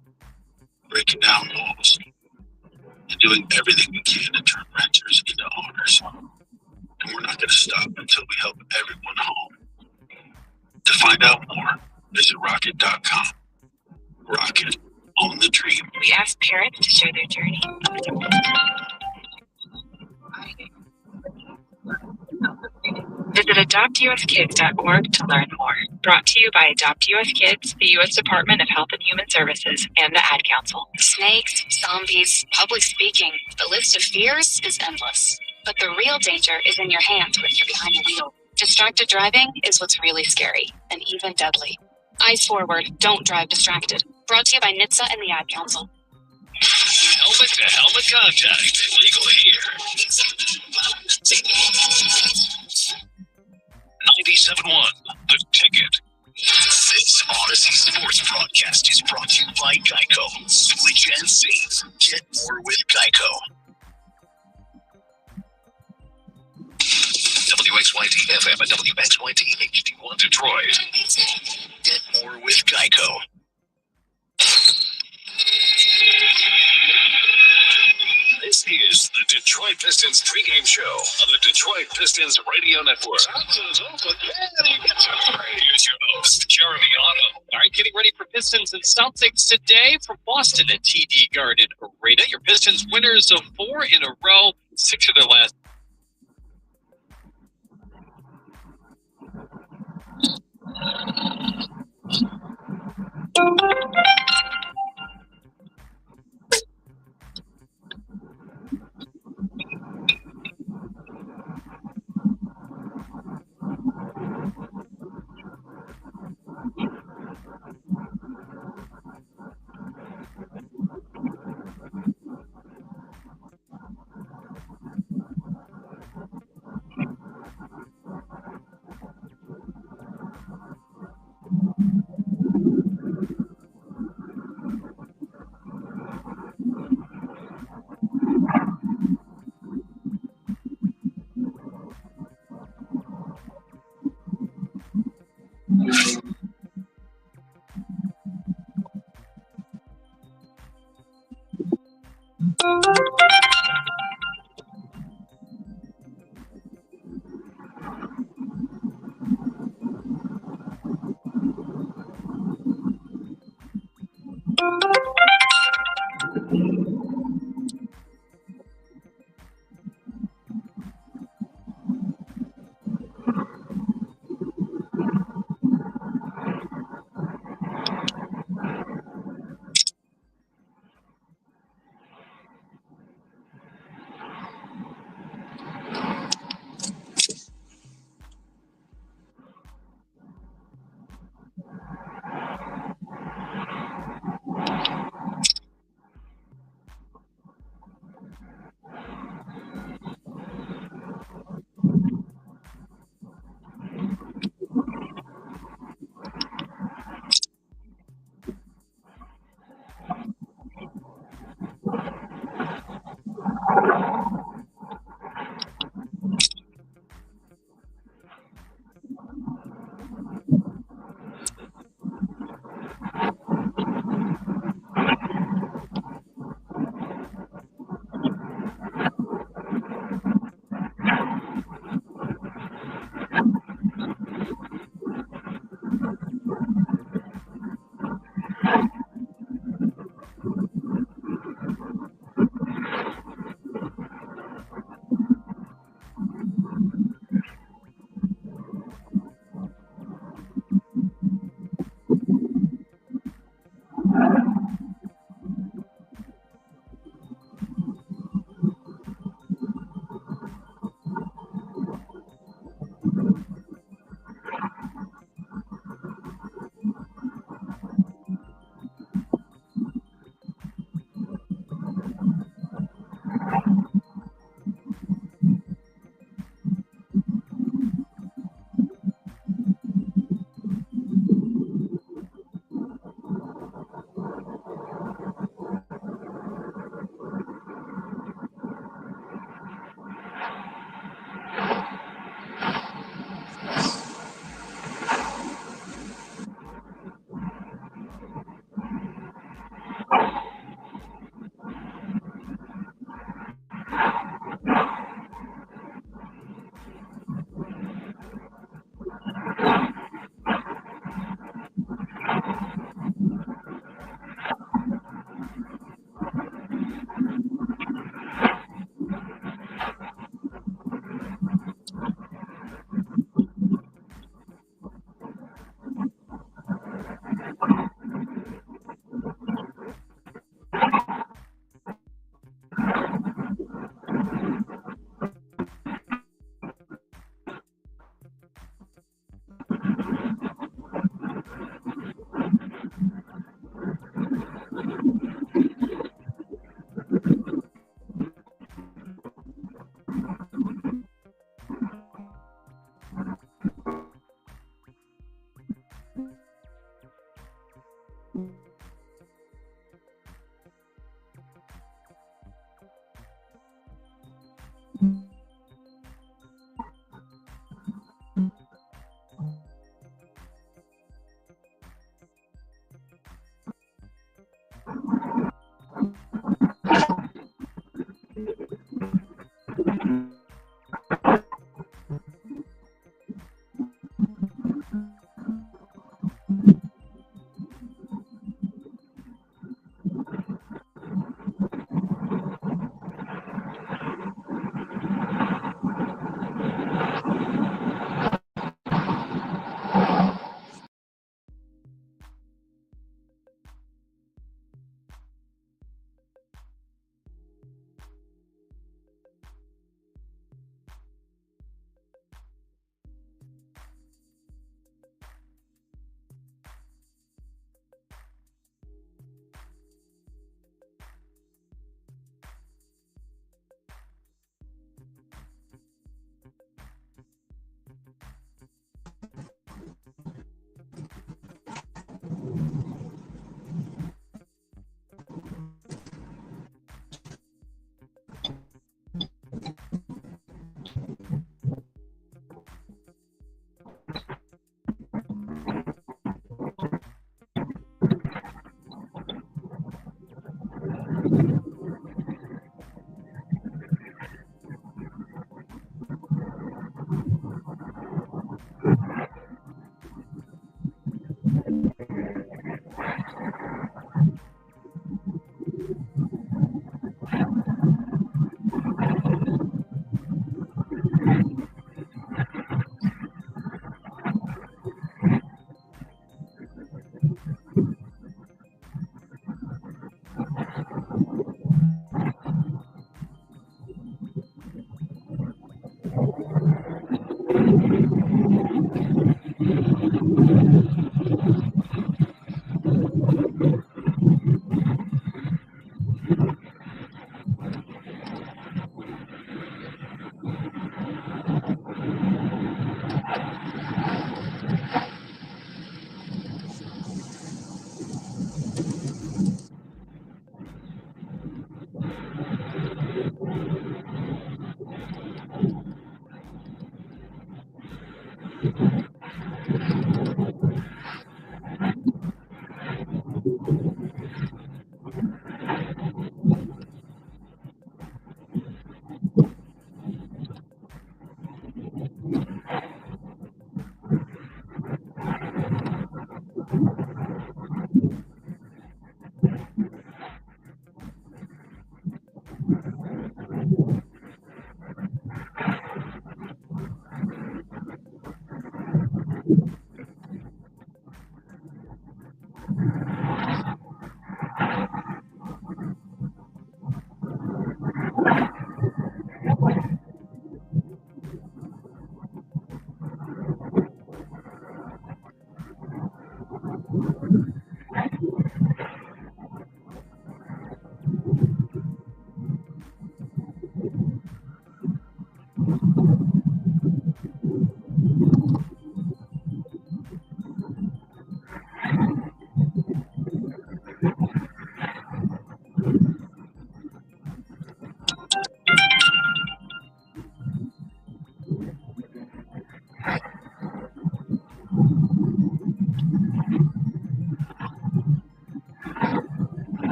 Speaker 10: breaking down walls, doing everything we can to turn renters into owners. And we're not going to stop until we help everyone home. To find out more, visit rocket.com. Rocket, own the dream.
Speaker 20: We ask parents to share their journey. Visit adoptuskids.org to learn more. Brought to you by Adopt US Kids, the U.S. Department of Health and Human Services, and the Ad Council. Snakes, zombies, public speaking. The list of fears is endless. But the real danger is in your hands when you're behind the wheel. Distracted driving is what's really scary, and even deadly. Eyes forward, don't drive distracted. Brought to you by NHTSA and the Ad Council.
Speaker 10: Helmet to helmet contact. Legal here. 97.1, The Ticket. This Odyssey Sports broadcast is brought to you by Geico. Switch and save. Get more with Geico. WXYT FM and WXYT HD1 Detroit. Get more with Geico. This is the Detroit Pistons pregame show on the Detroit Pistons Radio Network. Here's your host, Jeremy Otto.
Speaker 13: All right, getting ready for Pistons and Celtics today from Boston at TD Garden Arena. Your Pistons winners of 4 in a row, 6 of their last.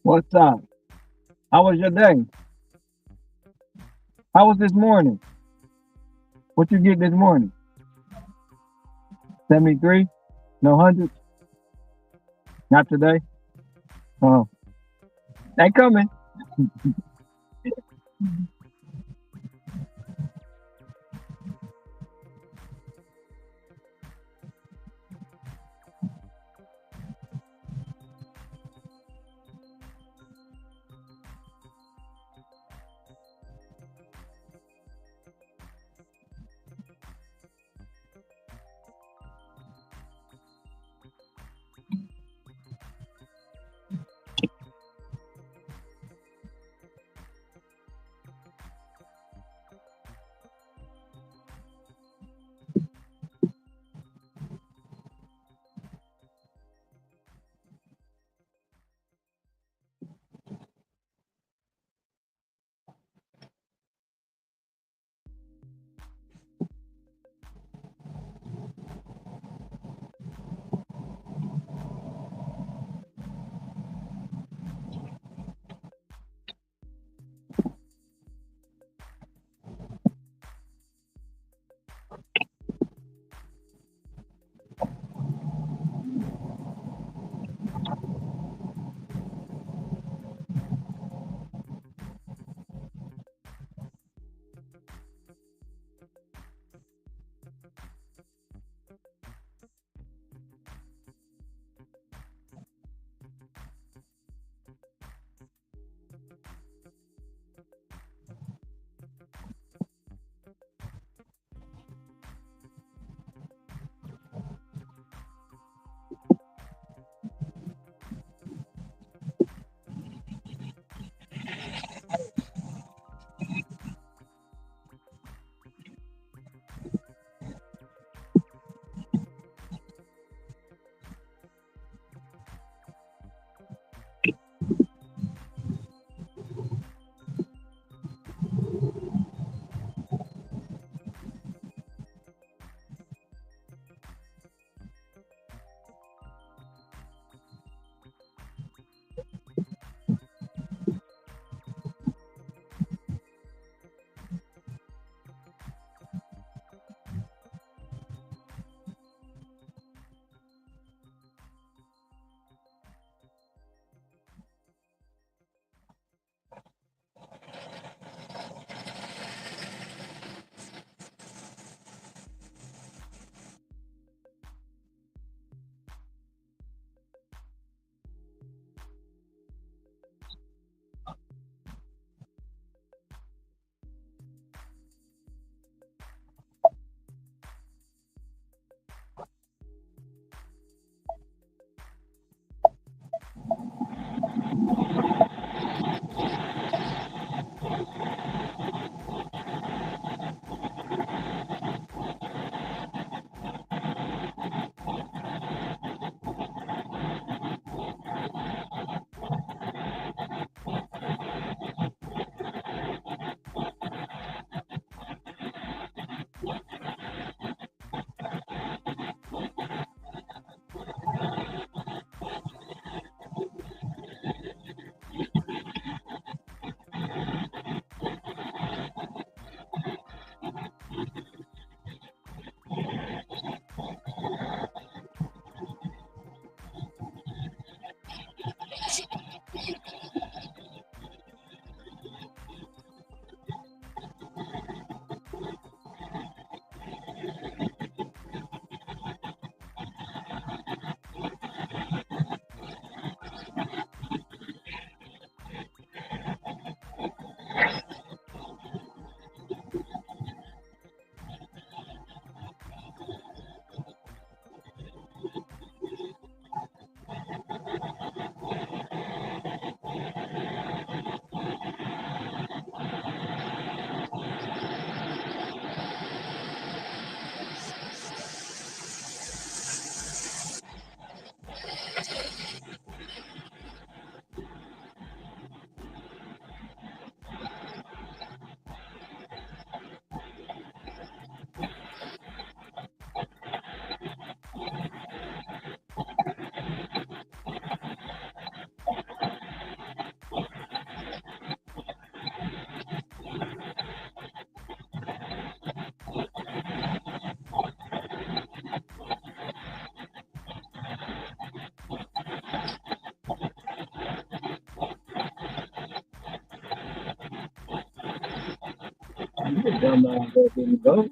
Speaker 5: What's up? How was your day? How was this morning? What you get this morning? 73? No hundreds? Not today? Oh, they coming. Dumbass that didn't go.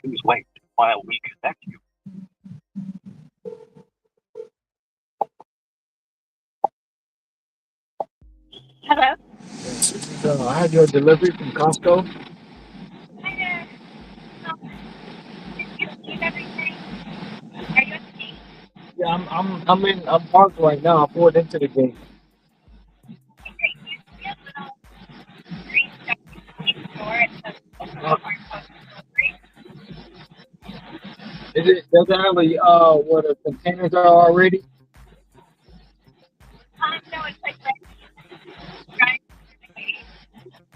Speaker 2: Please wait while we connect you.
Speaker 1: Hello?
Speaker 5: So I had your delivery from Costco.
Speaker 1: Hi there. Did you receive everything? Are you at the gate?
Speaker 5: Yeah, I'm parked right now. I pulled into the gate.
Speaker 1: Okay, great. You see a little green stuff in the store. It says
Speaker 5: Uh,
Speaker 1: Walmart Postal Delivery.
Speaker 5: does it have a where the containers are already?
Speaker 1: No, it's like right through the gate.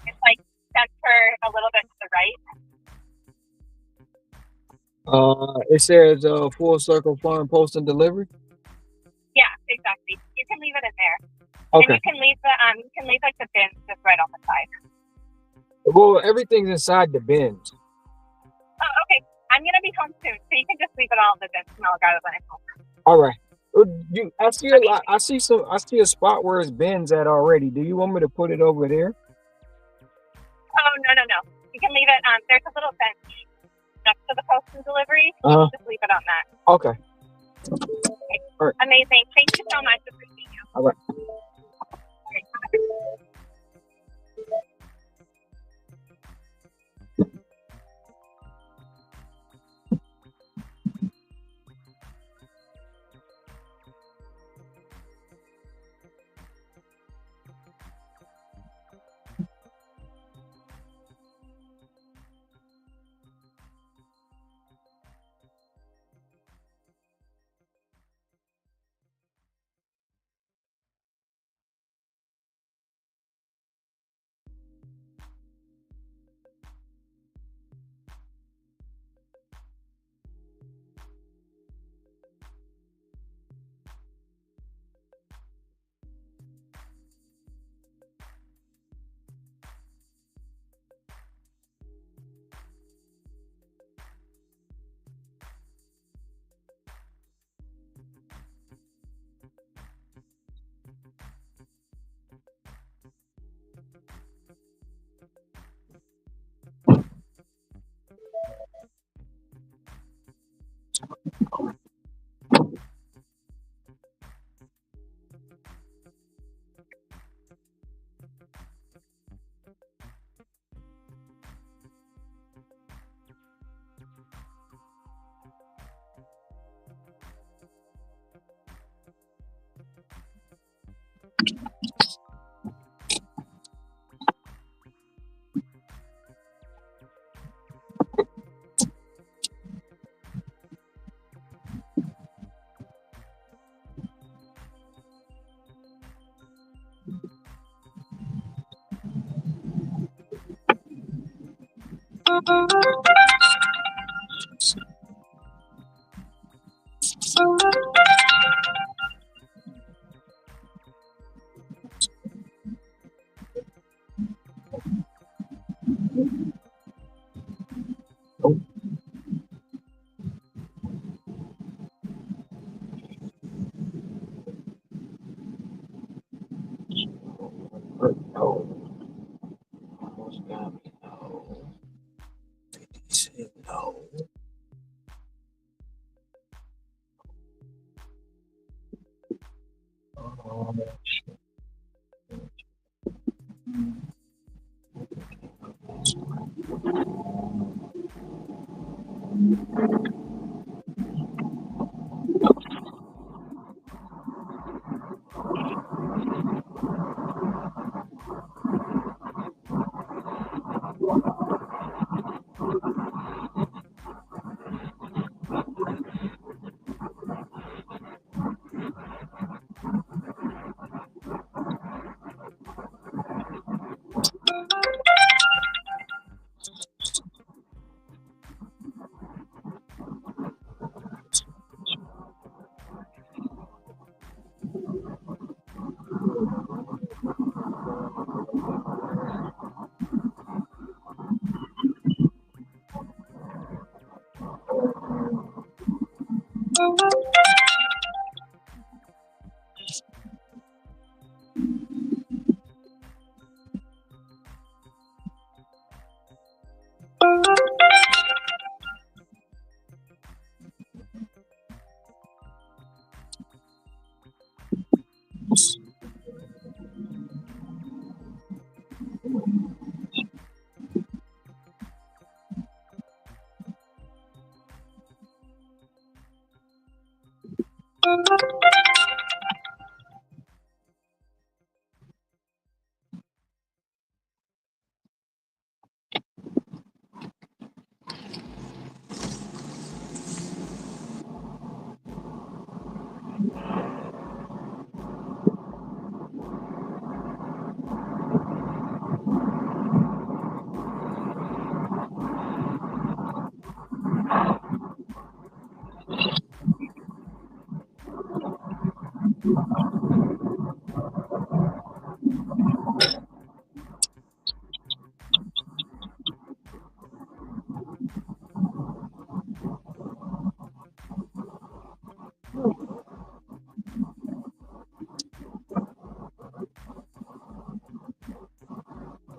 Speaker 1: It's like center a little bit to the right.
Speaker 5: It says Full Circle Farm Post and Delivery.
Speaker 1: Yeah, exactly. You can leave it in there.
Speaker 5: Okay.
Speaker 1: And you can leave like the bins just right on the side.
Speaker 5: Well, everything's inside the bins.
Speaker 1: Oh, okay. I'm gonna be home soon, so you can just leave it all in the bins and I'll grab it when I'm home.
Speaker 5: All right. I see a lot. I see a spot where it's bins at already. Do you want me to put it over there?
Speaker 1: Oh no. You can leave it. There's a little bench next to the post and delivery. You can just leave it on that.
Speaker 5: Okay.
Speaker 1: Okay.
Speaker 5: All right.
Speaker 1: Amazing. Thank you so much. Appreciate you.
Speaker 5: All right.
Speaker 1: Okay, bye.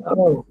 Speaker 5: Oh.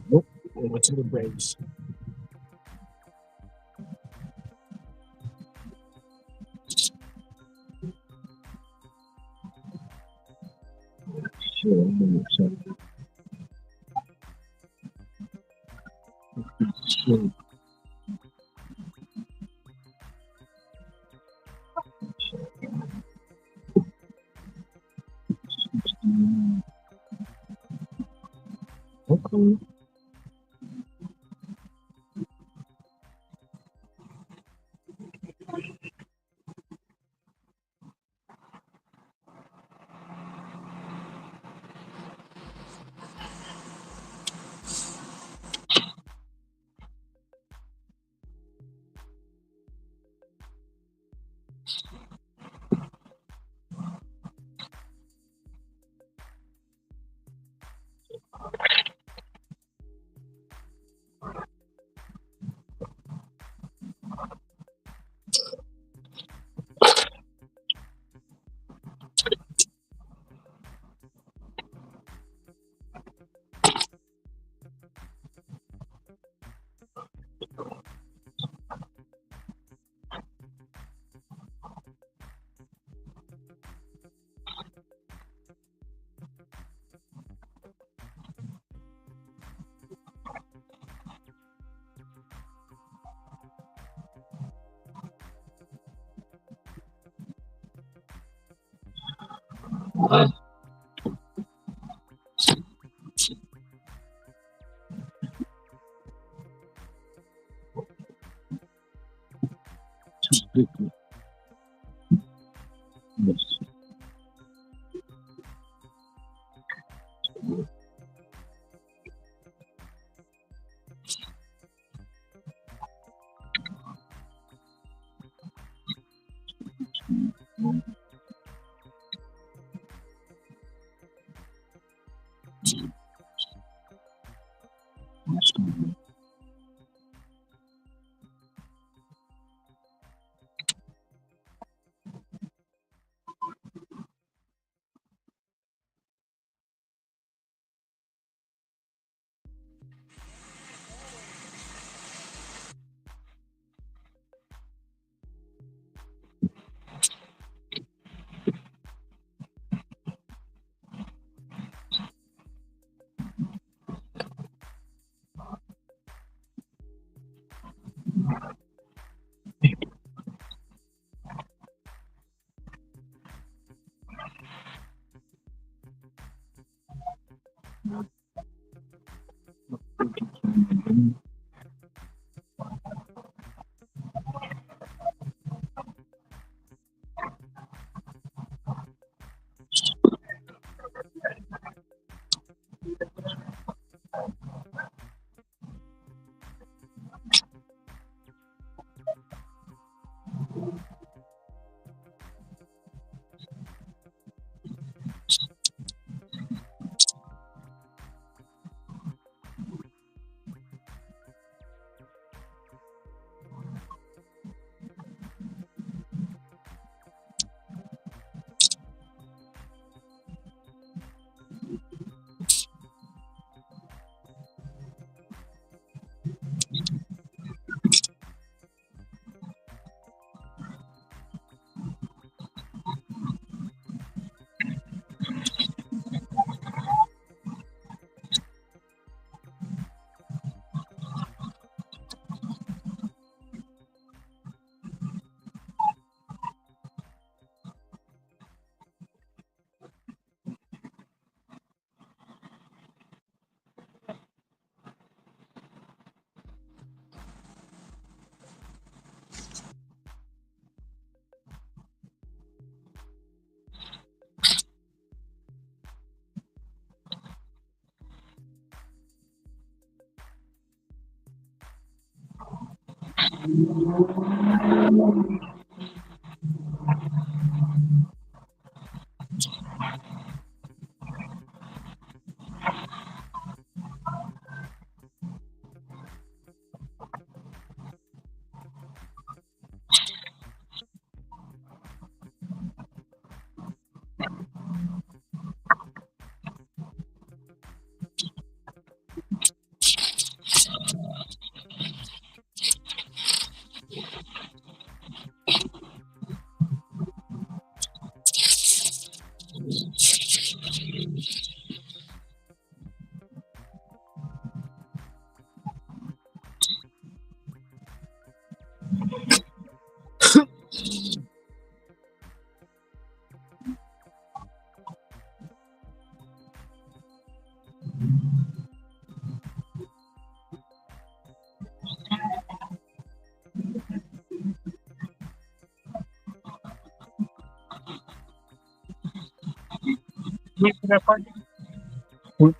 Speaker 5: Nope. Over to the Braves. Okay.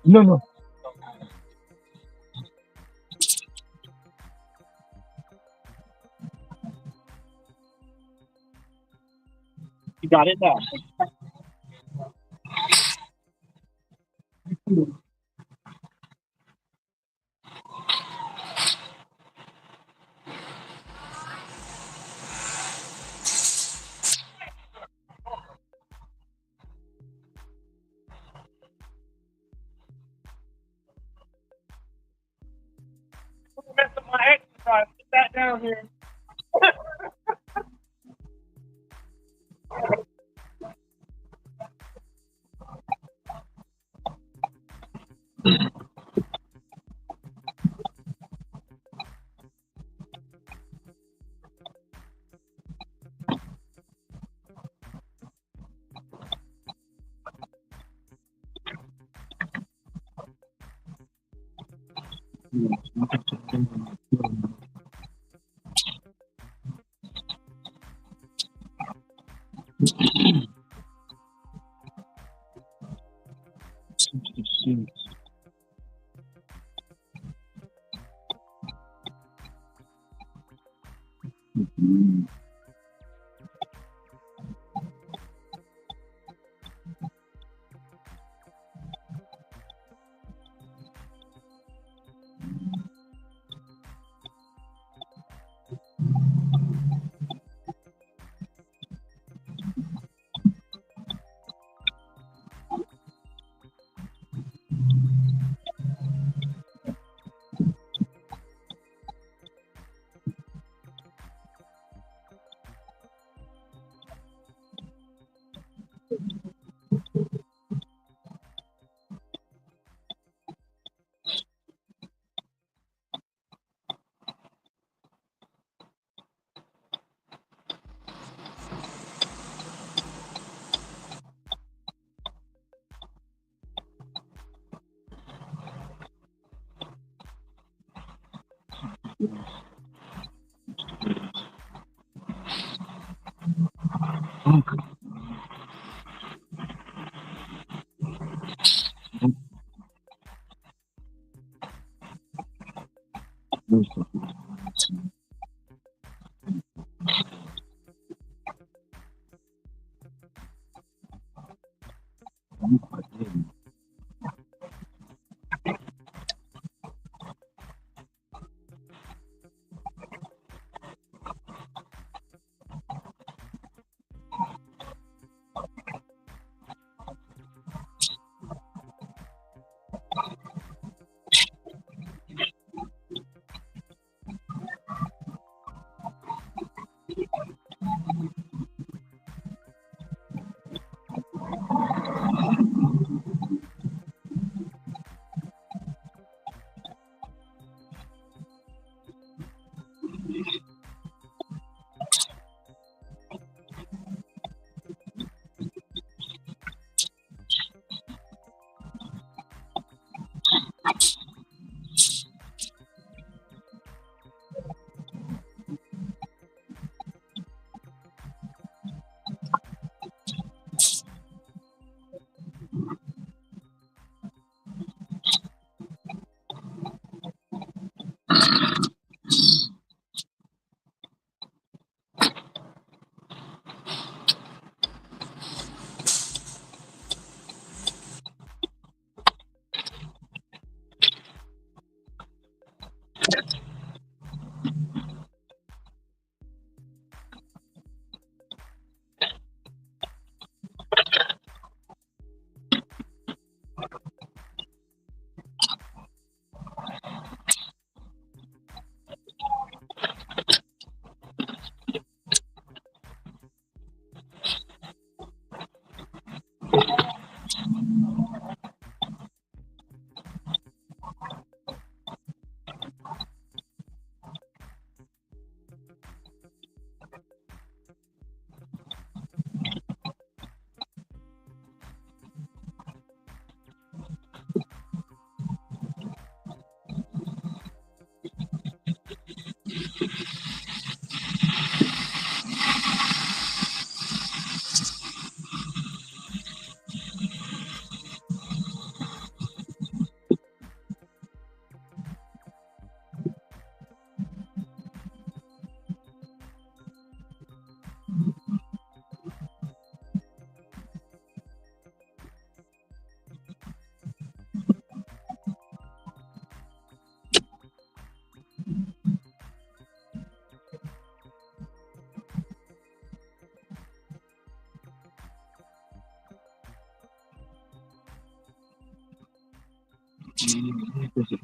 Speaker 5: No, no.
Speaker 12: You got it now.
Speaker 1: Rest of my exercise. Sit that down here.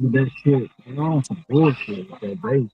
Speaker 5: That shit, you know, some bullshit with that base.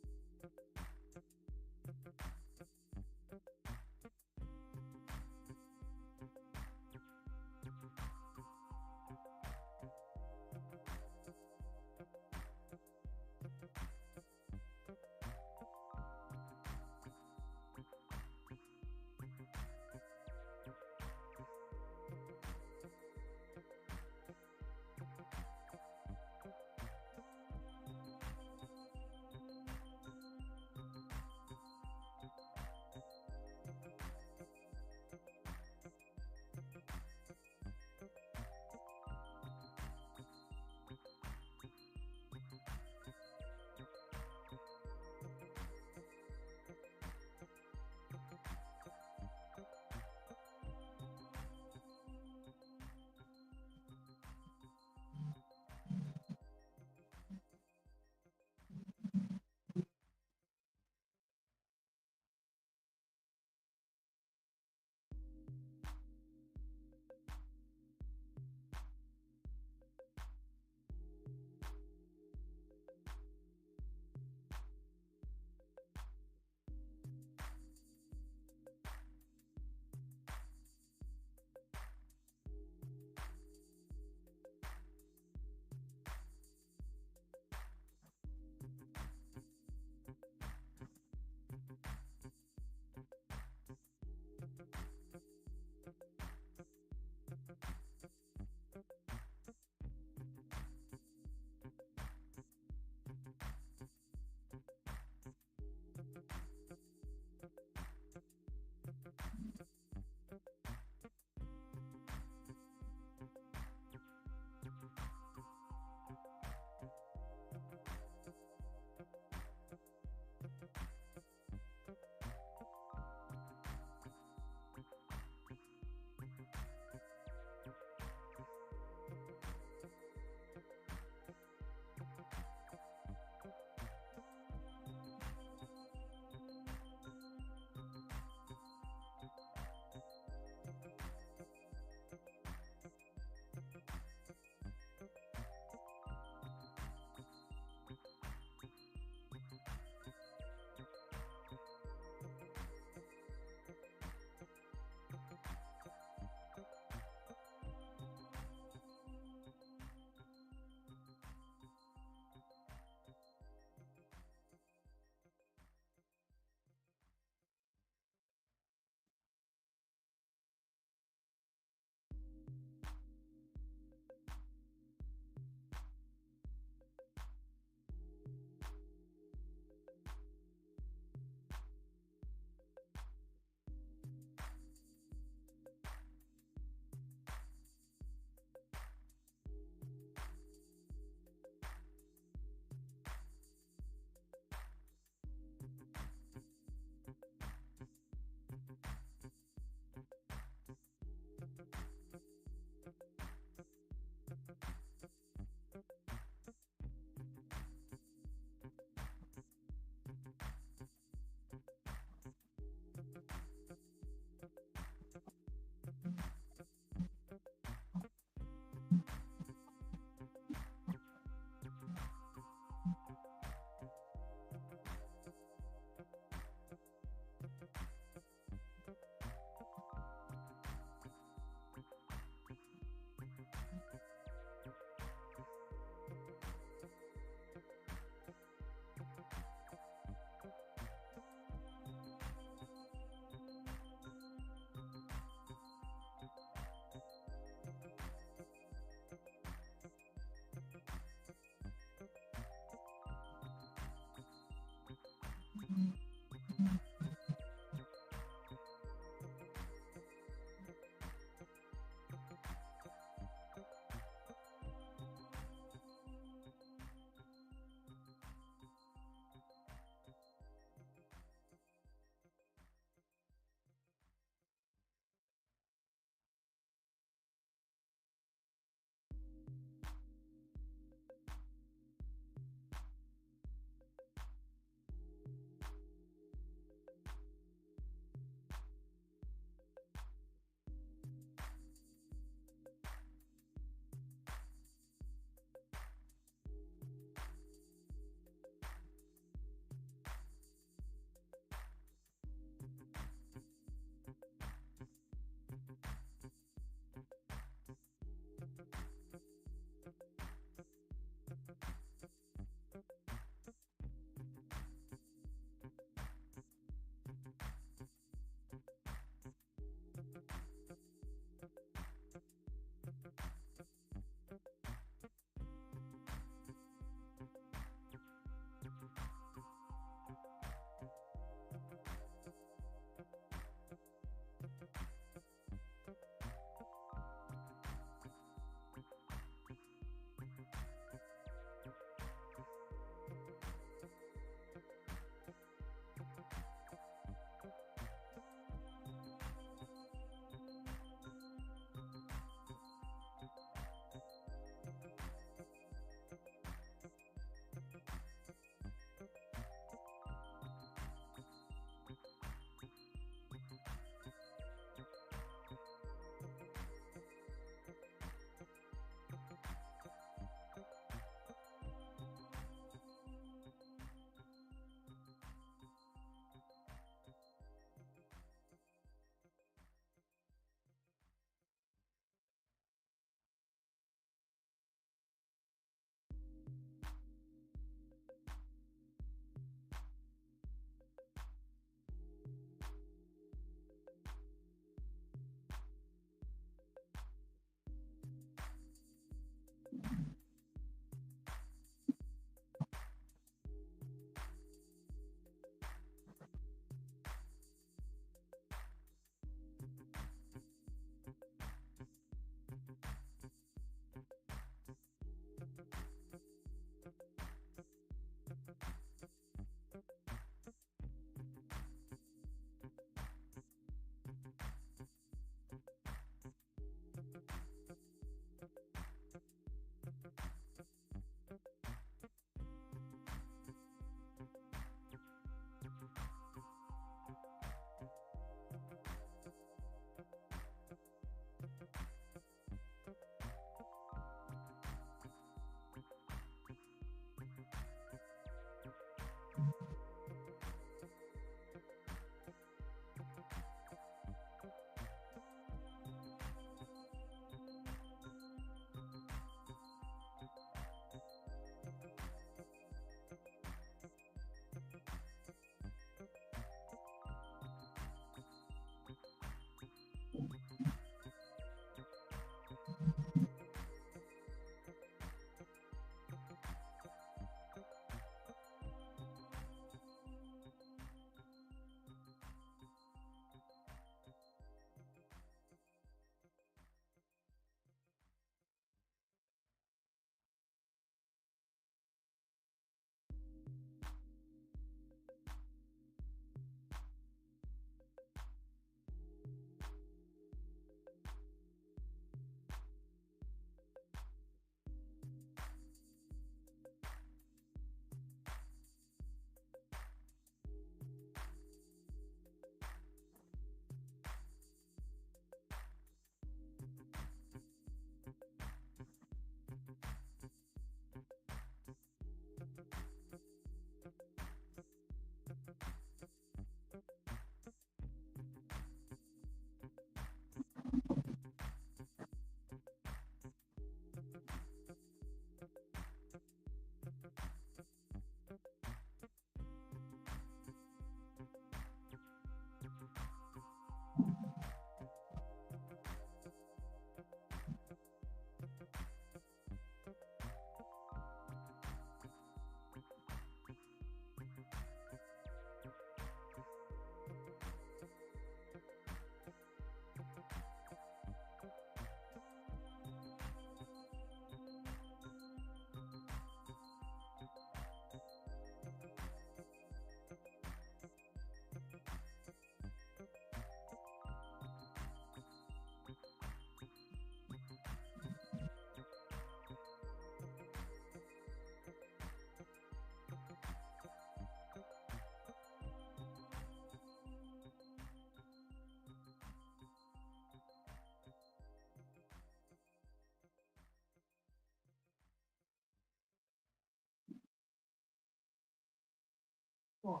Speaker 5: Oh,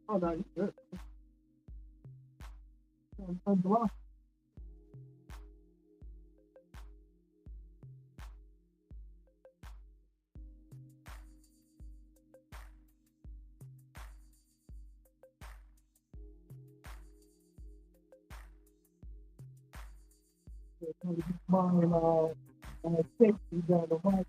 Speaker 5: no, you good. Mine, safety down the right.